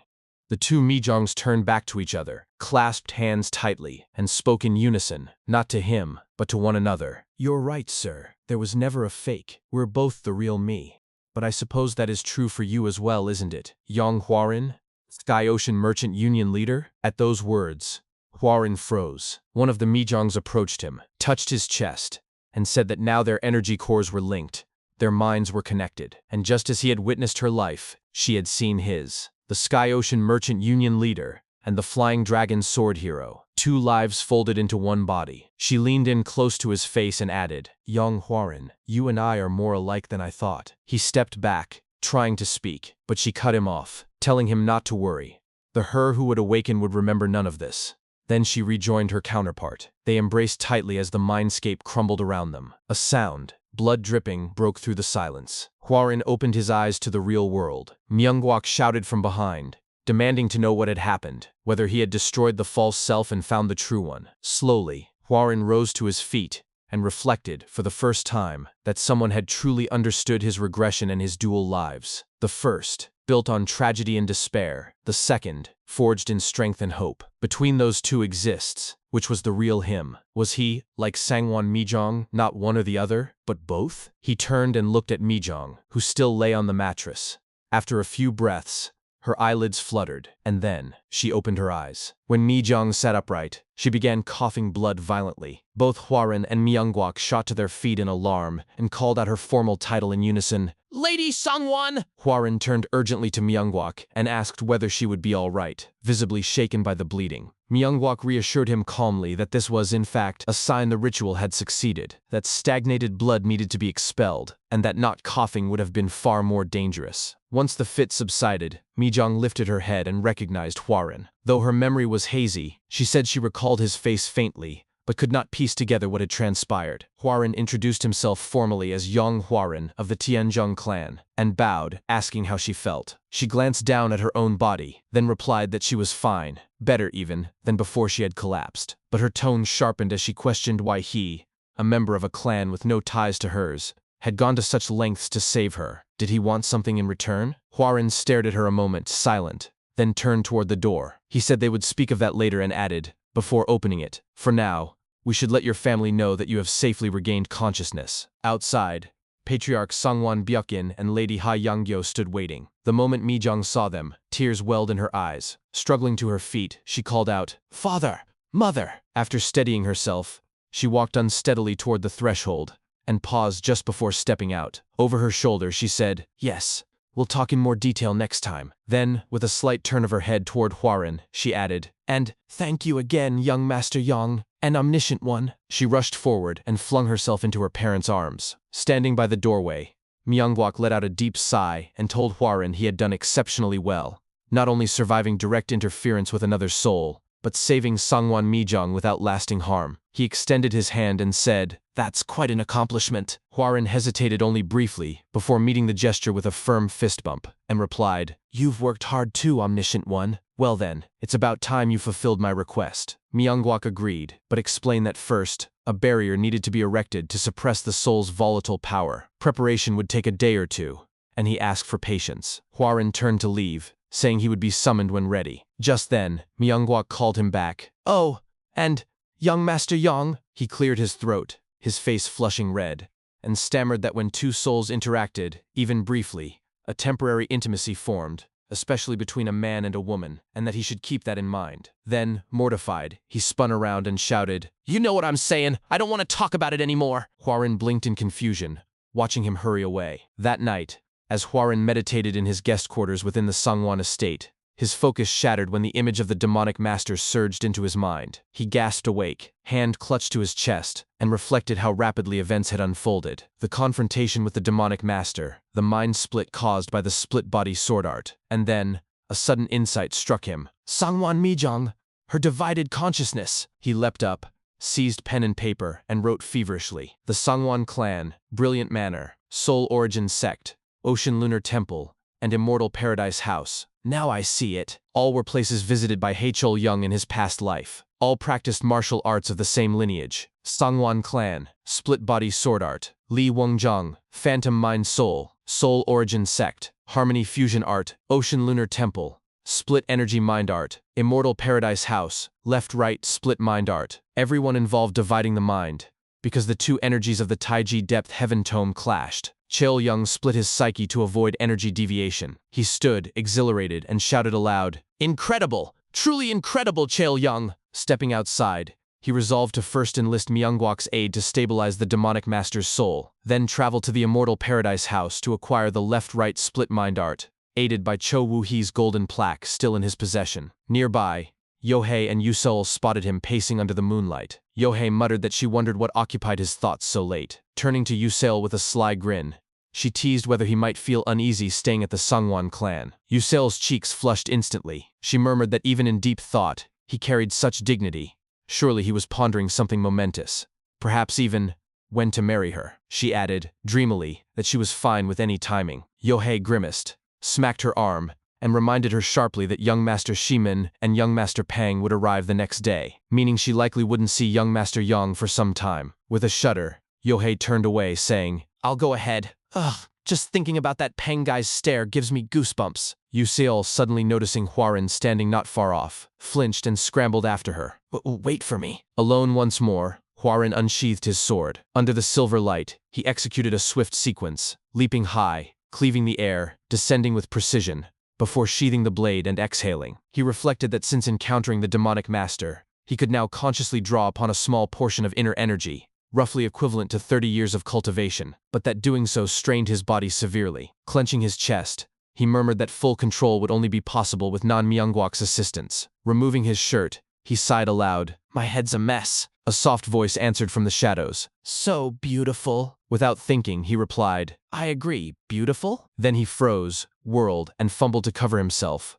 The two Mijongs turned back to each other, clasped hands tightly, and spoke in unison, not to him, but to one another. "You're right, sir. There was never a fake. We're both the real me. But I suppose that is true for you as well, isn't it? Yong Hwarin, Sky Ocean Merchant Union leader?" At those words, Hwarin froze. One of the Mijongs approached him, touched his chest, and said that now their energy cores were linked. Their minds were connected, and just as he had witnessed her life, she had seen his. The Sky Ocean Merchant Union leader and the Flying Dragon sword hero, two lives folded into one body. She leaned in close to his face and added, "Yong Hwarin, you and I are more alike than I thought." He stepped back, trying to speak, but she cut him off, telling him not to worry. The her who would awaken would remember none of this. Then she rejoined her counterpart. They embraced tightly as the mindscape crumbled around them. A sound, blood dripping, broke through the silence. Hwarin opened his eyes to the real world. Myungwak shouted from behind, demanding to know what had happened, whether he had destroyed the false self and found the true one. Slowly, Hwarin rose to his feet and reflected, for the first time, that someone had truly understood his regression and his dual lives. The first, built on tragedy and despair. The second, forged in strength and hope. Between those two exists, which was the real him. Was he, like Sangwon Mijong, not one or the other, but both? He turned and looked at Mijong, who still lay on the mattress. After a few breaths, her eyelids fluttered, and then she opened her eyes. When Mijong sat upright, she began coughing blood violently. Both Hwarin and Myungwak shot to their feet in alarm and called out her formal title in unison. "Lady Sangwon!" Hwarin turned urgently to Myungwak and asked whether she would be all right, visibly shaken by the bleeding. Myungwak reassured him calmly that this was, in fact, a sign the ritual had succeeded, that stagnated blood needed to be expelled, and that not coughing would have been far more dangerous. Once the fit subsided, Mijong lifted her head and recognized Hwarin. Though her memory was hazy, she said she recalled his face faintly, but could not piece together what had transpired. Hwarin introduced himself formally as Yong Hwarin of the Tianzhong clan, and bowed, asking how she felt. She glanced down at her own body, then replied that she was fine, better even, than before she had collapsed. But her tone sharpened as she questioned why he, a member of a clan with no ties to hers, had gone to such lengths to save her. Did he want something in return? Hwarin stared at her a moment, silent, then turned toward the door. He said they would speak of that later and added, before opening it, "For now, we should let your family know that you have safely regained consciousness." Outside, Patriarch Sangwon Byukin and Lady Ha Yanggyo stood waiting. The moment Mijong saw them, tears welled in her eyes. Struggling to her feet, she called out, "Father! Mother!" After steadying herself, she walked unsteadily toward the threshold and paused just before stepping out. Over her shoulder, she said, "Yes, we'll talk in more detail next time." Then, with a slight turn of her head toward Hwarin, she added, "And thank you again, young Master Yong, an omniscient one." She rushed forward and flung herself into her parents' arms. Standing by the doorway, Myungwak let out a deep sigh and told Hwarin he had done exceptionally well, not only surviving direct interference with another soul, but saving Sangwon Mijong without lasting harm. He extended his hand and said, "That's quite an accomplishment." Hwarin hesitated only briefly before meeting the gesture with a firm fist bump, and replied, "You've worked hard too, omniscient one. Well then, it's about time you fulfilled my request." Myungwak agreed, but explained that first, a barrier needed to be erected to suppress the soul's volatile power. Preparation would take a day or two, and he asked for patience. Hwarin turned to leave, saying he would be summoned when ready. Just then, Myungwak called him back. "Oh, and, young Master Yong," he cleared his throat, his face flushing red, and stammered that when two souls interacted, even briefly, a temporary intimacy formed, especially between a man and a woman, and that he should keep that in mind. Then, mortified, he spun around and shouted, "You know what I'm saying! I don't want to talk about it anymore!" Hwarin blinked in confusion, watching him hurry away. That night, as Hwarin meditated in his guest quarters within the Sangwon estate, his focus shattered when the image of the demonic master surged into his mind. He gasped awake, hand clutched to his chest, and reflected how rapidly events had unfolded. The confrontation with the demonic master, the mind split caused by the split-body sword art, and then, a sudden insight struck him. Sangwon Mijong, her divided consciousness! He leapt up, seized pen and paper, and wrote feverishly. The Sangwon clan, Brilliant Manor, Soul Origin Sect, Ocean Lunar Temple, and Immortal Paradise House. Now I see it. All were places visited by Hachol Yong in his past life. All practiced martial arts of the same lineage. Sangwon clan, Split Body Sword Art, Li Wengzhang, Phantom Mind Soul, Soul Origin Sect, Harmony Fusion Art, Ocean Lunar Temple, Split Energy Mind Art, Immortal Paradise House, Left-Right Split Mind Art. Everyone involved dividing the mind, because the two energies of the Taiji Depth Heaven Tome clashed. Cheol Young split his psyche to avoid energy deviation. He stood, exhilarated, and shouted aloud, "Incredible! Truly incredible, Cheol Young!" Stepping outside, he resolved to first enlist Myungwak's aid to stabilize the demonic master's soul, then travel to the Immortal Paradise House to acquire the left-right split mind art, aided by Cho Woo-hee's golden plaque still in his possession. Nearby, Yohei and Yuseol spotted him pacing under the moonlight. Yohei muttered that she wondered what occupied his thoughts so late. Turning to Yuseol with a sly grin, she teased whether he might feel uneasy staying at the Sangwon clan. Yuseol's cheeks flushed instantly. She murmured that even in deep thought, he carried such dignity. Surely he was pondering something momentous. Perhaps even when to marry her. She added, dreamily, that she was fine with any timing. Yohei grimaced, smacked her arm, and reminded her sharply that young Master Shimin and young Master Pang would arrive the next day, meaning she likely wouldn't see young Master Yong for some time. With a shudder, Yohei turned away, saying, "I'll go ahead. Ugh, just thinking about that Pang guy's stare gives me goosebumps." Yuseol, suddenly noticing Hwarin standing not far off, flinched and scrambled after her. "Wait for me." Alone once more, Hwarin unsheathed his sword. Under the silver light, he executed a swift sequence, leaping high, cleaving the air, descending with precision, before sheathing the blade and exhaling. He reflected that since encountering the demonic master, he could now consciously draw upon a small portion of inner energy, roughly equivalent to 30 years of cultivation, but that doing so strained his body severely. Clenching his chest, he murmured that full control would only be possible with Non-Myungwak's assistance. Removing his shirt, he sighed aloud, "My head's a mess." A soft voice answered from the shadows, "So beautiful." Without thinking, he replied, "I agree, beautiful?" Then he froze, whirled, and fumbled to cover himself.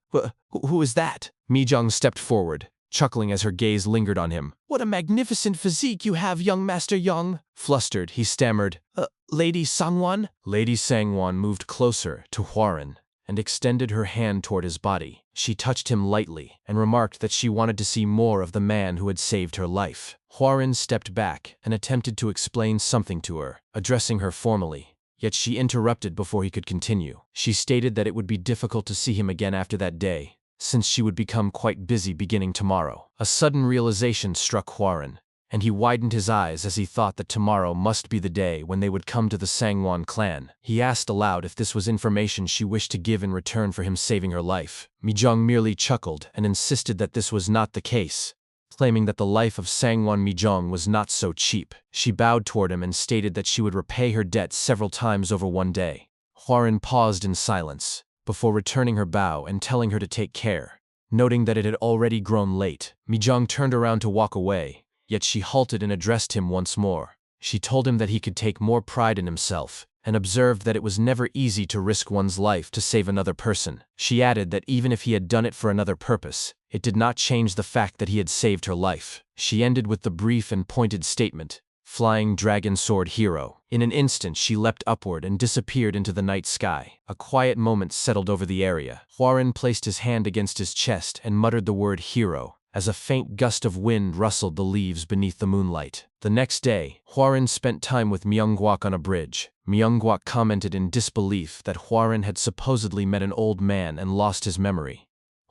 Who is that?" Mijong stepped forward, chuckling as her gaze lingered on him. "What a magnificent physique you have, young Master Yong." Flustered, he stammered, Lady Sangwon?" Lady Sangwon moved closer to Hwarin and extended her hand toward his body. She touched him lightly and remarked that she wanted to see more of the man who had saved her life. Hwarin stepped back and attempted to explain something to her, addressing her formally, yet she interrupted before he could continue. She stated that it would be difficult to see him again after that day, since she would become quite busy beginning tomorrow. A sudden realization struck Hwarin, and he widened his eyes as he thought that tomorrow must be the day when they would come to the Sangwon clan. He asked aloud if this was information she wished to give in return for him saving her life. Mijong merely chuckled and insisted that this was not the case, claiming that the life of Sangwon Mijong was not so cheap. She bowed toward him and stated that she would repay her debt several times over one day. Hwarin paused in silence, before returning her bow and telling her to take care. Noting that it had already grown late, Mijong turned around to walk away, yet she halted and addressed him once more. She told him that he could take more pride in himself, and observed that it was never easy to risk one's life to save another person. She added that even if he had done it for another purpose, it did not change the fact that he had saved her life. She ended with the brief and pointed statement, "Flying Dragon Sword Hero." In an instant she leapt upward and disappeared into the night sky. A quiet moment settled over the area. Hwarin placed his hand against his chest and muttered the word hero, as a faint gust of wind rustled the leaves beneath the moonlight. The next day, Hwarin spent time with Myungwak on a bridge. Myungwak commented in disbelief that Hwarin had supposedly met an old man and lost his memory.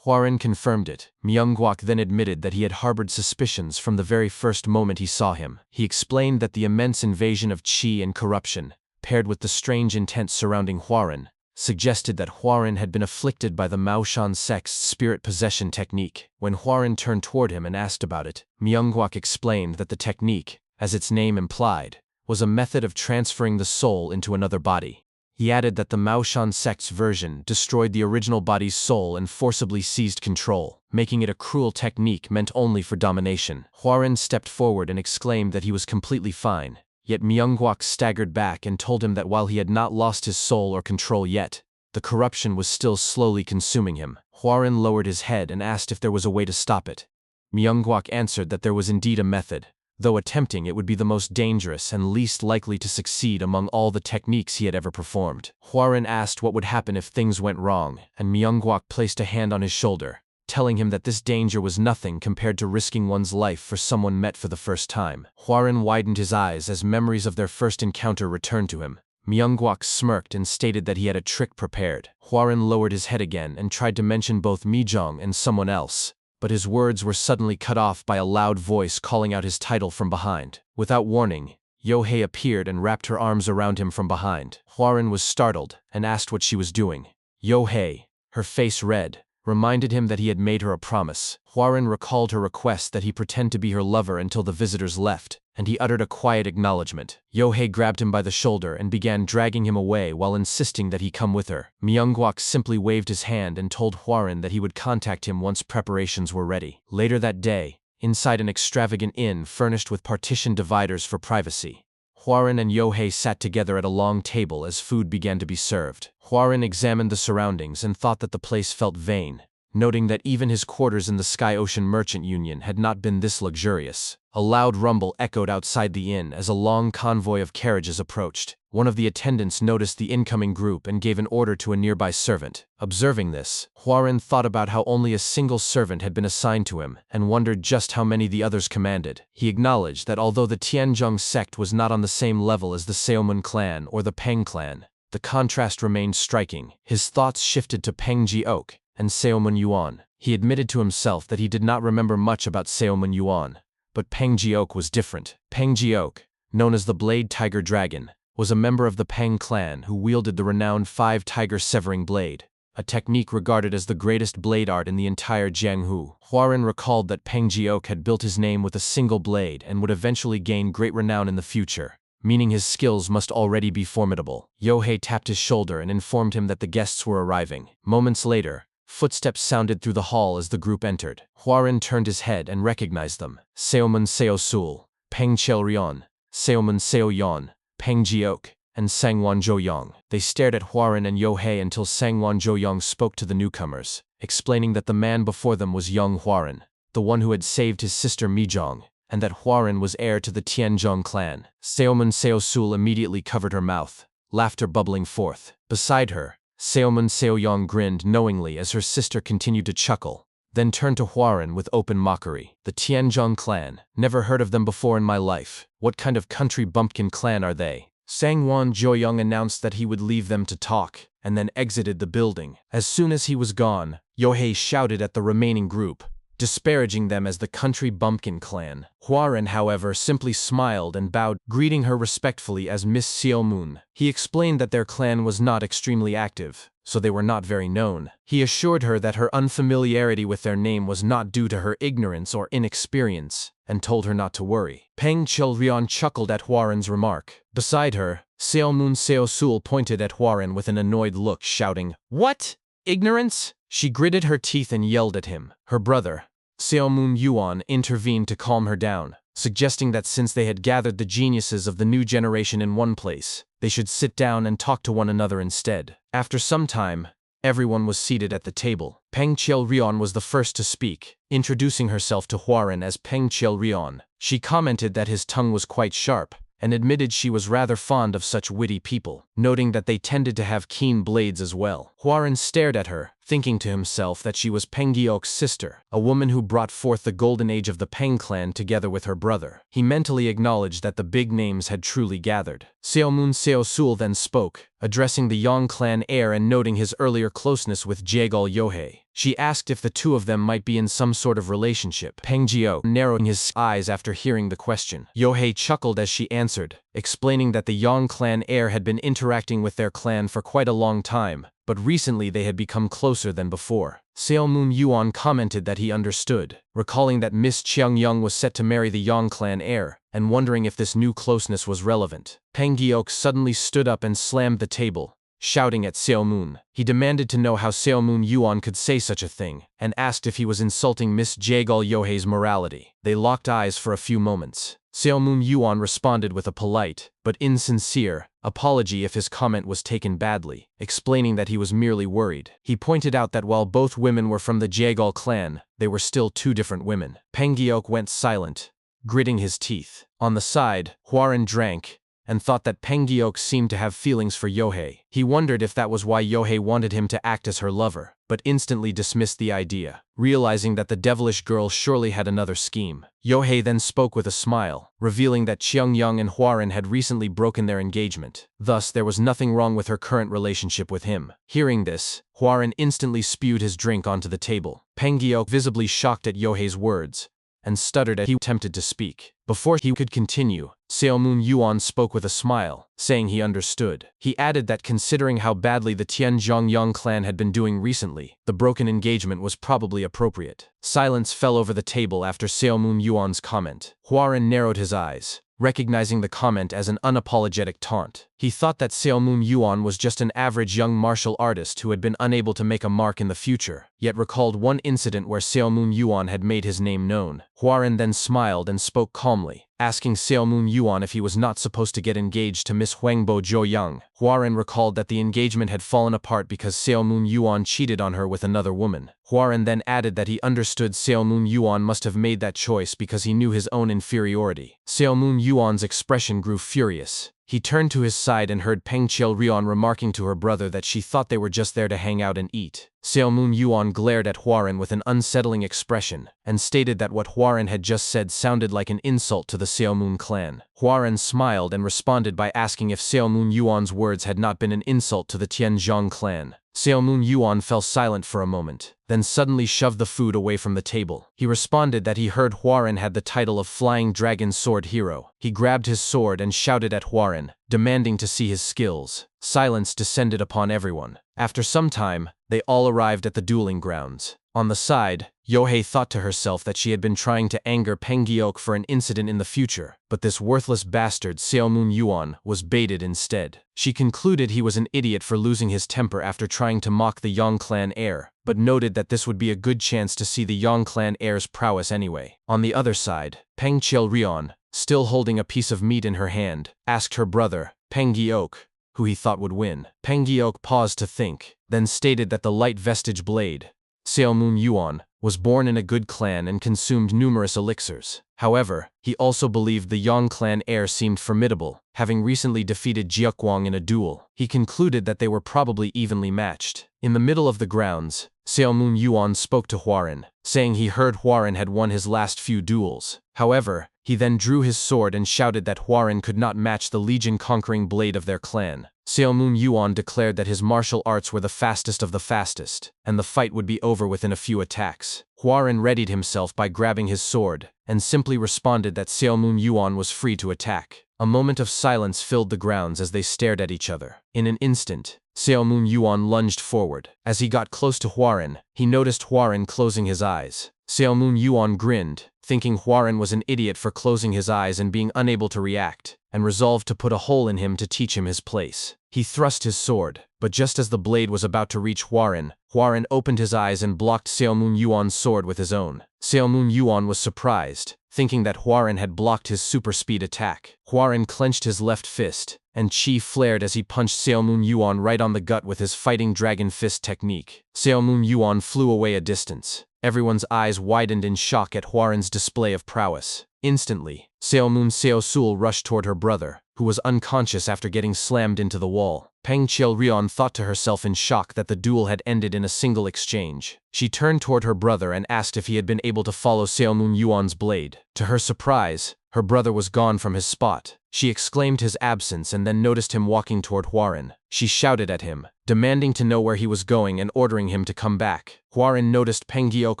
Hwarin confirmed it. Myungwak then admitted that he had harbored suspicions from the very first moment he saw him. He explained that the immense invasion of qi and corruption, paired with the strange intent surrounding Hwarin, suggested that Hwarin had been afflicted by the Maoshan sect's spirit possession technique. When Hwarin turned toward him and asked about it, Myungwak explained that the technique, as its name implied, was a method of transferring the soul into another body. He added that the Maoshan sect's version destroyed the original body's soul and forcibly seized control, making it a cruel technique meant only for domination. Hwarin stepped forward and exclaimed that he was completely fine. Yet Myungwak staggered back and told him that while he had not lost his soul or control yet, the corruption was still slowly consuming him. Hwarin lowered his head and asked if there was a way to stop it. Myungwak answered that there was indeed a method, Though attempting it would be the most dangerous and least likely to succeed among all the techniques he had ever performed. Hwarin asked what would happen if things went wrong, and Myungwak placed a hand on his shoulder, telling him that this danger was nothing compared to risking one's life for someone met for the first time. Hwarin widened his eyes as memories of their first encounter returned to him. Myungwak smirked and stated that he had a trick prepared. Hwarin lowered his head again and tried to mention both Mijong and someone else, but his words were suddenly cut off by a loud voice calling out his title from behind. Without warning, Yo-hei appeared and wrapped her arms around him from behind. Hwarin was startled and asked what she was doing. Yo-hei, her face red, reminded him that he had made her a promise. Hwarin recalled her request that he pretend to be her lover until the visitors left, and he uttered a quiet acknowledgement. Yo-hei grabbed him by the shoulder and began dragging him away while insisting that he come with her. Myungwak simply waved his hand and told Hwarin that he would contact him once preparations were ready. Later that day, inside an extravagant inn furnished with partition dividers for privacy, Hwarin and Yo-hei sat together at a long table as food began to be served. Hwarin examined the surroundings and thought that the place felt vain, noting that even his quarters in the Sky Ocean Merchant Union had not been this luxurious. A loud rumble echoed outside the inn as a long convoy of carriages approached. One of the attendants noticed the incoming group and gave an order to a nearby servant. Observing this, Hwarin thought about how only a single servant had been assigned to him and wondered just how many the others commanded. He acknowledged that although the Tianzhong sect was not on the same level as the Seomun clan or the Peng clan, the contrast remained striking. His thoughts shifted to Peng Ji-ok and Seomun Yuan. He admitted to himself that he did not remember much about Seomun Yuan, but Peng Ji-ok was different. Peng Ji-ok, known as the Blade Tiger Dragon, was a member of the Peng clan who wielded the renowned five-tiger severing blade, a technique regarded as the greatest blade art in the entire Jianghu. Hwarin recalled that Peng Ji-ok had built his name with a single blade and would eventually gain great renown in the future, meaning his skills must already be formidable. Yo-hei tapped his shoulder and informed him that the guests were arriving. Moments later, footsteps sounded through the hall as the group entered. Hwarin turned his head and recognized them. Seomun Seo-sul, Peng Chel-ryon, Seomun Seo-yon, Peng Ji-ok, and Sangwon Jo-yong. They stared at Hwarin and Yo-hei until Sangwon Jo-yong spoke to the newcomers, explaining that the man before them was young Hwarin, the one who had saved his sister Mijong, and that Hwarin was heir to the Tianzhong clan. Seomun Seo-sul immediately covered her mouth, laughter bubbling forth. Beside her, Seomun Seo-yong grinned knowingly as her sister continued to chuckle, then turned to Hwarin with open mockery. The Tianzhong clan, never heard of them before in my life. What kind of country bumpkin clan are they? Sangwon Jo-young announced that he would leave them to talk, and then exited the building. As soon as he was gone, Yo-hei shouted at the remaining group, disparaging them as the country bumpkin clan. Hwarin, however, simply smiled and bowed, greeting her respectfully as Miss Seomun. He explained that their clan was not extremely active, so they were not very known. He assured her that her unfamiliarity with their name was not due to her ignorance or inexperience, and told her not to worry. Peng Chel-ryon chuckled at Hwarin's remark. Beside her, Seomun Seo-sul pointed at Hwarin with an annoyed look, shouting, "What? Ignorance?" She gritted her teeth and yelled at him. Her brother, Seomun Yuan, intervened to calm her down, suggesting that since they had gathered the geniuses of the new generation in one place, they should sit down and talk to one another instead. After some time, everyone was seated at the table. Peng Chel-ryon was the first to speak, introducing herself to Hwarin as Peng Chel-ryon. She commented that his tongue was quite sharp, and admitted she was rather fond of such witty people, noting that they tended to have keen blades as well. Hwarin stared at her, thinking to himself that she was Peng Giok's sister, a woman who brought forth the golden age of the Peng clan together with her brother. He mentally acknowledged that the big names had truly gathered. Seomun Seo-sul then spoke, addressing the Yong clan heir and noting his earlier closeness with Jaegal Yo-hei. She asked if the two of them might be in some sort of relationship. Peng Jiok narrowed his eyes after hearing the question. Yo-hei chuckled as she answered, explaining that the Yong clan heir had been interacting with their clan for quite a long time, but recently they had become closer than before. Seomun Yuan commented that he understood, recalling that Miss Cheong-young was set to marry the Yong clan heir, and wondering if this new closeness was relevant. Peng Giok suddenly stood up and slammed the table, shouting at Seomun. He demanded to know how Seomun Yuan could say such a thing, and asked if he was insulting Miss Jaegal Yo-hei's morality. They locked eyes for a few moments. Seomun Yuan responded with a polite, but insincere, apology if his comment was taken badly, explaining that he was merely worried. He pointed out that while both women were from the Jaegal clan, they were still two different women. Peng Giok went silent, gritting his teeth. On the side, Hwarin drank and thought that Pengyeok seemed to have feelings for Yohei. He wondered if that was why Yohei wanted him to act as her lover, but instantly dismissed the idea, realizing that the devilish girl surely had another scheme. Yohei then spoke with a smile, revealing that Cheongyang and Hwarin had recently broken their engagement. Thus, there was nothing wrong with her current relationship with him. Hearing this, Hwarin instantly spewed his drink onto the table. Pengyeok, visibly shocked at Yohei's words, and stuttered as he attempted to speak. Before he could continue, Seomun Yuan spoke with a smile, saying he understood. He added that considering how badly the Tianzhongyang clan had been doing recently, the broken engagement was probably appropriate. Silence fell over the table after Seomun Yuan's comment. Hwarin narrowed his eyes, recognizing the comment as an unapologetic taunt. He thought that Seomun Yuan was just an average young martial artist who had been unable to make a mark in the future, yet recalled one incident where Seomun Yuan had made his name known. Hwarin then smiled and spoke calmly, asking Seomun Yuan if he was not supposed to get engaged to Miss Huangbo Zhou-yang. Hwarin recalled that the engagement had fallen apart because Seomun Yuan cheated on her with another woman. Hwarin then added that he understood Seomun Yuan must have made that choice because he knew his own inferiority. Seomun Yuan's expression grew furious. He turned to his side and heard Peng Chil-rion remarking to her brother that she thought they were just there to hang out and eat. Seomun Yuan glared at Hwarin with an unsettling expression, and stated that what Hwarin had just said sounded like an insult to the Seomun clan. Hwarin smiled and responded by asking if Seomun Yuan's words had not been an insult to the Tianzhong clan. Seomun Yuan fell silent for a moment, then suddenly shoved the food away from the table. He responded that he heard Hwarin had the title of Flying Dragon Sword Hero. He grabbed his sword and shouted at Hwarin, demanding to see his skills. Silence descended upon everyone. After some time, they all arrived at the dueling grounds. On the side, Yohei thought to herself that she had been trying to anger Pengyeok for an incident in the future, but this worthless bastard Seomun Yuan was baited instead. She concluded he was an idiot for losing his temper after trying to mock the Yong clan heir, but noted that this would be a good chance to see the Yong clan heir's prowess anyway. On the other side, Peng Chil-rion, still holding a piece of meat in her hand, asked her brother, Pengyeok, who he thought would win. Pengyeok paused to think, then stated that the light vestige blade, Seomun Yuan, was born in a good clan and consumed numerous elixirs. However, he also believed the Yong clan heir seemed formidable, having recently defeated Jiukwang in a duel. He concluded that they were probably evenly matched. In the middle of the grounds, Seomun Yuan spoke to Hwarin, saying he heard Hwarin had won his last few duels. However, he then drew his sword and shouted that Hwarin could not match the legion-conquering blade of their clan. Seomun Yuan declared that his martial arts were the fastest of the fastest, and the fight would be over within a few attacks. Hwarin readied himself by grabbing his sword, and simply responded that Seomun Yuan was free to attack. A moment of silence filled the grounds as they stared at each other. In an instant, Seomun Yuan lunged forward. As he got close to Hwarin, he noticed Hwarin closing his eyes. Seomun Yuan grinned, thinking Hwarin was an idiot for closing his eyes and being unable to react, and resolved to put a hole in him to teach him his place. He thrust his sword, but just as the blade was about to reach Hwarin, Hwarin opened his eyes and blocked Seomun Yuan's sword with his own. Seomun Yuan was surprised, thinking that Hwarin had blocked his super speed attack. Hwarin clenched his left fist, and chi flared as he punched Seomun Yuan right on the gut with his fighting dragon fist technique. Seomun Yuan flew away a distance. Everyone's eyes widened in shock at Hwarin's display of prowess. Instantly, Seomun Seosul rushed toward her brother, who was unconscious after getting slammed into the wall. Peng Chil-rion thought to herself in shock that the duel had ended in a single exchange. She turned toward her brother and asked if he had been able to follow Seomun Yuan's blade. To her surprise, her brother was gone from his spot. She exclaimed his absence and then noticed him walking toward Hwarin. She shouted at him, demanding to know where he was going and ordering him to come back. Hwarin noticed Pengyeok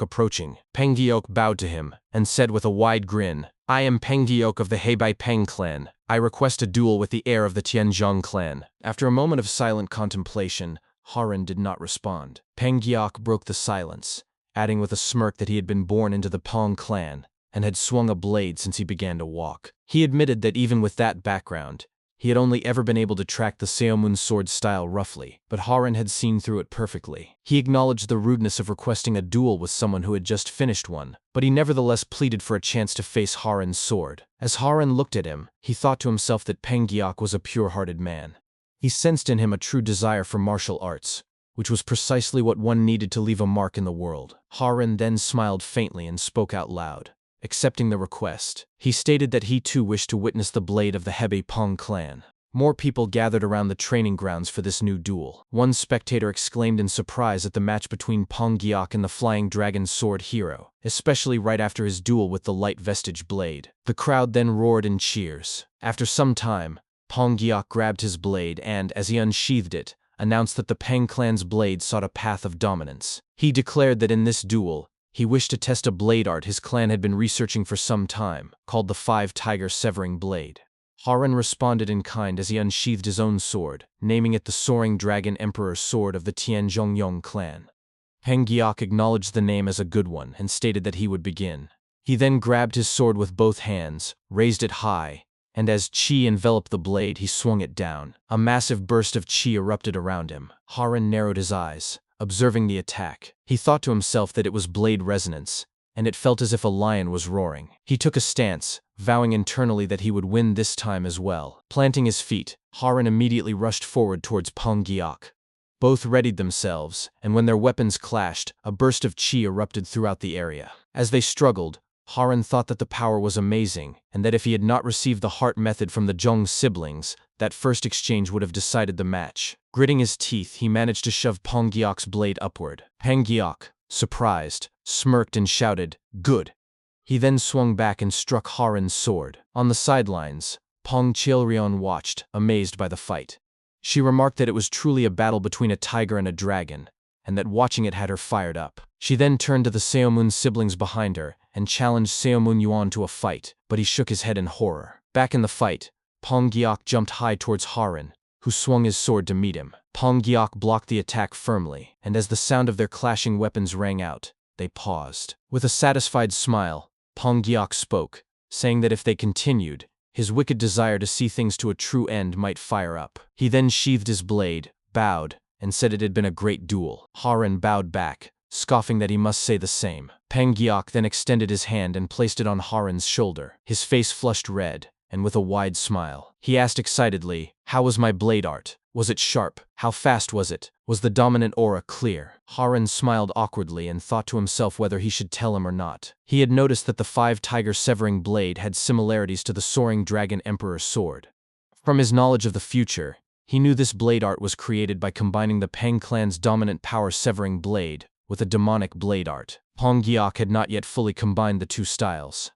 approaching. Pengyeok bowed to him, and said with a wide grin, "I am Pengyeok of the Heibai Peng clan. I request a duel with the heir of the Tianzhong clan." After a moment of silent contemplation, Hwarin did not respond. Pengyeok broke the silence, adding with a smirk that he had been born into the Peng clan, and had swung a blade since he began to walk. He admitted that even with that background, he had only ever been able to track the Seomun sword style roughly, but Hwarin had seen through it perfectly. He acknowledged the rudeness of requesting a duel with someone who had just finished one, but he nevertheless pleaded for a chance to face Hwarin's sword. As Hwarin looked at him, he thought to himself that Pengyeok was a pure-hearted man. He sensed in him a true desire for martial arts, which was precisely what one needed to leave a mark in the world. Hwarin then smiled faintly and spoke out loud. accepting the request. He stated that he too wished to witness the blade of the Hebe Pong clan. More people gathered around the training grounds for this new duel. One spectator exclaimed in surprise at the match between Pong Giok and the Flying Dragon Sword hero, especially right after his duel with the Light Vestige blade. The crowd then roared in cheers. After some time, Pong Giok grabbed his blade and, as he unsheathed it, announced that the Peng clan's blade sought a path of dominance. He declared that in this duel, he wished to test a blade art his clan had been researching for some time, called the Five Tiger Severing Blade. Haran responded in kind as he unsheathed his own sword, naming it the Soaring Dragon Emperor Sword of the Tianzhong Yong clan. Peng Giok acknowledged the name as a good one and stated that he would begin. He then grabbed his sword with both hands, raised it high, and as qi enveloped the blade, he swung it down. A massive burst of qi erupted around him. Haran narrowed his eyes, observing the attack. He thought to himself that it was blade resonance, and it felt as if a lion was roaring. He took a stance, vowing internally that he would win this time as well. Planting his feet, Haran immediately rushed forward towards Peng Giok. Both readied themselves, and when their weapons clashed, a burst of qi erupted throughout the area. As they struggled, Haran thought that the power was amazing, and that if he had not received the heart method from the Zhong siblings, that first exchange would have decided the match. Gritting his teeth, he managed to shove Peng Giok's blade upward. Peng Giok, surprised, smirked and shouted, "Good." He then swung back and struck Haran's sword. On the sidelines, Peng Chilrion watched, amazed by the fight. She remarked that it was truly a battle between a tiger and a dragon, and that watching it had her fired up. She then turned to the Seomun siblings behind her and challenged Seomun Yuan to a fight, but he shook his head in horror. Back in the fight, Peng Giok jumped high towards Haran, who swung his sword to meet him. Peng Giok blocked the attack firmly, and as the sound of their clashing weapons rang out, they paused. With a satisfied smile, Peng Giok spoke, saying that if they continued, his wicked desire to see things to a true end might fire up. He then sheathed his blade, bowed, and said it had been a great duel. Haran bowed back, scoffing that he must say the same. Peng Giok then extended his hand and placed it on Haran's shoulder. His face flushed red, and with a wide smile, he asked excitedly, "How was my blade art? Was it sharp? How fast was it? Was the dominant aura clear?" Haran smiled awkwardly and thought to himself whether he should tell him or not. He had noticed that the Five Tiger Severing Blade had similarities to the Soaring Dragon Emperor Sword. From his knowledge of the future, he knew this blade art was created by combining the Peng clan's dominant power severing blade with a demonic blade art. Peng Giok had not yet fully combined the two styles.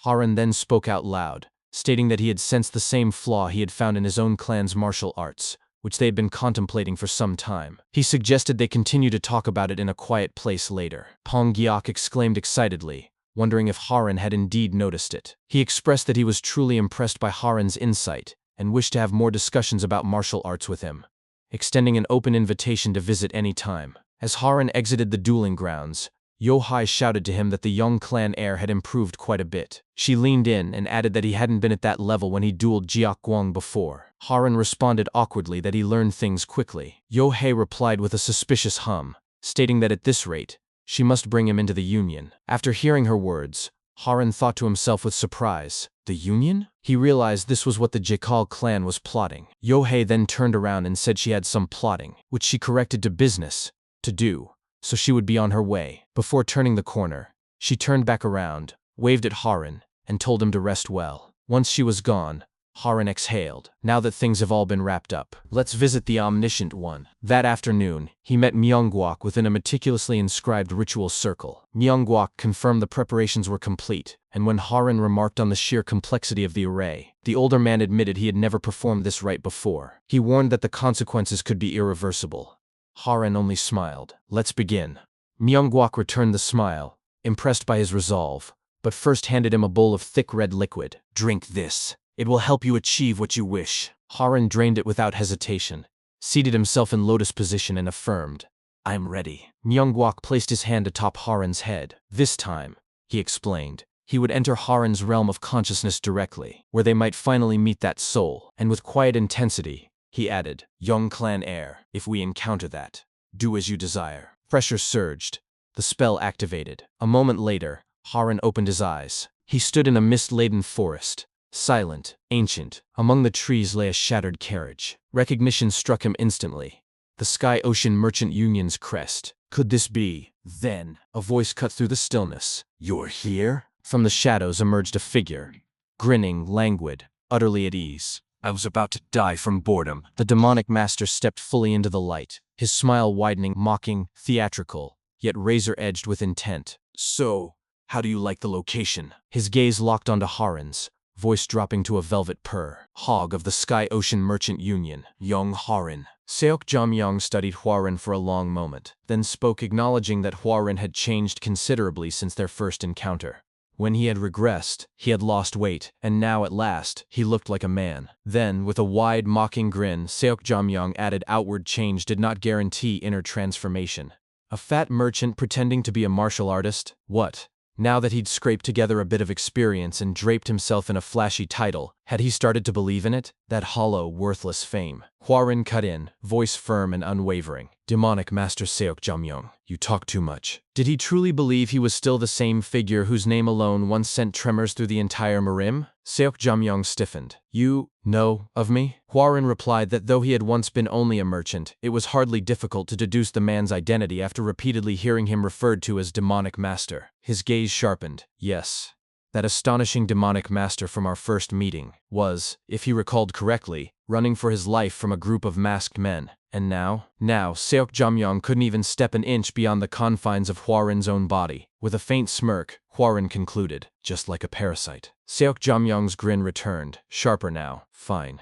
Haran then spoke out loud, stating that he had sensed the same flaw he had found in his own clan's martial arts, which they had been contemplating for some time. He suggested they continue to talk about it in a quiet place later. Peng Giok exclaimed excitedly, wondering if Haran had indeed noticed it. He expressed that he was truly impressed by Haran's insight and wished to have more discussions about martial arts with him, extending an open invitation to visit any time. As Haran exited the dueling grounds, Yohai shouted to him that the Yong clan heir had improved quite a bit. She leaned in and added that he hadn't been at that level when he dueled Jiak Guang before. Haran responded awkwardly that he learned things quickly. Yohei replied with a suspicious hum, stating that at this rate, she must bring him into the Union. After hearing her words, Haran thought to himself with surprise, "The Union?" He realized this was what the Jikal clan was plotting. Yohei then turned around and said she had some plotting, which she corrected to business, to do, so she would be on her way. Before turning the corner, she turned back around, waved at Haran, and told him to rest well. Once she was gone, Haran exhaled. Now that things have all been wrapped up, let's visit the Omniscient One. That afternoon, he met Myeongguak within a meticulously inscribed ritual circle. Myeongguak confirmed the preparations were complete, and when Haran remarked on the sheer complexity of the array, the older man admitted he had never performed this rite before. He warned that the consequences could be irreversible. Haran only smiled. "Let's begin." Myeongguak returned the smile, impressed by his resolve, but first handed him a bowl of thick red liquid. "Drink this. It will help you achieve what you wish." Haran drained it without hesitation, seated himself in lotus position and affirmed, "I'm ready." Myeongguak placed his hand atop Haran's head. This time, he explained, he would enter Haran's realm of consciousness directly, where they might finally meet that soul, and with quiet intensity, he added, "Yong clan heir, if we encounter that, do as you desire." Pressure surged. The spell activated. A moment later, Haran opened his eyes. He stood in a mist-laden forest, silent, ancient. Among the trees lay a shattered carriage. Recognition struck him instantly. The Sky Ocean Merchant Union's crest. Could this be? Then, a voice cut through the stillness. "You're here?" From the shadows emerged a figure, grinning, languid, utterly at ease. I was about to die from boredom. The demonic master stepped fully into the light, his smile widening, mocking, theatrical, yet razor-edged with intent. So, how do you like the location? His gaze locked onto Haren's, voice dropping to a velvet purr. Hog of the Sky Ocean Merchant Union, Yong Haren. Seok Jam-young studied Hwaren for a long moment, then spoke, acknowledging that Hwaren had changed considerably since their first encounter. When he had regressed, he had lost weight, and now at last, he looked like a man. Then, with a wide, mocking grin, Seok Jam-young added outward change did not guarantee inner transformation. A fat merchant pretending to be a martial artist? What? Now that he'd scraped together a bit of experience and draped himself in a flashy title, had he started to believe in it? That hollow, worthless fame. Hwaren cut in, voice firm and unwavering. Demonic Master Seok Jam-young, you talk too much. Did he truly believe he was still the same figure whose name alone once sent tremors through the entire Mirim? Seok Jam-young stiffened. You know of me? Hwaren replied that though he had once been only a merchant, it was hardly difficult to deduce the man's identity after repeatedly hearing him referred to as Demonic Master. His gaze sharpened. Yes. That astonishing demonic master from our first meeting was, if he recalled correctly, running for his life from a group of masked men. And now, Seok Jam-young couldn't even step an inch beyond the confines of Hwaren's own body. With a faint smirk, Hwaren concluded, just like a parasite. Seok Jam-young's grin returned, sharper now. Fine.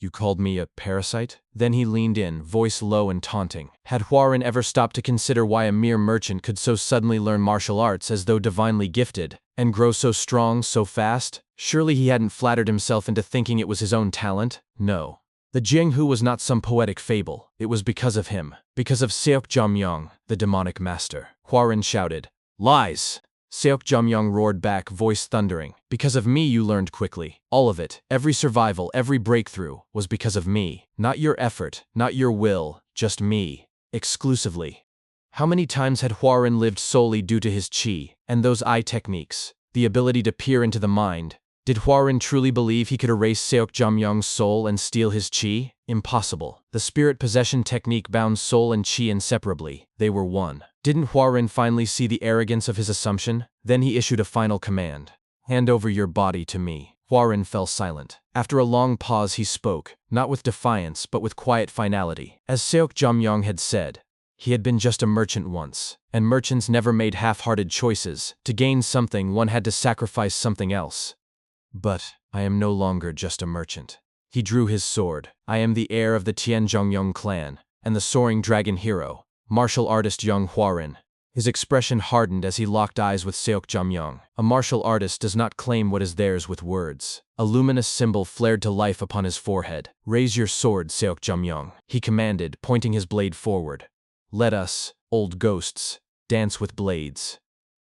You called me a parasite? Then he leaned in, voice low and taunting. Had Hwaren ever stopped to consider why a mere merchant could so suddenly learn martial arts as though divinely gifted, and grow so strong so fast? Surely he hadn't flattered himself into thinking it was his own talent? No. The Jianghu was not some poetic fable. It was because of him. Because of Seok Jam-young, the demonic master. Hwaren shouted. Lies! Seok Jam-young roared back, voice thundering. Because of me you learned quickly. All of it, every survival, every breakthrough, was because of me. Not your effort, not your will, just me. Exclusively. How many times had Hwaren lived solely due to his chi, and those eye techniques, the ability to peer into the mind? Did Hwaren truly believe he could erase Seok Jam-young's soul and steal his chi? Impossible. The spirit possession technique bound soul and chi inseparably. They were one. Didn't Hwaren finally see the arrogance of his assumption? Then he issued a final command. Hand over your body to me. Hwaren fell silent. After a long pause he spoke, not with defiance but with quiet finality. As Seok Jam-young had said, he had been just a merchant once, and merchants never made half-hearted choices. To gain something, one had to sacrifice something else. But I am no longer just a merchant. He drew his sword. I am the heir of the Tianzhongyong clan, and the soaring dragon hero, martial artist Yong Hwaren. His expression hardened as he locked eyes with Seok Jam-young. A martial artist does not claim what is theirs with words. A luminous symbol flared to life upon his forehead. Raise your sword, Seok Jam-young, he commanded, pointing his blade forward. Let us, old ghosts, dance with blades.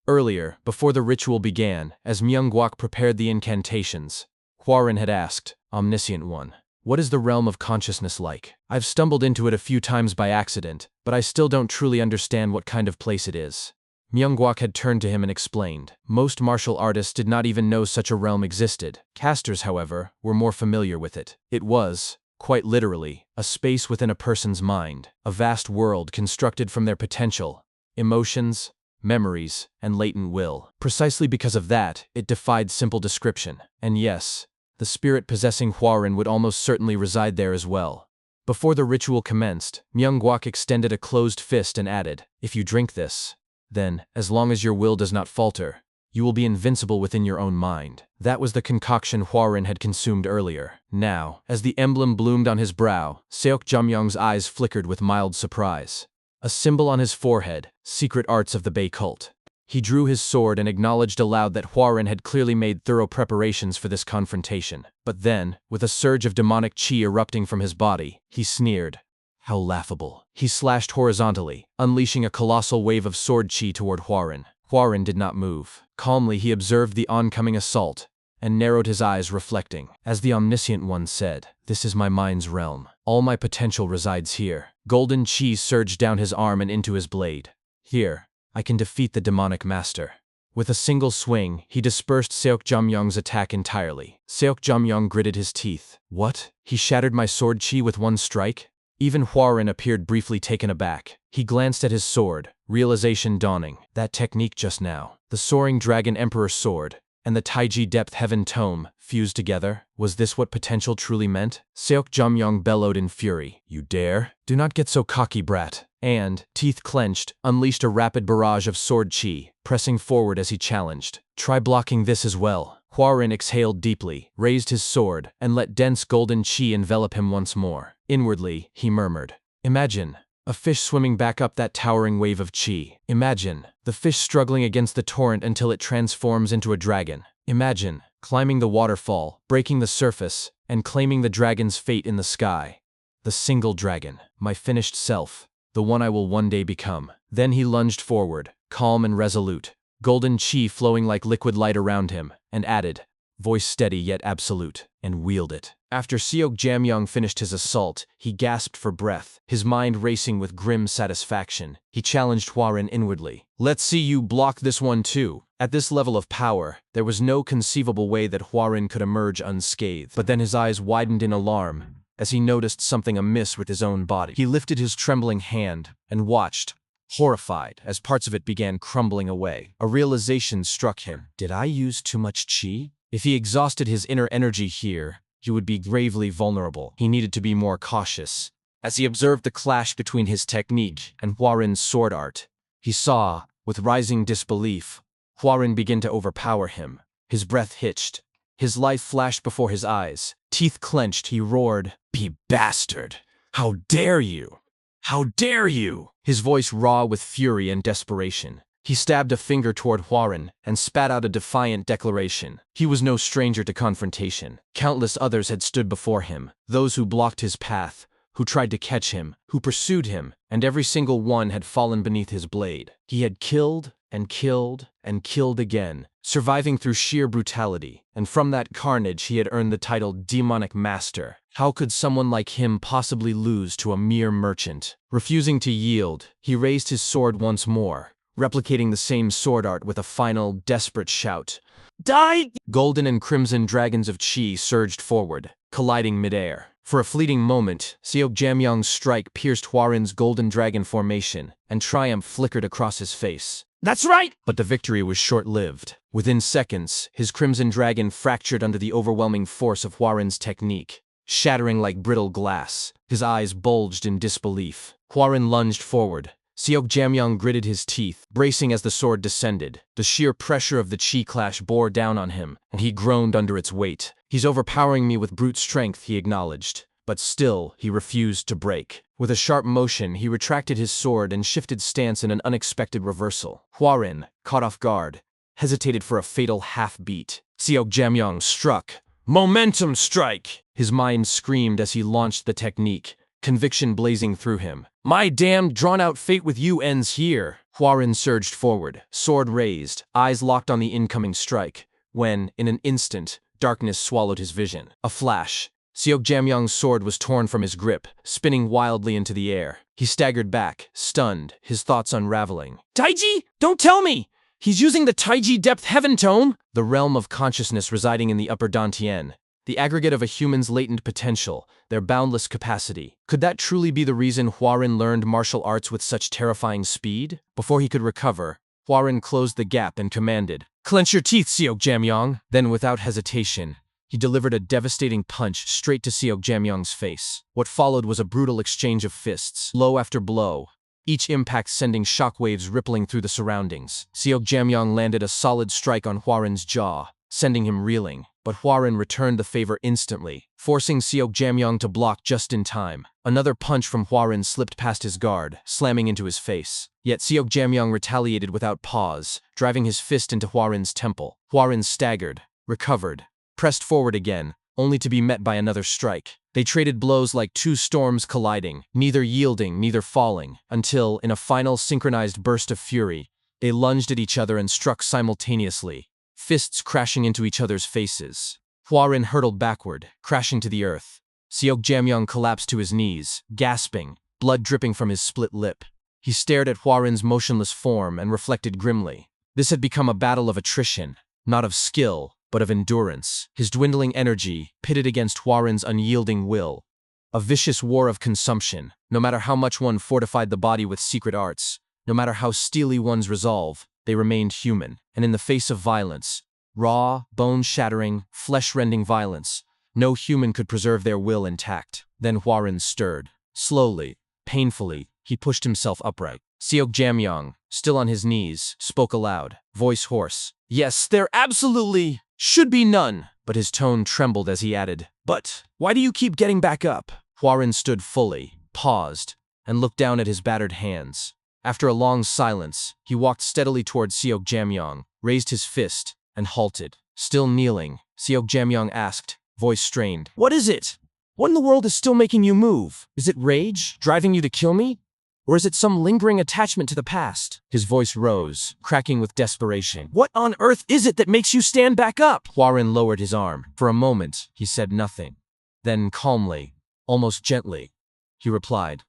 Earlier, before the ritual began, as Myung-gwak prepared the incantations, Hwaren had asked, Omniscient One, what is the realm of consciousness like? I've stumbled into it a few times by accident, but I still don't truly understand what kind of place it is. Myung-gwak had turned to him and explained. Most martial artists did not even know such a realm existed. Casters, however, were more familiar with it. It was, quite literally, a space within a person's mind, a vast world constructed from their potential, emotions, memories, and latent will. Precisely because of that, it defied simple description. And yes, the spirit possessing Hwaren would almost certainly reside there as well. Before the ritual commenced, Myung-gwak extended a closed fist and added, if you drink this, then, as long as your will does not falter, you will be invincible within your own mind. That was the concoction Hwaren had consumed earlier. Now, as the emblem bloomed on his brow, Seok Jam-young's eyes flickered with mild surprise. A symbol on his forehead, secret arts of the Bei cult. He drew his sword and acknowledged aloud that Hwaren had clearly made thorough preparations for this confrontation. But then, with a surge of demonic chi erupting from his body, he sneered. How laughable. He slashed horizontally, unleashing a colossal wave of sword chi toward Hwaren. Hwaren did not move. Calmly he observed the oncoming assault, and narrowed his eyes reflecting. As the Omniscient One said, this is my mind's realm. All my potential resides here. Golden chi surged down his arm and into his blade. Here, I can defeat the demonic master. With a single swing, he dispersed Seok Jam-young's attack entirely. Seok Jam-young gritted his teeth. What? He shattered my sword chi with one strike? Even Hwaren appeared briefly taken aback. He glanced at his sword, realization dawning. That technique just now. The soaring dragon emperor sword and the Taiji depth heaven tome fused together. Was this what potential truly meant? Seok Jamyong bellowed in fury. You dare? Do not get so cocky, brat. And, teeth clenched, unleashed a rapid barrage of sword chi, pressing forward as he challenged. Try blocking this as well. Hwarin exhaled deeply, raised his sword, and let dense golden chi envelop him once more. Inwardly, he murmured. Imagine a fish swimming back up that towering wave of chi. Imagine the fish struggling against the torrent until it transforms into a dragon. Imagine climbing the waterfall, breaking the surface, and claiming the dragon's fate in the sky. The single dragon, my finished self, the one I will one day become. Then he lunged forward, calm and resolute, golden chi flowing like liquid light around him, and added, voice steady yet absolute, and wield it. After Seok Jamyong finished his assault, he gasped for breath, his mind racing with grim satisfaction. He challenged Hwarin inwardly. Let's see you block this one too. At this level of power, there was no conceivable way that Hwarin could emerge unscathed. But then his eyes widened in alarm as he noticed something amiss with his own body. He lifted his trembling hand and watched, horrified, as parts of it began crumbling away. A realization struck him. Did I use too much chi? If he exhausted his inner energy here, he would be gravely vulnerable. He needed to be more cautious. As he observed the clash between his technique and Hwarin's sword art, he saw, with rising disbelief, Hwarin begin to overpower him. His breath hitched. His life flashed before his eyes. Teeth clenched, he roared, "Be bastard! How dare you! How dare you!" His voice raw with fury and desperation. He stabbed a finger toward Hwarin and spat out a defiant declaration. He was no stranger to confrontation. Countless others had stood before him, those who blocked his path, who tried to catch him, who pursued him, and every single one had fallen beneath his blade. He had killed and killed and killed again, surviving through sheer brutality, and from that carnage he had earned the title Demonic Master. How could someone like him possibly lose to a mere merchant? Refusing to yield, he raised his sword once more, replicating the same sword art with a final, desperate shout. Die! Golden and crimson dragons of chi surged forward, colliding midair. For a fleeting moment, Seok Jamyong's strike pierced Hwarin's golden dragon formation, and triumph flickered across his face. That's right! But the victory was short-lived. Within seconds, his crimson dragon fractured under the overwhelming force of Hwarin's technique, shattering like brittle glass. His eyes bulged in disbelief. Hwarin lunged forward. Seok Jamyong gritted his teeth, bracing as the sword descended. The sheer pressure of the chi clash bore down on him, and he groaned under its weight. He's overpowering me with brute strength, he acknowledged. But still, he refused to break. With a sharp motion, he retracted his sword and shifted stance in an unexpected reversal. Hwarin, caught off guard, hesitated for a fatal half-beat. Seok Jamyong struck. Momentum strike! His mind screamed as he launched the technique, conviction blazing through him. My damned drawn-out fate with you ends here. Hwarin surged forward, sword raised, eyes locked on the incoming strike, when, in an instant, darkness swallowed his vision. A flash. Seok Jamyong's sword was torn from his grip, spinning wildly into the air. He staggered back, stunned, his thoughts unraveling. Taiji? Don't tell me! He's using the Taiji Depth Heaven Tome? The realm of consciousness residing in the upper Dantian, the aggregate of a human's latent potential, their boundless capacity. Could that truly be the reason Hwarin learned martial arts with such terrifying speed? Before he could recover, Hwarin closed the gap and commanded, "Clench your teeth, Seok Jamyong." Then, without hesitation, he delivered a devastating punch straight to Seok Jamyong's face. What followed was a brutal exchange of fists, blow after blow, each impact sending shockwaves rippling through the surroundings. Seok Jamyong landed a solid strike on Hwarin's jaw, sending him reeling. But Hwarin returned the favor instantly, forcing Seok Jamyong to block just in time. Another punch from Hwarin slipped past his guard, slamming into his face. Yet Seok Jamyong retaliated without pause, driving his fist into Hwarin's temple. Hwarin staggered, recovered, pressed forward again, only to be met by another strike. They traded blows like two storms colliding, neither yielding, neither falling, until, in a final synchronized burst of fury, they lunged at each other and struck simultaneously, fists crashing into each other's faces. Hwarin hurtled backward, crashing to the earth. Seok Jamyong collapsed to his knees, gasping, blood dripping from his split lip. He stared at Hwarin's motionless form and reflected grimly. This had become a battle of attrition, not of skill, but of endurance. His dwindling energy pitted against Hwarin's unyielding will. A vicious war of consumption. No matter how much one fortified the body with secret arts, no matter how steely one's resolve, they remained human, and in the face of violence, raw, bone-shattering, flesh-rending violence, no human could preserve their will intact. Then Hwarin stirred. Slowly, painfully, he pushed himself upright. Seok Jamyong, still on his knees, spoke aloud, voice hoarse. Yes, there absolutely should be none. But his tone trembled as he added, but why do you keep getting back up? Hwarin stood fully, paused, and looked down at his battered hands. After a long silence, he walked steadily toward Seok Jamyong, raised his fist, and halted. Still kneeling, Seok Jamyong asked, voice strained, what is it? What in the world is still making you move? Is it rage, driving you to kill me? Or is it some lingering attachment to the past? His voice rose, cracking with desperation. What on earth is it that makes you stand back up? Hwarin lowered his arm. For a moment, he said nothing. Then calmly, almost gently, he replied,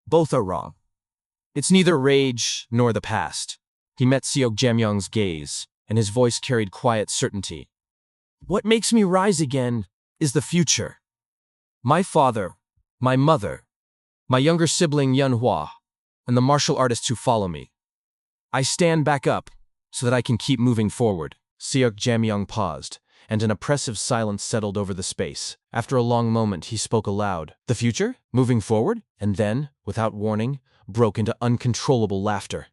both are wrong. It's neither rage nor the past. He met Seok Jamyong's gaze, and his voice carried quiet certainty. What makes me rise again is the future. My father, my mother, my younger sibling Yeonhwa, and the martial artists who follow me. I stand back up so that I can keep moving forward. Seok Jamyong paused, and an oppressive silence settled over the space. After a long moment, he spoke aloud. The future? Moving forward? And then, without warning, broke into uncontrollable laughter.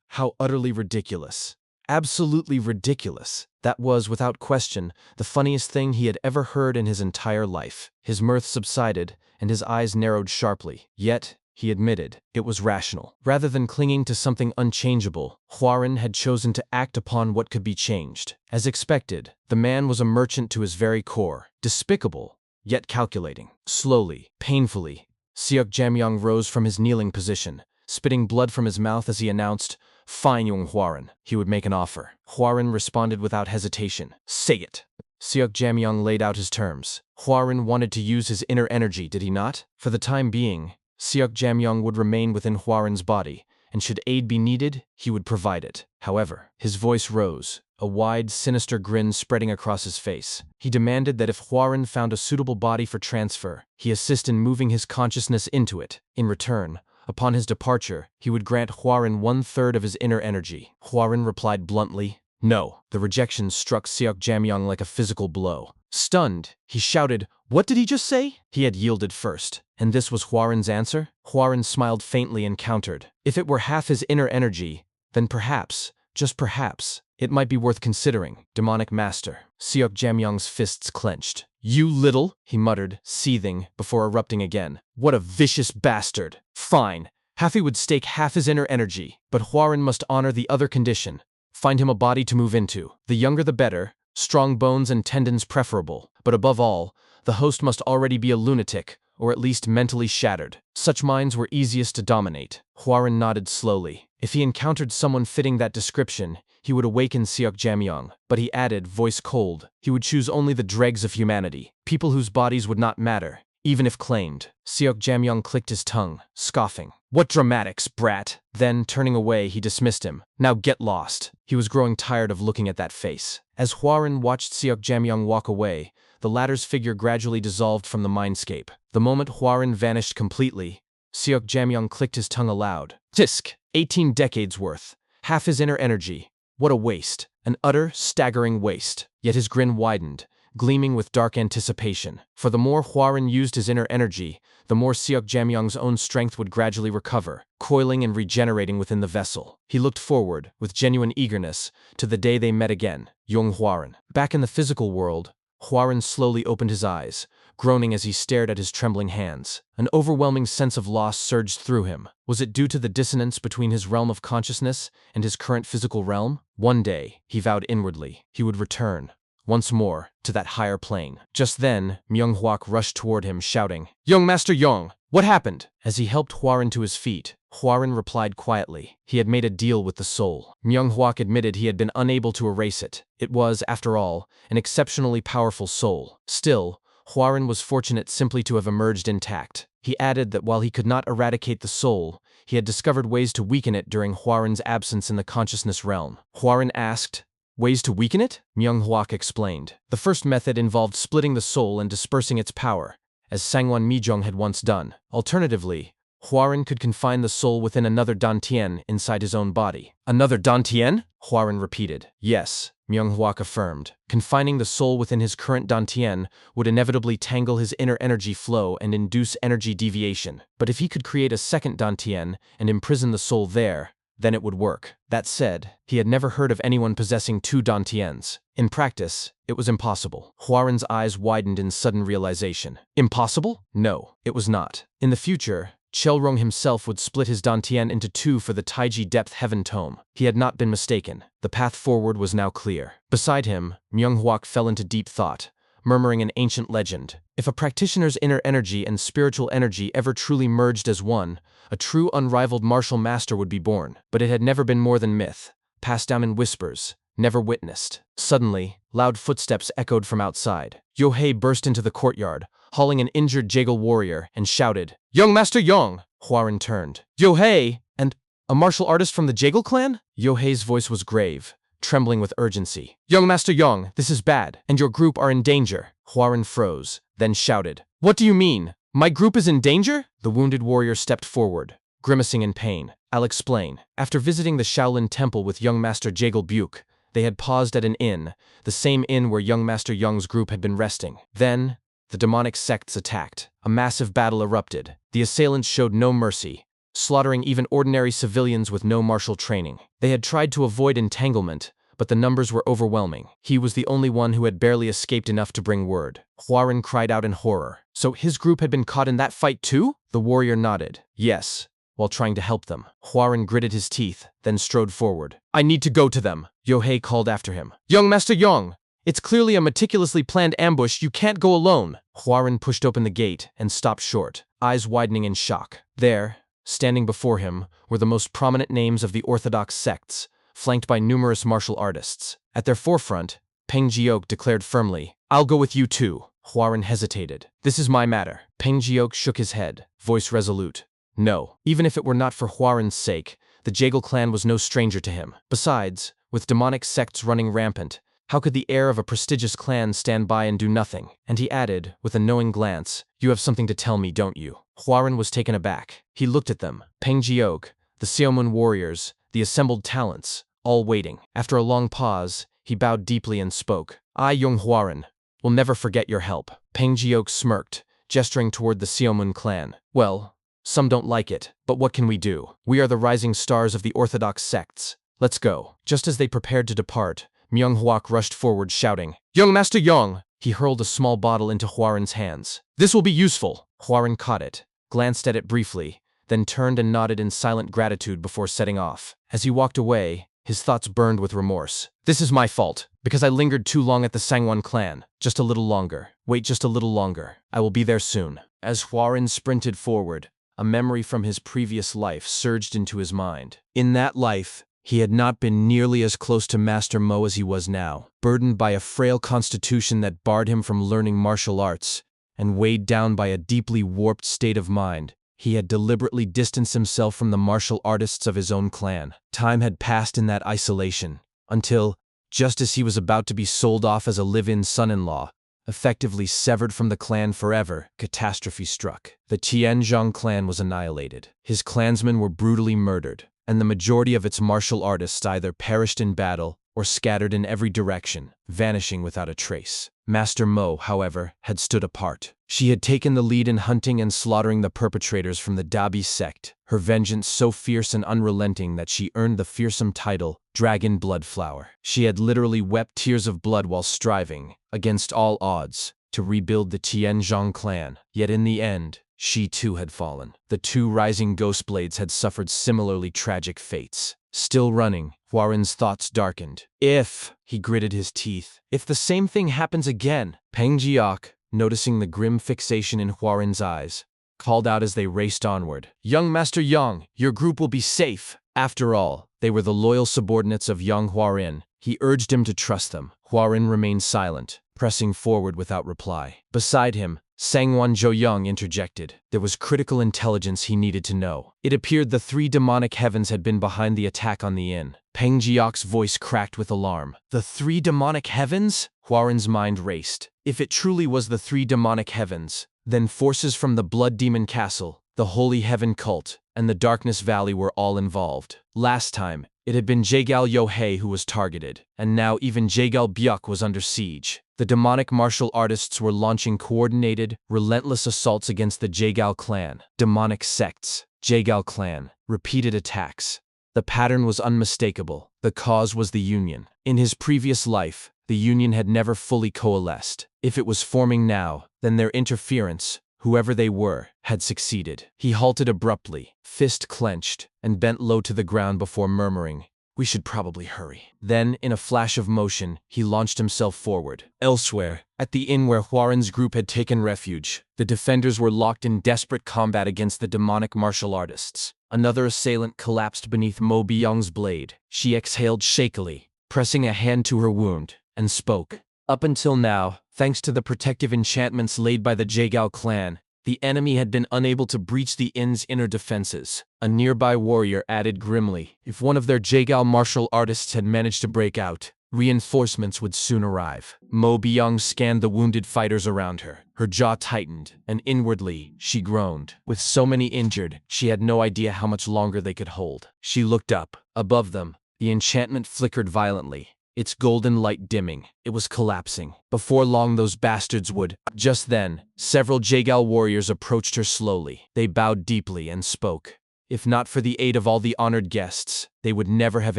How utterly ridiculous. Absolutely ridiculous. That was, without question, the funniest thing he had ever heard in his entire life. His mirth subsided, and his eyes narrowed sharply. Yet, he admitted, it was rational. Rather than clinging to something unchangeable, Hwarin had chosen to act upon what could be changed. As expected, the man was a merchant to his very core, despicable, yet calculating. Slowly, painfully, Seok Jamyong rose from his kneeling position, spitting blood from his mouth as he announced, Fine, Yong Hwarin. He would make an offer. Hwarin responded without hesitation. Say it. Seok Jamyong laid out his terms. Hwarin wanted to use his inner energy, did he not? For the time being, Seok Jamyong would remain within Hwarin's body, and should aid be needed, he would provide it. However, his voice rose, a wide, sinister grin spreading across his face. He demanded that if Hwarin found a suitable body for transfer, he assist in moving his consciousness into it. In return, upon his departure, he would grant Hwarin 1/3 of his inner energy. Hwarin replied bluntly, no. The rejection struck Seok Jamyong like a physical blow. Stunned, he shouted, what did he just say? He had yielded first, and this was Hwarin's answer? Hwarin smiled faintly and countered, if it were half his inner energy, then perhaps, just perhaps, it might be worth considering. Demonic master. Seok Jamyong's fists clenched. You little, he muttered, seething, before erupting again. What a vicious bastard. Fine. Hafi would stake half his inner energy, but Hwarin must honor the other condition. Find him a body to move into. The younger the better, strong bones and tendons preferable, but above all, the host must already be a lunatic, or at least mentally shattered. Such minds were easiest to dominate. Hwarin nodded slowly. If he encountered someone fitting that description, he would awaken Seok Jamyong, but he added, voice cold, he would choose only the dregs of humanity, people whose bodies would not matter, even if claimed. Seok Jamyong clicked his tongue, scoffing. What dramatics, brat! Then, turning away, he dismissed him. Now get lost. He was growing tired of looking at that face. As Hwarin watched Seok Jamyong walk away, the latter's figure gradually dissolved from the mindscape. The moment Hwarin vanished completely, Seok Jamyong clicked his tongue aloud. Tisk! 18 decades worth. Half his inner energy. What a waste. An utter, staggering waste. Yet his grin widened, gleaming with dark anticipation. For the more Hwarin used his inner energy, the more Seok Jamyong's own strength would gradually recover, coiling and regenerating within the vessel. He looked forward, with genuine eagerness, to the day they met again. Yong Hwarin. Back in the physical world, Hwarin slowly opened his eyes, groaning as he stared at his trembling hands. An overwhelming sense of loss surged through him. Was it due to the dissonance between his realm of consciousness and his current physical realm? One day, he vowed inwardly, he would return, once more, to that higher plane. Just then, Myung-hwak rushed toward him, shouting, Young Master Yong, what happened? As he helped Hwarin to his feet, Hwarin replied quietly. He had made a deal with the soul. Myung-hwak admitted he had been unable to erase it. It was, after all, an exceptionally powerful soul. Still, Hwarin was fortunate simply to have emerged intact. He added that while he could not eradicate the soul, he had discovered ways to weaken it during Hwarin's absence in the consciousness realm. Hwarin asked, ways to weaken it? Myung-hwak explained. The first method involved splitting the soul and dispersing its power, as Sangwon Mijong had once done. Alternatively, Huaren could confine the soul within another dantian inside his own body. Another dantian? Huaren repeated. Yes, Manhwa affirmed. Confining the soul within his current dantian would inevitably tangle his inner energy flow and induce energy deviation. But if he could create a second dantian and imprison the soul there, then it would work. That said, he had never heard of anyone possessing two dantians. In practice, it was impossible. Huaren's eyes widened in sudden realization. Impossible? No, it was not. In the future, Chelrong himself would split his dantian into two for the Taiji Depth Heaven Tome. He had not been mistaken. The path forward was now clear. Beside him, Myunghuak fell into deep thought, murmuring an ancient legend. If a practitioner's inner energy and spiritual energy ever truly merged as one, a true unrivaled martial master would be born. But it had never been more than myth, passed down in whispers, never witnessed. Suddenly, loud footsteps echoed from outside. Yohei burst into the courtyard, hauling an injured Jagal warrior, and shouted, "Young Master Yong!" Huaren turned. "Yohei! And a martial artist from the Jagal clan?" Yohei's voice was grave, trembling with urgency. "Young Master Yong, this is bad, and your group are in danger." Huaren froze, then shouted, "What do you mean? My group is in danger?" The wounded warrior stepped forward, grimacing in pain. "I'll explain. After visiting the Shaolin Temple with young Master Jagal Buke, they had paused at an inn, the same inn where young Master Young's group had been resting. Then, the demonic sects attacked. A massive battle erupted. The assailants showed no mercy, slaughtering even ordinary civilians with no martial training. They had tried to avoid entanglement, but the numbers were overwhelming. He was the only one who had barely escaped enough to bring word. Huaren cried out in horror. "So his group had been caught in that fight too?" The warrior nodded. "Yes," while trying to help them. Huaren gritted his teeth, then strode forward. "I need to go to them," Yohei called after him. "Young Master Yong! It's clearly a meticulously planned ambush. You can't go alone." Huaren pushed open the gate and stopped short, eyes widening in shock. There, standing before him, were the most prominent names of the orthodox sects, flanked by numerous martial artists. At their forefront, Peng Jiok declared firmly, "I'll go with you too." Huaren hesitated. "This is my matter." Peng Jiok shook his head, voice resolute. No, even if it were not for Huaren's sake, the Jagal clan was no stranger to him. Besides, with demonic sects running rampant, how could the heir of a prestigious clan stand by and do nothing? And he added, with a knowing glance, "You have something to tell me, don't you?" Huaren was taken aback. He looked at them, Peng Jiok, the Xiaomun warriors, the assembled talents, all waiting. After a long pause, he bowed deeply and spoke. "I, Yong Huaren, will never forget your help." Peng Jiok smirked, gesturing toward the Xiaomun clan. "Well, some don't like it, but what can we do? We are the rising stars of the orthodox sects. Let's go." Just as they prepared to depart, Myunghuak rushed forward shouting, "Young Master Yong!" He hurled a small bottle into Huaren's hands. "This will be useful." Huaren caught it, glanced at it briefly, then turned and nodded in silent gratitude before setting off. As he walked away, his thoughts burned with remorse. "This is my fault, because I lingered too long at the Sangwon clan. Just a little longer. Wait just a little longer. I will be there soon." As Huaren sprinted forward, a memory from his previous life surged into his mind. In that life, he had not been nearly as close to Master Mo as he was now. Burdened by a frail constitution that barred him from learning martial arts, and weighed down by a deeply warped state of mind, he had deliberately distanced himself from the martial artists of his own clan. Time had passed in that isolation, until, just as he was about to be sold off as a live-in son-in-law, effectively severed from the clan forever, catastrophe struck. The Tianzhong clan was annihilated. His clansmen were brutally murdered, and the majority of its martial artists either perished in battle or scattered in every direction, vanishing without a trace. Master Mo, however, had stood apart. She had taken the lead in hunting and slaughtering the perpetrators from the Dabi sect, her vengeance so fierce and unrelenting that she earned the fearsome title, Dragon Bloodflower. She had literally wept tears of blood while striving, against all odds, to rebuild the Tianzhong clan. Yet in the end, she too had fallen. The two rising Ghostblades had suffered similarly tragic fates. Still running, Huaren's thoughts darkened. He gritted his teeth, if the same thing happens again. Peng Jiok, noticing the grim fixation in Huaren's eyes, called out as they raced onward, "Young Master Yong, your group will be safe." After all, they were the loyal subordinates of Yong Huaren. He urged him to trust them. Huaren remained silent, pressing forward without reply. Beside him, Sangwon Joyoung interjected. There was critical intelligence he needed to know. It appeared the three demonic heavens had been behind the attack on the inn. Peng Jiok's voice cracked with alarm. The three demonic heavens? Huaren's mind raced. If it truly was the three demonic heavens, then forces from the Blood Demon Castle, the Holy Heaven cult, and the Darkness Valley were all involved. Last time, it had been Jaegal Yohei who was targeted, and now even Jaegal Byuk was under siege. The demonic martial artists were launching coordinated, relentless assaults against the Jaegal clan. Demonic sects, Jaegal clan, repeated attacks. The pattern was unmistakable. The cause was the Union. In his previous life, the Union had never fully coalesced. If it was forming now, then their interference, whoever they were, had succeeded. He halted abruptly, fist clenched, and bent low to the ground before murmuring, "We should probably hurry." Then, in a flash of motion, he launched himself forward. Elsewhere, at the inn where Hwarin's group had taken refuge, the defenders were locked in desperate combat against the demonic martial artists. Another assailant collapsed beneath Mo Byung's blade. She exhaled shakily, pressing a hand to her wound, and spoke. Up until now, thanks to the protective enchantments laid by the Jaegal clan, the enemy had been unable to breach the inn's inner defenses. A nearby warrior added grimly, if one of their Jaegal martial artists had managed to break out, reinforcements would soon arrive. Mo Byung scanned the wounded fighters around her. Her jaw tightened, and inwardly, she groaned. With so many injured, she had no idea how much longer they could hold. She looked up. Above them, the enchantment flickered violently, its golden light dimming. It was collapsing. Before long those bastards would. Just then, several Jaegal warriors approached her slowly. They bowed deeply and spoke. If not for the aid of all the honored guests, they would never have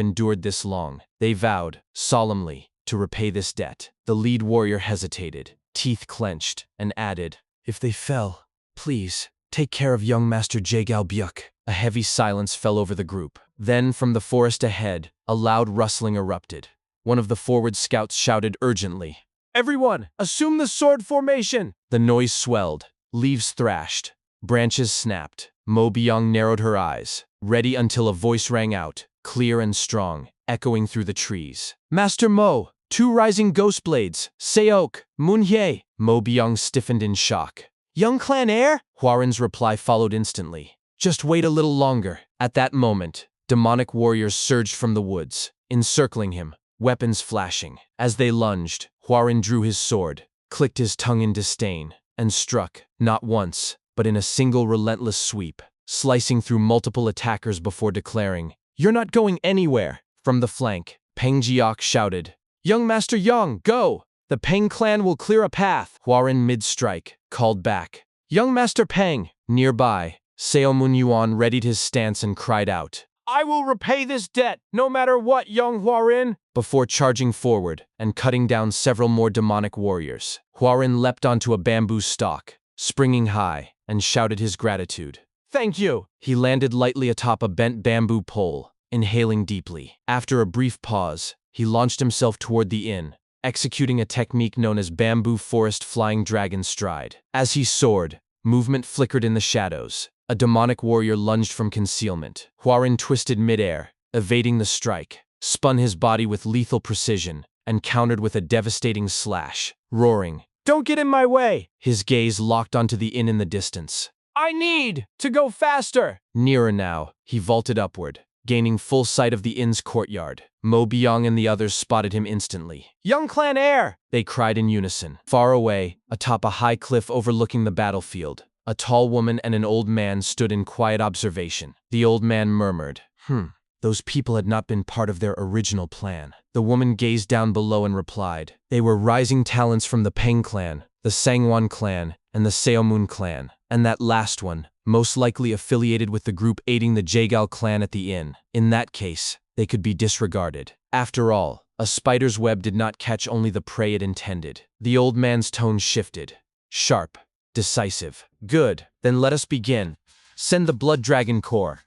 endured this long. They vowed, solemnly, to repay this debt. The lead warrior hesitated, teeth clenched, and added, if they fell, please, take care of young Master Jaegal Byuk. A heavy silence fell over the group. Then, from the forest ahead, a loud rustling erupted. One of the forward scouts shouted urgently, "Everyone, assume the sword formation!" The noise swelled, leaves thrashed, branches snapped. Mo Byung narrowed her eyes, ready until a voice rang out, clear and strong, echoing through the trees. "Master Mo, 2 rising ghost blades, Seok, Munhye." Mo Byung stiffened in shock. "Young clan heir?" Hwarin's reply followed instantly. "Just wait a little longer." At that moment, demonic warriors surged from the woods, encircling him, weapons flashing. As they lunged, Hwarin drew his sword, clicked his tongue in disdain, and struck, not once, but in a single relentless sweep, slicing through multiple attackers before declaring, "You're not going anywhere." From the flank, Peng Jiok shouted, "Young Master Yong, go! The Peng clan will clear a path." Hwarin mid-strike, called back, "Young Master Peng." Nearby, Seo Munyuan readied his stance and cried out, "I will repay this debt, no matter what, young Hwarin!" Before charging forward and cutting down several more demonic warriors, Hwarin leapt onto a bamboo stalk, springing high, and shouted his gratitude. "Thank you!" He landed lightly atop a bent bamboo pole, inhaling deeply. After a brief pause, he launched himself toward the inn, executing a technique known as bamboo forest flying dragon stride. As he soared, movement flickered in the shadows. A demonic warrior lunged from concealment. Hwarin twisted midair, evading the strike, spun his body with lethal precision, and countered with a devastating slash, roaring, "Don't get in my way!" His gaze locked onto the inn in the distance. "I need to go faster!" Nearer now, he vaulted upward, gaining full sight of the inn's courtyard. Mo Byung and the others spotted him instantly. "Young clan heir!" they cried in unison. Far away, atop a high cliff overlooking the battlefield, a tall woman and an old man stood in quiet observation. The old man murmured, Those people had not been part of their original plan. The woman gazed down below and replied, "They were rising talents from the Peng clan, the Sangwon clan, and the Seomun clan, and that last one, most likely affiliated with the group aiding the Jaegal clan at the inn. In that case, they could be disregarded. After all, a spider's web did not catch only the prey it intended." The old man's tone shifted, sharp, decisive. "Good, then let us begin. Send the Blood Dragon Corps."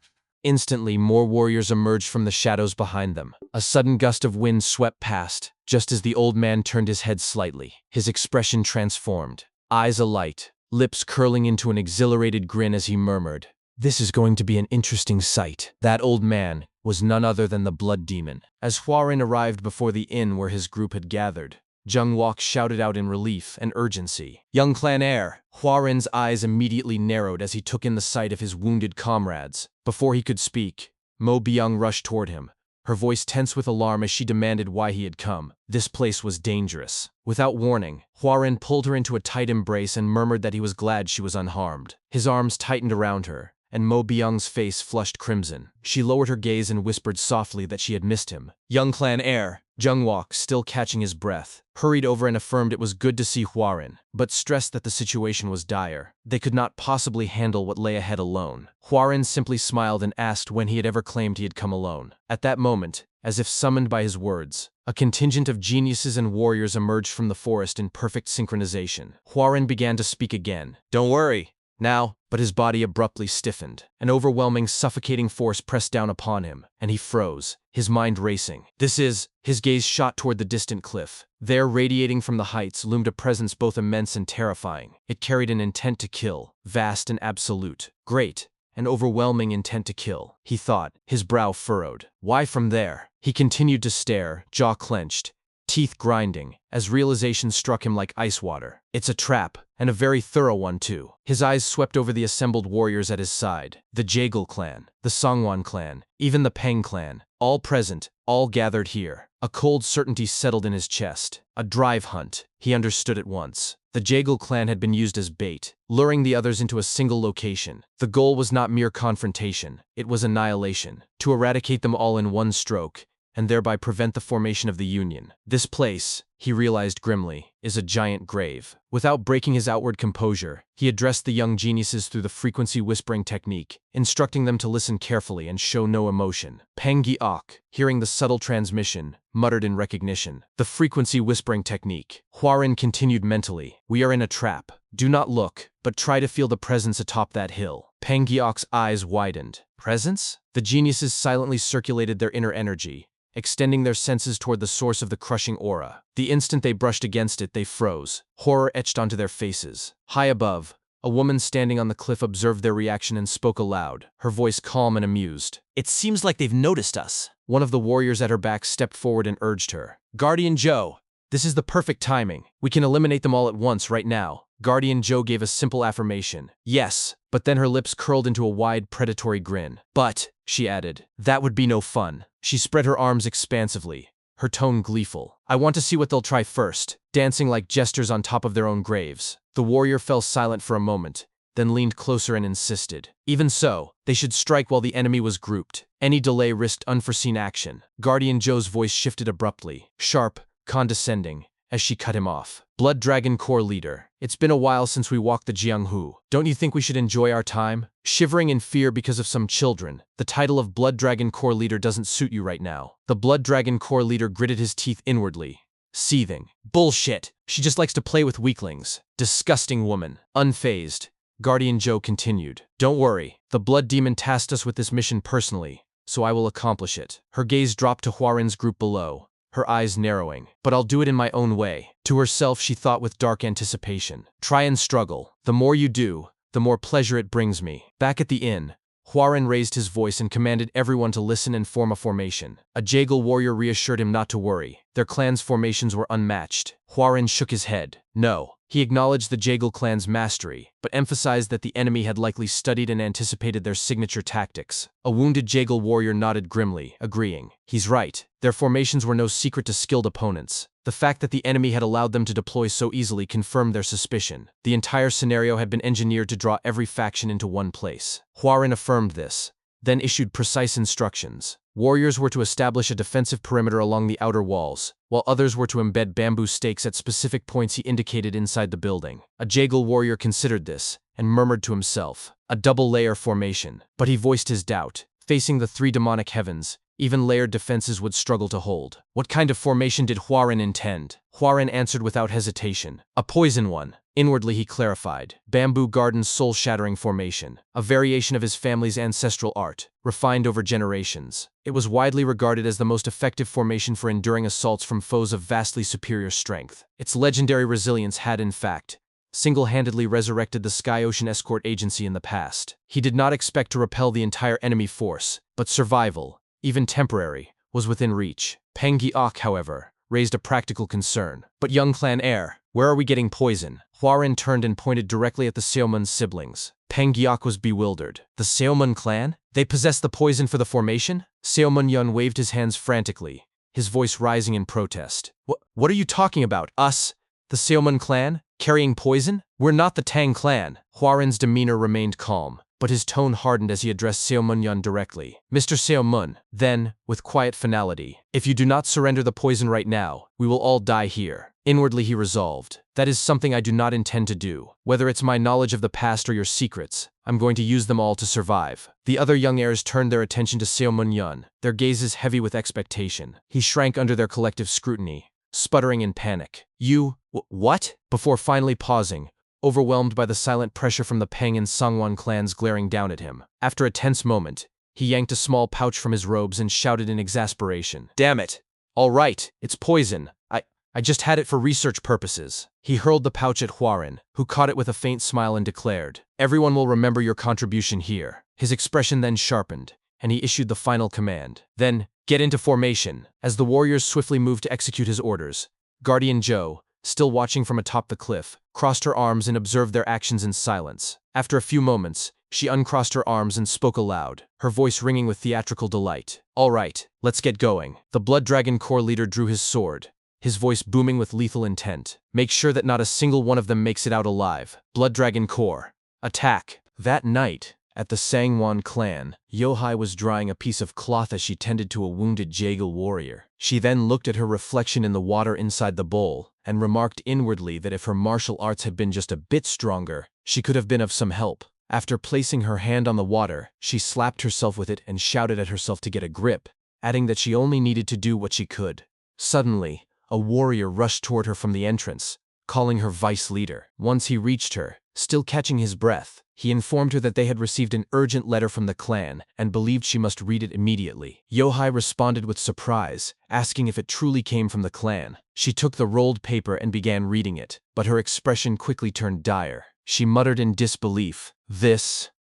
Instantly, more warriors emerged from the shadows behind them. A sudden gust of wind swept past, just as the old man turned his head slightly. His expression transformed, eyes alight, lips curling into an exhilarated grin as he murmured, "This is going to be an interesting sight." That old man was none other than the Blood Demon. As Hwarin arrived before the inn where his group had gathered, Jung Wok shouted out in relief and urgency, "Young clan heir!" Hwarin's eyes immediately narrowed as he took in the sight of his wounded comrades. Before he could speak, Mo Byung rushed toward him, her voice tense with alarm as she demanded why he had come. This place was dangerous. Without warning, Hwarin pulled her into a tight embrace and murmured that he was glad she was unharmed. His arms tightened around her, and Mo Byung's face flushed crimson. She lowered her gaze and whispered softly that she had missed him. Young clan heir, Jungwook, still catching his breath, hurried over and affirmed it was good to see Hwarin, but stressed that the situation was dire. They could not possibly handle what lay ahead alone. Hwarin simply smiled and asked when he had ever claimed he had come alone. At that moment, as if summoned by his words, a contingent of geniuses and warriors emerged from the forest in perfect synchronization. Hwarin began to speak again. "Don't worry. Now," but his body abruptly stiffened. An overwhelming, suffocating force pressed down upon him, and he froze, his mind racing. His gaze shot toward the distant cliff. There, radiating from the heights, loomed a presence both immense and terrifying. It carried an intent to kill, vast and absolute. Great, an overwhelming intent to kill, he thought, his brow furrowed. Why from there? He continued to stare, jaw clenched, teeth grinding, as realization struck him like ice water. It's a trap, and a very thorough one too. His eyes swept over the assembled warriors at his side. The Jaegul clan, the Songwon clan, even the Peng clan, all present, all gathered here. A cold certainty settled in his chest. A drive hunt, he understood at once. The Jaegul clan had been used as bait, luring the others into a single location. The goal was not mere confrontation, it was annihilation. To eradicate them all in one stroke, and thereby prevent the formation of the Union. This place, he realized grimly, is a giant grave. Without breaking his outward composure, he addressed the young geniuses through the frequency whispering technique, instructing them to listen carefully and show no emotion. Peng Gi-ok, hearing the subtle transmission, muttered in recognition. The frequency whispering technique. Hwarin continued mentally. "We are in a trap. Do not look, but try to feel the presence atop that hill." Peng Gi-ok's eyes widened. Presence? The geniuses silently circulated their inner energy, extending their senses toward the source of the crushing aura. The instant they brushed against it, they froze. Horror etched onto their faces. High above, a woman standing on the cliff observed their reaction and spoke aloud, her voice calm and amused. "It seems like they've noticed us." One of the warriors at her back stepped forward and urged her. "Guardian Joe, this is the perfect timing. We can eliminate them all at once right now." Guardian Joe gave a simple affirmation. "Yes," but then her lips curled into a wide, predatory grin. "But," she added, "that would be no fun." She spread her arms expansively, her tone gleeful. "I want to see what they'll try first," dancing like jesters on top of their own graves. The warrior fell silent for a moment, then leaned closer and insisted. Even so, they should strike while the enemy was grouped. Any delay risked unforeseen action. Guardian Joe's voice shifted abruptly, sharp, condescending, as she cut him off. "Blood Dragon Corps leader, it's been a while since we walked the Jianghu. Don't you think we should enjoy our time?" Shivering in fear because of some children, the title of Blood Dragon Corps leader doesn't suit you right now. The Blood Dragon Corps leader gritted his teeth inwardly, seething. "Bullshit! She just likes to play with weaklings. Disgusting woman." Unfazed, Guardian Joe continued. "Don't worry, the Blood Demon tasked us with this mission personally, so I will accomplish it." Her gaze dropped to Hwarin's group below, her eyes narrowing. "But I'll do it in my own way." To herself she thought with dark anticipation. "Try and struggle. The more you do, the more pleasure it brings me." Back at the inn, Hwarin raised his voice and commanded everyone to listen and form a formation. A Jaegul warrior reassured him not to worry. Their clan's formations were unmatched. Hwarin shook his head. No. He acknowledged the Jaegul clan's mastery, but emphasized that the enemy had likely studied and anticipated their signature tactics. A wounded Jaegul warrior nodded grimly, agreeing. He's right. Their formations were no secret to skilled opponents. The fact that the enemy had allowed them to deploy so easily confirmed their suspicion. The entire scenario had been engineered to draw every faction into one place. Hwarin affirmed this, then issued precise instructions. Warriors were to establish a defensive perimeter along the outer walls, while others were to embed bamboo stakes at specific points he indicated inside the building. A Jaegul warrior considered this, and murmured to himself, a double-layer formation. But he voiced his doubt. Facing the three demonic heavens, even layered defenses would struggle to hold. What kind of formation did Hwarin intend? Hwarin answered without hesitation. A poison one. Inwardly he clarified. Bamboo Garden's soul-shattering formation. A variation of his family's ancestral art, refined over generations. It was widely regarded as the most effective formation for enduring assaults from foes of vastly superior strength. Its legendary resilience had, in fact, single-handedly resurrected the Sky Ocean Escort Agency in the past. He did not expect to repel the entire enemy force, but survival, even temporary, was within reach. Peng Gi-ok, however, raised a practical concern. "But young clan heir, where are we getting poison?" Hwarin turned and pointed directly at the Seomun siblings. Peng Gi-ok was bewildered. The Seomun clan? They possess the poison for the formation? Seo Mun-yun waved his hands frantically, his voice rising in protest. What are you talking about? Us? The Seomun clan? Carrying poison? We're not the Tang clan. Hwarin's demeanor remained calm, but his tone hardened as he addressed Seo Mun-yun directly. Mr. Seo Mun, then, with quiet finality, if you do not surrender the poison right now, we will all die here. Inwardly he resolved, that is something I do not intend to do. Whether it's my knowledge of the past or your secrets, I'm going to use them all to survive. The other young heirs turned their attention to Seo Mun-yun, their gazes heavy with expectation. He shrank under their collective scrutiny, sputtering in panic. What? Before finally pausing, overwhelmed by the silent pressure from the Peng and Sangwon clans glaring down at him. After a tense moment, he yanked a small pouch from his robes and shouted in exasperation. Damn it! All right, it's poison. I just had it for research purposes. He hurled the pouch at Hwarin, who caught it with a faint smile and declared, Everyone will remember your contribution here. His expression then sharpened, and he issued the final command. Then, get into formation. As the warriors swiftly moved to execute his orders, Guardian Zhou, still watching from atop the cliff, crossed her arms and observed their actions in silence. After a few moments, she uncrossed her arms and spoke aloud, her voice ringing with theatrical delight. All right, let's get going. The Blood Dragon Corps leader drew his sword, his voice booming with lethal intent. Make sure that not a single one of them makes it out alive. Blood Dragon Corps, attack! That night, at the Sangwon clan, Yohai was drying a piece of cloth as she tended to a wounded Jaegal warrior. She then looked at her reflection in the water inside the bowl, and remarked inwardly that if her martial arts had been just a bit stronger, she could have been of some help. After placing her hand on the water, she slapped herself with it and shouted at herself to get a grip, adding that she only needed to do what she could. Suddenly, a warrior rushed toward her from the entrance, calling her vice leader. Once he reached her, still catching his breath, he informed her that they had received an urgent letter from the clan and believed she must read it immediately. Yohai responded with surprise, asking if it truly came from the clan. She took the rolled paper and began reading it, but her expression quickly turned dire. She muttered in disbelief, "This?"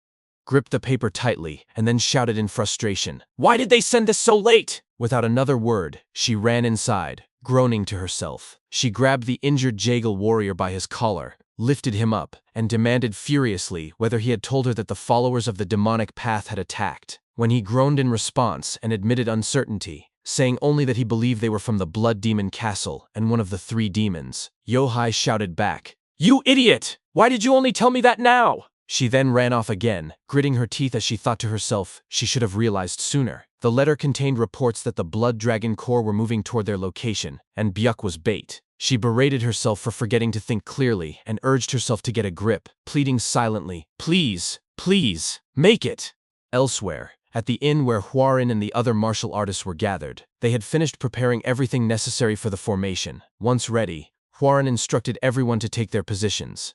Gripped the paper tightly, and then shouted in frustration, "Why did they send this so late?" Without another word, she ran inside, groaning to herself. She grabbed the injured Jaegal warrior by his collar, lifted him up, and demanded furiously whether he had told her that the followers of the demonic path had attacked. When he groaned in response and admitted uncertainty, saying only that he believed they were from the Blood Demon Castle and one of the 3 demons, Yohai shouted back, "You idiot! Why did you only tell me that now?" She then ran off again, gritting her teeth as she thought to herself she should have realized sooner. The letter contained reports that the Blood Dragon Corps were moving toward their location, and Byuk was bait. She berated herself for forgetting to think clearly and urged herself to get a grip, pleading silently, "Please, please, make it!" Elsewhere, at the inn where Hwarin and the other martial artists were gathered, they had finished preparing everything necessary for the formation. Once ready, Hwarin instructed everyone to take their positions.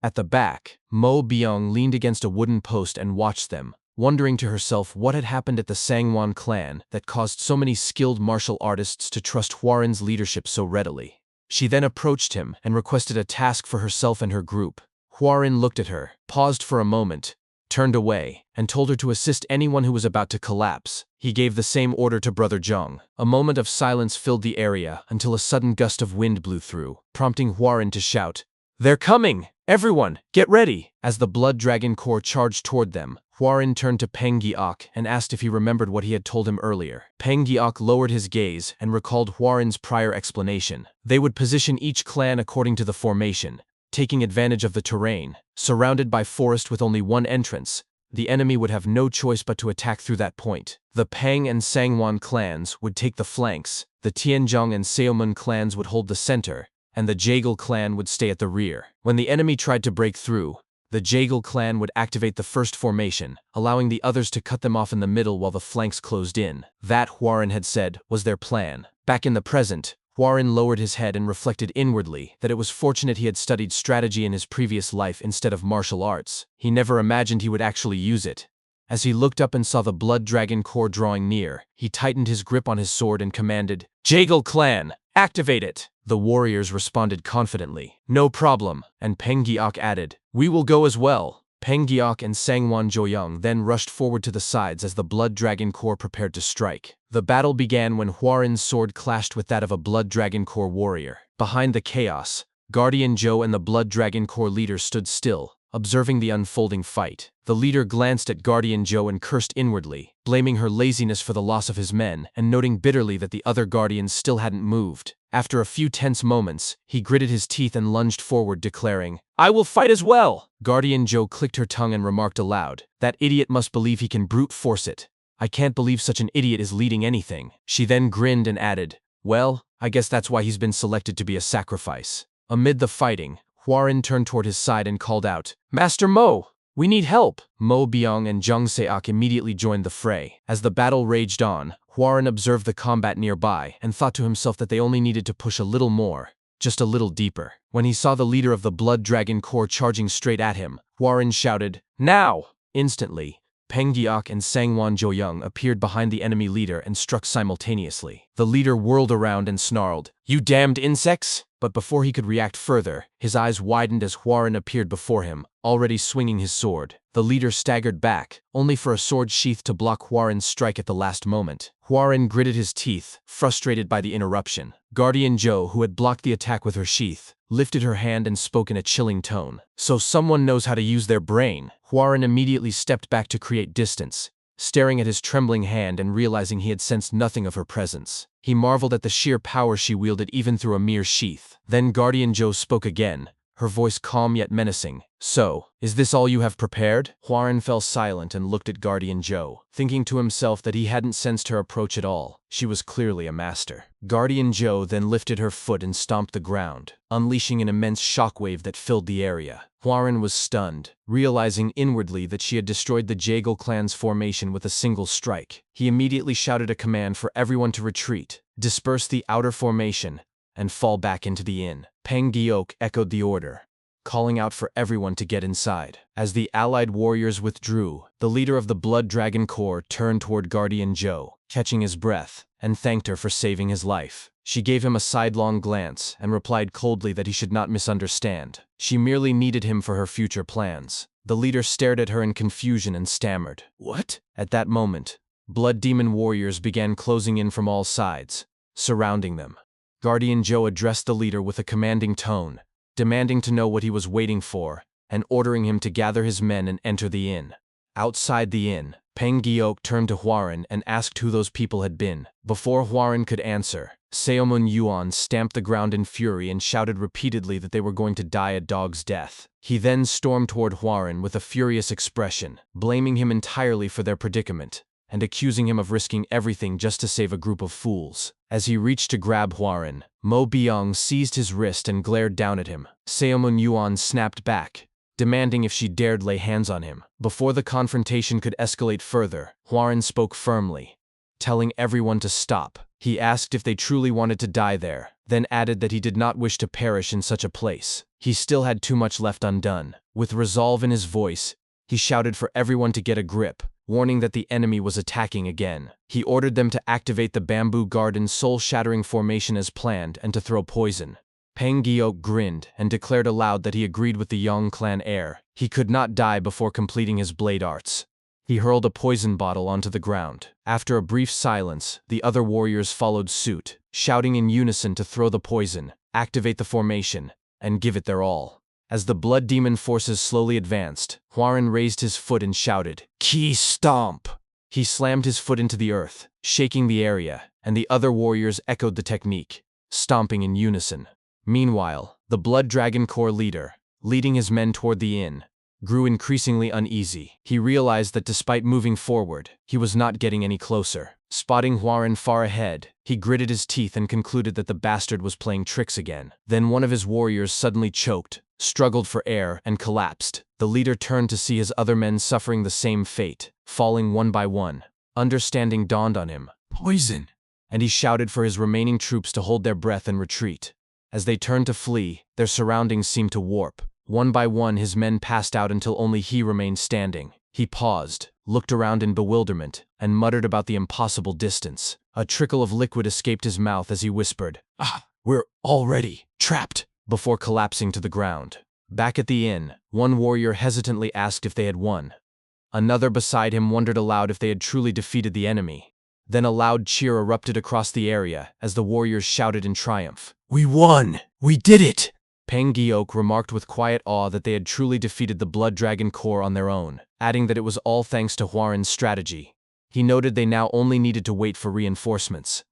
At the back, Mo Byung leaned against a wooden post and watched them, wondering to herself what had happened at the Sangwon clan that caused so many skilled martial artists to trust Hwarin's leadership so readily. She then approached him and requested a task for herself and her group. Hwarin looked at her, paused for a moment, turned away, and told her to assist anyone who was about to collapse. He gave the same order to Brother Zhang. A moment of silence filled the area until a sudden gust of wind blew through, prompting Hwarin to shout, "They're coming! Everyone, get ready!" As the Blood Dragon Corps charged toward them, Hwarin turned to Peng Giok and asked if he remembered what he had told him earlier. Peng Giok lowered his gaze and recalled Hwarin's prior explanation. They would position each clan according to the formation, taking advantage of the terrain. Surrounded by forest with only one entrance, the enemy would have no choice but to attack through that point. The Peng and Sangwon clans would take the flanks, the Tianzhong and Seomun clans would hold the center, and the Jaegal clan would stay at the rear. When the enemy tried to break through, the Jaegal clan would activate the first formation, allowing the others to cut them off in the middle while the flanks closed in. That, Hwarin had said, was their plan. Back in the present, Hwarin lowered his head and reflected inwardly that it was fortunate he had studied strategy in his previous life instead of martial arts. He never imagined he would actually use it. As he looked up and saw the Blood Dragon Corps drawing near, he tightened his grip on his sword and commanded, "Jaegal clan, activate it!" The warriors responded confidently, "No problem," and Peng Giok added, "We will go as well." Peng Giok and Sangwon Joyoung then rushed forward to the sides as the Blood Dragon Corps prepared to strike. The battle began when Hwarin's sword clashed with that of a Blood Dragon Corps warrior. Behind the chaos, Guardian Zhou and the Blood Dragon Corps leader stood still, observing the unfolding fight. The leader glanced at Guardian Joe and cursed inwardly, blaming her laziness for the loss of his men and noting bitterly that the other guardians still hadn't moved. After a few tense moments, he gritted his teeth and lunged forward, declaring, "I will fight as well!" Guardian Joe clicked her tongue and remarked aloud, "That idiot must believe he can brute force it. I can't believe such an idiot is leading anything." She then grinned and added, "Well, I guess that's why he's been selected to be a sacrifice." Amid the fighting, Hwarin turned toward his side and called out, "Master Mo! We need help!" Mo Byung and Jung Seok immediately joined the fray. As the battle raged on, Hwarin observed the combat nearby and thought to himself that they only needed to push a little more, just a little deeper. When he saw the leader of the Blood Dragon Corps charging straight at him, Hwarin shouted, "Now!" Instantly, Peng Giok and Sangwon Jo-young appeared behind the enemy leader and struck simultaneously. The leader whirled around and snarled, "You damned insects!" But before he could react further, his eyes widened as Hwarin appeared before him, already swinging his sword. The leader staggered back, only for a sword sheath to block Hwarin's strike at the last moment. Hwarin gritted his teeth, frustrated by the interruption. Guardian Joe, who had blocked the attack with her sheath, lifted her hand and spoke in a chilling tone. "So someone knows how to use their brain." Hwarin immediately stepped back to create distance, staring at his trembling hand and realizing he had sensed nothing of her presence. He marveled at the sheer power she wielded even through a mere sheath. Then Guardian Joe spoke again, her voice calm yet menacing. "So, is this all you have prepared?" Hwarin fell silent and looked at Guardian Joe, thinking to himself that he hadn't sensed her approach at all. She was clearly a master. Guardian Joe then lifted her foot and stomped the ground, unleashing an immense shockwave that filled the area. Hwarin was stunned, realizing inwardly that she had destroyed the Jaegal clan's formation with a single strike. He immediately shouted a command for everyone to retreat, disperse the outer formation, and fall back into the inn. Peng Giok echoed the order, calling out for everyone to get inside. As the allied warriors withdrew, the leader of the Blood Dragon Corps turned toward Guardian Joe, catching his breath, and thanked her for saving his life. She gave him a sidelong glance and replied coldly that he should not misunderstand. She merely needed him for her future plans. The leader stared at her in confusion and stammered, "What?" At that moment, Blood Demon warriors began closing in from all sides, surrounding them. Guardian Joe addressed the leader with a commanding tone, demanding to know what he was waiting for, and ordering him to gather his men and enter the inn. Outside the inn, Peng Giok turned to Hwarin and asked who those people had been. Before Hwarin could answer, Seomun Yuan stamped the ground in fury and shouted repeatedly that they were going to die a dog's death. He then stormed toward Hwarin with a furious expression, blaming him entirely for their predicament, and accusing him of risking everything just to save a group of fools. As he reached to grab Hwarin, Mo Byung seized his wrist and glared down at him. Seomun Yuan snapped back, demanding if she dared lay hands on him. Before the confrontation could escalate further, Hwarin spoke firmly, telling everyone to stop. He asked if they truly wanted to die there, then added that he did not wish to perish in such a place. He still had too much left undone. With resolve in his voice, he shouted for everyone to get a grip, warning that the enemy was attacking again. He ordered them to activate the Bamboo Garden soul-shattering formation as planned and to throw poison. Peng Giok grinned and declared aloud that he agreed with the Yong clan heir. He could not die before completing his blade arts. He hurled a poison bottle onto the ground. After a brief silence, the other warriors followed suit, shouting in unison to throw the poison, activate the formation, and give it their all. As the Blood Demon forces slowly advanced, Hwarin raised his foot and shouted, "Key stomp!" He slammed his foot into the earth, shaking the area, and the other warriors echoed the technique, stomping in unison. Meanwhile, the Blood Dragon Corps leader, leading his men toward the inn, grew increasingly uneasy. He realized that despite moving forward, he was not getting any closer. Spotting Hwarin far ahead, he gritted his teeth and concluded that the bastard was playing tricks again. Then one of his warriors suddenly choked, struggled for air, and collapsed. The leader turned to see his other men suffering the same fate, falling one by one. Understanding dawned on him. "Poison!" And he shouted for his remaining troops to hold their breath and retreat. As they turned to flee, their surroundings seemed to warp. One by one his men passed out until only he remained standing. He paused, looked around in bewilderment, and muttered about the impossible distance. A trickle of liquid escaped his mouth as he whispered, "We're already trapped," before collapsing to the ground. Back at the inn, one warrior hesitantly asked if they had won. Another beside him wondered aloud if they had truly defeated the enemy. Then a loud cheer erupted across the area as the warriors shouted in triumph, "We won! We did it!" Peng Giok remarked with quiet awe that they had truly defeated the Blood Dragon Corps on their own, adding that it was all thanks to Hwarin's strategy. He noted they now only needed to wait for reinforcements.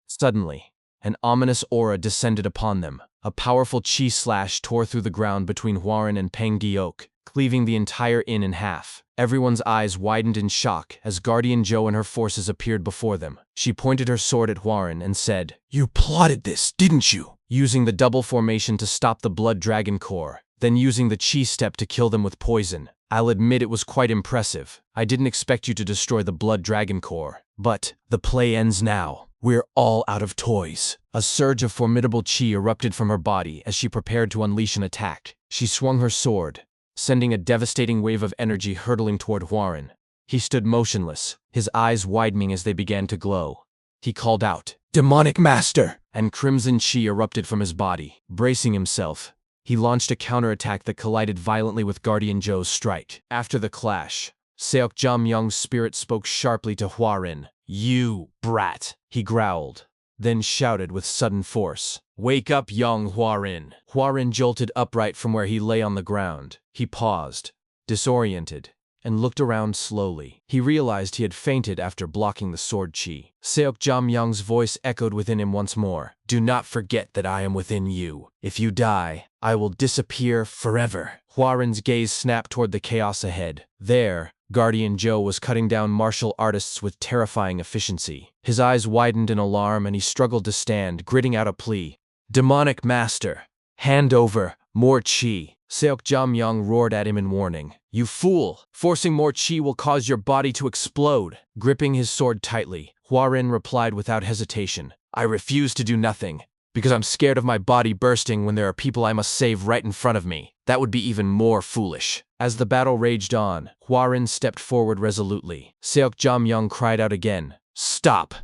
Suddenly, an ominous aura descended upon them. A powerful chi slash tore through the ground between Hwarin and Peng Giok, cleaving the entire inn in half. Everyone's eyes widened in shock as Guardian Zhou and her forces appeared before them. She pointed her sword at Hwarin and said, "You plotted this, didn't you?" Using the double formation to stop the Blood Dragon Corps, then using the chi step to kill them with poison. I'll admit it was quite impressive. I didn't expect you to destroy the Blood Dragon Corps. But the play ends now. We're all out of toys. A surge of formidable chi erupted from her body as she prepared to unleash an attack. She swung her sword, sending a devastating wave of energy hurtling toward Hwarin. He stood motionless, his eyes widening as they began to glow. He called out, "Demonic Master!" and crimson chi erupted from his body. Bracing himself, he launched a counterattack that collided violently with Guardian Zhou's strike. After the clash, Seokjam Yong's spirit spoke sharply to Hwarin. "You brat," he growled, then shouted with sudden force, "Wake up, Yong Hwarin." Hwarin jolted upright from where he lay on the ground. He paused, disoriented, and looked around slowly. He realized he had fainted after blocking the sword chi. Seokjam Yong's voice echoed within him once more. "Do not forget that I am within you. If you die, I will disappear forever." Hwarin's gaze snapped toward the chaos ahead. There, Guardian Zhou was cutting down martial artists with terrifying efficiency. His eyes widened in alarm and he struggled to stand, gritting out a plea. "Demonic Master, hand over more chi." Seokjam Yong roared at him in warning. "You fool! Forcing more chi will cause your body to explode." Gripping his sword tightly, Hwarin replied without hesitation, "I refuse to do nothing, because I'm scared of my body bursting when there are people I must save right in front of me. That would be even more foolish." As the battle raged on, Hwarin stepped forward resolutely. Seokjam Yong cried out again, "Stop!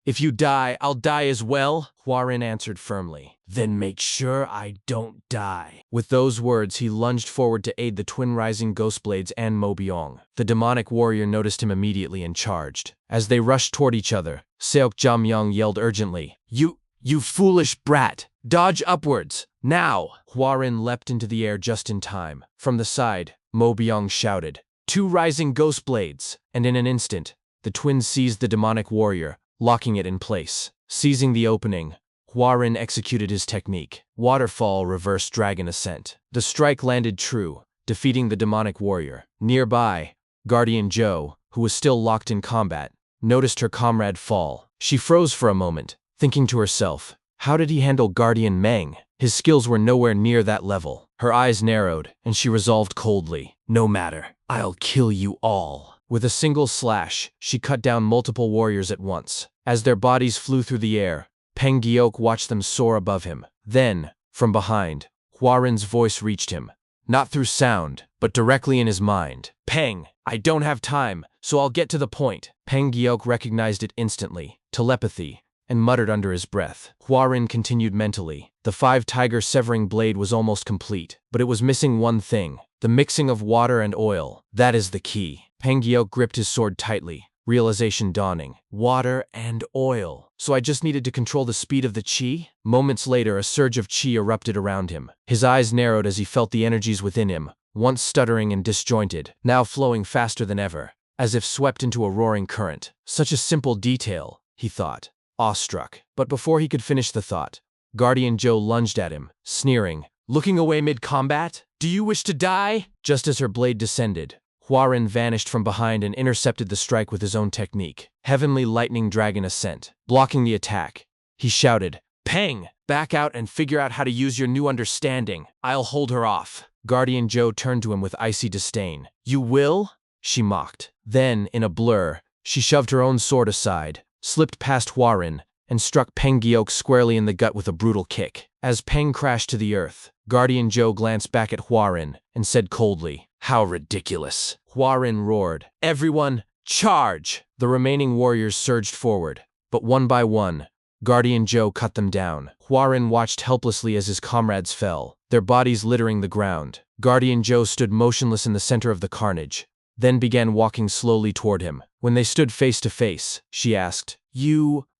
If you die, I'll die as well." Hwarin answered firmly, "Then make sure I don't die." With those words, he lunged forward to aid the twin rising ghost blades and Mo Byong. The demonic warrior noticed him immediately and charged. As they rushed toward each other, Seokjam Yong yelled urgently, You foolish brat! Dodge upwards! Now!" Hwarin leapt into the air just in time. From the side, Mo Byong shouted, "Two rising ghost blades!" And in an instant, the twins seized the demonic warrior, locking it in place. Seizing the opening, Hwarin executed his technique, Waterfall Reverse Dragon Ascent. The strike landed true, defeating the demonic warrior. Nearby, Guardian Zhou, who was still locked in combat, noticed her comrade fall. She froze for a moment, thinking to herself, how did he handle Guardian Meng? His skills were nowhere near that level. Her eyes narrowed, and she resolved coldly, "No matter, I'll kill you all." With a single slash, she cut down multiple warriors at once. As their bodies flew through the air, Peng Giok watched them soar above him. Then, from behind, Hwarin's voice reached him. Not through sound, but directly in his mind. "Peng, I don't have time, so I'll get to the point." Peng Giok recognized it instantly, telepathy, and muttered under his breath. Hwarin continued mentally. The 5-tiger severing blade was almost complete, but it was missing one thing, the mixing of water and oil. That is the key. Peng Giok gripped his sword tightly, realization dawning. Water and oil. So I just needed to control the speed of the chi? Moments later, a surge of chi erupted around him. His eyes narrowed as he felt the energies within him, once stuttering and disjointed, now flowing faster than ever, as if swept into a roaring current. Such a simple detail, he thought, awestruck. But before he could finish the thought, Guardian Zhou lunged at him, sneering, "Looking away mid-combat? Do you wish to die?" Just as her blade descended, Hwarin vanished from behind and intercepted the strike with his own technique, Heavenly Lightning Dragon Ascent. Blocking the attack, he shouted, "Peng, back out and figure out how to use your new understanding. I'll hold her off." Guardian Zhou turned to him with icy disdain. "You will?" she mocked. Then, in a blur, she shoved her own sword aside, slipped past Hwarin, and struck Peng Giok squarely in the gut with a brutal kick. As Peng crashed to the earth, Guardian Zhou glanced back at Hwarin and said coldly, "How ridiculous." Hwarin roared, "Everyone, charge!" The remaining warriors surged forward, but one by one, Guardian Zhou cut them down. Hwarin watched helplessly as his comrades fell, their bodies littering the ground. Guardian Zhou stood motionless in the center of the carnage, then began walking slowly toward him. When they stood face to face, she asked,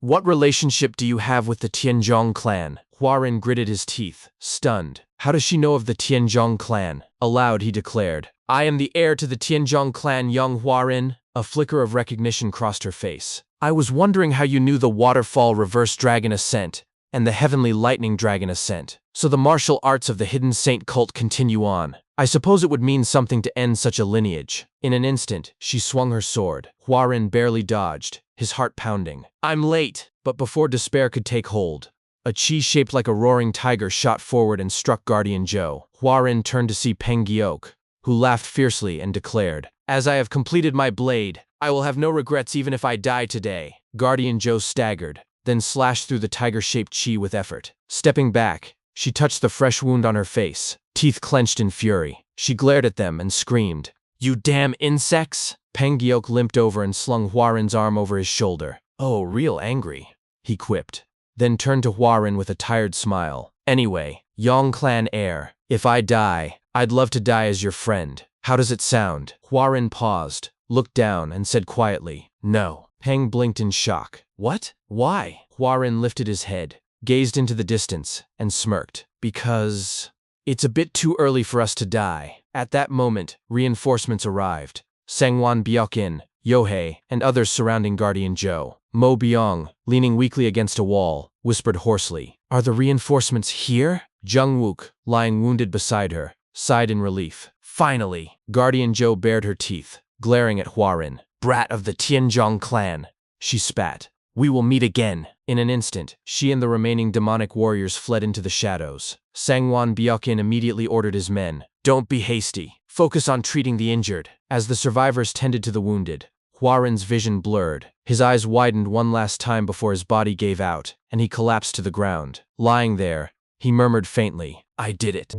What relationship do you have with the Tianzhong clan?" Hwarin gritted his teeth, stunned. How does she know of the Tianzhong clan? Aloud, he declared, I am the heir to the Tianzhong clan, Yong Huarin. A flicker of recognition crossed her face. I was wondering how you knew the waterfall reverse dragon ascent and the heavenly lightning dragon ascent. So the martial arts of the hidden saint cult continue on. I suppose it would mean something to end such a lineage. In an instant, she swung her sword. Huarin barely dodged, his heart pounding. I'm late. But before despair could take hold, a chi shaped like a roaring tiger shot forward and struck Guardian Zhou. Huarin turned to see Peng Giok, who laughed fiercely and declared, As I have completed my blade, I will have no regrets even if I die today. Guardian Zhou staggered, then slashed through the tiger-shaped chi with effort. Stepping back, she touched the fresh wound on her face, teeth clenched in fury. She glared at them and screamed, You damn insects! Peng Giok limped over and slung Huarin's arm over his shoulder. Oh, real angry, he quipped, then turned to Huarin with a tired smile. Anyway, Yong clan heir, if I die, I'd love to die as your friend. How does it sound? Huarin paused, looked down, and said quietly, No. Peng blinked in shock. What? Why? Huarin lifted his head, gazed into the distance, and smirked. Because it's a bit too early for us to die. At that moment, reinforcements arrived. Sangwan Byaokin, Yohei, and others surrounding Guardian Zhou. Mo Byong, leaning weakly against a wall, whispered hoarsely, Are the reinforcements here? Zheng Wook, lying wounded beside her, sighed in relief. Finally, Guardian Zhou bared her teeth, glaring at Huarin. Brat of the Tianzhong clan, she spat. We will meet again. In an instant, she and the remaining demonic warriors fled into the shadows. Sangwan Byaokin immediately ordered his men, Don't be hasty. Focus on treating the injured. As the survivors tended to the wounded, Huarin's vision blurred. His eyes widened one last time before his body gave out, and he collapsed to the ground. Lying there, he murmured faintly, I did it.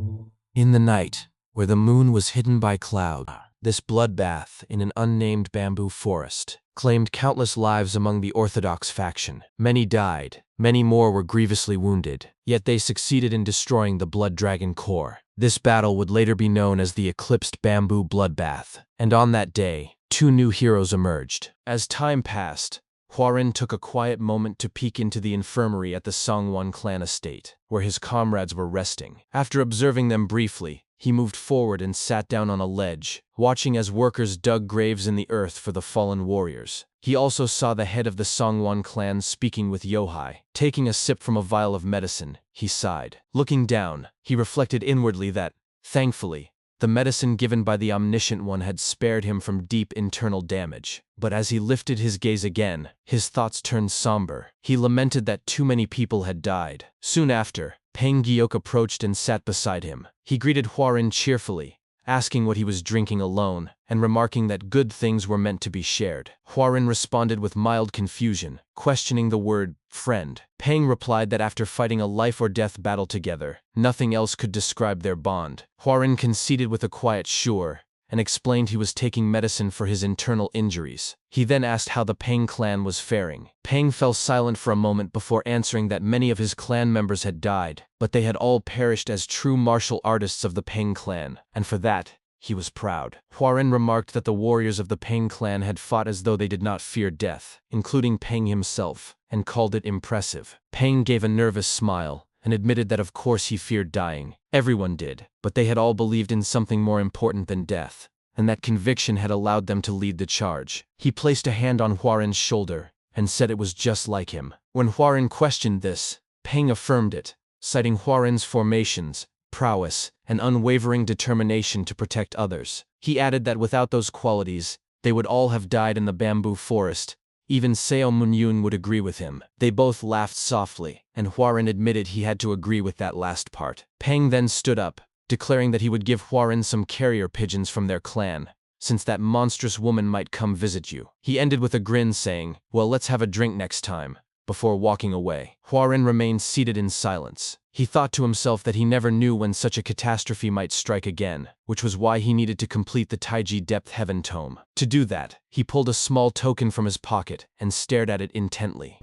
In the night, where the moon was hidden by cloud, this bloodbath in an unnamed bamboo forest claimed countless lives among the Orthodox faction. Many died, many more were grievously wounded, yet they succeeded in destroying the Blood Dragon core. This battle would later be known as the Eclipsed Bamboo Bloodbath, and on that day, 2 new heroes emerged. As time passed, Huarin took a quiet moment to peek into the infirmary at the Sangwan clan estate, where his comrades were resting. After observing them briefly, he moved forward and sat down on a ledge, watching as workers dug graves in the earth for the fallen warriors. He also saw the head of the Sangwan clan speaking with Yohei. Taking a sip from a vial of medicine, he sighed. Looking down, he reflected inwardly that, thankfully, the medicine given by the Omniscient One had spared him from deep internal damage. But as he lifted his gaze again, his thoughts turned somber. He lamented that too many people had died. Soon after, Peng Giok approached and sat beside him. He greeted Huarin cheerfully, asking what he was drinking alone, and remarking that good things were meant to be shared. Huarin responded with mild confusion, questioning the word friend. Peng replied that after fighting a life-or-death battle together, nothing else could describe their bond. Huarin conceded with a quiet sure, and explained he was taking medicine for his internal injuries. He then asked how the Peng clan was faring. Peng fell silent for a moment before answering that many of his clan members had died, but they had all perished as true martial artists of the Peng clan, and for that, he was proud. Huarin remarked that the warriors of the Peng clan had fought as though they did not fear death, including Peng himself, and called it impressive. Peng gave a nervous smile, and admitted that of course he feared dying. Everyone did, but they had all believed in something more important than death, and that conviction had allowed them to lead the charge. He placed a hand on Huarin's shoulder, and said it was just like him. When Huarin questioned this, Peng affirmed it, citing Huarin's formations, prowess, and unwavering determination to protect others. He added that without those qualities, they would all have died in the bamboo forest. Even Seo Munyun would agree with him. They both laughed softly, and Huarin admitted he had to agree with that last part. Peng then stood up, declaring that he would give Huarin some carrier pigeons from their clan, since that monstrous woman might come visit you. He ended with a grin saying, well, let's have a drink next time, before walking away. Huarin remained seated in silence. He thought to himself that he never knew when such a catastrophe might strike again, which was why he needed to complete the Taiji Depth Heaven tome. To do that, he pulled a small token from his pocket and stared at it intently.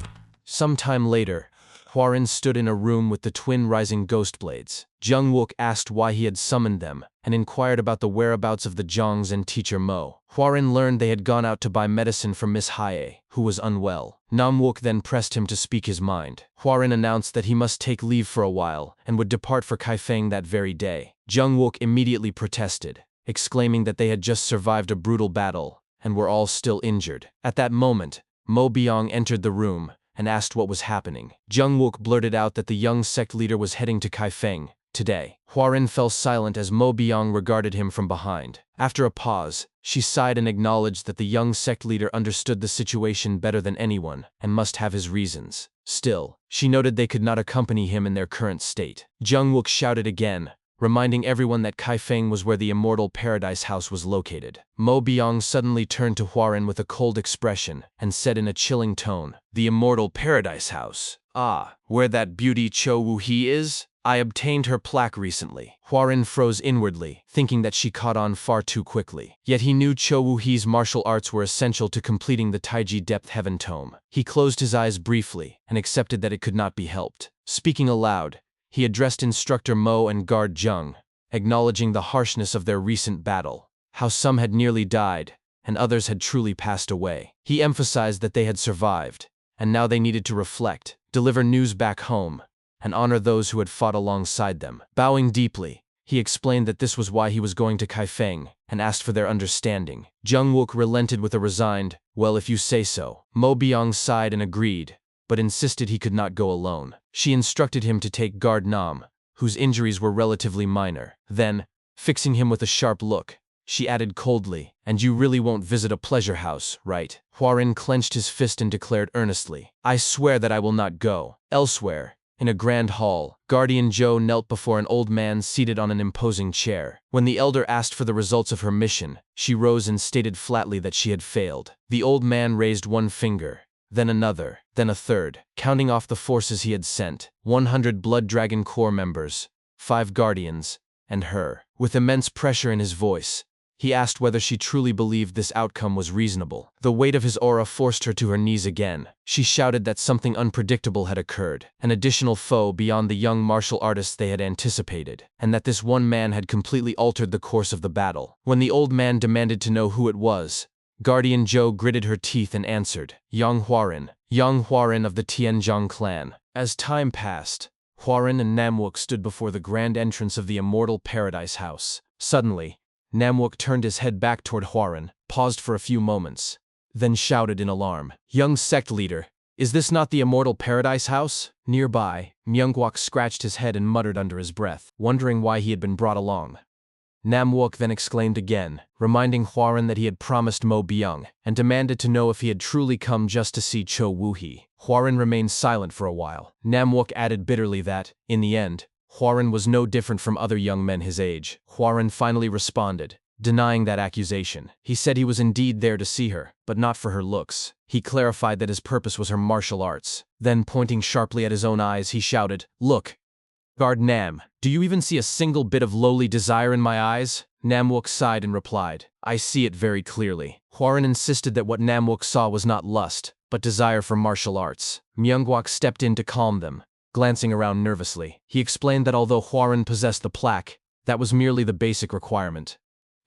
Some time later, Huarin stood in a room with the twin rising ghost blades. Zheng Wook asked why he had summoned them, and inquired about the whereabouts of the Zhongs and teacher Mo. Huaran learned they had gone out to buy medicine from Miss Heir, who was unwell. Namwook then pressed him to speak his mind. Huaran announced that he must take leave for a while and would depart for Kaifeng that very day. Jungwook immediately protested, exclaiming that they had just survived a brutal battle and were all still injured. At that moment, Mo Byung entered the room and asked what was happening. Jungwook blurted out that the young sect leader was heading to Kaifeng today. Huaran fell silent as Mo Byung regarded him from behind. After a pause, she sighed and acknowledged that the young sect leader understood the situation better than anyone and must have his reasons. Still, she noted they could not accompany him in their current state. Jungwook shouted again, reminding everyone that Kaifeng was where the Immortal Paradise House was located. Mo Byung suddenly turned to Huaran with a cold expression and said in a chilling tone, "The Immortal Paradise House? Ah, where that beauty Cho Woo-hee is? I obtained her plaque recently." Huaran froze inwardly, thinking that she caught on far too quickly. Yet he knew Cho Woo-hee's martial arts were essential to completing the Taiji Depth Heaven Tome. He closed his eyes briefly and accepted that it could not be helped. Speaking aloud, he addressed Instructor Mo and Guard Zheng, acknowledging the harshness of their recent battle, how some had nearly died and others had truly passed away. He emphasized that they had survived, and now they needed to reflect, deliver news back home, and honor those who had fought alongside them. Bowing deeply, he explained that this was why he was going to Kaifeng and asked for their understanding. Jungwook relented with a resigned, "Well, if you say so." Mo Byung sighed and agreed, but insisted he could not go alone. She instructed him to take Guard Nam, whose injuries were relatively minor. Then, fixing him with a sharp look, she added coldly, "And you really won't visit a pleasure house, right?" Huaran clenched his fist and declared earnestly, "I swear that I will not go." Elsewhere, in a grand hall, Guardian Zhou knelt before an old man seated on an imposing chair. When the elder asked for the results of her mission, she rose and stated flatly that she had failed. The old man raised one finger, then another, then a third, counting off the forces he had sent: 100 Blood Dragon Corps members, 5 Guardians, and her. With immense pressure in his voice, he asked whether she truly believed this outcome was reasonable. The weight of his aura forced her to her knees again. She shouted that something unpredictable had occurred, an additional foe beyond the young martial artists they had anticipated, and that this one man had completely altered the course of the battle. When the old man demanded to know who it was, Guardian Zhou gritted her teeth and answered, Yong Huaran of the Tianzhong clan. As time passed, Huaran and Namwook stood before the grand entrance of the Immortal Paradise House. Suddenly, Namwook turned his head back toward Huaran, paused for a few moments, then shouted in alarm, "Young sect leader, is this not the Immortal Paradise House?" Nearby, Myungwak scratched his head and muttered under his breath, wondering why he had been brought along. Namwook then exclaimed again, reminding Huaran that he had promised Mo Byung, and demanded to know if he had truly come just to see Cho Woo-hee. Huaran remained silent for a while. Namwook added bitterly that, in the end, Huaran was no different from other young men his age. Huaran finally responded, denying that accusation. He said he was indeed there to see her, but not for her looks. He clarified that his purpose was her martial arts. Then, pointing sharply at his own eyes, he shouted, "Look, Guard Nam, do you even see a single bit of lowly desire in my eyes?" Namwook sighed and replied, "I see it very clearly." Huaran insisted that what Namwook saw was not lust, but desire for martial arts. Myungwak stepped in to calm them, glancing around nervously. He explained that although Huaran possessed the plaque, that was merely the basic requirement.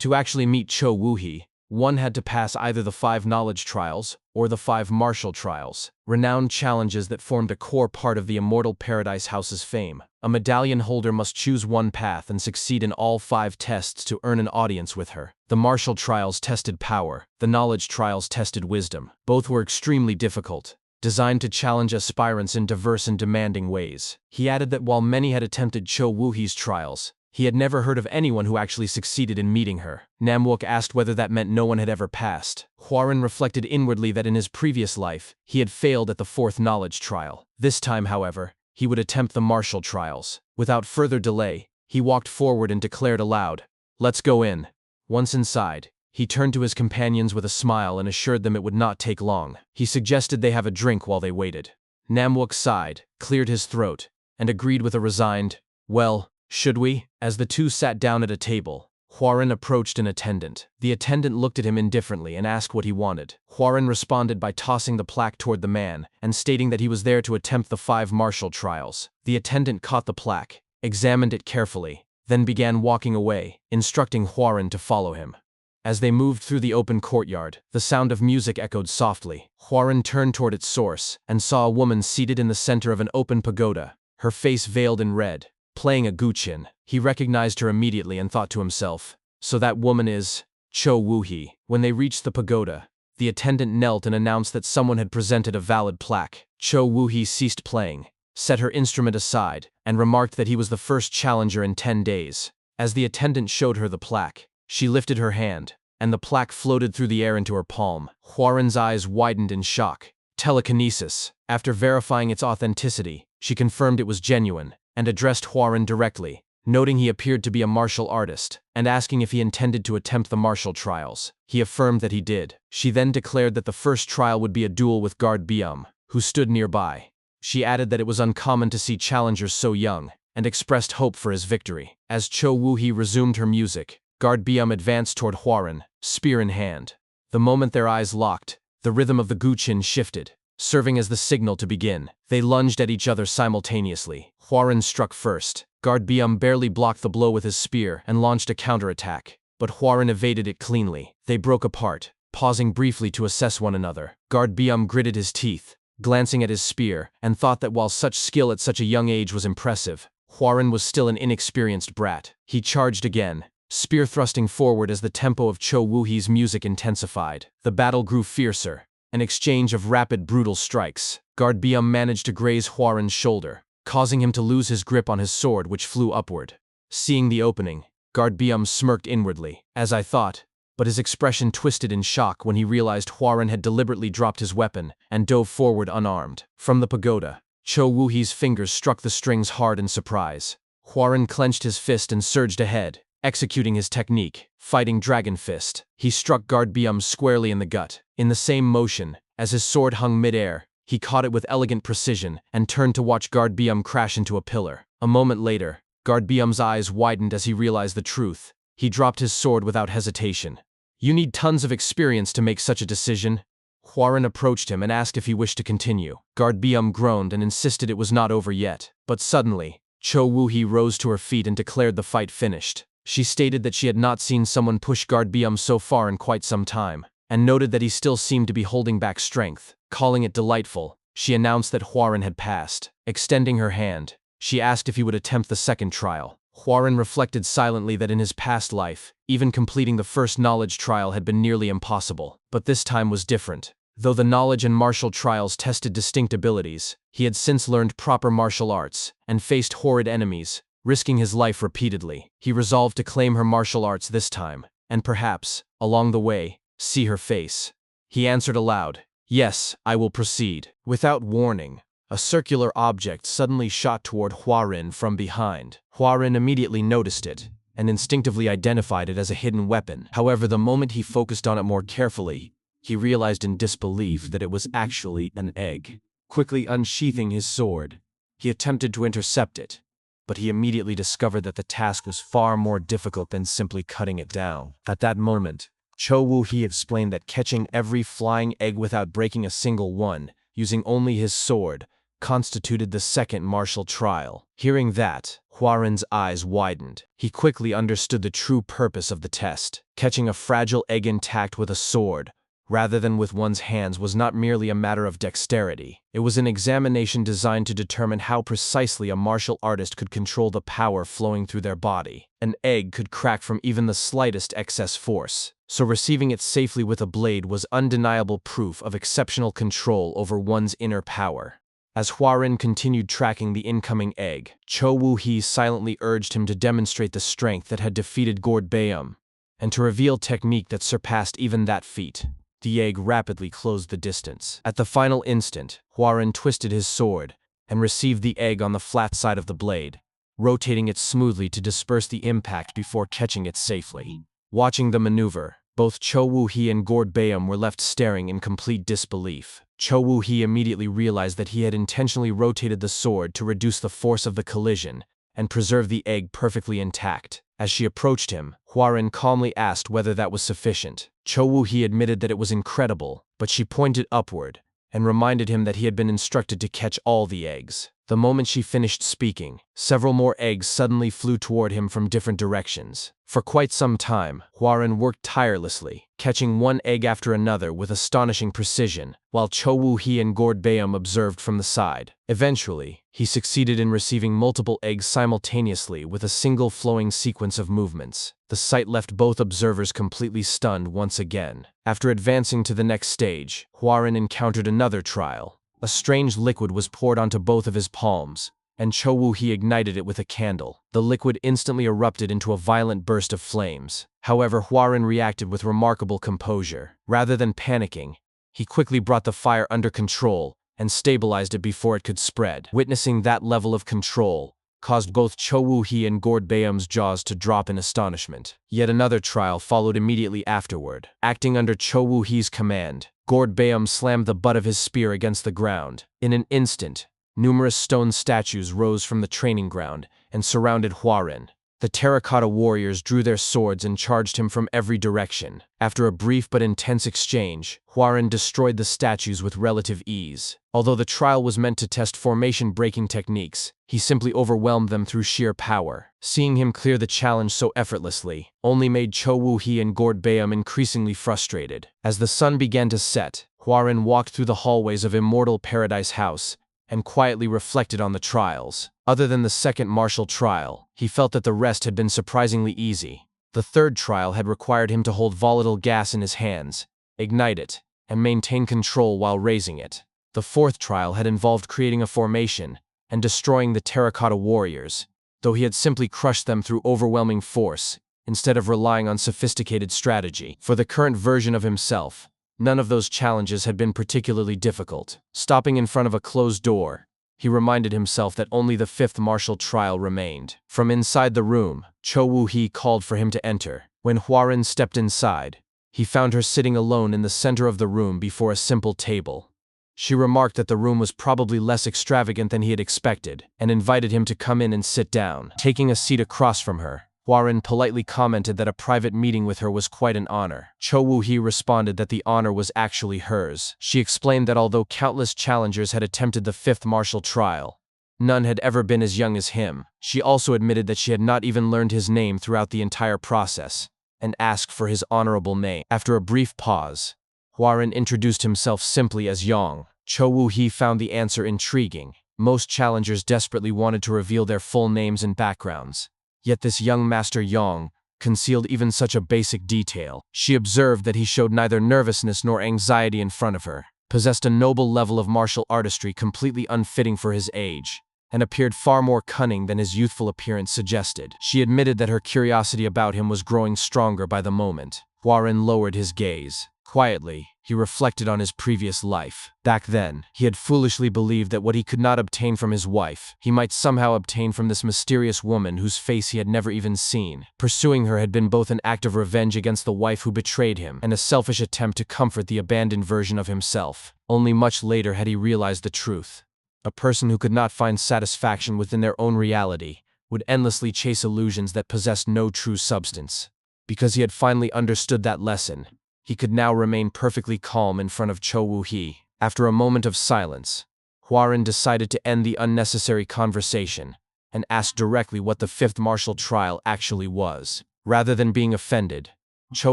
To actually meet Cho Woo-hee, one had to pass either the 5 knowledge trials or the 5 martial trials, renowned challenges that formed a core part of the Immortal Paradise House's fame. A medallion holder must choose one path and succeed in all 5 tests to earn an audience with her. The martial trials tested power, the knowledge trials tested wisdom. Both were extremely difficult, designed to challenge aspirants in diverse and demanding ways. He added that while many had attempted Cho Woo-hee's trials, he had never heard of anyone who actually succeeded in meeting her. Namwook asked whether that meant no one had ever passed. Huaran reflected inwardly that in his previous life, he had failed at the 4th knowledge trial. This time, however, he would attempt the martial trials. Without further delay, he walked forward and declared aloud, "Let's go in." Once inside, he turned to his companions with a smile and assured them it would not take long. He suggested they have a drink while they waited. Namwook sighed, cleared his throat, and agreed with a resigned, "Well, should we?" As the two sat down at a table, Huaran approached an attendant. The attendant looked at him indifferently and asked what he wanted. Huaran responded by tossing the plaque toward the man and stating that he was there to attempt the 5 martial trials. The attendant caught the plaque, examined it carefully, then began walking away, instructing Huaren to follow him. As they moved through the open courtyard, the sound of music echoed softly. Huaren turned toward its source and saw a woman seated in the center of an open pagoda, her face veiled in red, playing a guqin. He recognized her immediately and thought to himself, so that woman is Cho Woo-hee. When they reached the pagoda, the attendant knelt and announced that someone had presented a valid plaque. Cho Woo-hee ceased playing, set her instrument aside, and remarked that he was the first challenger in 10 days. As the attendant showed her the plaque, she lifted her hand, and the plaque floated through the air into her palm. Huaren's eyes widened in shock. Telekinesis. After verifying its authenticity, she confirmed it was genuine, and addressed Huaren directly, noting he appeared to be a martial artist, and asking if he intended to attempt the martial trials. He affirmed that he did. She then declared that the first trial would be a duel with guard Byum, who stood nearby. She added that it was uncommon to see challengers so young, and expressed hope for his victory. As Cho Woo-hee resumed her music, guard Byum advanced toward Huaren, spear in hand. The moment their eyes locked, the rhythm of the guqin shifted, serving as the signal to begin. They lunged at each other simultaneously. Huaren struck first. Guard Byum barely blocked the blow with his spear and launched a counterattack, but Huaren evaded it cleanly. They broke apart, pausing briefly to assess one another. Guard Byum gritted his teeth, glancing at his spear, and thought that while such skill at such a young age was impressive, Huaren was still an inexperienced brat. He charged again, spear thrusting forward as the tempo of Cho Woo-hee's music intensified. The battle grew fiercer, an exchange of rapid, brutal strikes. Guard Byum managed to graze Huaren's shoulder, causing him to lose his grip on his sword, which flew upward. Seeing the opening, Guard Byum smirked inwardly, as I thought, but his expression twisted in shock when he realized Huaren had deliberately dropped his weapon and dove forward unarmed. From the pagoda, Cho Woo-hee's fingers struck the strings hard in surprise. Huaren clenched his fist and surged ahead, executing his technique, Fighting Dragon Fist. He struck Guard Byum squarely in the gut. In the same motion, as his sword hung mid-air, he caught it with elegant precision and turned to watch Guard Byum crash into a pillar. A moment later, Guard Byum's eyes widened as he realized the truth. He dropped his sword without hesitation. You need tons of experience to make such a decision. Huaren approached him and asked if he wished to continue. Guard Byum groaned and insisted it was not over yet. But suddenly, Cho Woo-hee rose to her feet and declared the fight finished. She stated that she had not seen someone push Guard Byum so far in quite some time, and noted that he still seemed to be holding back strength. Calling it delightful, she announced that Huaren had passed. Extending her hand, she asked if he would attempt the second trial. Huaren reflected silently that in his past life, even completing the first knowledge trial had been nearly impossible. But this time was different. Though the knowledge and martial trials tested distinct abilities, he had since learned proper martial arts and faced horrid enemies, risking his life repeatedly. He resolved to claim her martial arts this time, and perhaps, along the way, see her face. He answered aloud, "Yes, I will proceed." Without warning, a circular object suddenly shot toward Huaren from behind. Huaren immediately noticed it, and instinctively identified it as a hidden weapon. However, the moment he focused on it more carefully, he realized in disbelief that it was actually an egg. Quickly unsheathing his sword, he attempted to intercept it, but he immediately discovered that the task was far more difficult than simply cutting it down. At that moment, Cho Woo-hee explained that catching every flying egg without breaking a single one, using only his sword, constituted the second martial trial. Hearing that, Huaren's eyes widened. He quickly understood the true purpose of the test. Catching a fragile egg intact with a sword, rather than with one's hands, was not merely a matter of dexterity. It was an examination designed to determine how precisely a martial artist could control the power flowing through their body. An egg could crack from even the slightest excess force, so receiving it safely with a blade was undeniable proof of exceptional control over one's inner power. As Huaren continued tracking the incoming egg, Cho Woo-hee silently urged him to demonstrate the strength that had defeated Guard Byum, and to reveal technique that surpassed even that feat. The egg rapidly closed the distance. At the final instant, Huaren twisted his sword and received the egg on the flat side of the blade, rotating it smoothly to disperse the impact before catching it safely. Watching the maneuver, both Cho Woo-hee and Guard Byum were left staring in complete disbelief. Cho Woo-hee immediately realized that he had intentionally rotated the sword to reduce the force of the collision and preserve the egg perfectly intact. As she approached him, Huaren calmly asked whether that was sufficient. Cho Woo-hee admitted that it was incredible, but she pointed upward and reminded him that he had been instructed to catch all the eggs. The moment she finished speaking, several more eggs suddenly flew toward him from different directions. For quite some time, Hwarin worked tirelessly, catching one egg after another with astonishing precision, while Cho Woo-hee and Gord Baeum observed from the side. Eventually, he succeeded in receiving multiple eggs simultaneously with a single flowing sequence of movements. The sight left both observers completely stunned once again. After advancing to the next stage, Hwarin encountered another trial. A strange liquid was poured onto both of his palms, and Cho Woo-hee ignited it with a candle. The liquid instantly erupted into a violent burst of flames. However, Hwarin reacted with remarkable composure. Rather than panicking, he quickly brought the fire under control and stabilized it before it could spread. Witnessing that level of control caused both Cho Woo-hee and Gord Baeum's jaws to drop in astonishment. Yet another trial followed immediately afterward. Acting under Cho Woo-hee's command, Gord Baeum slammed the butt of his spear against the ground. In an instant, numerous stone statues rose from the training ground and surrounded Hwarin. The terracotta warriors drew their swords and charged him from every direction. After a brief but intense exchange, Hwarin destroyed the statues with relative ease. Although the trial was meant to test formation-breaking techniques, he simply overwhelmed them through sheer power. Seeing him clear the challenge so effortlessly only made Cho Woo-hee and Gord Baeum increasingly frustrated. As the sun began to set, Hwarin walked through the hallways of Immortal Paradise House and quietly reflected on the trials. Other than the second martial trial, he felt that the rest had been surprisingly easy. The third trial had required him to hold volatile gas in his hands, ignite it, and maintain control while raising it. The fourth trial had involved creating a formation and destroying the terracotta warriors, though he had simply crushed them through overwhelming force, instead of relying on sophisticated strategy. For the current version of himself, none of those challenges had been particularly difficult. Stopping in front of a closed door, he reminded himself that only the fifth martial trial remained. From inside the room, Cho Woo-hee called for him to enter. When Hwarin stepped inside, he found her sitting alone in the center of the room before a simple table. She remarked that the room was probably less extravagant than he had expected, and invited him to come in and sit down. Taking a seat across from her, Hwarin politely commented that a private meeting with her was quite an honor. Cho Woo-hee responded that the honor was actually hers. She explained that although countless challengers had attempted the fifth martial trial, none had ever been as young as him. She also admitted that she had not even learned his name throughout the entire process, and asked for his honorable name. After a brief pause, Hwarin introduced himself simply as Yong. Cho Woo-hee found the answer intriguing. Most challengers desperately wanted to reveal their full names and backgrounds. Yet this young master Yong concealed even such a basic detail. She observed that he showed neither nervousness nor anxiety in front of her, possessed a noble level of martial artistry completely unfitting for his age, and appeared far more cunning than his youthful appearance suggested. She admitted that her curiosity about him was growing stronger by the moment. Hwarin lowered his gaze. Quietly, he reflected on his previous life. Back then, he had foolishly believed that what he could not obtain from his wife, he might somehow obtain from this mysterious woman whose face he had never even seen. Pursuing her had been both an act of revenge against the wife who betrayed him and a selfish attempt to comfort the abandoned version of himself. Only much later had he realized the truth. A person who could not find satisfaction within their own reality would endlessly chase illusions that possessed no true substance. Because he had finally understood that lesson, he could now remain perfectly calm in front of Cho Woo-hee. After a moment of silence, Hwarin decided to end the unnecessary conversation and asked directly what the fifth martial trial actually was. Rather than being offended, Cho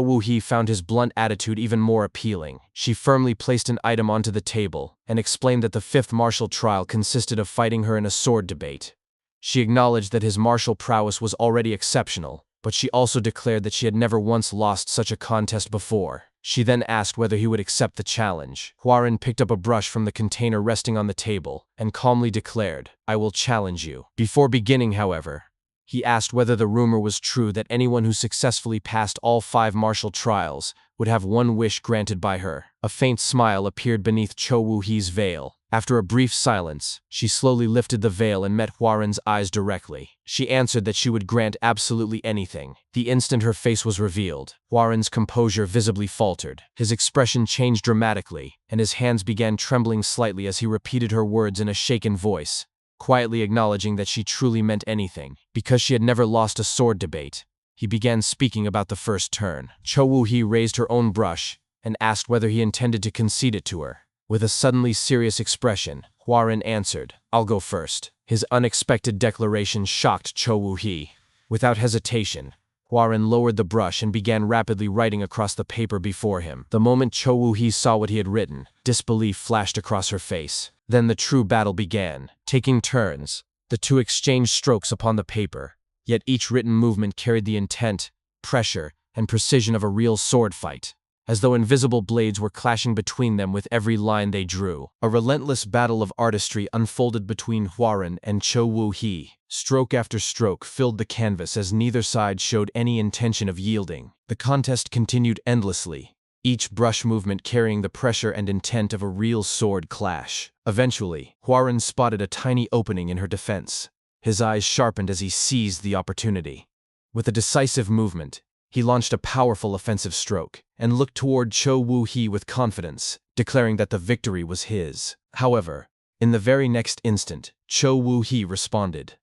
Woo-hee found his blunt attitude even more appealing. She firmly placed an item onto the table and explained that the fifth martial trial consisted of fighting her in a sword debate. She acknowledged that his martial prowess was already exceptional, but she also declared that she had never once lost such a contest before. She then asked whether he would accept the challenge. Hwarin picked up a brush from the container resting on the table and calmly declared, "I will challenge you." Before beginning, however, he asked whether the rumor was true that anyone who successfully passed all 5 martial trials would have one wish granted by her. A faint smile appeared beneath Cho Woo-hee's veil. After a brief silence, she slowly lifted the veil and met Hwarin's eyes directly. She answered that she would grant absolutely anything. The instant her face was revealed, Hwarin's composure visibly faltered. His expression changed dramatically, and his hands began trembling slightly as he repeated her words in a shaken voice, quietly acknowledging that she truly meant anything. Because she had never lost a sword debate, he began speaking about the first turn. Cho Woo-hee raised her own brush and asked whether he intended to concede it to her. With a suddenly serious expression, Huarun answered, "I'll go first." His unexpected declaration shocked Cho Woo-hee. Without hesitation, Huarun lowered the brush and began rapidly writing across the paper before him. The moment Cho Woo-hee saw what he had written, disbelief flashed across her face. Then the true battle began. Taking turns, the two exchanged strokes upon the paper, yet each written movement carried the intent, pressure, and precision of a real sword fight, as though invisible blades were clashing between them with every line they drew. A relentless battle of artistry unfolded between Huarun and Cho Woo-hee. Stroke after stroke filled the canvas as neither side showed any intention of yielding. The contest continued endlessly, each brush movement carrying the pressure and intent of a real sword clash. Eventually, Huarun spotted a tiny opening in her defense. His eyes sharpened as he seized the opportunity. With a decisive movement, he launched a powerful offensive stroke and looked toward Cho Woo-hee with confidence, declaring that the victory was his. However, in the very next instant, Cho Woo-hee responded.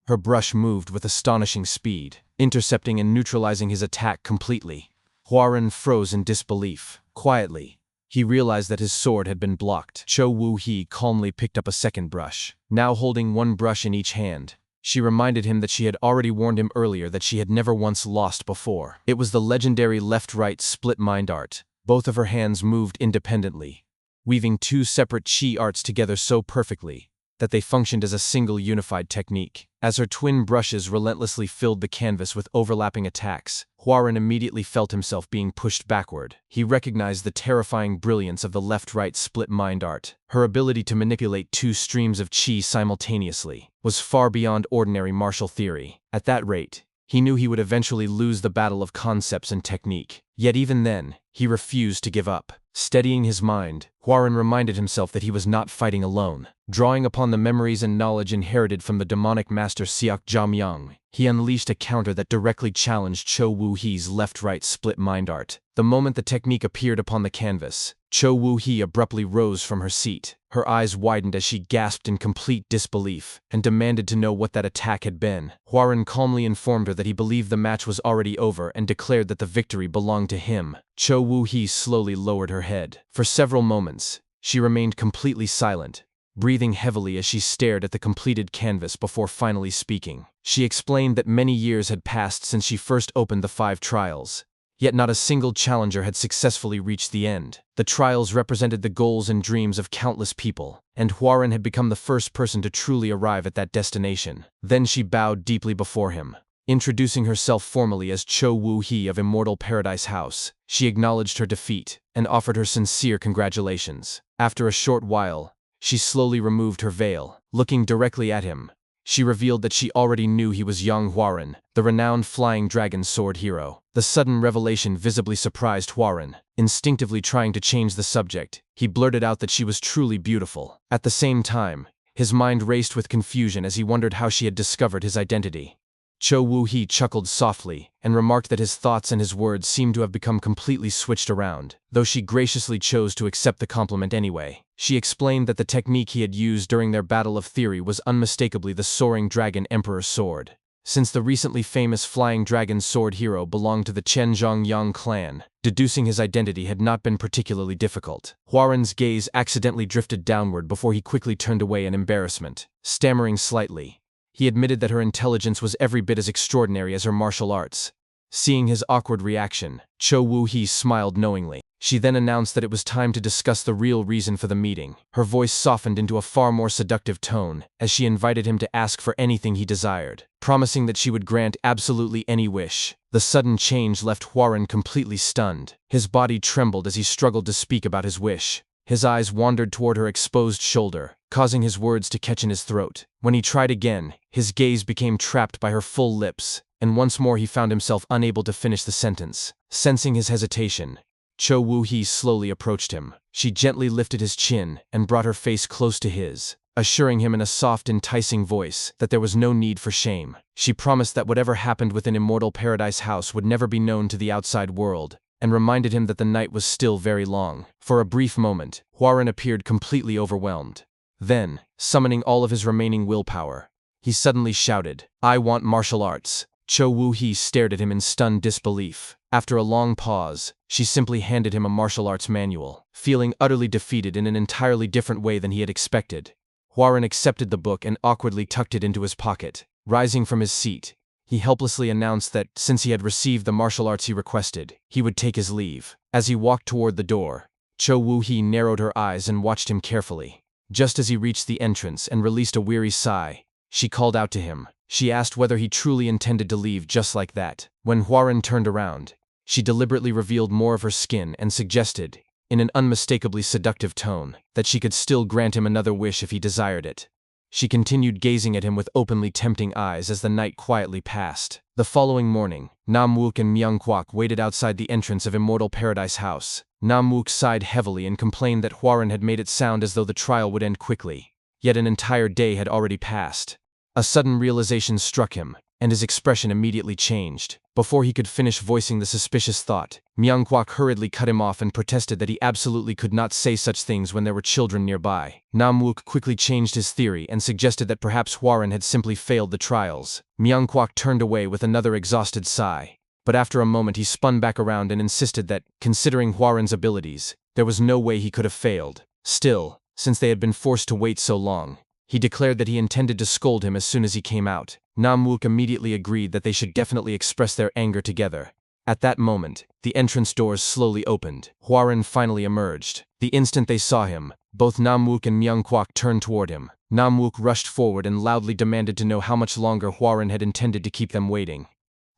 Her brush moved with astonishing speed, intercepting and neutralizing his attack completely. Huarun froze in disbelief. Quietly, he realized that his sword had been blocked. Cho Woo-hee calmly picked up a second brush. Now holding one brush in each hand, she reminded him that she had already warned him earlier that she had never once lost before. It was the legendary left-right split mind art. Both of her hands moved independently, weaving two separate chi arts together so perfectly that they functioned as a single unified technique. As her twin brushes relentlessly filled the canvas with overlapping attacks, Huarun immediately felt himself being pushed backward. He recognized the terrifying brilliance of the left-right split mind art. Her ability to manipulate two streams of chi simultaneously was far beyond ordinary martial theory. At that rate, he knew he would eventually lose the battle of concepts and technique. Yet even then, he refused to give up. Steadying his mind, Huarun reminded himself that he was not fighting alone. Drawing upon the memories and knowledge inherited from the demonic master Siak Jamyang, he unleashed a counter that directly challenged Cho Woo-hee's left-right split mind art. The moment the technique appeared upon the canvas, Cho Woo-hee abruptly rose from her seat. Her eyes widened as she gasped in complete disbelief and demanded to know what that attack had been. Huarun calmly informed her that he believed the match was already over and declared that the victory belonged to him. Cho Woo-hee slowly lowered her head. For several moments, she remained completely silent, breathing heavily as she stared at the completed canvas before finally speaking. She explained that many years had passed since she first opened the 5 trials, yet not a single challenger had successfully reached the end. The trials represented the goals and dreams of countless people, and Huarun had become the first person to truly arrive at that destination. Then she bowed deeply before him. Introducing herself formally as Cho Woo-hee of Immortal Paradise House, she acknowledged her defeat and offered her sincere congratulations. After a short while, she slowly removed her veil. Looking directly at him, she revealed that she already knew he was Yong Huarun, the renowned flying dragon sword hero. The sudden revelation visibly surprised Huarun. Instinctively trying to change the subject, he blurted out that she was truly beautiful. At the same time, his mind raced with confusion as he wondered how she had discovered his identity. Cho Woo-hee chuckled softly and remarked that his thoughts and his words seemed to have become completely switched around, though she graciously chose to accept the compliment anyway. She explained that the technique he had used during their battle of theory was unmistakably the Soaring Dragon Emperor sword. Since the recently famous Flying Dragon sword hero belonged to the Yong clan, deducing his identity had not been particularly difficult. Huarun's gaze accidentally drifted downward before he quickly turned away in embarrassment. Stammering slightly, he admitted that her intelligence was every bit as extraordinary as her martial arts. Seeing his awkward reaction, Cho Woo-hee smiled knowingly. She then announced that it was time to discuss the real reason for the meeting. Her voice softened into a far more seductive tone as she invited him to ask for anything he desired, promising that she would grant absolutely any wish. The sudden change left Huarun completely stunned. His body trembled as he struggled to speak about his wish. His eyes wandered toward her exposed shoulder, causing his words to catch in his throat. When he tried again, his gaze became trapped by her full lips, and once more he found himself unable to finish the sentence. Sensing his hesitation, Cho Woo-hee slowly approached him. She gently lifted his chin and brought her face close to his, assuring him in a soft, enticing voice that there was no need for shame. She promised that whatever happened within Immortal Paradise House would never be known to the outside world, and reminded him that the night was still very long. For a brief moment, Huarun appeared completely overwhelmed. Then, summoning all of his remaining willpower, he suddenly shouted, "I want martial arts." Cho Woo-hee stared at him in stunned disbelief. After a long pause, she simply handed him a martial arts manual, feeling utterly defeated in an entirely different way than he had expected. Hwarin accepted the book and awkwardly tucked it into his pocket. Rising from his seat, he helplessly announced that, since he had received the martial arts he requested, he would take his leave. As he walked toward the door, Cho Woo-hee narrowed her eyes and watched him carefully. Just as he reached the entrance and released a weary sigh, she called out to him. She asked whether he truly intended to leave just like that. When Hwarin turned around, she deliberately revealed more of her skin and suggested, in an unmistakably seductive tone, that she could still grant him another wish if he desired it. She continued gazing at him with openly tempting eyes as the night quietly passed. The following morning, Nam-wook and Myung-kwak waited outside the entrance of Immortal Paradise House. Nam-wook sighed heavily and complained that Hwarin had made it sound as though the trial would end quickly. Yet an entire day had already passed. A sudden realization struck him, and his expression immediately changed. Before he could finish voicing the suspicious thought, Myung-kwak hurriedly cut him off and protested that he absolutely could not say such things when there were children nearby. Nam-wook quickly changed his theory and suggested that perhaps Hwarin had simply failed the trials. Myung-kwak turned away with another exhausted sigh, but after a moment he spun back around and insisted that, considering Hwarin's abilities, there was no way he could have failed. Still, since they had been forced to wait so long, he declared that he intended to scold him as soon as he came out. Nam-wook immediately agreed that they should definitely express their anger together. At that moment, the entrance doors slowly opened. Hwarin finally emerged. The instant they saw him, both Nam-wook and Myung-kwak turned toward him. Nam-wook rushed forward and loudly demanded to know how much longer Hwarin had intended to keep them waiting.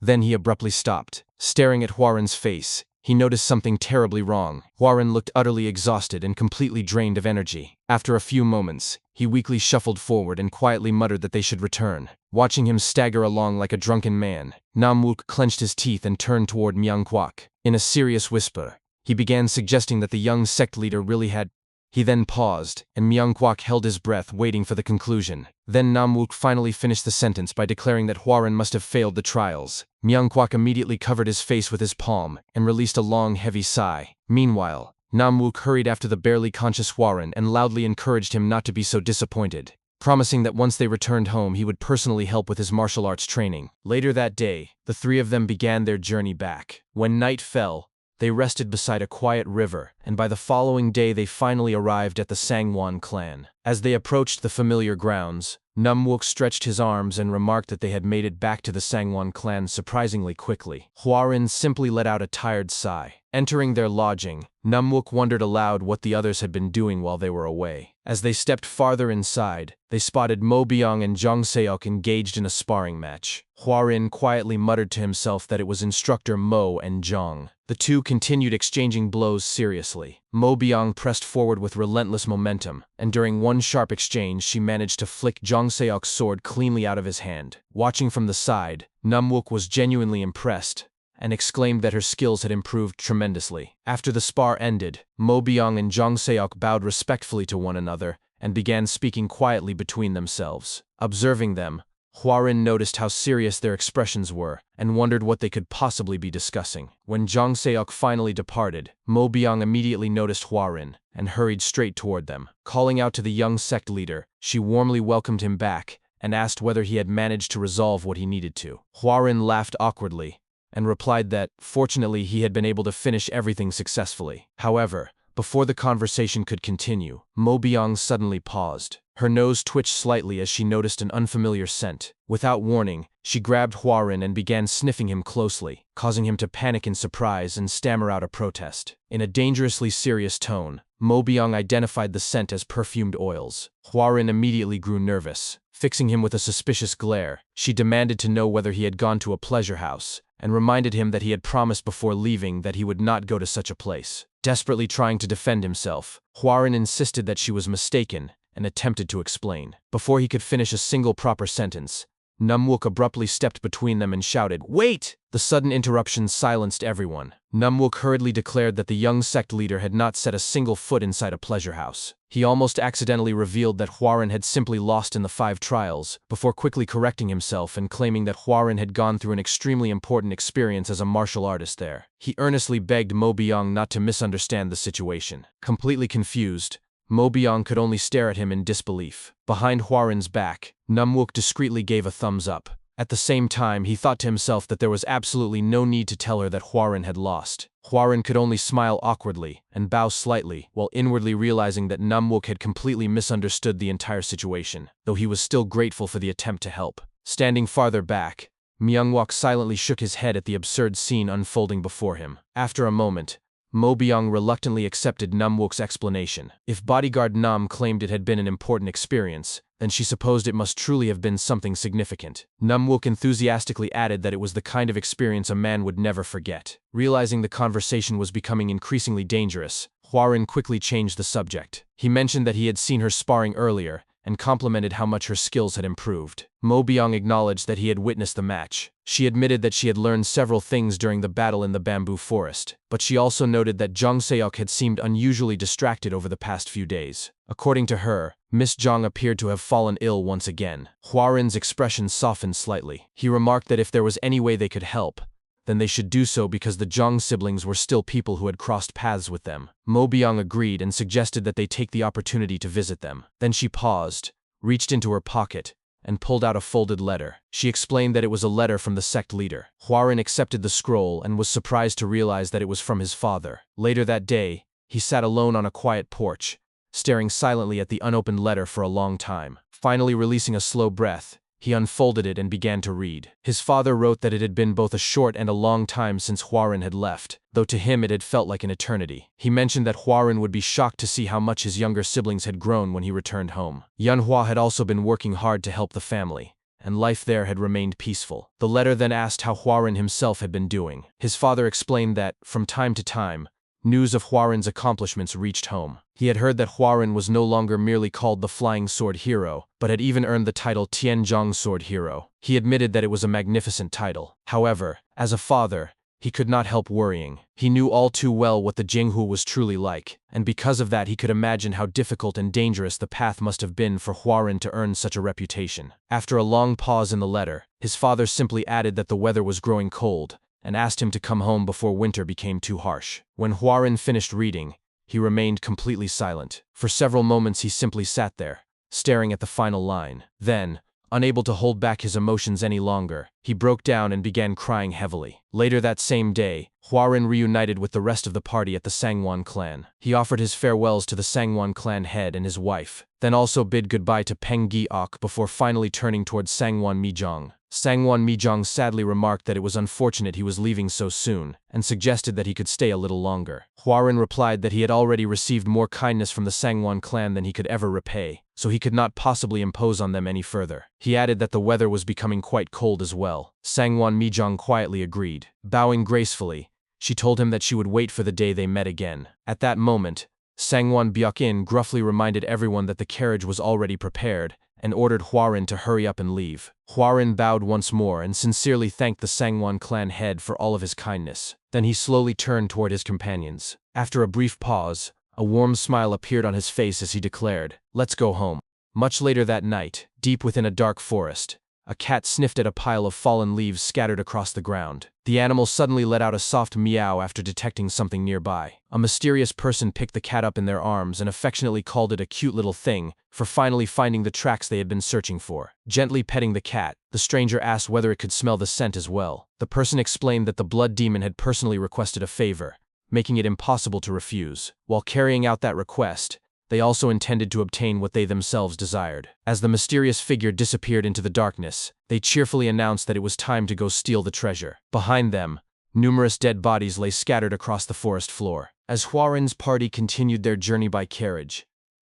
Then he abruptly stopped. Staring at Hwarin's face, he noticed something terribly wrong. Hwarin looked utterly exhausted and completely drained of energy. After a few moments, he weakly shuffled forward and quietly muttered that they should return. Watching him stagger along like a drunken man, Nam-wook clenched his teeth and turned toward Myung-kwak. In a serious whisper, he began suggesting that the young sect leader really had. He then paused, and Myung-kwak held his breath waiting for the conclusion. Then Nam-wook finally finished the sentence by declaring that Hwarin must have failed the trials. Myung-kwak immediately covered his face with his palm and released a long, heavy sigh. Meanwhile, Nam-wook hurried after the barely conscious Hwarin and loudly encouraged him not to be so disappointed, promising that once they returned home he would personally help with his martial arts training. Later that day, the three of them began their journey back. When night fell, they rested beside a quiet river, and by the following day they finally arrived at the Sangwon clan. As they approached the familiar grounds, Nam-wook stretched his arms and remarked that they had made it back to the Sangwon clan surprisingly quickly. Hwarin simply let out a tired sigh. Entering their lodging, Nam-wook wondered aloud what the others had been doing while they were away. As they stepped farther inside, they spotted Mo Byung and Jong Seok engaged in a sparring match. Hwarin quietly muttered to himself that it was instructor Mo and Jong. The two continued exchanging blows seriously. Mo Byung pressed forward with relentless momentum, and during one sharp exchange she managed to flick Jong Seok's sword cleanly out of his hand. Watching from the side, Nam-wook was genuinely impressed, and exclaimed that her skills had improved tremendously. After the spar ended, Mo Byung and Jong Seok bowed respectfully to one another and began speaking quietly between themselves. Observing them, Hwarin noticed how serious their expressions were and wondered what they could possibly be discussing. When Jong Seok finally departed, Mo Byung immediately noticed Hwarin and hurried straight toward them. Calling out to the young sect leader, she warmly welcomed him back and asked whether he had managed to resolve what he needed to. Hwarin laughed awkwardly and replied that, fortunately, he had been able to finish everything successfully. However, before the conversation could continue, Mo Byung suddenly paused. Her nose twitched slightly as she noticed an unfamiliar scent. Without warning, she grabbed Hwarin and began sniffing him closely, causing him to panic in surprise and stammer out a protest. In a dangerously serious tone, Mo Byung identified the scent as perfumed oils. Hwarin immediately grew nervous. Fixing him with a suspicious glare, she demanded to know whether he had gone to a pleasure house, and reminded him that he had promised before leaving that he would not go to such a place. Desperately trying to defend himself, Hwarin insisted that she was mistaken and attempted to explain. Before he could finish a single proper sentence, Nam-wook abruptly stepped between them and shouted, "Wait!" The sudden interruption silenced everyone. Nam-wook hurriedly declared that the young sect leader had not set a single foot inside a pleasure house. He almost accidentally revealed that Hwarin had simply lost in the 5 trials, before quickly correcting himself and claiming that Hwarin had gone through an extremely important experience as a martial artist there. He earnestly begged Mo Byung not to misunderstand the situation. Completely confused, Mo Byung could only stare at him in disbelief. Behind Hwarin's back, Nam-wook discreetly gave a thumbs up, At the same time, he thought to himself that there was absolutely no need to tell her that Hwarin had lost. Hwarin could only smile awkwardly and bow slightly, while inwardly realizing that Namwook had completely misunderstood the entire situation, though he was still grateful for the attempt to help. Standing farther back, Myungwook silently shook his head at the absurd scene unfolding before him. After a moment, Mo Byung reluctantly accepted Namwook's explanation. If bodyguard Nam claimed it had been an important experience, then she supposed it must truly have been something significant. Namwook enthusiastically added that it was the kind of experience a man would never forget. Realizing the conversation was becoming increasingly dangerous, Hwarin quickly changed the subject. He mentioned that he had seen her sparring earlier, and complimented how much her skills had improved. Mo Byung acknowledged that he had witnessed the match. She admitted that she had learned several things during the battle in the bamboo forest, but she also noted that Jung Seok had seemed unusually distracted over the past few days. According to her, Miss Jung appeared to have fallen ill once again. Hwarin's expression softened slightly. He remarked that if there was any way they could help, then they should do so because the Jung siblings were still people who had crossed paths with them. Mo Byung agreed and suggested that they take the opportunity to visit them. Then she paused, reached into her pocket, and pulled out a folded letter. She explained that it was a letter from the sect leader. Hwarin accepted the scroll and was surprised to realize that it was from his father. Later that day, he sat alone on a quiet porch, staring silently at the unopened letter for a long time. Finally releasing a slow breath, he unfolded it and began to read. His father wrote that it had been both a short and a long time since Hwarin had left, though to him it had felt like an eternity. He mentioned that Hwarin would be shocked to see how much his younger siblings had grown when he returned home. Yunhua had also been working hard to help the family, and life there had remained peaceful. The letter then asked how Hwarin himself had been doing. His father explained that, from time to time, news of Hwarin's accomplishments reached home. He had heard that Hwarin was no longer merely called the Flying Sword Hero, but had even earned the title Tianzhong Sword Hero. He admitted that it was a magnificent title. However, as a father, he could not help worrying. He knew all too well what the Jinghu was truly like, and because of that he could imagine how difficult and dangerous the path must have been for Hwarin to earn such a reputation. After a long pause in the letter, his father simply added that the weather was growing cold, and asked him to come home before winter became too harsh. When Hwarin finished reading, he remained completely silent. For several moments he simply sat there, staring at the final line. Then, unable to hold back his emotions any longer, he broke down and began crying heavily. Later that same day, Hwarin reunited with the rest of the party at the Sangwon clan. He offered his farewells to the Sangwon clan head and his wife, then also bid goodbye to Peng Gi-ok before finally turning towards Sangwon Mi-jong. Sangwon Mi-jong sadly remarked that it was unfortunate he was leaving so soon, and suggested that he could stay a little longer. Hwarin replied that he had already received more kindness from the Sangwon clan than he could ever repay, so he could not possibly impose on them any further. He added that the weather was becoming quite cold as well. Sangwon Mi-jong quietly agreed. Bowing gracefully, she told him that she would wait for the day they met again. At that moment, Sangwon Byuk-in gruffly reminded everyone that the carriage was already prepared, and ordered Hwarin to hurry up and leave. Hwarin bowed once more and sincerely thanked the Sangwon clan head for all of his kindness. Then he slowly turned toward his companions. After a brief pause, a warm smile appeared on his face as he declared, "Let's go home." Much later that night, deep within a dark forest, a cat sniffed at a pile of fallen leaves scattered across the ground. The animal suddenly let out a soft meow after detecting something nearby. A mysterious person picked the cat up in their arms and affectionately called it a cute little thing for finally finding the tracks they had been searching for. Gently petting the cat, the stranger asked whether it could smell the scent as well. The person explained that the blood demon had personally requested a favor, making it impossible to refuse. While carrying out that request, they also intended to obtain what they themselves desired. As the mysterious figure disappeared into the darkness, they cheerfully announced that it was time to go steal the treasure. Behind them, numerous dead bodies lay scattered across the forest floor. As Hwarin's party continued their journey by carriage,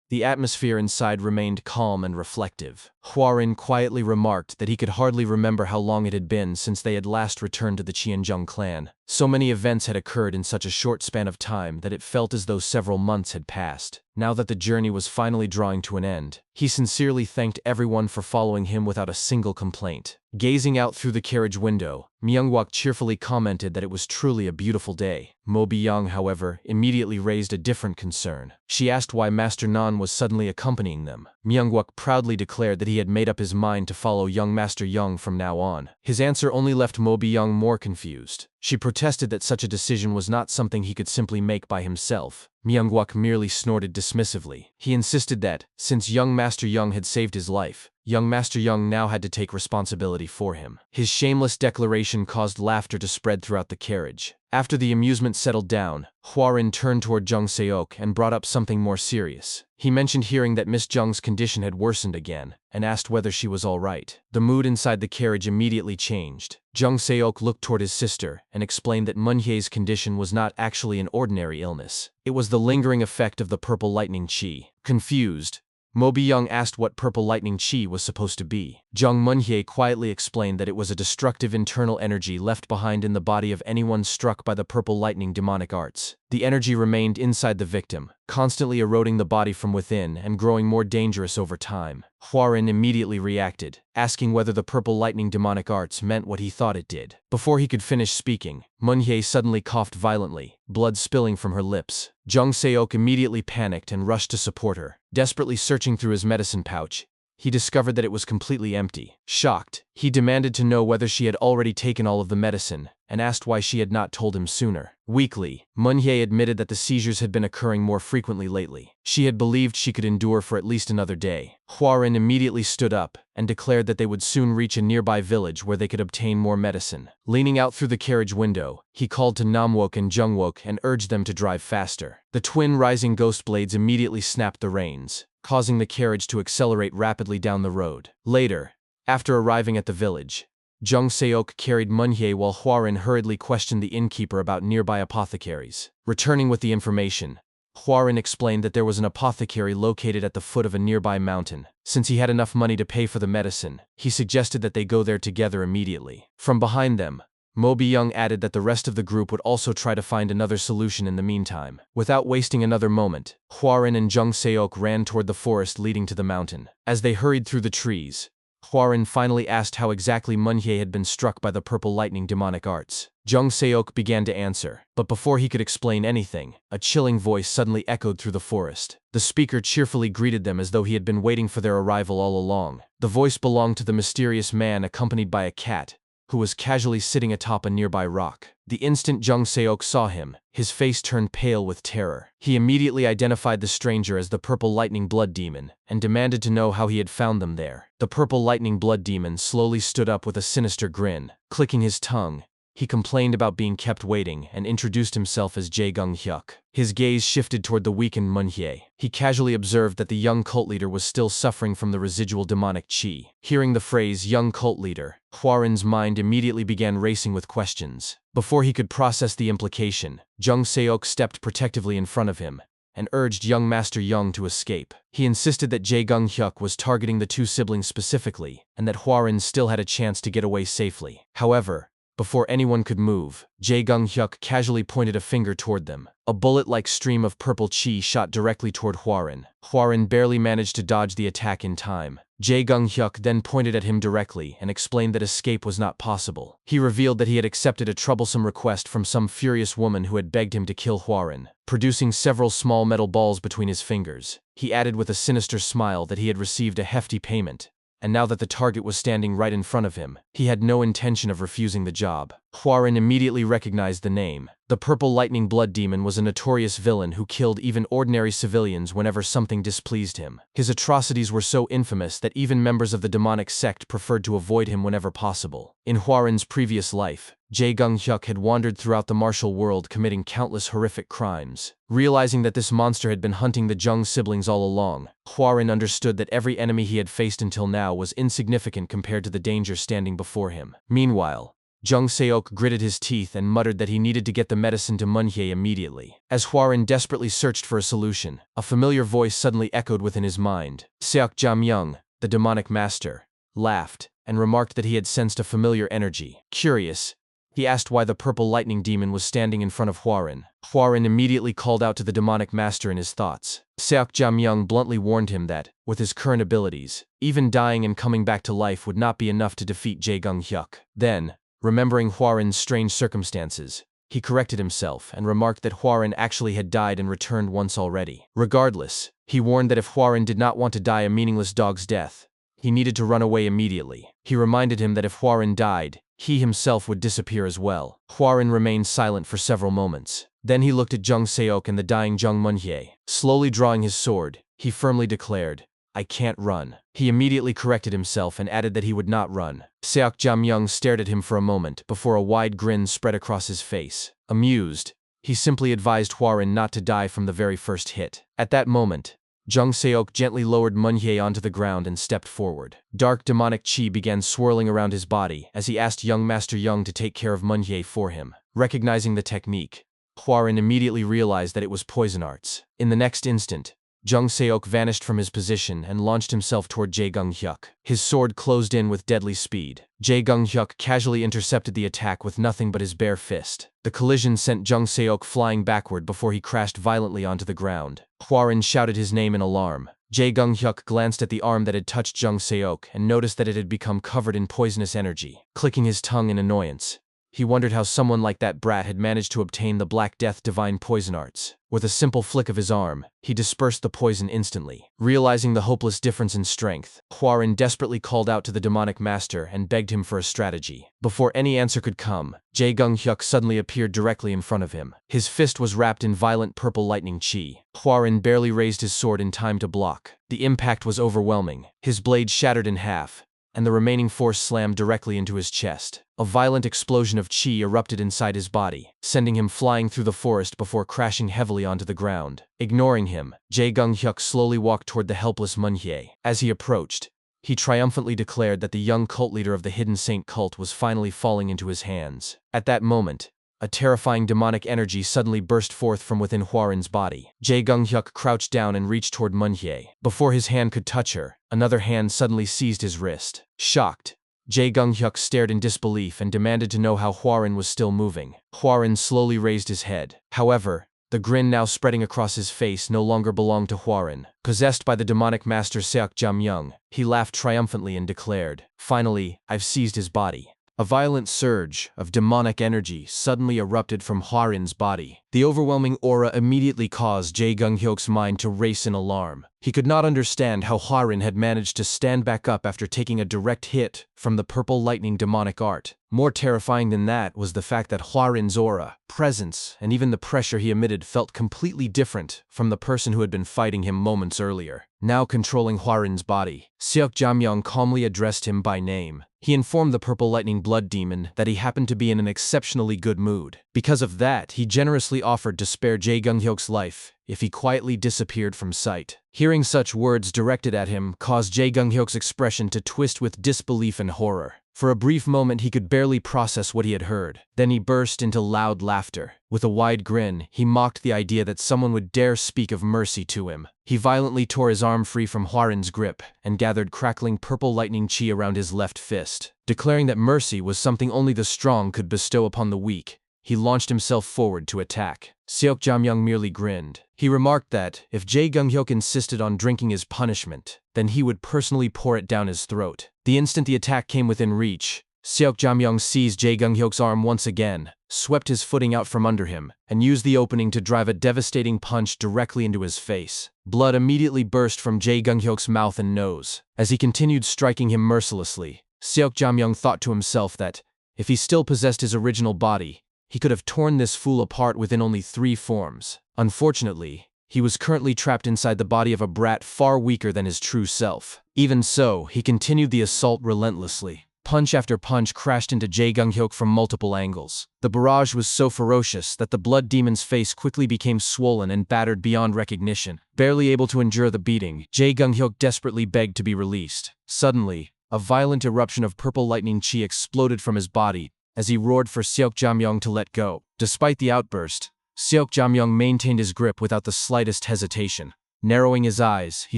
the atmosphere inside remained calm and reflective. Hwarin quietly remarked that he could hardly remember how long it had been since they had last returned to the Qianzhong clan. So many events had occurred in such a short span of time that it felt as though several months had passed. Now that the journey was finally drawing to an end, he sincerely thanked everyone for following him without a single complaint. Gazing out through the carriage window, Myungwook cheerfully commented that it was truly a beautiful day. Mo Byung, however, immediately raised a different concern. She asked why Master Nan was suddenly accompanying them. Myungwook proudly declared that he had made up his mind to follow young Master Yong from now on. His answer only left Mo Byung more confused. She protested that such a decision was not something he could simply make by himself. Myungwook merely snorted dismissively. He insisted that, since young Master Yong had saved his life, young Master Yong now had to take responsibility for him. His shameless declaration caused laughter to spread throughout the carriage. After the amusement settled down, Hwarin turned toward Jung Seok and brought up something more serious. He mentioned hearing that Miss Jung's condition had worsened again, and asked whether she was all right. The mood inside the carriage immediately changed. Jung Seok looked toward his sister and explained that Manhwa's condition was not actually an ordinary illness. It was the lingering effect of the purple lightning chi. Confused, Mo Bi-young asked what purple lightning chi was supposed to be. Jung Manhwa quietly explained that it was a destructive internal energy left behind in the body of anyone struck by the purple lightning demonic arts. The energy remained inside the victim, constantly eroding the body from within and growing more dangerous over time. Hwarin immediately reacted, asking whether the purple lightning demonic arts meant what he thought it did. Before he could finish speaking, Manhwa suddenly coughed violently, blood spilling from her lips. Jung Seok immediately panicked and rushed to support her. Desperately searching through his medicine pouch, he discovered that it was completely empty. Shocked, he demanded to know whether she had already taken all of the medicine, and asked why she had not told him sooner. Weakly, Manhwa admitted that the seizures had been occurring more frequently lately. She had believed she could endure for at least another day. Hwarin immediately stood up and declared that they would soon reach a nearby village where they could obtain more medicine. Leaning out through the carriage window, he called to Namwook and Jungwook and urged them to drive faster. The twin rising ghost blades immediately snapped the reins, causing the carriage to accelerate rapidly down the road. Later, after arriving at the village, Jung Seok carried Manhwa while Hwarin hurriedly questioned the innkeeper about nearby apothecaries. Returning with the information, Hwarin explained that there was an apothecary located at the foot of a nearby mountain. Since he had enough money to pay for the medicine, he suggested that they go there together immediately. From behind them, Mo Bi-young added that the rest of the group would also try to find another solution in the meantime. Without wasting another moment, Hwarin and Jung Seok ran toward the forest leading to the mountain. As they hurried through the trees, Hwarin finally asked how exactly Manhwa had been struck by the purple lightning demonic arts. Jung Seok began to answer, but before he could explain anything, a chilling voice suddenly echoed through the forest. The speaker cheerfully greeted them as though he had been waiting for their arrival all along. The voice belonged to the mysterious man accompanied by a cat, who was casually sitting atop a nearby rock. The instant Jung Seok saw him, his face turned pale with terror. He immediately identified the stranger as the Purple Lightning Blood Demon, and demanded to know how he had found them there. The Purple Lightning Blood Demon slowly stood up with a sinister grin. Clicking his tongue, he complained about being kept waiting and introduced himself as Jae-gung-hyuk. His gaze shifted toward the weakened Manhwa. He casually observed that the young cult leader was still suffering from the residual demonic chi. Hearing the phrase young cult leader, Hwarin's mind immediately began racing with questions. Before he could process the implication, Jung Seok stepped protectively in front of him and urged young Master Yong to escape. He insisted that Jae-gung-hyuk was targeting the two siblings specifically, and that Hwarin still had a chance to get away safely. However, before anyone could move, Jae-gung-hyuk casually pointed a finger toward them. A bullet-like stream of purple chi shot directly toward Hwarin. Hwarin barely managed to dodge the attack in time. Jae-gung-hyuk then pointed at him directly and explained that escape was not possible. He revealed that he had accepted a troublesome request from some furious woman who had begged him to kill Hwarin. Producing several small metal balls between his fingers, he added with a sinister smile that he had received a hefty payment, and now that the target was standing right in front of him, he had no intention of refusing the job. Hwarin immediately recognized the name. The Purple Lightning Blood Demon was a notorious villain who killed even ordinary civilians whenever something displeased him. His atrocities were so infamous that even members of the demonic sect preferred to avoid him whenever possible. In Hwarin's previous life, Jae-gung-hyuk had wandered throughout the martial world committing countless horrific crimes. Realizing that this monster had been hunting the Jung siblings all along, Hwarin understood that every enemy he had faced until now was insignificant compared to the danger standing before him. Meanwhile, Jung Seok gritted his teeth and muttered that he needed to get the medicine to Manhwa immediately. As Hwarin desperately searched for a solution, a familiar voice suddenly echoed within his mind. Seok Jam-young, the demonic master, laughed and remarked that he had sensed a familiar energy. Curious, he asked why the purple lightning demon was standing in front of Hwarin. Hwarin immediately called out to the demonic master in his thoughts. Seok Jam-young bluntly warned him that, with his current abilities, even dying and coming back to life would not be enough to defeat Jae-gung-hyuk. Then, remembering Hwarin's strange circumstances, he corrected himself and remarked that Hwarin actually had died and returned once already. Regardless, he warned that if Hwarin did not want to die a meaningless dog's death, he needed to run away immediately. He reminded him that if Hwarin died, he himself would disappear as well. Hwarin remained silent for several moments. Then he looked at Jung Seok and the dying Jung Manhwa. Slowly drawing his sword, he firmly declared, I can't run. He immediately corrected himself and added that he would not run. Seok Jam-young stared at him for a moment before a wide grin spread across his face. Amused, he simply advised Hwarin not to die from the very first hit. At that moment, Jung Seok gently lowered Munhye onto the ground and stepped forward. Dark demonic chi began swirling around his body as he asked young Master Yong to take care of Munhye for him. Recognizing the technique, Hwarin immediately realized that it was poison arts. In the next instant, Jung Seok vanished from his position and launched himself toward Jae Gung-hyuk. His sword closed in with deadly speed. Jae Gung-hyuk casually intercepted the attack with nothing but his bare fist. The collision sent Jung Seok flying backward before he crashed violently onto the ground. Hwarin shouted his name in alarm. Jae Gung-hyuk glanced at the arm that had touched Jung Seok and noticed that it had become covered in poisonous energy. Clicking his tongue in annoyance, he wondered how someone like that brat had managed to obtain the Black Death divine poison arts. With a simple flick of his arm, he dispersed the poison instantly. Realizing the hopeless difference in strength, Hwarin desperately called out to the demonic master and begged him for a strategy. Before any answer could come, Jae Gung-hyuk suddenly appeared directly in front of him. His fist was wrapped in violent purple lightning chi. Hwarin barely raised his sword in time to block. The impact was overwhelming. His blade shattered in half, and the remaining force slammed directly into his chest. A violent explosion of chi erupted inside his body, sending him flying through the forest before crashing heavily onto the ground. Ignoring him, Jae Gung-hyuk slowly walked toward the helpless Munhye. As he approached, he triumphantly declared that the young cult leader of the Hidden Saint cult was finally falling into his hands. At that moment, a terrifying demonic energy suddenly burst forth from within Hwarin's body. Jae Gung-hyuk crouched down and reached toward Munhye. Before his hand could touch her, another hand suddenly seized his wrist. Shocked, Jae Gung-hyuk stared in disbelief and demanded to know how Hwarin was still moving. Hwarin slowly raised his head. However, the grin now spreading across his face no longer belonged to Hwarin. Possessed by the demonic master Seok Jam-young, he laughed triumphantly and declared, "Finally, I've seized his body." A violent surge of demonic energy suddenly erupted from Hwarin's body. The overwhelming aura immediately caused Jae Gung-hyuk's mind to race in alarm. He could not understand how Hwarin had managed to stand back up after taking a direct hit from the purple lightning demonic art. More terrifying than that was the fact that Hwarin's aura, presence, and even the pressure he emitted felt completely different from the person who had been fighting him moments earlier. Now controlling Hwarin's body, Seok Jam-young calmly addressed him by name. He informed the purple lightning blood demon that he happened to be in an exceptionally good mood. Because of that, he generously offered to spare Jae Gung-hyuk's life if he quietly disappeared from sight. Hearing such words directed at him caused Jae Gung-hyuk's expression to twist with disbelief and horror. For a brief moment he could barely process what he had heard. Then he burst into loud laughter. With a wide grin, he mocked the idea that someone would dare speak of mercy to him. He violently tore his arm free from Hwarin's grip and gathered crackling purple lightning chi around his left fist. Declaring that mercy was something only the strong could bestow upon the weak, he launched himself forward to attack. Seok Jam-young merely grinned. He remarked that, if Jae Gung-hyuk insisted on drinking his punishment, then he would personally pour it down his throat. The instant the attack came within reach, Seok Jam-young seized Jae Gung-hyuk's arm once again, swept his footing out from under him, and used the opening to drive a devastating punch directly into his face. Blood immediately burst from Jae Gung-hyuk's mouth and nose. As he continued striking him mercilessly, Seok Jam-young thought to himself that, if he still possessed his original body, he could have torn this fool apart within only 3 forms. Unfortunately, he was currently trapped inside the body of a brat far weaker than his true self. Even so, he continued the assault relentlessly. Punch after punch crashed into Jae Gung-hyuk from multiple angles. The barrage was so ferocious that the blood demon's face quickly became swollen and battered beyond recognition. Barely able to endure the beating, Jae Gung-hyuk desperately begged to be released. Suddenly, a violent eruption of purple lightning chi exploded from his body as he roared for Seok Jam-young to let go. Despite the outburst, Seok Jam-young maintained his grip without the slightest hesitation. Narrowing his eyes, he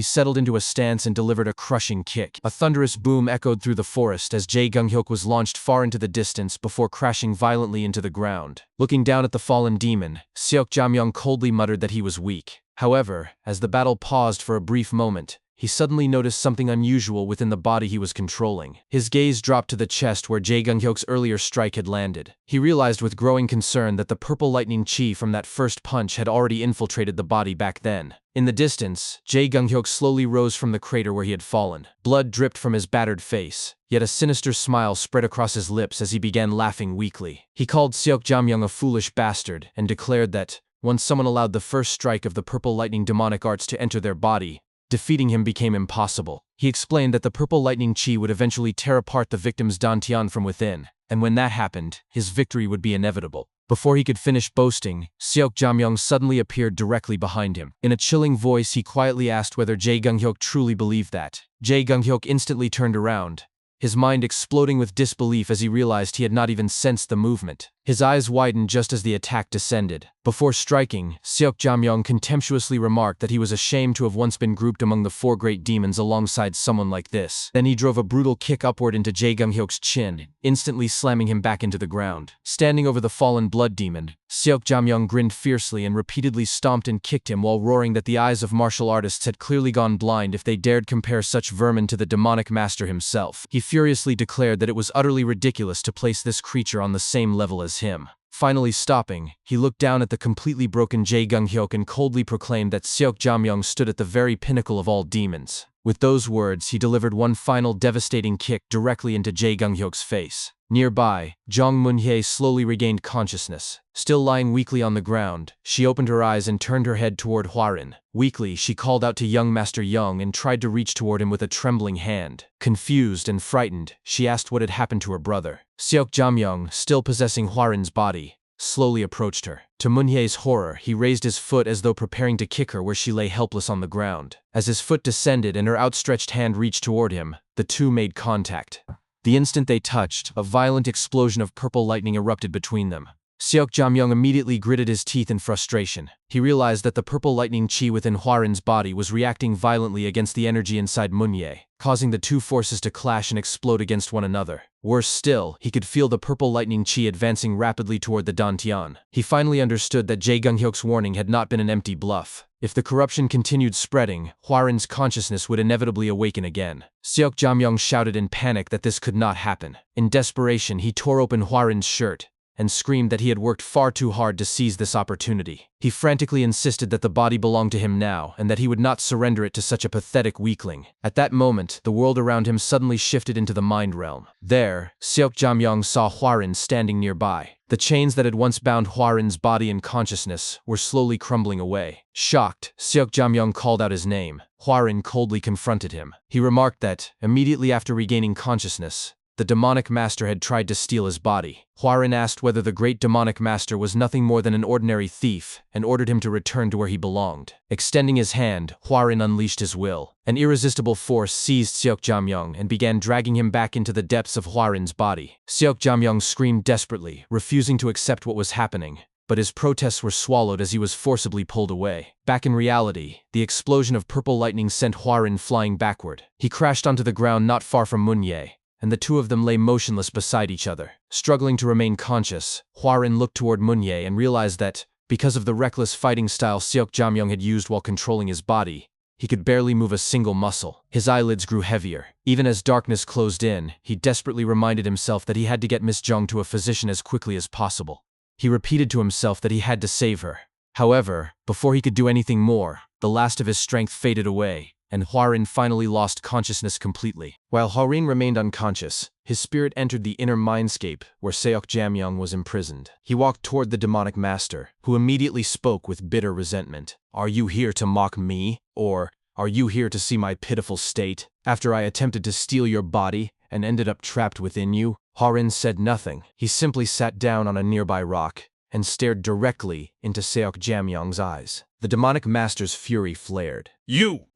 settled into a stance and delivered a crushing kick. A thunderous boom echoed through the forest as Jae Gung-hyuk was launched far into the distance before crashing violently into the ground. Looking down at the fallen demon, Seok Jam-young coldly muttered that he was weak. However, as the battle paused for a brief moment, he suddenly noticed something unusual within the body he was controlling. His gaze dropped to the chest where Jae Gung-hyuk's earlier strike had landed. He realized with growing concern that the purple lightning chi from that first punch had already infiltrated the body back then. In the distance, Jae Gung-hyuk slowly rose from the crater where he had fallen. Blood dripped from his battered face, yet a sinister smile spread across his lips as he began laughing weakly. He called Seok Jam-young a foolish bastard and declared that, once someone allowed the first strike of the purple lightning demonic arts to enter their body, defeating him became impossible. He explained that the purple lightning chi would eventually tear apart the victim's dantian from within, and when that happened, his victory would be inevitable. Before he could finish boasting, Seok Jamyong suddenly appeared directly behind him. In a chilling voice, he quietly asked whether Jae Gung-hyuk truly believed that. Jae Gung-hyuk instantly turned around, his mind exploding with disbelief as he realized he had not even sensed the movement. His eyes widened just as the attack descended. Before striking, Seok Jamyong contemptuously remarked that he was ashamed to have once been grouped among the 4 great demons alongside someone like this. Then he drove a brutal kick upward into Jae Gung-hyuk's chin, instantly slamming him back into the ground. Standing over the fallen blood demon, Seok Jamyong grinned fiercely and repeatedly stomped and kicked him while roaring that the eyes of martial artists had clearly gone blind if they dared compare such vermin to the demonic master himself. He furiously declared that it was utterly ridiculous to place this creature on the same level as him. Finally stopping, he looked down at the completely broken Jae Gung-hyuk and coldly proclaimed that Seok Jamyong stood at the very pinnacle of all demons. With those words, he delivered one final devastating kick directly into Jae Gung-hyuk's face. Nearby, Jong Moon-hye slowly regained consciousness. Still lying weakly on the ground, she opened her eyes and turned her head toward Hwarin. Weakly, she called out to young Master Yong and tried to reach toward him with a trembling hand. Confused and frightened, she asked what had happened to her brother. Seok Jamyong, still possessing Hwarin's body, slowly approached her. To Moon-hye's horror, he raised his foot as though preparing to kick her where she lay helpless on the ground. As his foot descended and her outstretched hand reached toward him, the two made contact. The instant they touched, a violent explosion of purple lightning erupted between them. Seok Jamyong immediately gritted his teeth in frustration. He realized that the purple lightning chi within Hwarin's body was reacting violently against the energy inside Moon-hye, causing the two forces to clash and explode against one another. Worse still, he could feel the purple lightning chi advancing rapidly toward the dantian. He finally understood that Jae Gung-hyuk's warning had not been an empty bluff. If the corruption continued spreading, Hwarin's consciousness would inevitably awaken again. Seok Jamyong shouted in panic that this could not happen. In desperation, he tore open Hwarin's shirt and screamed that he had worked far too hard to seize this opportunity. He frantically insisted that the body belonged to him now and that he would not surrender it to such a pathetic weakling. At that moment, the world around him suddenly shifted into the mind realm. There, Seok Jamyong saw Hwarin standing nearby. The chains that had once bound Hwarin's body and consciousness were slowly crumbling away. Shocked, Seok Jamyong called out his name. Hwarin coldly confronted him. He remarked that, immediately after regaining consciousness, the demonic master had tried to steal his body. Hwarin asked whether the great demonic master was nothing more than an ordinary thief and ordered him to return to where he belonged. Extending his hand, Hwarin unleashed his will. An irresistible force seized Seok Jamyong and began dragging him back into the depths of Hwarin's body. Seok Jamyong screamed desperately, refusing to accept what was happening, but his protests were swallowed as he was forcibly pulled away. Back in reality, the explosion of purple lightning sent Hwarin flying backward. He crashed onto the ground not far from Moon-hye, and the two of them lay motionless beside each other. Struggling to remain conscious, Hwarin looked toward Moon-hye and realized that, because of the reckless fighting style Seok Jamyong had used while controlling his body, he could barely move a single muscle. His eyelids grew heavier. Even as darkness closed in, he desperately reminded himself that he had to get Miss Jung to a physician as quickly as possible. He repeated to himself that he had to save her. However, before he could do anything more, the last of his strength faded away, and Hwarin finally lost consciousness completely. While Hwarin remained unconscious, his spirit entered the inner mindscape where Seok Jamyong was imprisoned. He walked toward the demonic master, who immediately spoke with bitter resentment. "Are you here to mock me? Or are you here to see my pitiful state? After I attempted to steal your body and ended up trapped within you?" Hwarin said nothing. He simply sat down on a nearby rock and stared directly into Seok Jamyong's eyes. The demonic master's fury flared.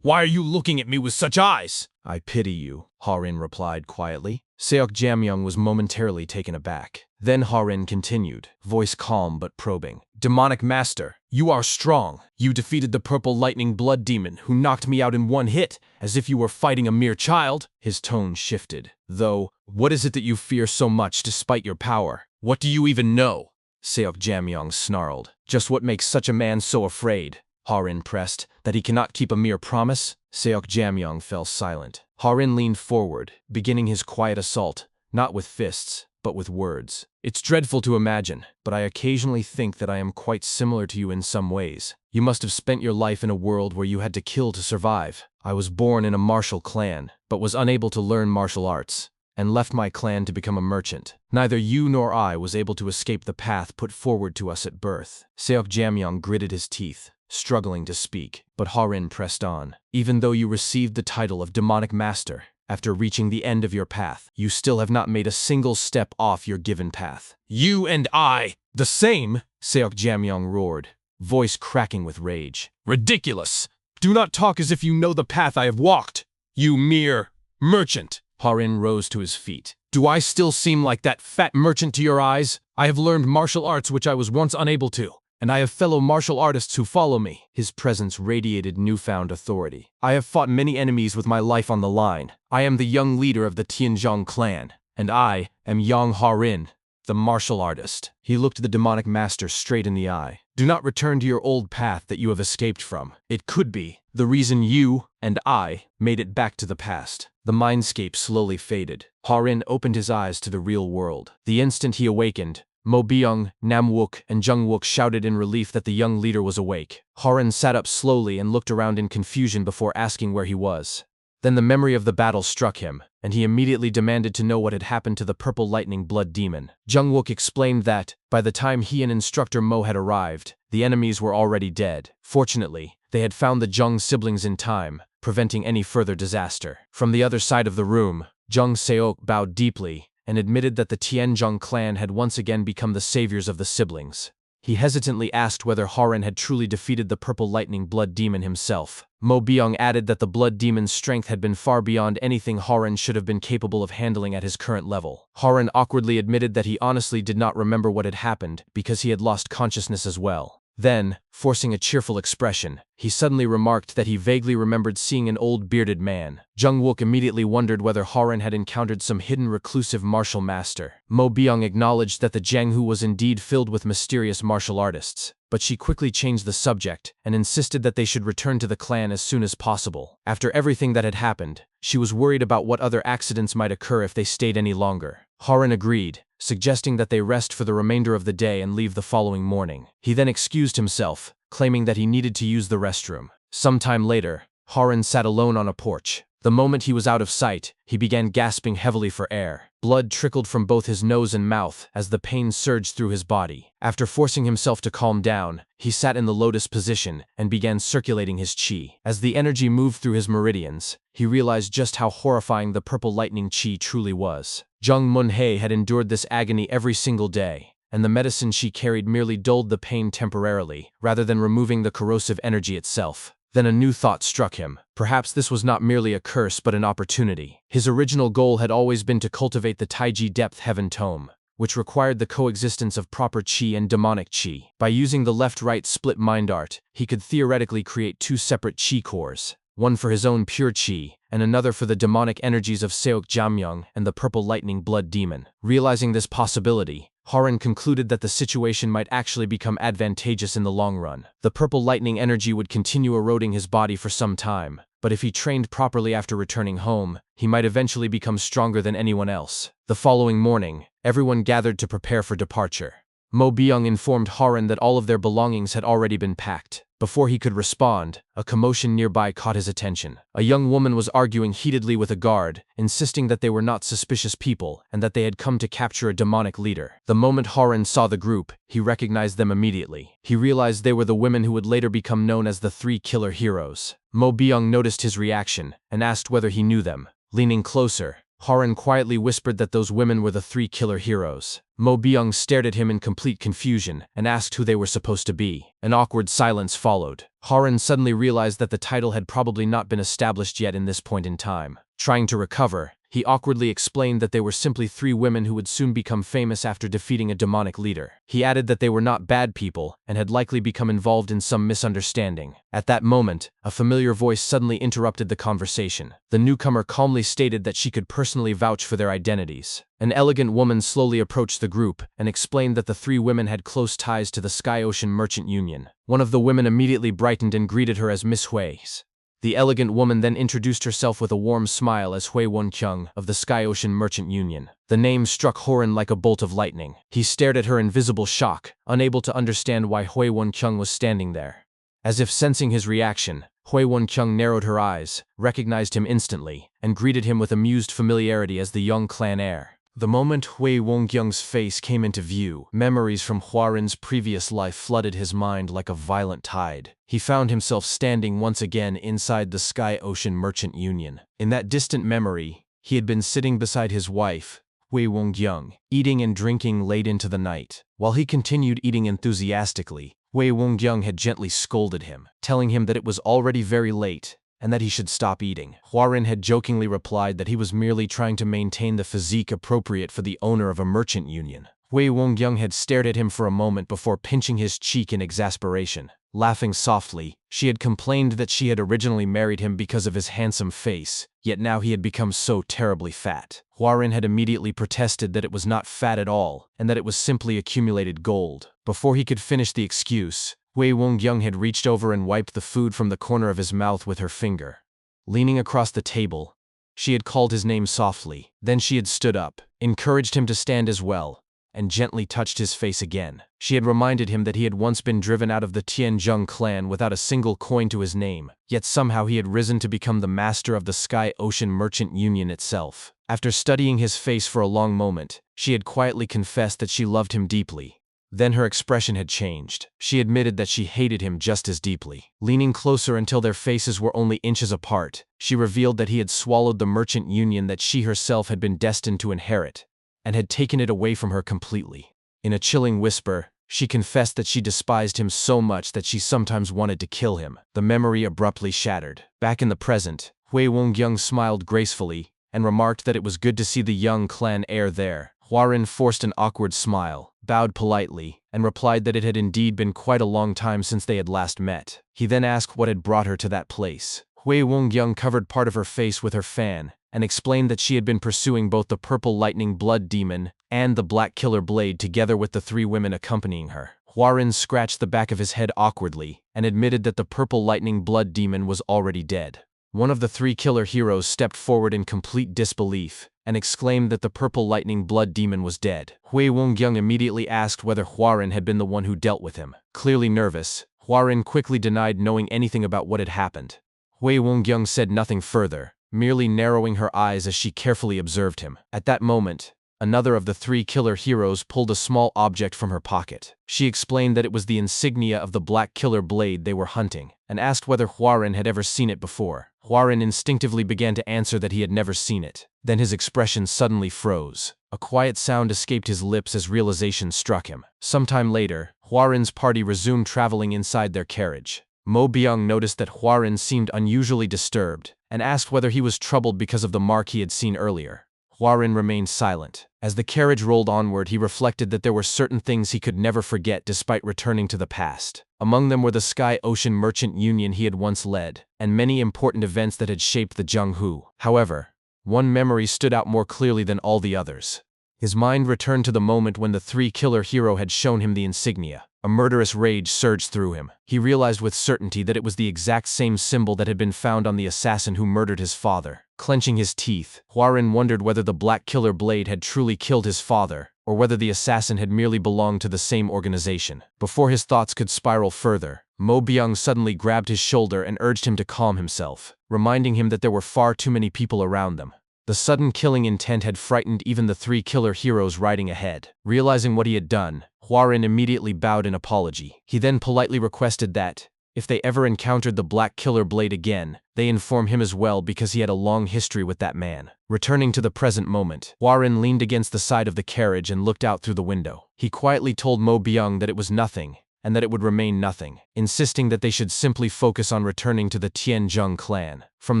Why are you looking at me with such eyes?" "I pity you," Hwarin replied quietly. Seok Jamyong was momentarily taken aback. Then Hwarin continued, voice calm but probing. "Demonic master, you are strong. You defeated the purple lightning blood demon who knocked me out in one hit, as if you were fighting a mere child." His tone shifted. "Though, what is it that you fear so much despite your power? What do you even know?" Seok Jamyong snarled. "Just what makes such a man so afraid?" Hwarin pressed. "That he cannot keep a mere promise?" Seok Jamyong fell silent. Hwarin leaned forward, beginning his quiet assault, not with fists, but with words. "It's dreadful to imagine, but I occasionally think that I am quite similar to you in some ways. You must have spent your life in a world where you had to kill to survive. I was born in a martial clan, but was unable to learn martial arts, and left my clan to become a merchant. Neither you nor I was able to escape the path put forward to us at birth." Seok Jamyong gritted his teeth. struggling to speak, but Harin pressed on. Even though you received the title of demonic master, after reaching the end of your path, you still have not made a single step off your given path. You and I, the same, Seok Jamyong roared, voice cracking with rage. Ridiculous! Do not talk as if you know the path I have walked, you mere merchant. Harin rose to his feet. Do I still seem like that fat merchant to your eyes? I have learned martial arts which I was once unable to, and I have fellow martial artists who follow me. His presence radiated newfound authority. I have fought many enemies with my life on the line. I am the young leader of the Tianzhong clan, and I am Yong Harin, the martial artist. He looked the demonic master straight in the eye. Do not return to your old path that you have escaped from. It could be the reason you and I made it back to the past. The mindscape slowly faded. Harin opened his eyes to the real world. The instant he awakened, Mo Byung, Nam Wook, and Jung Wook shouted in relief that the young leader was awake. Harin sat up slowly and looked around in confusion before asking where he was. Then the memory of the battle struck him, and he immediately demanded to know what had happened to the purple lightning blood demon. Jung Wook explained that, by the time he and instructor Mo had arrived, the enemies were already dead. Fortunately, they had found the Jung siblings in time, preventing any further disaster. From the other side of the room, Jung Seok bowed deeply and admitted that the Tianzhong clan had once again become the saviors of the siblings. He hesitantly asked whether Harin had truly defeated the purple lightning blood demon himself. Mo Byung added that the blood demon's strength had been far beyond anything Harin should have been capable of handling at his current level. Harin awkwardly admitted that he honestly did not remember what had happened because he had lost consciousness as well. Then, forcing a cheerful expression, he suddenly remarked that he vaguely remembered seeing an old bearded man. Jung Wook immediately wondered whether Harin had encountered some hidden reclusive martial master. Mo Byung acknowledged that the Jianghu was indeed filled with mysterious martial artists, but she quickly changed the subject and insisted that they should return to the clan as soon as possible. After everything that had happened, she was worried about what other accidents might occur if they stayed any longer. Harin agreed, suggesting that they rest for the remainder of the day and leave the following morning. He then excused himself, claiming that he needed to use the restroom. Sometime later, Harin sat alone on a porch. The moment he was out of sight, he began gasping heavily for air. Blood trickled from both his nose and mouth as the pain surged through his body. After forcing himself to calm down, he sat in the lotus position and began circulating his qi. As the energy moved through his meridians, he realized just how horrifying the purple lightning qi truly was. Jung Mun-hye had endured this agony every single day, and the medicine she carried merely dulled the pain temporarily, rather than removing the corrosive energy itself. Then a new thought struck him. Perhaps this was not merely a curse but an opportunity. His original goal had always been to cultivate the Taiji Depth Heaven Tome, which required the coexistence of proper qi and demonic qi. By using the left-right split mind art, he could theoretically create two separate qi cores, one for his own pure qi, and another for the demonic energies of Seok Jamyong and the purple lightning blood demon. Realizing this possibility, Harin concluded that the situation might actually become advantageous in the long run. The purple lightning energy would continue eroding his body for some time, but if he trained properly after returning home, he might eventually become stronger than anyone else. The following morning, everyone gathered to prepare for departure. Mo Byung informed Harin that all of their belongings had already been packed. Before he could respond, a commotion nearby caught his attention. A young woman was arguing heatedly with a guard, insisting that they were not suspicious people and that they had come to capture a demonic leader. The moment Harin saw the group, he recognized them immediately. He realized they were the women who would later become known as the Three Killer Heroes. Mo Byung noticed his reaction and asked whether he knew them. Leaning closer, Harin quietly whispered that those women were the Three Killer Heroes. Mo Byung stared at him in complete confusion and asked who they were supposed to be. An awkward silence followed. Harin suddenly realized that the title had probably not been established yet in this point in time. Trying to recover, he awkwardly explained that they were simply three women who would soon become famous after defeating a demonic leader. He added that they were not bad people and had likely become involved in some misunderstanding. At that moment, a familiar voice suddenly interrupted the conversation. The newcomer calmly stated that she could personally vouch for their identities. An elegant woman slowly approached the group and explained that the three women had close ties to the Sky Ocean Merchant Union. One of the women immediately brightened and greeted her as Miss Hui's. The elegant woman then introduced herself with a warm smile as Hui Won-kyung of the Sky Ocean Merchant Union. The name struck Harin like a bolt of lightning. He stared at her in visible shock, unable to understand why Hui Won-kyung was standing there. As if sensing his reaction, Hui Won-kyung narrowed her eyes, recognized him instantly, and greeted him with amused familiarity as the Yong clan heir. The moment Hui Wongyung's face came into view, memories from Huaren's previous life flooded his mind like a violent tide. He found himself standing once again inside the Sky Ocean Merchant Union. In that distant memory, he had been sitting beside his wife, Hui Wongyung, eating and drinking late into the night. While he continued eating enthusiastically, Hui Wongyung had gently scolded him, telling him that it was already very late and that he should stop eating. Huaren had jokingly replied that he was merely trying to maintain the physique appropriate for the owner of a merchant union. Hui Wongyung had stared at him for a moment before pinching his cheek in exasperation. Laughing softly, she had complained that she had originally married him because of his handsome face, yet now he had become so terribly fat. Huaren had immediately protested that it was not fat at all, and that it was simply accumulated gold. Before he could finish the excuse, Hui Wongyung had reached over and wiped the food from the corner of his mouth with her finger. Leaning across the table, she had called his name softly. Then she had stood up, encouraged him to stand as well, and gently touched his face again. She had reminded him that he had once been driven out of the Tianzheng clan without a single coin to his name, yet somehow he had risen to become the master of the Sky Ocean Merchant Union itself. After studying his face for a long moment, she had quietly confessed that she loved him deeply. Then her expression had changed. She admitted that she hated him just as deeply. Leaning closer until their faces were only inches apart, she revealed that he had swallowed the merchant union that she herself had been destined to inherit, and had taken it away from her completely. In a chilling whisper, she confessed that she despised him so much that she sometimes wanted to kill him. The memory abruptly shattered. Back in the present, Hui Wongyung smiled gracefully and remarked that it was good to see the young clan heir there. Huaren forced an awkward smile, bowed politely, and replied that it had indeed been quite a long time since they had last met. He then asked what had brought her to that place. Hui Wongyung covered part of her face with her fan and explained that she had been pursuing both the Purple Lightning Blood Demon and the Black Killer Blade together with the 3 women accompanying her. Huaren scratched the back of his head awkwardly and admitted that the Purple Lightning Blood Demon was already dead. One of the 3 killer heroes stepped forward in complete disbelief and exclaimed that the Purple Lightning Blood Demon was dead. Hui Wongyung immediately asked whether Huaren had been the one who dealt with him. Clearly nervous, Huaren quickly denied knowing anything about what had happened. Hui Wongyung said nothing further, merely narrowing her eyes as she carefully observed him. At that moment, another of the 3 killer heroes pulled a small object from her pocket. She explained that it was the insignia of the Black Killer Blade they were hunting, and asked whether Huaren had ever seen it before. Huaren instinctively began to answer that he had never seen it. Then his expression suddenly froze. A quiet sound escaped his lips as realization struck him. Sometime later, Huaren's party resumed traveling inside their carriage. Mo Byung noticed that Huaren seemed unusually disturbed, and asked whether he was troubled because of the mark he had seen earlier. Huaren remained silent. As the carriage rolled onward, he reflected that there were certain things he could never forget despite returning to the past. Among them were the Sky Ocean Merchant Union he had once led, and many important events that had shaped the Zhenghu. However, one memory stood out more clearly than all the others. His mind returned to the moment when the 3 killer hero had shown him the insignia. A murderous rage surged through him. He realized with certainty that it was the exact same symbol that had been found on the assassin who murdered his father. Clenching his teeth, Huaren wondered whether the Black Killer Blade had truly killed his father, or whether the assassin had merely belonged to the same organization. Before his thoughts could spiral further, Mo Byung suddenly grabbed his shoulder and urged him to calm himself, reminding him that there were far too many people around them. The sudden killing intent had frightened even the 3 killer heroes riding ahead. Realizing what he had done, Huaren immediately bowed in apology. He then politely requested that, if they ever encountered the Black Killer Blade again, they inform him as well because he had a long history with that man. Returning to the present moment, Huaren leaned against the side of the carriage and looked out through the window. He quietly told Mo Byung that it was nothing, and that it would remain nothing, insisting that they should simply focus on returning to the Tianzheng clan. From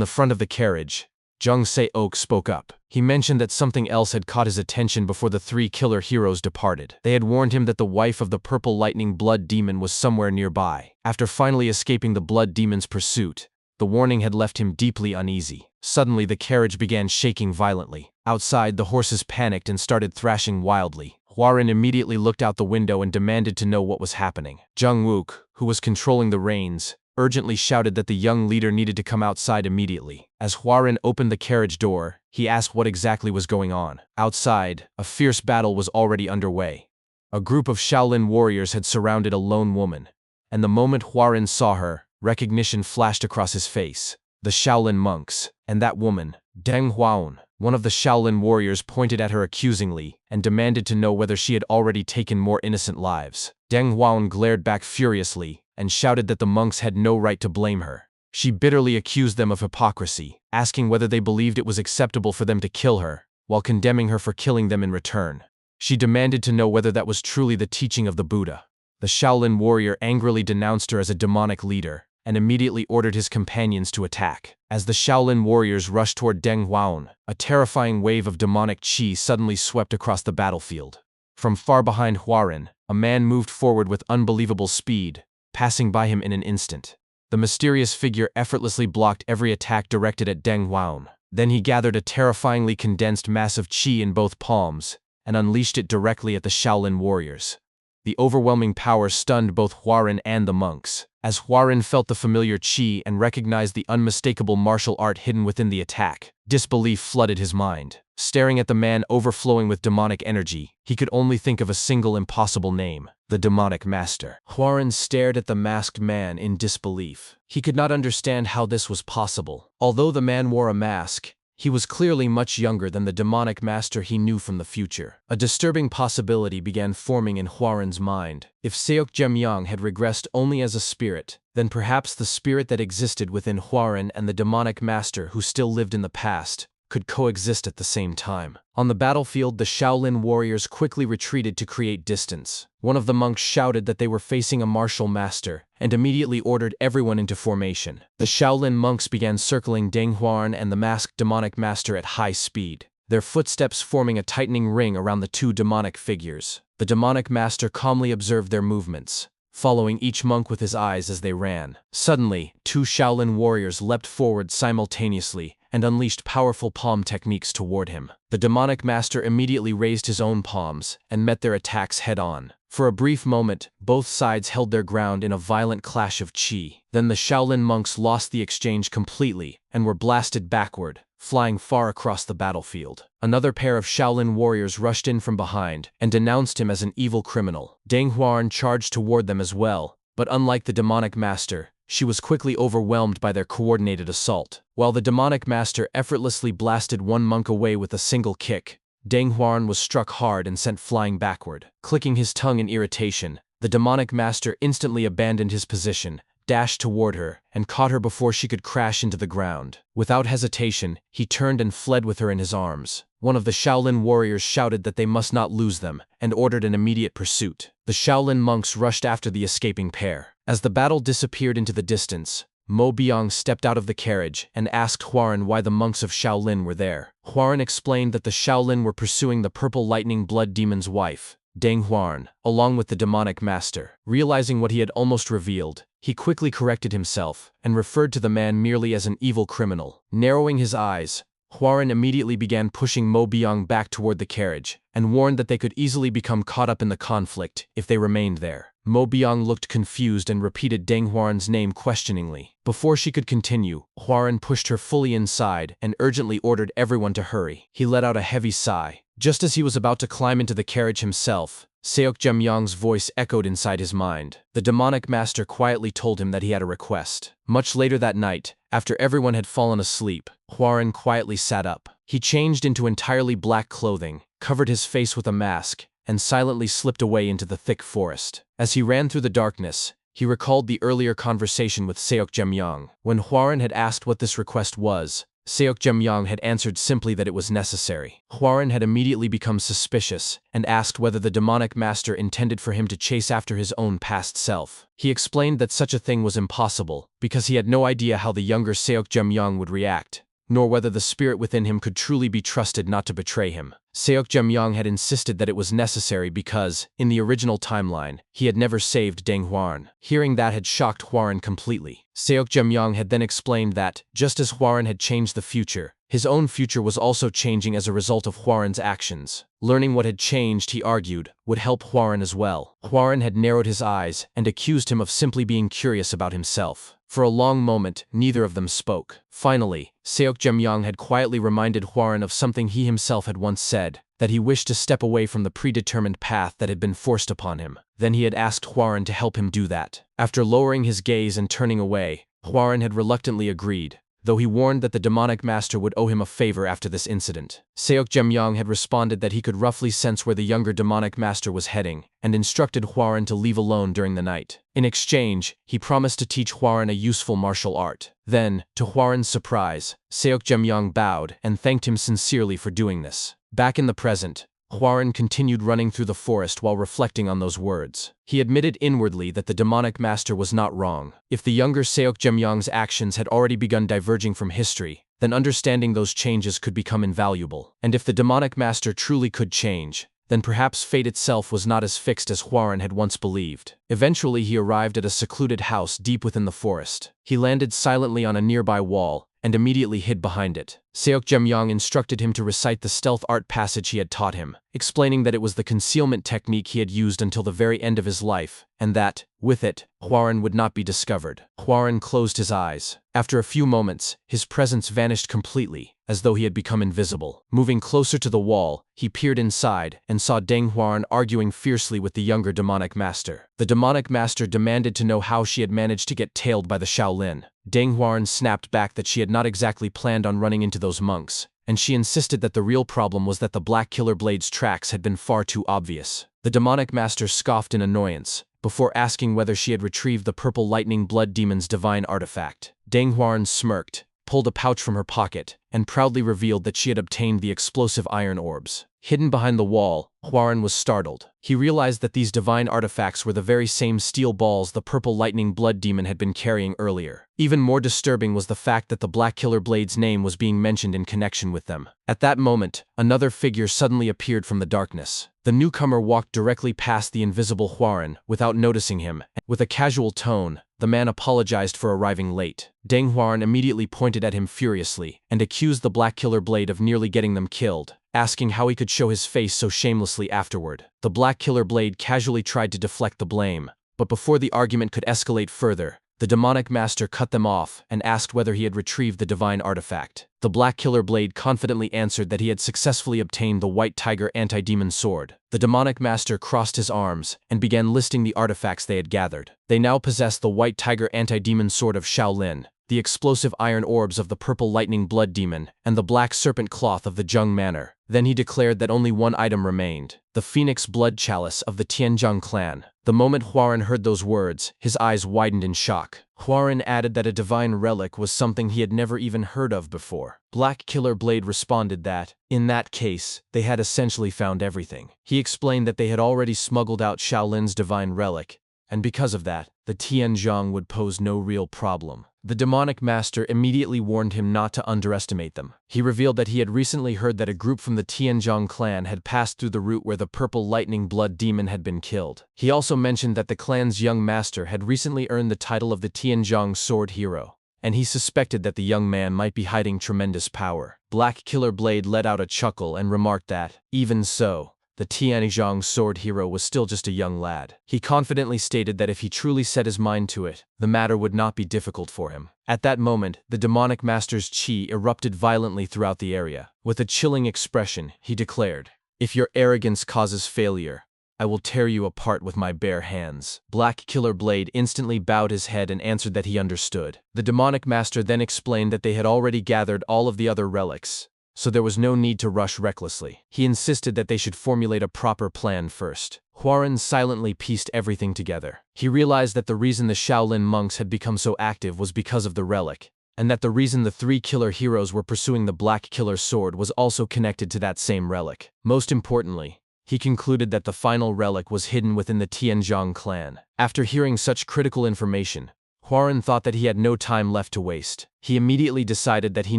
the front of the carriage, Jung Se-ok spoke up. He mentioned that something else had caught his attention before the 3 killer heroes departed. They had warned him that the wife of the Purple Lightning Blood Demon was somewhere nearby. After finally escaping the Blood Demon's pursuit, the warning had left him deeply uneasy. Suddenly the carriage began shaking violently. Outside, the horses panicked and started thrashing wildly. Huaren immediately looked out the window and demanded to know what was happening. Jung Wook, who was controlling the reins, urgently shouted that the young leader needed to come outside immediately. As Huaren opened the carriage door, he asked what exactly was going on. Outside, a fierce battle was already underway. A group of Shaolin warriors had surrounded a lone woman, and the moment Huaren saw her, recognition flashed across his face. The Shaolin monks, and that woman, Deng Huaon, one of the Shaolin warriors, pointed at her accusingly and demanded to know whether she had already taken more innocent lives. Deng Huaon glared back furiously and shouted that the monks had no right to blame her. She bitterly accused them of hypocrisy, asking whether they believed it was acceptable for them to kill her, while condemning her for killing them in return. She demanded to know whether that was truly the teaching of the Buddha. The Shaolin warrior angrily denounced her as a demonic leader and immediately ordered his companions to attack. As the Shaolin warriors rushed toward Deng Huaon, a terrifying wave of demonic qi suddenly swept across the battlefield. From far behind Huaran, a man moved forward with unbelievable speed, passing by him in an instant. The mysterious figure effortlessly blocked every attack directed at Deng Huaon. Then he gathered a terrifyingly condensed mass of qi in both palms and unleashed it directly at the Shaolin warriors. The overwhelming power stunned both Huaran and the monks. As Huaran felt the familiar qi and recognized the unmistakable martial art hidden within the attack, disbelief flooded his mind. Staring at the man overflowing with demonic energy, he could only think of a single impossible name: the demonic master. Huaran stared at the masked man in disbelief. He could not understand how this was possible. Although the man wore a mask, he was clearly much younger than the demonic master he knew from the future. A disturbing possibility began forming in Huaran's mind. If Seok Jemyang had regressed only as a spirit, then perhaps the spirit that existed within Huaran and the demonic master who still lived in the past could coexist at the same time. On the battlefield, the Shaolin warriors quickly retreated to create distance. One of the monks shouted that they were facing a martial master and immediately ordered everyone into formation. The Shaolin monks began circling Deng Huaran and the masked demonic master at high speed, their footsteps forming a tightening ring around the two demonic figures. The demonic master calmly observed their movements, following each monk with his eyes as they ran. Suddenly, two Shaolin warriors leapt forward simultaneously and unleashed powerful palm techniques toward him. The demonic master immediately raised his own palms and met their attacks head-on. For a brief moment, both sides held their ground in a violent clash of qi. Then the Shaolin monks lost the exchange completely and were blasted backward, flying far across the battlefield. Another pair of Shaolin warriors rushed in from behind and denounced him as an evil criminal. Deng Huaran charged toward them as well, but unlike the demonic master, she was quickly overwhelmed by their coordinated assault. While the demonic master effortlessly blasted one monk away with a single kick, Deng Huaran was struck hard and sent flying backward. Clicking his tongue in irritation, the demonic master instantly abandoned his position, dashed toward her, and caught her before she could crash into the ground. Without hesitation, he turned and fled with her in his arms. One of the Shaolin warriors shouted that they must not lose them and ordered an immediate pursuit. The Shaolin monks rushed after the escaping pair. As the battle disappeared into the distance, Mo Biang stepped out of the carriage and asked Huaran why the monks of Shaolin were there. Huaran explained that the Shaolin were pursuing the purple lightning blood demon's wife, Deng Huaran, along with the demonic master. Realizing what he had almost revealed, he quickly corrected himself and referred to the man merely as an evil criminal. Narrowing his eyes, Huaran immediately began pushing Mo Biang back toward the carriage and warned that they could easily become caught up in the conflict if they remained there. Mo Biang looked confused and repeated Deng Huaran's name questioningly. Before she could continue, Huaran pushed her fully inside and urgently ordered everyone to hurry. He let out a heavy sigh. Just as he was about to climb into the carriage himself, Seok Jemyang's voice echoed inside his mind. The demonic master quietly told him that he had a request. Much later that night, after everyone had fallen asleep, Huaran quietly sat up. He changed into entirely black clothing, covered his face with a mask, and silently slipped away into the thick forest. As he ran through the darkness, he recalled the earlier conversation with Seok Jemyang. When Huaran had asked what this request was, Seok Jemyang had answered simply that it was necessary. Huaran had immediately become suspicious and asked whether the demonic master intended for him to chase after his own past self. He explained that such a thing was impossible because he had no idea how the younger Seok Jemyang would react, nor whether the spirit within him could truly be trusted not to betray him. Seok Jemyang had insisted that it was necessary because, in the original timeline, he had never saved Deng Huaran. Hearing that had shocked Huaran completely. Seok Jemyang had then explained that, just as Huaran had changed the future, his own future was also changing as a result of Huaran's actions. Learning what had changed, he argued, would help Huaran as well. Huaran had narrowed his eyes and accused him of simply being curious about himself. For a long moment, neither of them spoke. Finally, Seok Jemyang had quietly reminded Huaran of something he himself had once said, that he wished to step away from the predetermined path that had been forced upon him. Then he had asked Huaran to help him do that. After lowering his gaze and turning away, Huaran had reluctantly agreed, though he warned that the demonic master would owe him a favor after this incident. Yong had responded that he could roughly sense where the younger demonic master was heading, and instructed Hwarin to leave alone during the night. In exchange, he promised to teach Hwarin a useful martial art. Then, to Hwarin's surprise, Yong bowed and thanked him sincerely for doing this. Back in the present, Hwarin continued running through the forest while reflecting on those words. He admitted inwardly that the demonic master was not wrong. If the younger Yong's actions had already begun diverging from history, then understanding those changes could become invaluable. And if the demonic master truly could change, then perhaps fate itself was not as fixed as Hwarin had once believed. Eventually he arrived at a secluded house deep within the forest. He landed silently on a nearby wall, and immediately hid behind it. Yong instructed him to recite the stealth art passage he had taught him, explaining that it was the concealment technique he had used until the very end of his life, and that, with it, Hwarin would not be discovered. Hwarin closed his eyes. After a few moments, his presence vanished completely, as though he had become invisible. Moving closer to the wall, he peered inside and saw Deng Hwarin arguing fiercely with the younger demonic master. The demonic master demanded to know how she had managed to get tailed by the Shaolin. Deng Hwarin snapped back that she had not exactly planned on running into those monks, and she insisted that the real problem was that the Black Killer Blade's tracks had been far too obvious. The demonic master scoffed in annoyance, before asking whether she had retrieved the purple lightning blood demon's divine artifact. Deng Hwarin smirked, pulled a pouch from her pocket, and proudly revealed that she had obtained the explosive iron orbs. Hidden behind the wall, Hwarin was startled. He realized that these divine artifacts were the very same steel balls the purple lightning blood demon had been carrying earlier. Even more disturbing was the fact that the Black Killer Blade's name was being mentioned in connection with them. At that moment, another figure suddenly appeared from the darkness. The newcomer walked directly past the invisible Hwarin without noticing him, and with a casual tone, the man apologized for arriving late. Deng Hwarin immediately pointed at him furiously and accused the Black Killer Blade of nearly getting them killed, asking how he could show his face so shamelessly afterward. The Black Killer Blade casually tried to deflect the blame, but before the argument could escalate further, the demonic master cut them off and asked whether he had retrieved the divine artifact. The Black Killer Blade confidently answered that he had successfully obtained the White Tiger Anti-Demon Sword. The demonic master crossed his arms and began listing the artifacts they had gathered. They now possessed the White Tiger Anti-Demon Sword of Shaolin, the explosive iron orbs of the purple lightning blood demon, and the black serpent cloth of the Zheng Manor. Then he declared that only one item remained, the Phoenix Blood Chalice of the Tianzhong clan. The moment Hwarin heard those words, his eyes widened in shock. Hwarin added that a divine relic was something he had never even heard of before. Black Killer Blade responded that, in that case, they had essentially found everything. He explained that they had already smuggled out Shaolin's divine relic, and because of that, the Tianzhong would pose no real problem. The demonic master immediately warned him not to underestimate them. He revealed that he had recently heard that a group from the Tianzhong clan had passed through the route where the purple lightning blood demon had been killed. He also mentioned that the clan's young master had recently earned the title of the Tianzhong Sword Hero, and he suspected that the young man might be hiding tremendous power. Black Killer Blade let out a chuckle and remarked that, even so, the Tianzhong sword hero was still just a young lad. He confidently stated that if he truly set his mind to it, the matter would not be difficult for him. At that moment, the demonic master's chi erupted violently throughout the area. With a chilling expression, he declared, "If your arrogance causes failure, I will tear you apart with my bare hands." Black Killer Blade instantly bowed his head and answered that he understood. The demonic master then explained that they had already gathered all of the other relics, so there was no need to rush recklessly. He insisted that they should formulate a proper plan first. Hwarin silently pieced everything together. He realized that the reason the Shaolin monks had become so active was because of the relic, and that the reason the three killer heroes were pursuing the Black Killer Sword was also connected to that same relic. Most importantly, he concluded that the final relic was hidden within the Tianzhong clan. After hearing such critical information, Hwarin thought that he had no time left to waste. He immediately decided that he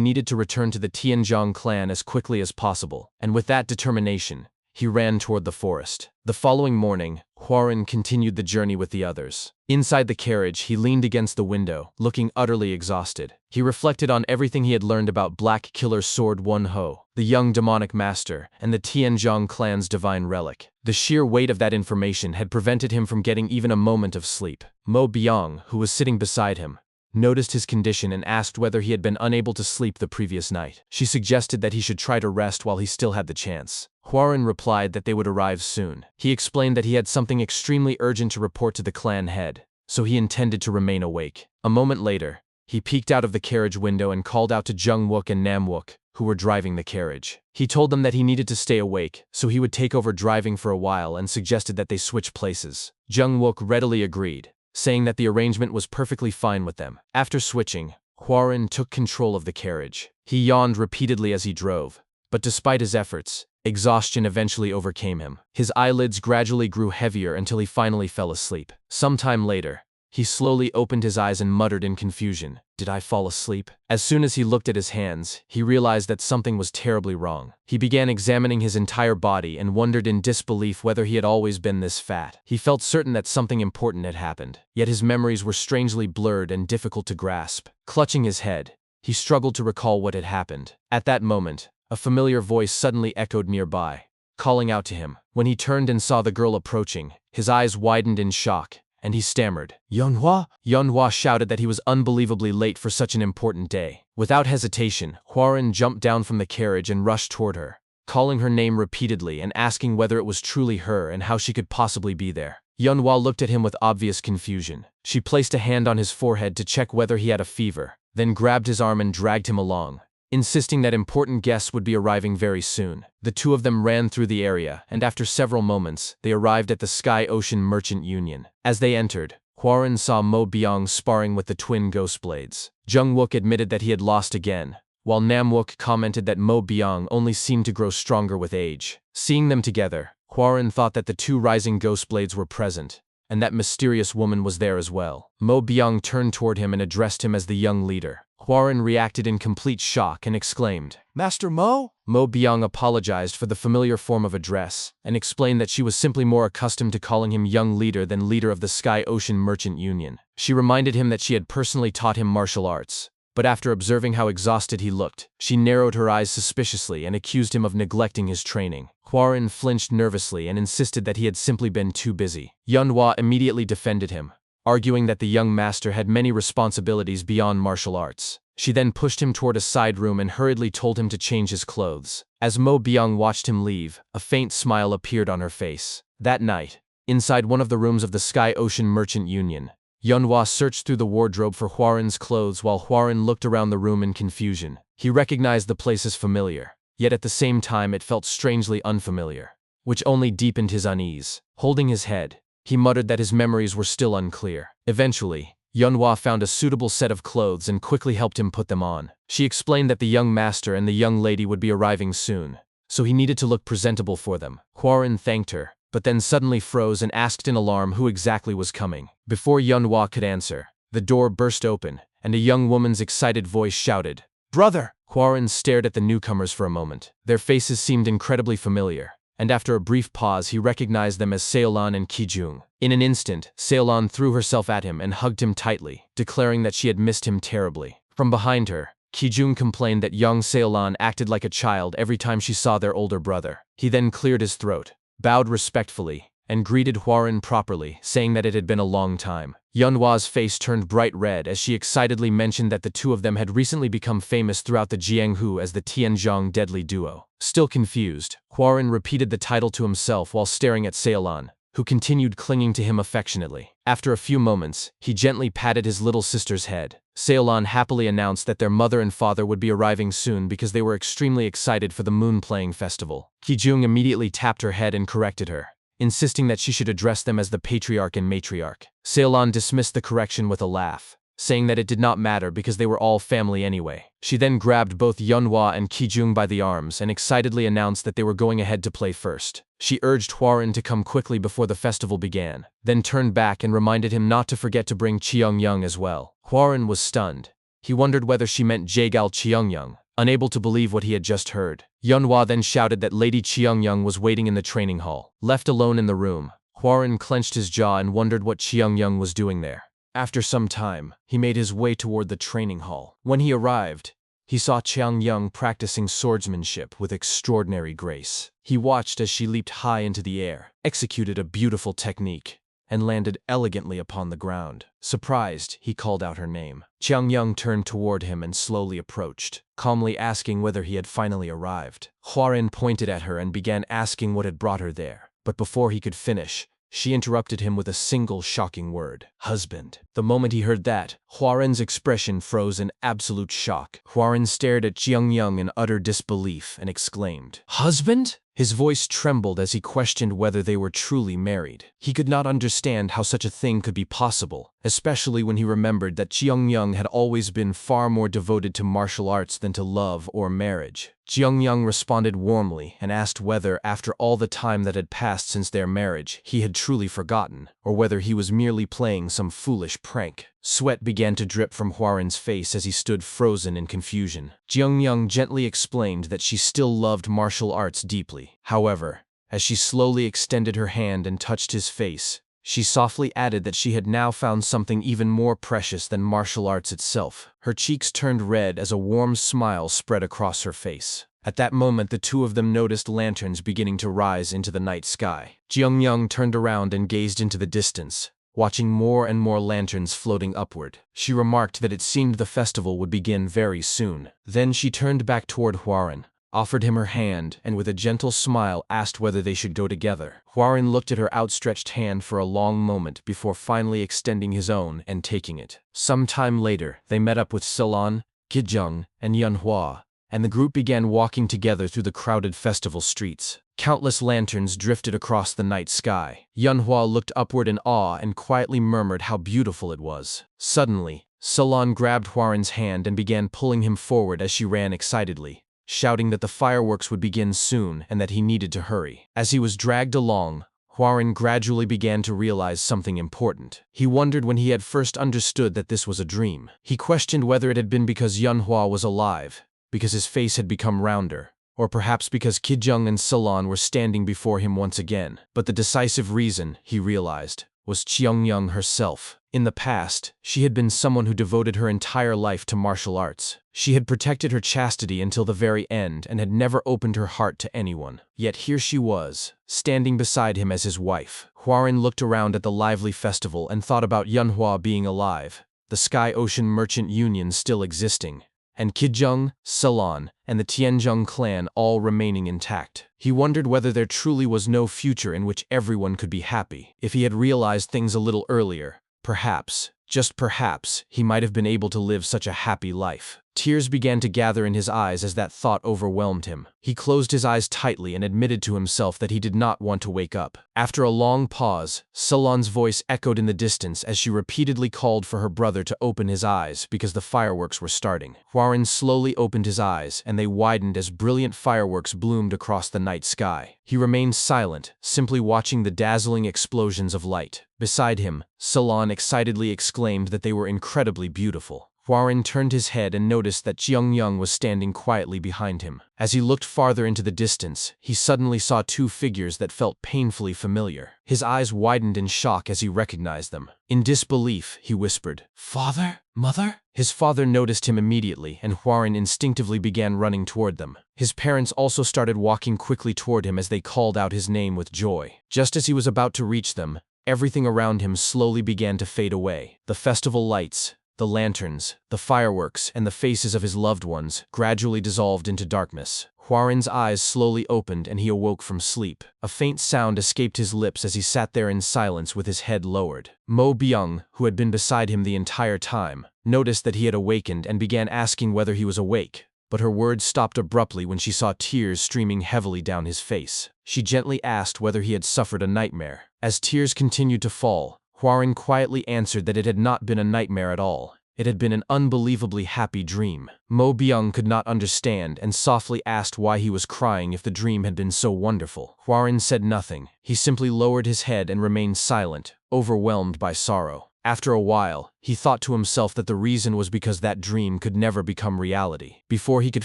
needed to return to the Tianzhong clan as quickly as possible, and with that determination, he ran toward the forest. The following morning, Hwarin continued the journey with the others. Inside the carriage, he leaned against the window, looking utterly exhausted. He reflected on everything he had learned about Black Killer Sword Wonho, the young demonic master, and the Tianzhong clan's divine relic. The sheer weight of that information had prevented him from getting even a moment of sleep. Mo Byung, who was sitting beside him, noticed his condition and asked whether he had been unable to sleep the previous night. She suggested that he should try to rest while he still had the chance. Hwarin replied that they would arrive soon. He explained that he had something extremely urgent to report to the clan head, so he intended to remain awake. A moment later, He peeked out of the carriage window and called out to Jung-wook and Nam-wook, who were driving the carriage. He told them that he needed to stay awake, so he would take over driving for a while and suggested that they switch places. Jung-wook readily agreed, saying that the arrangement was perfectly fine with them. After switching, Hwarin took control of the carriage. He yawned repeatedly as he drove, but despite his efforts, exhaustion eventually overcame him. His eyelids gradually grew heavier until he finally fell asleep. Sometime later, he slowly opened his eyes and muttered in confusion, "Did I fall asleep?" As soon as he looked at his hands, he realized that something was terribly wrong. He began examining his entire body and wondered in disbelief whether he had always been this fat. He felt certain that something important had happened, yet his memories were strangely blurred and difficult to grasp. Clutching his head, he struggled to recall what had happened. At that moment, a familiar voice suddenly echoed nearby, calling out to him. When he turned and saw the girl approaching, his eyes widened in shock, and he stammered, "Yeonhwa?" Yeonhwa shouted that he was unbelievably late for such an important day. Without hesitation, Hwarin jumped down from the carriage and rushed toward her, calling her name repeatedly and asking whether it was truly her and how she could possibly be there. Yeonhwa looked at him with obvious confusion. She placed a hand on his forehead to check whether he had a fever, then grabbed his arm and dragged him along, insisting that important guests would be arriving very soon. The two of them ran through the area, and after several moments, they arrived at the Sky Ocean Merchant Union. As they entered, Hwarin saw Mo Byung sparring with the twin ghost blades. Jung-wook admitted that he had lost again, while Nam-wook commented that Mo Byung only seemed to grow stronger with age. Seeing them together, Hwarin thought that the two rising ghost blades were present, and that mysterious woman was there as well. Mo Byung turned toward him and addressed him as the young leader. Hwarin reacted in complete shock and exclaimed, "Master Mo?" Mo Byung apologized for the familiar form of address and explained that she was simply more accustomed to calling him young leader than leader of the Sky Ocean Merchant Union. She reminded him that she had personally taught him martial arts, but after observing how exhausted he looked, she narrowed her eyes suspiciously and accused him of neglecting his training. Hwarin flinched nervously and insisted that he had simply been too busy. Yeonhwa immediately defended him, arguing that the young master had many responsibilities beyond martial arts. She then pushed him toward a side room and hurriedly told him to change his clothes. As Mo Byung watched him leave, a faint smile appeared on her face. That night, inside one of the rooms of the Sky Ocean Merchant Union, Yeonhwa searched through the wardrobe for Hwarin's clothes while Hwarin looked around the room in confusion. He recognized the place as familiar, yet at the same time it felt strangely unfamiliar, which only deepened his unease. Holding his head, he muttered that his memories were still unclear. Eventually, Yeonhwa found a suitable set of clothes and quickly helped him put them on. She explained that the young master and the young lady would be arriving soon, so he needed to look presentable for them. Hwarin thanked her, but then suddenly froze and asked in alarm who exactly was coming. Before Yeonhwa could answer, the door burst open, and a young woman's excited voice shouted, "Brother!" Hwarin stared at the newcomers for a moment. Their faces seemed incredibly familiar, and after a brief pause he recognized them as Seolan and Ki-jung. In an instant, Seolan threw herself at him and hugged him tightly, declaring that she had missed him terribly. From behind her, Ki-jung complained that young Seolan acted like a child every time she saw their older brother. He then cleared his throat, bowed respectfully, and greeted Hwarin properly, saying that it had been a long time. Yeonhwa's face turned bright red as she excitedly mentioned that the two of them had recently become famous throughout the Jianghu as the Tianzhong Deadly Duo. Still confused, Hwarin repeated the title to himself while staring at Seolan, who continued clinging to him affectionately. After a few moments, he gently patted his little sister's head. Seolan happily announced that their mother and father would be arriving soon because they were extremely excited for the moon-playing festival. Ki-jung immediately tapped her head and corrected her, insisting that she should address them as the patriarch and matriarch. Seolan dismissed the correction with a laugh, saying that it did not matter because they were all family anyway. She then grabbed both Yeonhwa and Ki-jung by the arms and excitedly announced that they were going ahead to play first. She urged Hwarin to come quickly before the festival began, then turned back and reminded him not to forget to bring Cheongyang as well. Hwarin was stunned. He wondered whether she meant Jaegal Cheongyang, unable to believe what he had just heard. Yeonhwa then shouted that Lady Cheongyang was waiting in the training hall. Left alone in the room, Hwarin clenched his jaw and wondered what Cheongyang was doing there. After some time, he made his way toward the training hall. When he arrived, he saw Cheongyang practicing swordsmanship with extraordinary grace. He watched as she leaped high into the air, executed a beautiful technique, and landed elegantly upon the ground. Surprised, he called out her name. Cheongyang turned toward him and slowly approached, calmly asking whether he had finally arrived. Hwarin pointed at her and began asking what had brought her there, but before he could finish, She interrupted him with a single shocking word. Husband. The moment he heard that, Huaren's expression froze in absolute shock. Huaren stared at Yong in utter disbelief and exclaimed, "Husband?" His voice trembled as he questioned whether they were truly married. He could not understand how such a thing could be possible, especially when he remembered that Yong had always been far more devoted to martial arts than to love or marriage. Yong responded warmly and asked whether, after all the time that had passed since their marriage, he had truly forgotten, or whether he was merely playing some foolish prank. Sweat began to drip from Huaren's face as he stood frozen in confusion. Yong gently explained that she still loved martial arts deeply. However, as she slowly extended her hand and touched his face, she softly added that she had now found something even more precious than martial arts itself. Her cheeks turned red as a warm smile spread across her face. At that moment, the two of them noticed lanterns beginning to rise into the night sky. Yong turned around and gazed into the distance, watching more and more lanterns floating upward. She remarked that it seemed the festival would begin very soon. Then she turned back toward Huaren, offered him her hand, and with a gentle smile asked whether they should go together. Huaren looked at her outstretched hand for a long moment before finally extending his own and taking it. Some time later, they met up with Salon, Kijung, and Yunhua, and the group began walking together through the crowded festival streets. Countless lanterns drifted across the night sky. Yunhua looked upward in awe and quietly murmured how beautiful it was. Suddenly, Salon grabbed Huaren's hand and began pulling him forward as she ran excitedly, shouting that the fireworks would begin soon and that he needed to hurry. As he was dragged along, Huaren gradually began to realize something important. He wondered when he had first understood that this was a dream. He questioned whether it had been because Yunhua was alive, because his face had become rounder, or perhaps because Kijung and Salon were standing before him once again. But the decisive reason, he realized, was Yong herself. In the past, she had been someone who devoted her entire life to martial arts. She had protected her chastity until the very end and had never opened her heart to anyone. Yet here she was, standing beside him as his wife. Huaren looked around at the lively festival and thought about Yunhua being alive, the Sky-Ocean Merchant Union still existing, and Kijung, Salon, and the Tianzhong clan all remaining intact. He wondered whether there truly was no future in which everyone could be happy. If he had realized things a little earlier, perhaps, just perhaps, he might have been able to live such a happy life. Tears began to gather in his eyes as that thought overwhelmed him. He closed his eyes tightly and admitted to himself that he did not want to wake up. After a long pause, Salon's voice echoed in the distance as she repeatedly called for her brother to open his eyes because the fireworks were starting. Huaren slowly opened his eyes, and they widened as brilliant fireworks bloomed across the night sky. He remained silent, simply watching the dazzling explosions of light. Beside him, Salon excitedly exclaimed that they were incredibly beautiful. Huaren turned his head and noticed that Yong was standing quietly behind him. As he looked farther into the distance, he suddenly saw two figures that felt painfully familiar. His eyes widened in shock as he recognized them. In disbelief, he whispered, "Father? Mother?" His father noticed him immediately, and Huaren instinctively began running toward them. His parents also started walking quickly toward him as they called out his name with joy. Just as he was about to reach them, everything around him slowly began to fade away. The festival lights, the lanterns, the fireworks, and the faces of his loved ones gradually dissolved into darkness. Huaren's eyes slowly opened and he awoke from sleep. A faint sound escaped his lips as he sat there in silence with his head lowered. Mo Byung, who had been beside him the entire time, noticed that he had awakened and began asking whether he was awake, but her words stopped abruptly when she saw tears streaming heavily down his face. She gently asked whether he had suffered a nightmare. As tears continued to fall, Huaren quietly answered that it had not been a nightmare at all. It had been an unbelievably happy dream. Mo Byung could not understand and softly asked why he was crying if the dream had been so wonderful. Huaren said nothing. He simply lowered his head and remained silent, overwhelmed by sorrow. After a while, he thought to himself that the reason was because that dream could never become reality. Before he could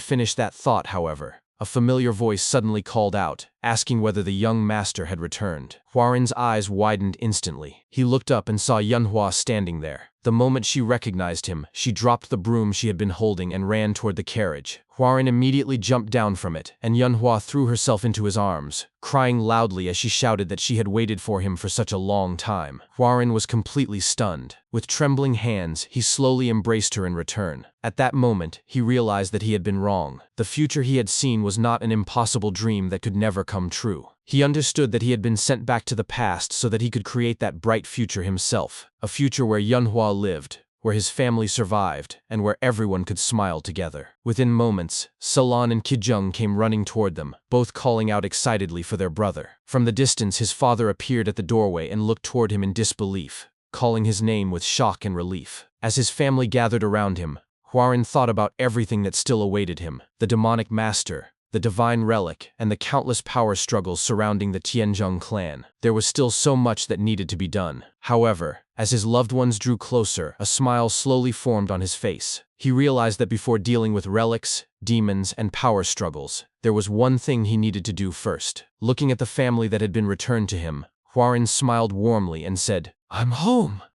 finish that thought, however, a familiar voice suddenly called out, asking whether the young master had returned. Huaren's eyes widened instantly. He looked up and saw Yunhua standing there. The moment she recognized him, she dropped the broom she had been holding and ran toward the carriage. Huaren immediately jumped down from it, and Yunhua threw herself into his arms, crying loudly as she shouted that she had waited for him for such a long time. Huaren was completely stunned. With trembling hands, he slowly embraced her in return. At that moment, he realized that he had been wrong. The future he had seen was not an impossible dream that could never come true. He understood that he had been sent back to the past so that he could create that bright future himself, a future where Yunhua lived, where his family survived, and where everyone could smile together. Within moments, Salon and Kijung came running toward them, both calling out excitedly for their brother. From the distance, his father appeared at the doorway and looked toward him in disbelief, calling his name with shock and relief. As his family gathered around him, Hwarin thought about everything that still awaited him: the demonic master, the divine relic, and the countless power struggles surrounding the Tianzhong clan. There was still so much that needed to be done. However, as his loved ones drew closer, a smile slowly formed on his face. He realized that before dealing with relics, demons, and power struggles, there was one thing he needed to do first. Looking at the family that had been returned to him, Hwarin smiled warmly and said, "I'm home."